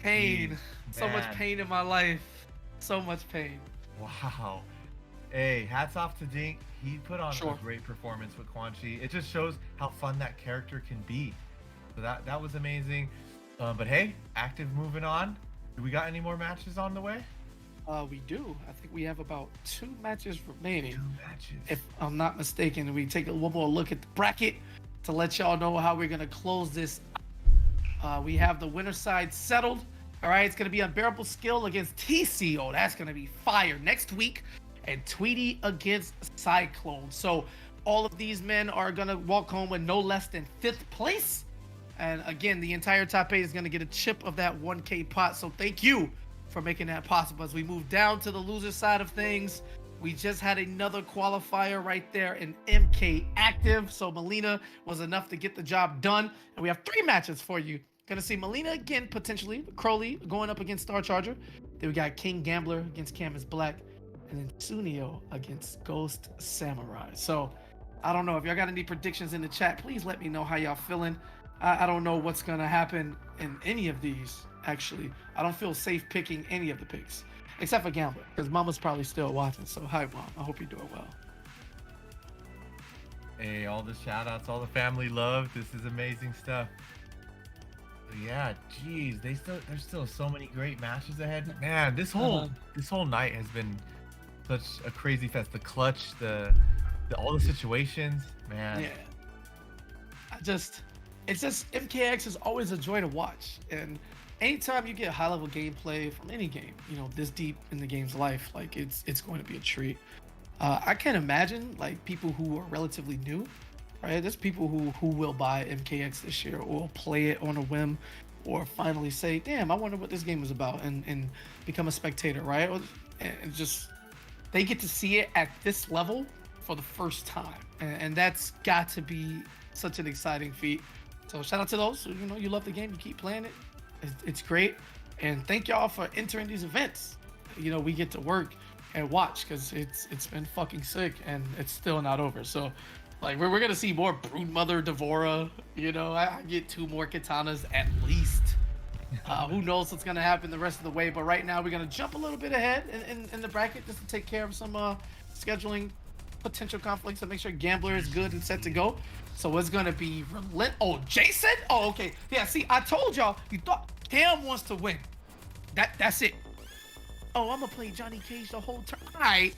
Pain. So much pain in my life. So much pain. Wow. Hey, hats off to Dink. He put on a great performance with Quan Chi. It just shows how fun that character can be. So that was amazing. But hey, Active moving on. Do we got any more matches on the way? We do. I think we have about 2 matches remaining. 2 matches. If I'm not mistaken, we take one more look at the bracket to let y'all know how we're gonna close this. We have the winner side settled. All right, it's gonna be Unbearable Skill against TCO. That's gonna be fire next week, and Tweety against Cyclone. So all of these men are gonna walk home with no less than 5th place. And again, the entire top 8 is going to get a chip of that 1K pot. So thank you for making that possible. As we move down to the loser side of things, we just had another qualifier right there in MK Active. So Melina was enough to get the job done. And we have 3 matches for you. Gonna see Melina again, potentially. Crowley going up against Star Charger. Then we got King Gambler against Camus Black. And then Sunio against Ghost Samurai. So I don't know if y'all got any predictions in the chat. Please let me know how y'all feeling. I don't know what's gonna happen in any of these. Actually, I don't feel safe picking any of the picks, except for Gambler, because Mama's probably still watching. So hi, Mom. I hope you're doing well. Hey, all the shout outs, all the family love. This is amazing stuff. Yeah, geez, there's still so many great matches ahead. Man, this whole night has been such a crazy fest. The clutch, the all the situations, man. Yeah. It's just MKX is always a joy to watch, and anytime you get high level gameplay from any game, this deep in the game's life, like it's going to be a treat. I can't imagine like people who are relatively new, right? There's people who will buy MKX this year or play it on a whim, or finally say, damn, I wonder what this game is about, and become a spectator, right? And just they get to see it at this level for the first time, and that's got to be such an exciting feat. So shout out to those who, you love the game, you keep playing it. It's great, and thank y'all for entering these events. We get to work and watch because it's been fucking sick, and it's still not over. So like we're gonna see more Broodmother Devora. I get 2 more katanas at least. Who knows what's gonna happen the rest of the way, but right now we're gonna jump a little bit ahead in the bracket just to take care of some scheduling potential conflicts and make sure Gambler is good and set to go. So it's gonna be Oh, Jason? Oh, okay. Yeah, see, I told y'all, you thought Cam wants to win. That's it. Oh, I'm gonna play Johnny Cage the whole time. All right.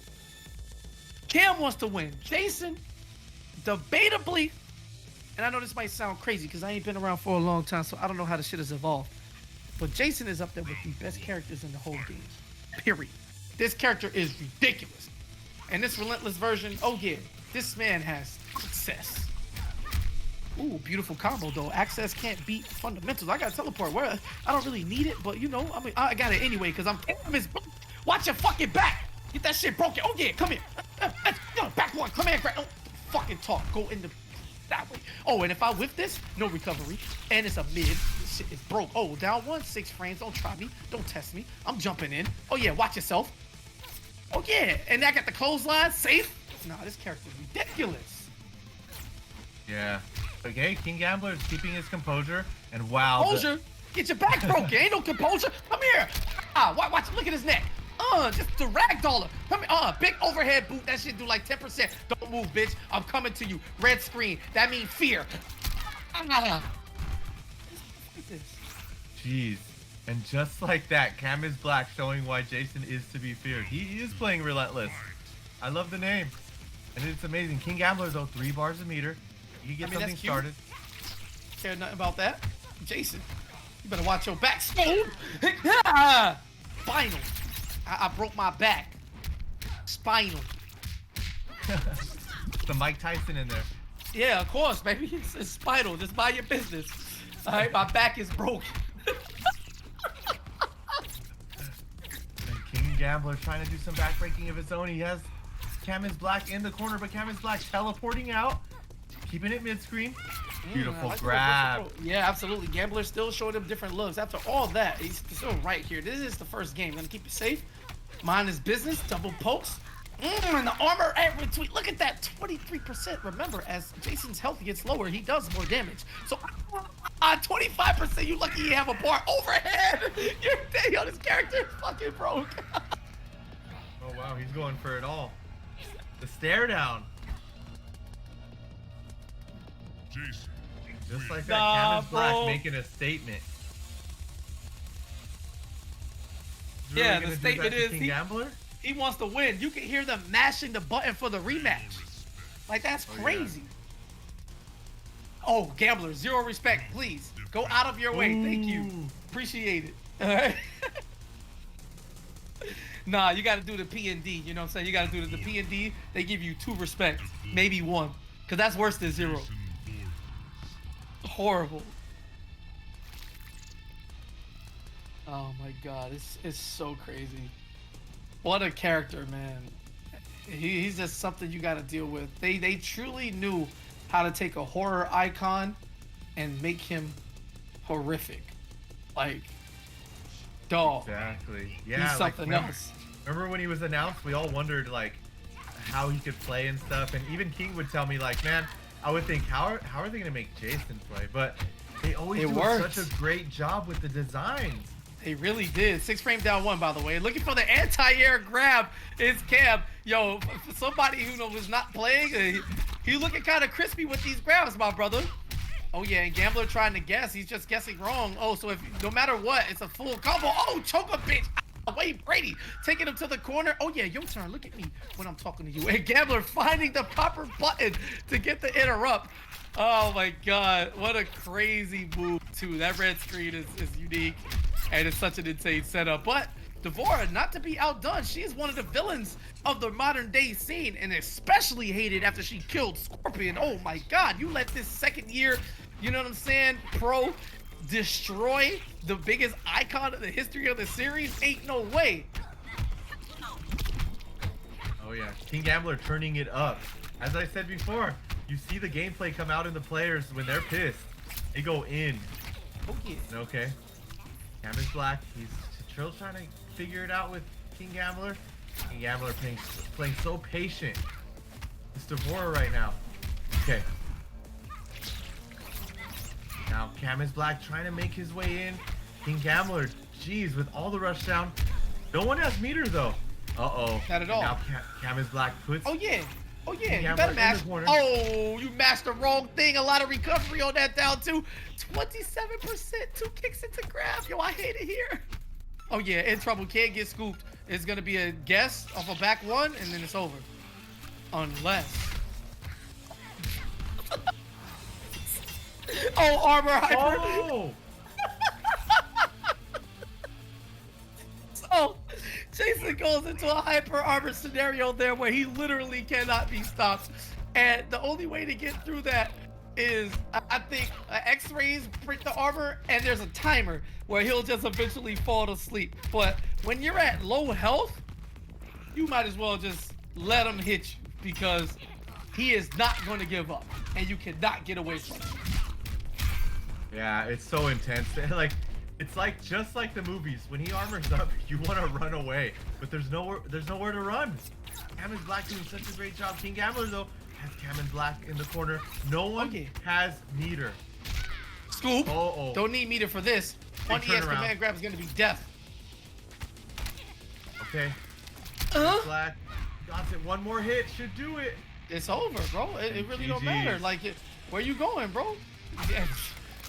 Cam wants to win. Jason, debatably, and I know this might sound crazy because I ain't been around for a long time, so I don't know how the shit has evolved. But Jason is up there with the best characters in the whole game. Period. This character is ridiculous. And this relentless version, oh yeah, this man has success. Ooh, beautiful combo though. Access can't beat fundamentals. I got teleport. Where I don't really need it, but I got it anyway because I'm Camus. Watch your fucking back. Get that shit broken. Oh yeah, come here. Back one. Come here, don't fucking talk. Go in that way. Oh, and if I whip this, no recovery, and it's a mid. This shit is broke. Oh, down 1, 6 frames. Don't try me. Don't test me. I'm jumping in. Oh yeah, watch yourself. Oh yeah, and I got the clothesline safe. Nah, this character is ridiculous. Yeah. Okay, King Gambler is keeping his composure, and wow. Composure? Get your back broken. Ain't no composure. Come here. Watch. Look at his neck. Just the ragdoller. Come here. Big overhead boot. That shit do like 10%. Don't move, bitch. I'm coming to you. Red screen. That means fear. Jeez. And just like that, Cam is Black showing why Jason is to be feared. He is playing relentless. I love the name. And it's amazing. King Gambler, though, 3 bars a meter. You get something started. Care nothing about that. Jason, you better watch your back. Spinal. I broke my back. Spinal. The Mike Tyson in there. Yeah, of course, baby. It's spinal. Just mind your business. All right, my back is broken. And King Gambler trying to do some backbreaking of his own. He has Camus Black in the corner, but Camus Black teleporting out. Keeping it mid-screen. Beautiful grab. Yeah, absolutely. Gambler still showing him different looks. After all that, he's still right here. This is the first game. Gonna keep you safe. Mind his business. Double pokes. And the armor and retweet. Look at that. 23%. Remember, as Jason's health gets lower, he does more damage. So, 25%. You lucky you have a bar overhead. Yo, this character is fucking broke. Oh, wow. He's going for it all. The stare down. Just like that, Camus Black making a statement. Yeah, the statement is King Gambler? He wants to win. You can hear them mashing the button for the rematch. Like, that's crazy. Yeah. Oh, Gambler, 0 respect, please. Go out of your way. Thank you. Appreciate it. All right. Nah, you got to do the P&D. You know what I'm saying? You got to do the P&D. They give you 2 respect, maybe 1. Because that's worse than 0. Horrible. Oh my god, it's so crazy. What a character, man. He's just something you got to deal with. They truly knew how to take a horror icon and make him horrific. Like, dog. Exactly. Yeah. He's something else. Remember when he was announced? We all wondered like how he could play and stuff, and even King would tell me like, man, I would think how are they gonna make Jason play? But they always do such a great job with the designs. They really did. 6 frame down 1, by the way. Looking for the anti-air grab is Cam. Yo, for somebody who was not playing, he looking kind of crispy with these grabs, my brother. Oh yeah, and Gambler trying to guess. He's just guessing wrong. Oh, so if no matter what, it's a full combo. Oh, choke a bitch. Wait, Brady taking him to the corner. Oh yeah, your turn. Look at me when I'm talking to you. And Gambler finding the proper button to get the interrupt. Oh my god, what a crazy move too. That red screen is unique. And it's such an insane setup. But D'Vorah, not to be outdone, she is one of the villains of the modern day scene, and especially hated after she killed Scorpion. Oh my god, you let this second year, you know what I'm saying, pro destroy the biggest icon of the history of the series? Ain't no way. Oh yeah, King Gambler turning it up. As I said before, you see the gameplay come out in the players when they're pissed. They go in. Oh yeah. Okay. Cam is black. He's still trying to figure it out with King Gambler. King Gambler playing so patient. It's D'Vorah right now. Okay. Now Cam is black trying to make his way in. King Gambler, geez, with all the rush down. No one has meter though. Uh-oh. Not at all. Now Cam is black puts. Oh yeah. Oh yeah, King you Gambler better in mash. the corner. Oh, you mashed the wrong thing. A lot of recovery on that down too. 27%, 2 kicks into grab. Yo, I hate it here. Oh yeah, in trouble. Can't get scooped. It's gonna be a guess off a back one, and then it's over. Unless. Oh, armor hyper. Oh! So, Jason goes into a hyper armor scenario there where he literally cannot be stopped. And the only way to get through that is, I think, X-rays print the armor, and there's a timer where he'll just eventually fall to sleep. But when you're at low health, you might as well just let him hit you, because he is not going to give up, and you cannot get away from him. Yeah, it's so intense. Like, it's like just like the movies. When he armors up, you want to run away, but there's nowhere to run. Cam is black doing such a great job. King Gambler though has Cam and black in the corner. No one has meter. Scoop. Oh. Don't need meter for this. One EX command grab is going to be death. Okay. Black got it. One more hit should do it. It's over, bro. It really don't matter. Like, where you going, bro?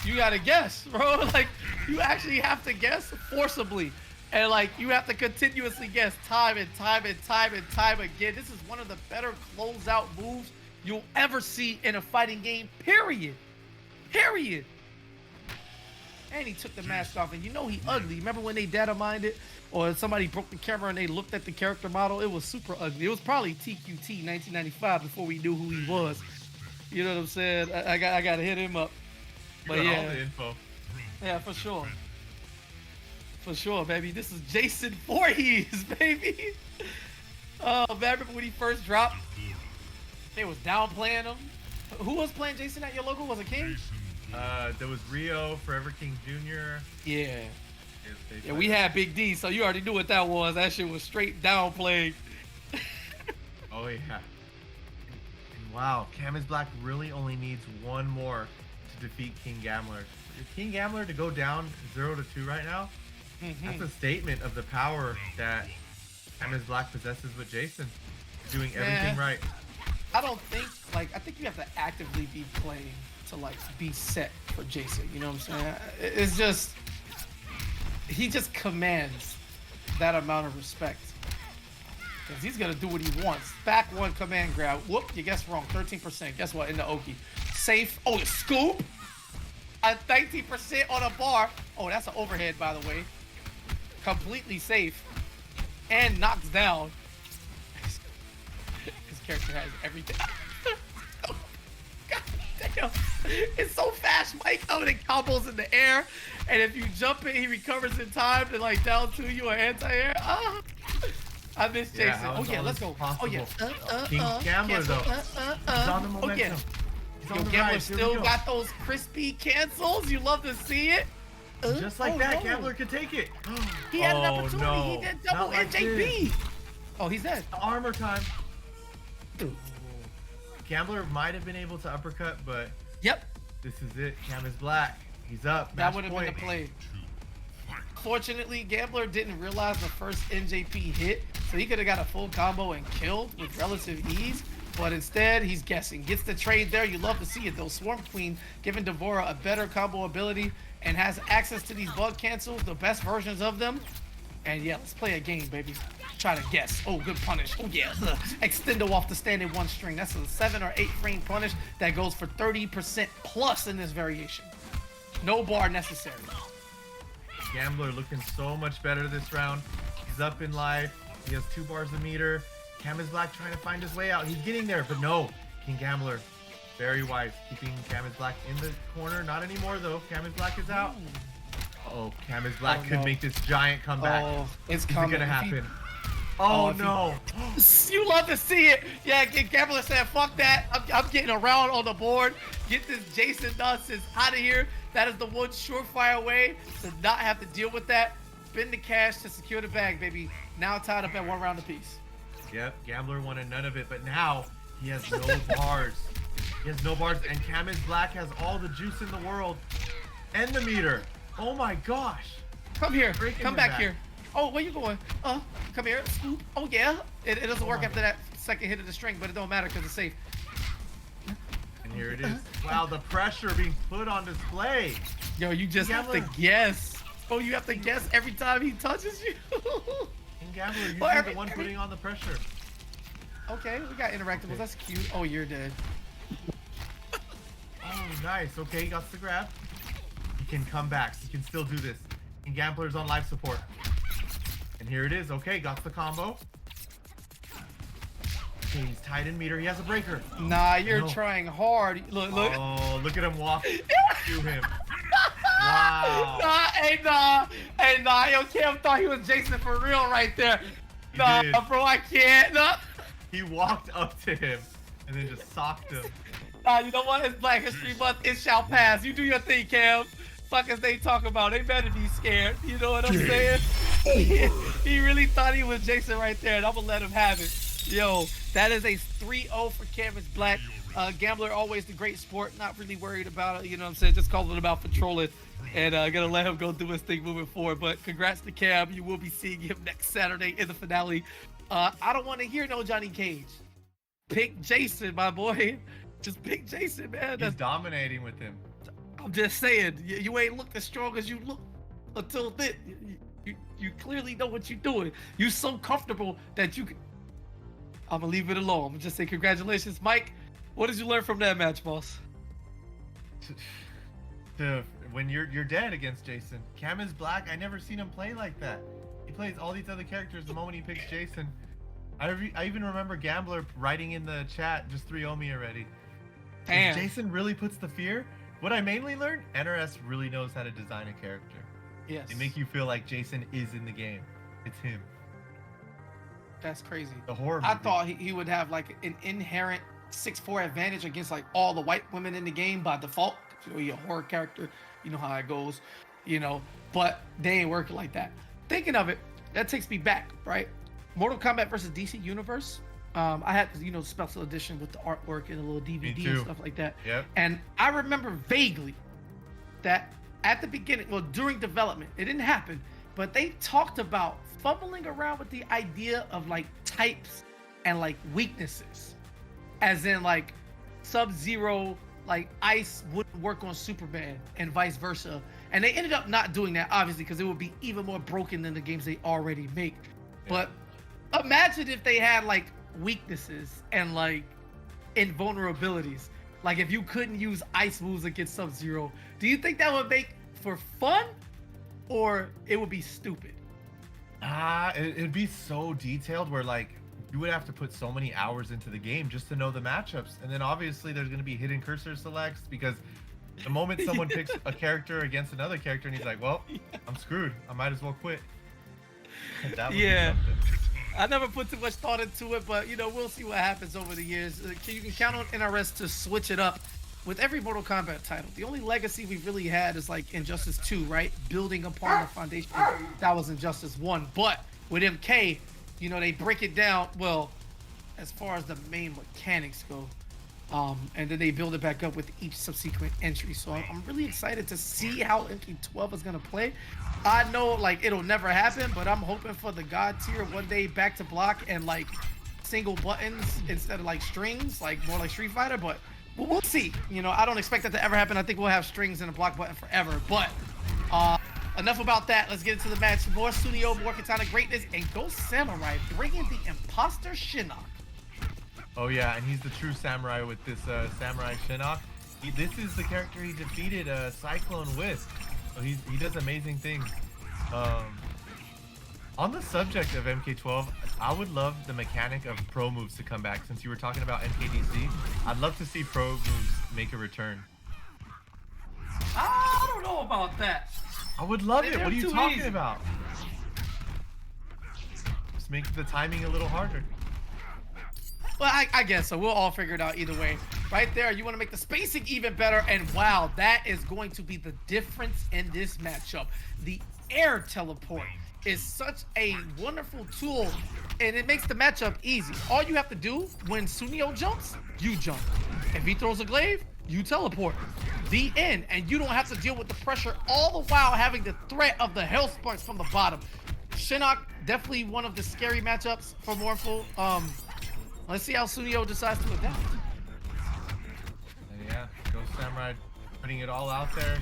You gotta guess, bro. Like, you actually have to guess forcibly, and like you have to continuously guess time and time and time and time again. This is one of the better closeout moves you'll ever see in a fighting game. Period. And he took the mask off, and you know he ugly. Remember when they data mined it, or somebody broke the camera and they looked at the character model? It was super ugly. It was probably TQT 1995 before we knew who he was. You know what I'm saying? I gotta hit him up. But yeah, all the info. Yeah, for sure. For sure, baby. This is Jason Voorhees, baby. Oh, man, I remember when he first dropped, they was downplaying him. Who was playing Jason at your local? Was it King? There was Rio, Forever King Jr. Yeah. Yeah, we had Big D, so you already knew what that was. That shit was straight downplayed. Oh, yeah. And wow, Cam is black really only needs one more to defeat King Gambler. For King Gambler to go down 0-2 right now, that's a statement of the power that Cam is black possesses with Jason. Doing everything right. I don't think, I think you have to actively be playing to, be set for Jason. You know what I'm saying? It's just, he just commands that amount of respect. Because he's going to do what he wants. Back one command grab. Whoop, you guessed wrong. 13%. Guess what? In the Oki. Safe. Oh, scoop. A 19% on a bar. Oh, that's an overhead, by the way. Completely safe. And knocks down. His character has everything. God damn. It's so fast, Mike. Oh, it combos in the air, and if you jump it, he recovers in time to like down to you or anti-air. Ah, I miss Jason. how Oh is yeah, all let's this go. possible? Oh yeah. King Gambler, cancel. though. He's on the Oh yeah. momentum. He's on Yo, the Gambler rise. Here we still go. got those crispy cancels. You love to see it. Just like Oh, that, no. Gambler could take it. He had an Oh, opportunity. no. He did double Not like NJB. this. Oh, he's dead. Armor time. Gambler might have been able to uppercut, but Yep. this is it. Cam is black. He's up. That Match would have been point. the play. Fortunately, Gambler didn't realize the first NJP hit, so he could have got a full combo and killed with relative ease. But instead, he's guessing. Gets the trade there. You love to see it, though. Swarm Queen giving Devora a better combo ability and has access to these bug cancels, the best versions of them. And yeah, let's play a game, baby. Try to guess. Oh, good punish. Oh, yeah. Extendo off the standing one string. That's a 7 or 8 frame punish that goes for 30% plus in this variation. No bar necessary. Gambler looking so much better this round. He's up in life. He has 2 bars a meter. Cam is black trying to find his way out. He's getting there, but no. King Gambler, very wise, keeping Cam is black in the corner. Not anymore though. Cam is black is out. Oh, Cam is black could make this giant comeback. Oh, it's Is it coming. gonna If he- happen? Oh if he- no! You love to see it. Yeah, Gambler said, fuck that. I'm getting around on the board. Get this Jason nonsense out of here. That is the one surefire way to not have to deal with that. Spend the cash to secure the bag, baby. Now tied up at 1 round apiece. Yep, Gambler wanted none of it, but now he has no bars. He has no bars, and Cam is black has all the juice in the world. And the meter. Oh my gosh. Come here. Breaking Come him back back. here. Oh, where you going? Come here. Scoop. Oh, yeah. It doesn't work after that second hit of the string, but it don't matter because it's safe. And here it is. Wow, the pressure being put on display. Yo, you just have Gambler. to guess. Oh, you have to guess every time he touches you. And Gambler, you're Well, the one putting on the pressure. Okay, we got interactables. That's cute. Oh, you're dead. Oh, nice. Okay, he got the grab. He can come back. He can still do this. And Gambler's on life support. And here it is. Okay, got the combo. Okay, he's tied in meter. He has a breaker. Nah, you're No. trying hard. Look. Oh, look at him walk to him. Wow. Nah. Yo, Cam thought he was Jason for real right there. He Nah, did. bro, I can't. Nah. He walked up to him and then just socked him. Nah, you know what? It's Black History Month. It shall pass. You do your thing, Cam. Fuckers they talk about. They better be scared. You know what I'm saying? He really thought he was Jason right there, and I'm gonna let him have it. Yo, that is a 3-0 for Canvas Black. Gambler, always the great sport. Not really worried about it. You know what I'm saying? Just calling it about patrolling. And gonna let him go do his thing moving forward. But congrats to Cam. You will be seeing him next Saturday in the finale. I don't want to hear no Johnny Cage. Pick Jason, my boy. Just pick Jason, man. He's That's, dominating with him. I'm just saying, you ain't look as strong as you look until then. You clearly know what you're doing. You so comfortable that you can. I'm gonna leave it alone. I'm gonna just say congratulations, Mike. What did you learn from that match, boss? When you're dead against Jason. Cam is black. I never seen him play like that. He plays all these other characters the moment he picks Jason. I even remember Gambler writing in the chat, just 3-0 me already. Damn. If Jason really puts the fear. What I mainly learned, NRS really knows how to design a character. Yes. They make you feel like Jason is in the game. It's him. That's crazy. The horror I movie. thought he would have like an inherent 6'4" advantage against like all the white women in the game by default. You know, you're a horror character. You know how it goes. You know, but they ain't working like that. Thinking of it, that takes me back, right? Mortal Kombat versus DC Universe. I had the special edition with the artwork and a little DVD and too. stuff like that. Yep. And I remember vaguely that at the beginning, well, during development, it didn't happen, but they talked about fumbling around with the idea of like types and like weaknesses, as in like Sub-Zero, like ice wouldn't work on Superman and vice versa. And they ended up not doing that, obviously, because it would be even more broken than the games they already make. But imagine if they had like weaknesses and like invulnerabilities. Like if you couldn't use ice moves against Sub-Zero, do you think that would make for fun, or it would be stupid? It'd be so detailed where like you would have to put so many hours into the game just to know the matchups. And then obviously there's going to be hidden cursor selects because the moment someone picks a character against another character and he's like, well, I'm screwed. I might as well quit. That would be something. I never put too much thought into it, but we'll see what happens over the years. You can count on NRS to switch it up with every Mortal Kombat title. The only legacy we've really had is like Injustice 2, right? Building upon the foundation that was Injustice 1. But with MK, they break it down, well, as far as the main mechanics go. And then they build it back up with each subsequent entry. So I'm really excited to see how MK12 is going to play. I know, like, it'll never happen, but I'm hoping for the God tier one day back to block and, like, single buttons instead of, like, strings, like, more like Street Fighter. But we'll see. I don't expect that to ever happen. I think we'll have strings and a block button forever. But enough about that. Let's get into the match. More Sunio, more Katana greatness, and Ghost Samurai bringing the imposter Shinnok. Oh yeah, and he's the true samurai with this Samurai Shinnok. This is the character he defeated Cyclone with. So he does amazing things. On the subject of MK12, I would love the mechanic of pro moves to come back. Since you were talking about MKDC, I'd love to see pro moves make a return. I don't know about that. I would love it. They're What are you too talking easy. about? Just make the timing a little harder. Well, I guess so. We'll all figure it out either way. Right there, you want to make the spacing even better. And wow, that is going to be the difference in this matchup. The air teleport is such a wonderful tool, and it makes the matchup easy. All you have to do when Sunio jumps, you jump. If he throws a glaive, you teleport. The end. And you don't have to deal with the pressure all the while having the threat of the hell sparks from the bottom. Shinnok, definitely one of the scary matchups for Mournful. Let's see how Sunio decides to adapt. And yeah, Ghost Samurai putting it all out there.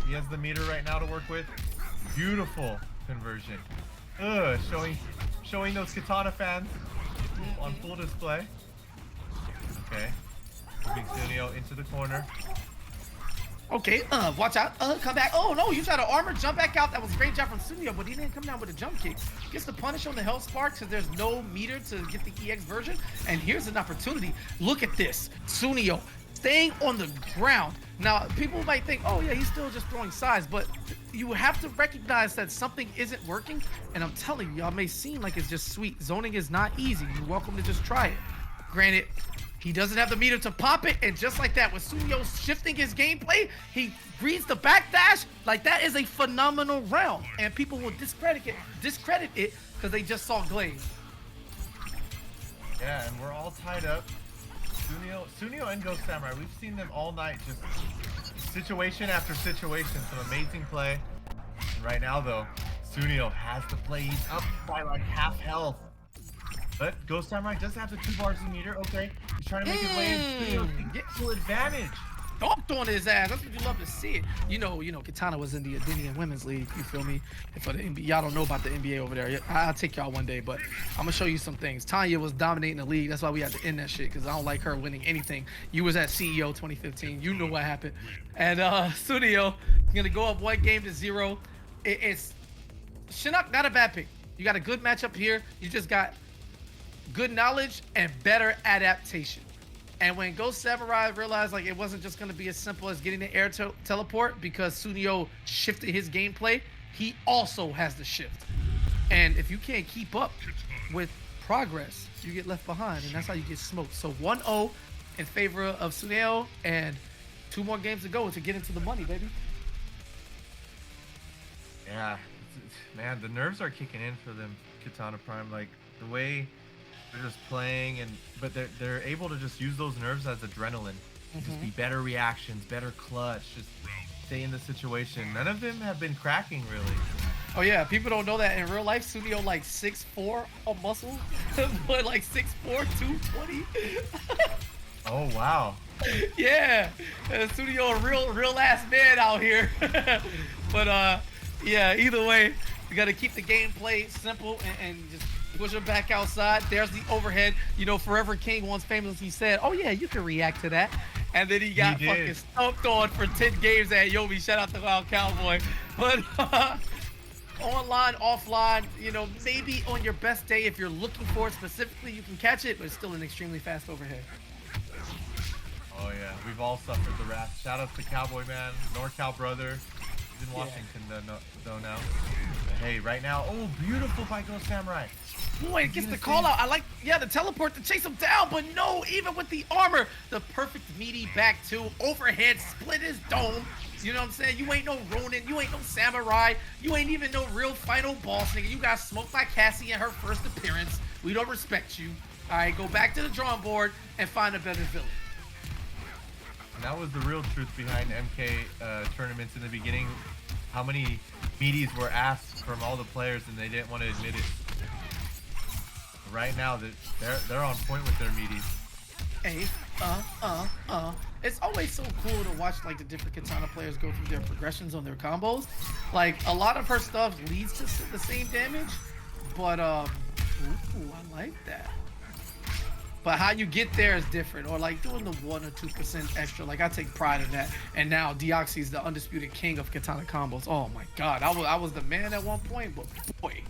He has the meter right now to work with. Beautiful conversion. Showing those Katana fans on full display. Okay. Moving Sunio into the corner. Okay, watch out. Come back. Oh no, you tried to armor jump back out. That was a great job from Sunio, but he didn't come down with a jump kick. Gets the punish on the Hell Spark because there's no meter to get the EX version. And here's an opportunity. Look at this. Sunio staying on the ground. Now, people might think, oh yeah, he's still just throwing sides, but you have to recognize that something isn't working. And I'm telling you, y'all may seem like it's just sweet. Zoning is not easy. You're welcome to just try it. Granted, he doesn't have the meter to pop it, and just like that, with Sunio shifting his gameplay, he reads the backdash. Like, that is a phenomenal round, and people will discredit it because they just saw Glaze. Yeah, and we're all tied up. Sunio and Ghost Samurai, we've seen them all night, just situation after situation, some amazing play. And right now, though, Sunio has to play. He's up by like half health. But Ghost Samurai does have the 2 bars of meter. Okay, he's trying to make his way in. Sunio can get full advantage. Dunked on his ass. That's what you love to see. You know, Katana was in the Adenian Women's League. You feel me? And for the NBA, y'all don't know about the NBA over there. I'll take y'all one day, but I'm gonna show you some things. Tanya was dominating the league. That's why we had to end that shit, because I don't like her winning anything. You was at CEO 2015. You know what happened. And Sunio gonna go up 1-0. It's Shinnok, not a bad pick. You got a good matchup here. You just got good knowledge and better adaptation. And when Ghost Samurai realized like it wasn't just going to be as simple as getting the air teleport, because Sunio shifted his gameplay, he also has the shift. And if you can't keep up with progress, you get left behind, and that's how you get smoked. So 1-0 in favor of Sunio, and 2 more games to go to get into the money, baby. Yeah, man, the nerves are kicking in for them, Katana Prime. Like the way they're just playing, but they're able to just use those nerves as adrenaline. Just be better reactions, better clutch, just stay in the situation. None of them have been cracking really. Oh yeah, people don't know that in real life. Sunio like 6'4" on muscle, but like 6'4", 220. Oh wow. Yeah, Sunio a real ass man out here. But yeah, either way, we got to keep the gameplay simple and just push him back outside. There's the overhead. You know, Forever King once famously said, oh yeah, you can react to that. And then he got fucking stumped on for 10 games at Yobi. Shout out to Wild Cowboy. But online, offline, you know, maybe on your best day, if you're looking for it specifically, you can catch it, but it's still an extremely fast overhead. Oh yeah, we've all suffered the wrath. Shout out to Cowboy Man, NorCal brother. He's in Washington though now. But hey, right now, oh, beautiful by Ghost Samurai. Boy, it gets the call out. I like, the teleport to chase him down, but no, even with the armor, the perfect meaty back two, overhead, split his dome. You know what I'm saying? You ain't no Ronin, you ain't no Samurai, you ain't even no real final boss, nigga. You got smoked by Cassie in her first appearance. We don't respect you. All right, go back to the drawing board and find a better villain. And that was the real truth behind MK tournaments in the beginning. How many meaties were asked from all the players and they didn't want to admit it. Right now, they're on point with their meaties. Hey, It's always so cool to watch like the different katana players go through their progressions on their combos. Like a lot of her stuff leads to the same damage, but ooh, I like that. But how you get there is different, or like doing the 1 or 2% extra. Like I take pride in that. And now Deoxy's the undisputed king of katana combos. Oh my God, I was the man at one point, but boy,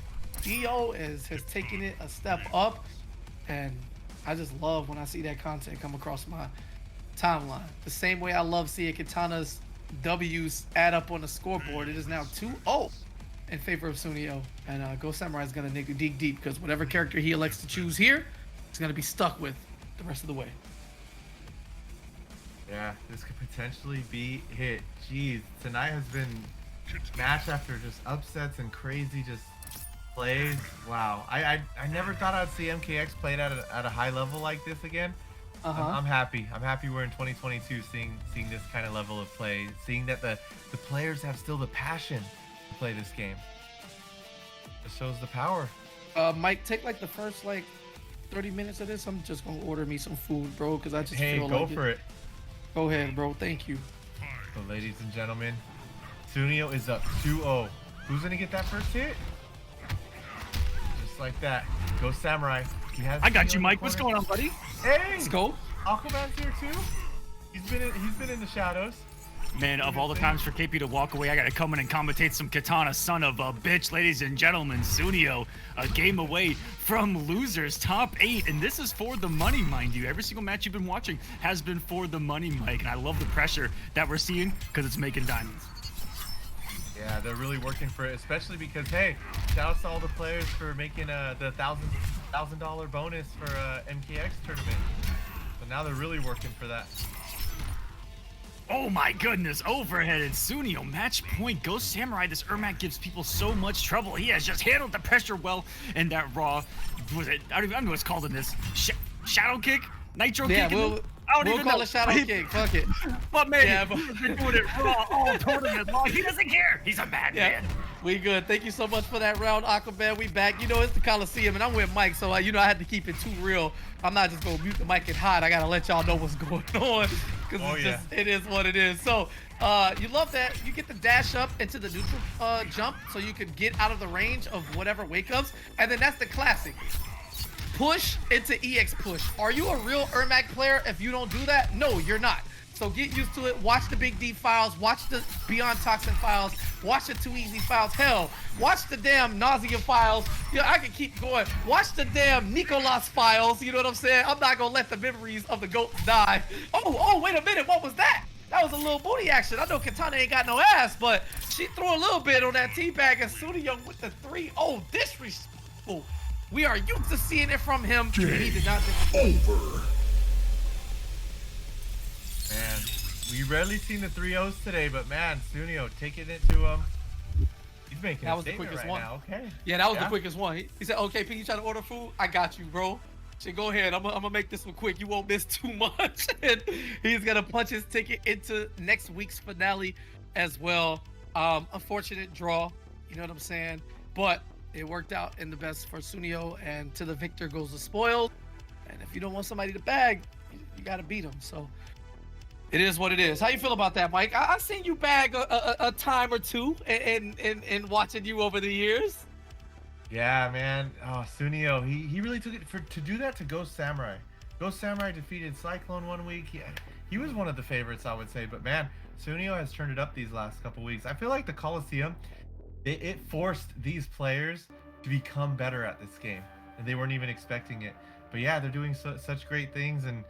Dio has taken it a step up, and I just love when I see that content come across my timeline. The same way I love seeing Katana's W's add up on the scoreboard. It is now 2-0 in favor of Sunio, and Ghost Samurai is gonna dig deep because whatever character he elects to choose here, he's gonna be stuck with the rest of the way. Yeah, this could potentially be hit. Jeez, tonight has been match after just upsets and crazy just plays. Wow, I never thought I'd see MKX played at a high level like this again. I'm happy. I'm happy we're in 2022 seeing this kind of level of play, seeing that the players have still the passion to play this game. It shows the power. Mike, take like the first like 30 minutes of this. I'm just gonna order me some food, bro, because I just feel go like for it. Go ahead, bro. Thank you. So, ladies and gentlemen, Sunio is up 2-0. Who's gonna get that first hit? Just like that. Go Samurai. I got you, Mike. What's going on, buddy? Hey, Let's go. Aquaman's here too. He's been in the shadows. Man, of all the times for KP to walk away, I gotta come in and commentate some Katana, son of a bitch, ladies and gentlemen. Sunio, a game away from losers, top 8, and this is for the money, mind you. Every single match you've been watching has been for the money, Mike, and I love the pressure that we're seeing because it's making diamonds. Yeah, they're really working for it, especially because, hey, shout out to all the players for making the $1,000 bonus for MKX tournament. So now they're really working for that. Oh my goodness, overheaded Sunio, match point, Ghost Samurai. This Ermac gives people so much trouble. He has just handled the pressure well, and that raw, I don't know what's called in this, shadow kick? Nitro kick? We'll call it shadow kick, fuck it. But man, he's been doing it raw all tournament long. He doesn't care. He's a madman. We good. Thank you so much for that round, Aquaman. We back. You know, it's the Kolosseum, and I'm with Mike, so you know I had to keep it too real. I'm not just gonna mute the mic and hide. I gotta let y'all know what's going on, because it is what it is. So you love that. You get the dash up into the neutral jump, so you can get out of the range of whatever wake ups, and then that's the classic. Push into EX push. Are you a real Ermac player if you don't do that? No, you're not. So get used to it. Watch the Big D files. Watch the Beyond Toxin files. Watch the Too Easy files. Hell, watch the damn Nausea files. Yeah, I can keep going. Watch the damn Nicolas files. You know what I'm saying? I'm not gonna let the memories of the goats die. Oh, wait a minute. What was that? That was a little booty action. I know Katana ain't got no ass, but she threw a little bit on that teabag, and Sunio with the 3-0 disrespectful. We are used to seeing it from him. He did not over. Man, we rarely seen the 3-0s today, but man, Sunio taking it to him. He's making a statement right now. Okay. Yeah, that was the quickest one. He said, "Okay, P, you trying to order food? I got you, bro. So go ahead. I'm gonna make this one quick. You won't miss too much." And he's gonna punch his ticket into next week's finale as well. Unfortunate draw. You know what I'm saying? But it worked out in the best for Sunio, and to the victor goes the spoils. And if you don't want somebody to bag, you gotta beat them. So it is what it is. How you feel about that, Mike? I seen you bag a time or two in watching you over the years. Yeah, man. Oh, Sunio, he really took it to do that to Ghost Samurai. Ghost Samurai defeated Cyclone one week. He was one of the favorites, I would say. But man, Sunio has turned it up these last couple weeks. I feel like the Kolosseum it forced these players to become better at this game, and they weren't even expecting it. But yeah, they're doing such great things, and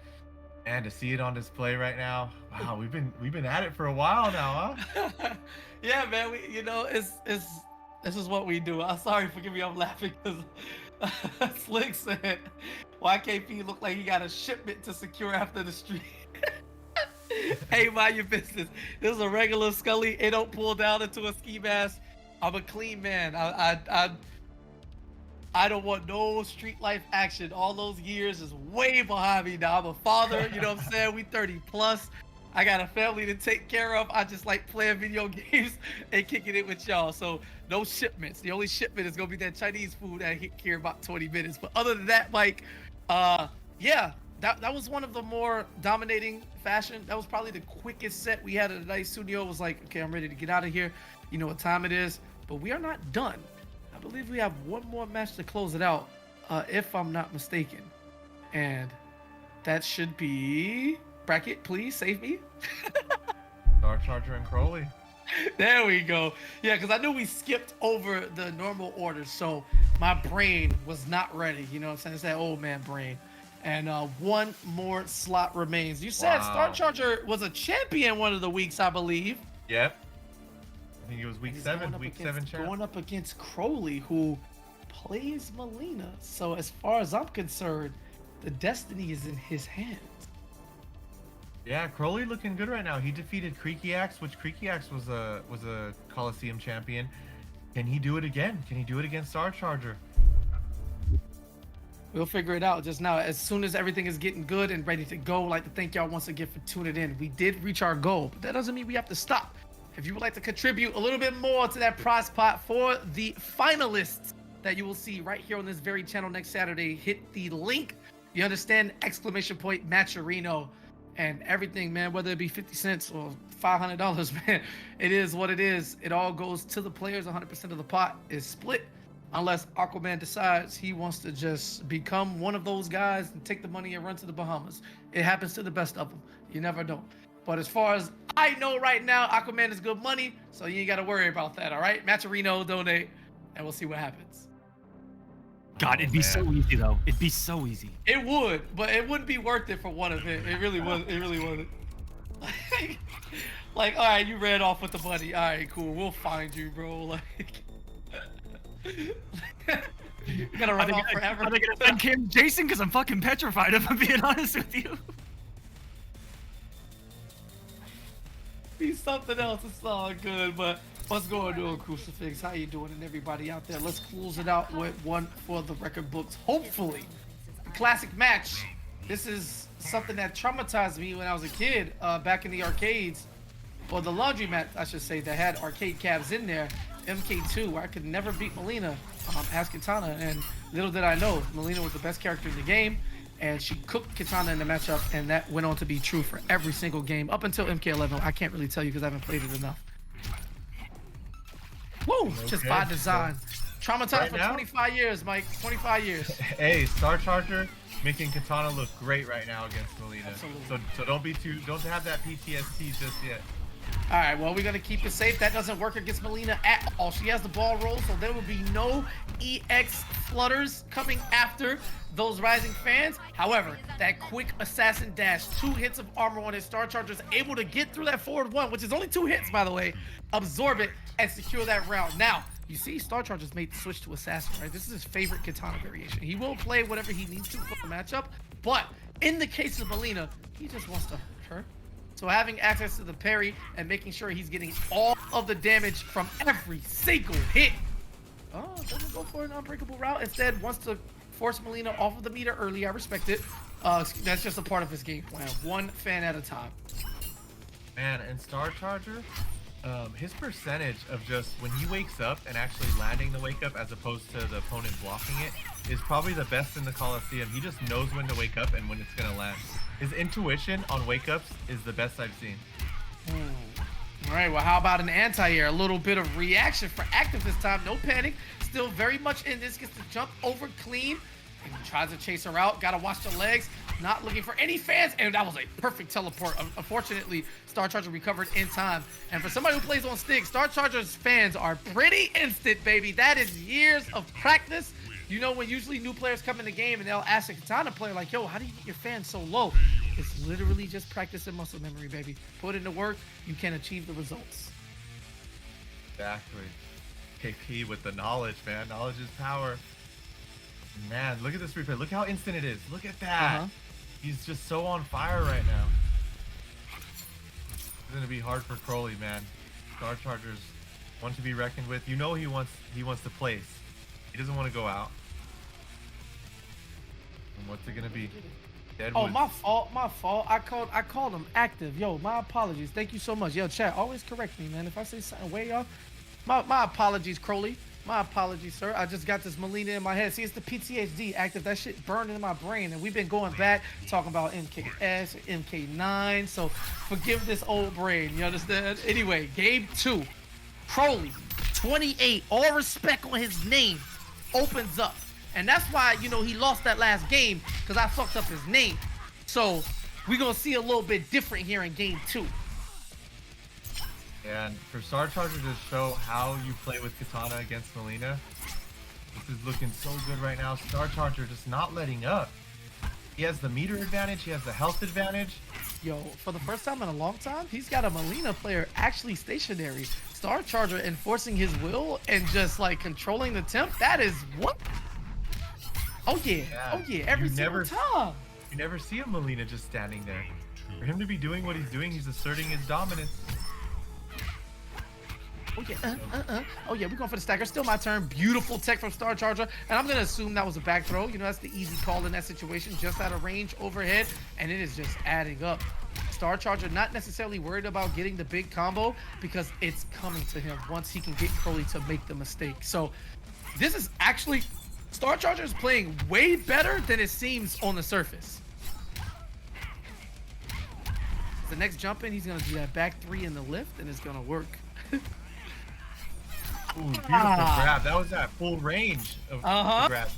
to see it on display right now, wow, we've been at it for a while now, huh? Yeah, man. This is what we do. I'm sorry, forgive me. I'm laughing because Slick said, "Why KP look like he got a shipment to secure after the street?" Hey, mind your business. This is a regular Scully. It don't pull down into a ski mask. I'm a clean man. I don't want no street life action. All those years is way behind me now. I'm a father, you know what I'm saying? We 30 plus. I got a family to take care of. I just like playing video games and kicking it with y'all. So no shipments. The only shipment is gonna be that Chinese food that hit here about 20 minutes. But other than that, Mike, yeah, that was one of the more dominating fashion. That was probably the quickest set we had at the night. Studio was like, okay, I'm ready to get out of here. You know what time it is, but we are not done. I believe we have one more match to close it out, if I'm not mistaken. And that should be... Bracket, please save me. Star Charger and Crowley. There we go. Yeah, because I knew we skipped over the normal order, so my brain was not ready. You know what I'm saying? It's that old man brain. And one more slot remains. You said Star Charger was a champion one of the weeks, I believe. Yep. I think it was week 7. Week 7 champ. Going up against Crowley, who plays Melina. So as far as I'm concerned, the destiny is in his hands. Yeah, Crowley looking good right now. He defeated Creaky Axe, which Creaky Axe was a Kolosseum champion. Can he do it again? Can he do it against Star Charger? We'll figure it out just now. As soon as everything is getting good and ready to go, I'd like to thank y'all once again for tuning in. We did reach our goal, but that doesn't mean we have to stop. If you would like to contribute a little bit more to that prize pot for the finalists that you will see right here on this very channel next Saturday, hit the link. You understand? Exclamation point Matcherino. And everything, man, whether it be 50 cents or $500, man, it is what it is. It all goes to the players. 100% of the pot is split unless Aquaman decides he wants to just become one of those guys and take the money and run to the Bahamas. It happens to the best of them. You never know. But as far as I know right now, Aquaman is good money, so you ain't got to worry about that, all right? Matcherino, donate, and we'll see what happens. God, it'd be so easy though. It'd be so easy. It would, but it wouldn't be worth it for one event. It really was. It really wasn't. Like, all right, you ran off with the money. All right, cool. We'll find you, bro. Like, you gotta run off forever. Are they gonna send Kim Jason? Because I'm fucking petrified. If I'm being honest with you. Be something else. It's all good, but. What's going on, Crucifix? How you doing, and everybody out there? Let's close it out with one for the record books. Hopefully, a classic match. This is something that traumatized me when I was a kid, back in the arcades, or the laundromat, I should say, that had arcade cabs in there. MK2, where I could never beat Melina as Kitana, and little did I know, Melina was the best character in the game, and she cooked Kitana in the matchup, and that went on to be true for every single game up until MK11. I can't really tell you because I haven't played it enough. Woo! Okay. Just by design. Traumatized right for now? 25 years, Mike. 25 years. Hey, Star Charger making Katana look great right now against Melina. Absolutely. So don't have that PTSD just yet. All right, well, we're going to keep it safe. That doesn't work against Melina at all. She has the ball roll, so there will be no EX flutters coming after those rising fans. However, that quick assassin dash, 2 hits of armor on his Star Charger, is able to get through that forward 1, which is only 2 hits, by the way, absorb it, and secure that round. Now, you see Star Charger's made the switch to assassin, right? This is his favorite Katana variation. He will play whatever he needs to for the matchup, but in the case of Melina, he just wants to hurt her. So having access to the parry and making sure he's getting all of the damage from every single hit. Oh, doesn't go for an unbreakable route. Instead, wants to force Melina off of the meter early. I respect it. That's just a part of his game plan. One fan at a time. Man, and Star Charger, his percentage of just when he wakes up and actually landing the wake up as opposed to the opponent blocking it is probably the best in the Kolosseum. He just knows when to wake up and when it's gonna land. His intuition on wake ups is the best I've seen. All right, well, how about an anti-air? A little bit of reaction for active this time. No panic. Still very much in this. Gets to jump over clean. and tries to chase her out. Gotta watch the legs. Not looking for any fans, and that was a perfect teleport. Unfortunately, Star Charger recovered in time. And for somebody who plays on stick, Star Charger's fans are pretty instant, baby. That is years of practice. You know, when usually new players come in the game and they'll ask a Katana player like, yo, how do you get your fans so low? It's literally just practice and muscle memory, baby. Put in the work, you can achieve the results. Exactly. KP with the knowledge, man. Knowledge is power. Man, look at this replay. Look how instant it is. Look at that. He's just so on fire right now. It's gonna be hard for Crowley, man. Star Charger's one to be reckoned with. You know he wants to place. He doesn't want to go out. And what's it gonna be? Oh, my fault. I called him active. Yo, my apologies. Thank you so much. Yo, chat, always correct me, man. If I say something way off, my apologies, Crowley. My apologies, sir. I just got this Melina in my head. See, it's the PTSD active. That shit burned in my brain, and we've been going back talking about MKS, MK9. So forgive this old brain. You understand? Anyway, game 2. Crowley, 28. All respect on his name. Opens up. And that's why, you know, he lost that last game, because I fucked up his name. So we're going to see a little bit different here in game 2. And for Star Charger to show how you play with Katana against Melina, this is looking so good right now. Star Charger just not letting up. He has the meter advantage. He has the health advantage. Yo, for the first time in a long time, he's got a Melina player actually stationary. Star Charger enforcing his will and just like controlling the temp. That is what? Oh yeah. Oh yeah. Every single time. You never see a Melina just standing there. For him to be doing what he's doing, he's asserting his dominance. Oh yeah, Oh yeah, we're going for the stacker. Still my turn. Beautiful tech from Star Charger. And I'm going to assume that was a back throw. You know, that's the easy call in that situation. Just out of range overhead. And it is just adding up. Star Charger not necessarily worried about getting the big combo because it's coming to him once he can get Crowley to make the mistake. So this is actually... Star Charger is playing way better than it seems on the surface. The next jump in, he's going to do that back 3 in the lift, and it's going to work. Ooh, beautiful grab. That was at full range of the grab.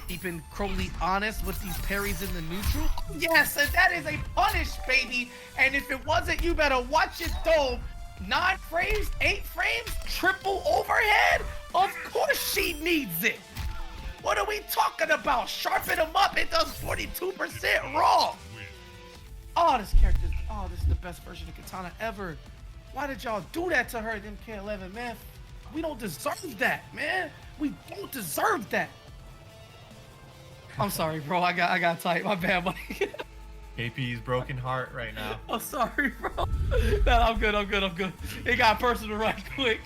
Keeping Crowley honest with these parries in the neutral. Yes, and that is a punish, baby. And if it wasn't, you better watch it though. 9 frames, 8 frames, triple overhead? Of course she needs it. What are we talking about? Sharpen him up. It does 42% raw. Oh, this is the best version of Katana ever. Why did y'all do that to her in MK11, man? We don't deserve that, man. We don't deserve that. I'm sorry, bro. I got tight. My bad, Mike. KP's broken heart right now. I'm sorry, bro. No, I'm good. It got personal right quick.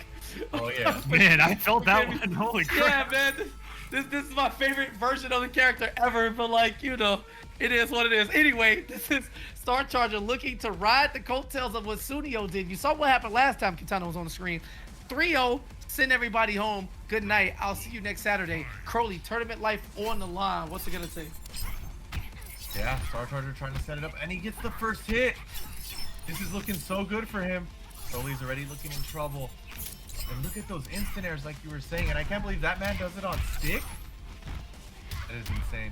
Oh yeah. Man, I felt that one. Holy crap. Yeah, man. This is my favorite version of the character ever, but like, you know, it is what it is. Anyway, this is Star Charger looking to ride the coattails of what Sunio did. You saw what happened last time Katana was on the screen. 3-0, send everybody home. Good night. I'll see you next Saturday. Crowley, tournament life on the line. What's it gonna say? Yeah, Star Charger trying to set it up, and he gets the first hit. This is looking so good for him. Crowley's already looking in trouble. And look at those instant airs like you were saying, and I can't believe that man does it on stick. That is insane.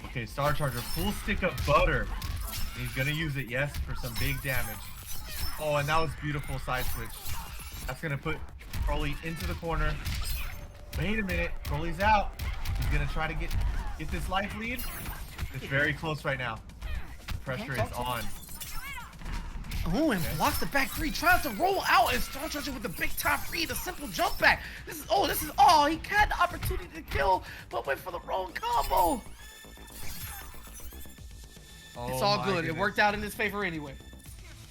Okay, Star Charger, full stick of butter. And he's gonna use it, yes, for some big damage. Oh, and that was beautiful side switch. That's gonna put Crowley into the corner. Wait a minute, Crowley's out. He's gonna try to get this life lead. It's very close right now. The pressure is on. Oh, and blocks the back 3, tries to roll out, and Star Charger with the big time read, the simple jump back. This is he had the opportunity to kill, but went for the wrong combo. It's all good. It worked out in his favor anyway.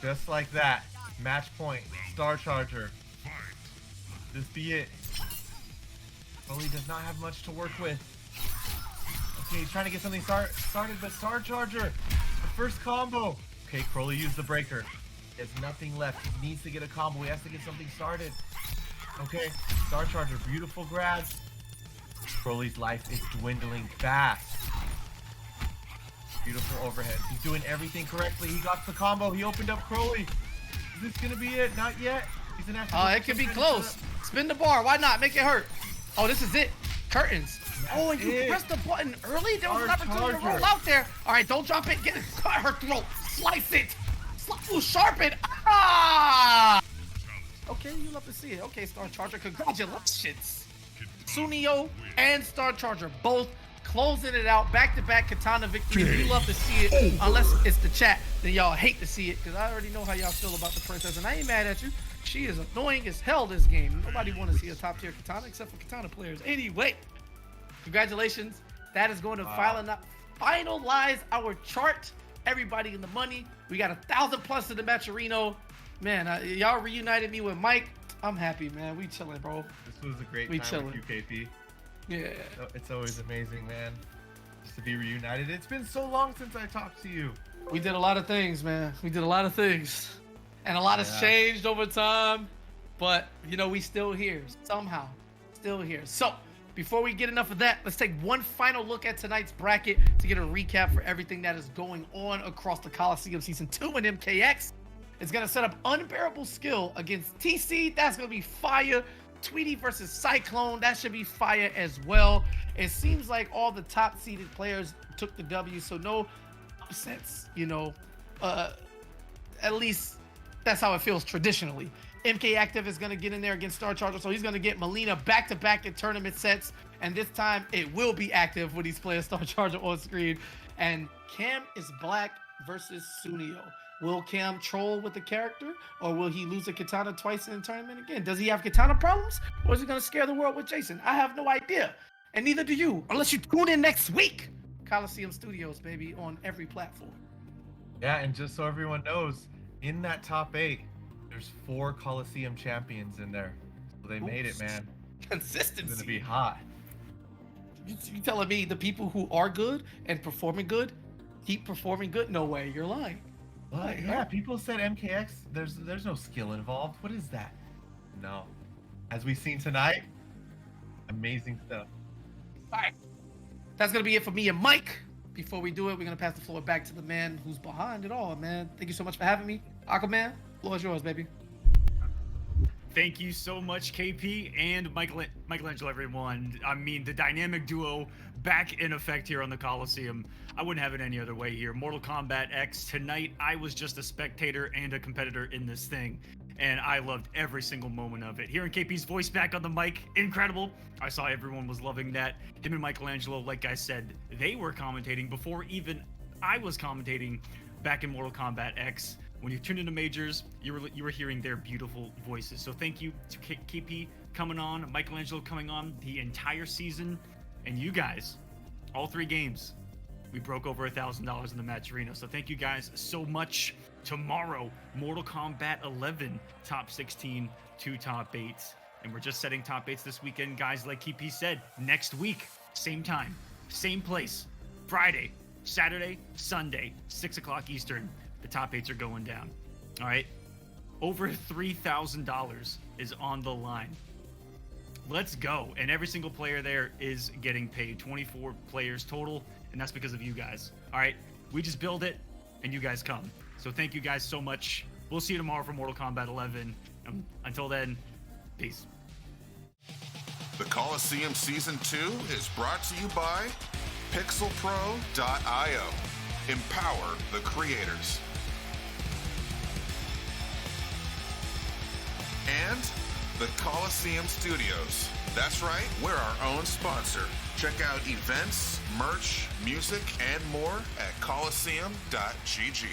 Just like that. Match point. Star Charger. This be it. Crowley does not have much to work with. Okay, he's trying to get something started, but Star Charger, the first combo. Okay, Crowley used the breaker. He has nothing left. He needs to get a combo. He has to get something started. Okay, Star Charger, beautiful grab. Crowley's life is dwindling fast. Beautiful overhead. He's doing everything correctly. He got the combo. He opened up Crowley. Is this gonna be it? Not yet. He's an active. It could be close. Spin the bar. Why not? Make it hurt. Oh, this is it. Curtains. Oh, and you pressed the button early? There was an opportunity to roll out there. All right, don't drop it. Get it. Cut her throat. Slice it. Ooh, sharpen. Ah! Okay, you love to see it. Okay, Star Charger, congratulations. Sunio and Star Charger both closing it out. Back-to-back katana victories. You love to see it. Unless it's the chat, then y'all hate to see it. Because I already know how y'all feel about the princess. And I ain't mad at you. She is annoying as hell this game. Nobody want to see a top-tier katana except for katana players. Anyway, congratulations. That is going to finalize our chart. Everybody in the money. We got 1,000 plus in the Matcherino. Man, y'all reunited me with Mike. I'm happy, man. We chilling, bro. This was a great We time chilling. with you, KP. Yeah. It's always amazing, man. Just to be reunited. It's been so long since I talked to you. We did a lot of things, man. We did a lot of things. And a lot has changed over time. But, you know, we still here. Somehow. Still here. So, before we get enough of that, let's take one final look at tonight's bracket to get a recap for everything that is going on across the Kolosseum Season 2 in MKX. It's going to set up Unbearable Skill against TC. That's going to be fire. Tweety versus Cyclone. That should be fire as well. It seems like all the top-seeded players took the W, so no upsets, you know. At least that's how it feels traditionally. MK Active is going to get in there against Star Charger, so he's going to get Melina back-to-back in tournament sets, and this time it will be active when he's playing Star Charger on screen. And Cam is Black versus Sunio. Will Cam troll with the character, or will he lose a katana twice in the tournament again? Does he have katana problems, or is he going to scare the world with Jason? I have no idea, and neither do you, unless you tune in next week. Kolosseum Studios, baby, on every platform. Yeah, and just so everyone knows, in that top 8, there's 4 Kolosseum champions in there. So they made it, man. Consistency. It's gonna be hot. You telling me the people who are good and performing good keep performing good? No way, you're lying. But yeah, people said MKX, there's no skill involved. What is that? No. As we've seen tonight, amazing stuff. All right. That's going to be it for me and Mike. Before we do it, we're going to pass the floor back to the man who's behind it all, man. Thank you so much for having me. Aquaman, floor is yours, baby. Thank you so much, KP and Michelangelo, everyone. I mean, the dynamic duo back in effect here on the Kolosseum. I wouldn't have it any other way here. Mortal Kombat X, tonight I was just a spectator and a competitor in this thing, and I loved every single moment of it. Hearing KP's voice back on the mic, incredible. I saw everyone was loving that. Him and Michelangelo, like I said, they were commentating before even I was commentating back in Mortal Kombat X. When you tuned into Majors, you were hearing their beautiful voices. So thank you to KP coming on, Michelangelo coming on the entire season, and you guys, all 3 games, we broke over $1,000 in the Matcherino. So thank you guys so much. Tomorrow, Mortal Kombat 11, top 16 to top 8s. And we're just setting top 8s this weekend, guys. Like KP said, next week, same time, same place, Friday, Saturday, Sunday, 6 o'clock Eastern. The top 8s are going down. All right. Over $3,000 is on the line. Let's go. And every single player there is getting paid. 24 players total. And that's because of you guys. All right. We just build it and you guys come. So thank you guys so much. We'll see you tomorrow for Mortal Kombat 11. Until then, peace. The Kolosseum Season 2 is brought to you by pixelpro.io. Empower the creators. And the Kolosseum Studios. That's right, we're our own sponsor. Check out events, merch, music, and more at Kolosseum.gg.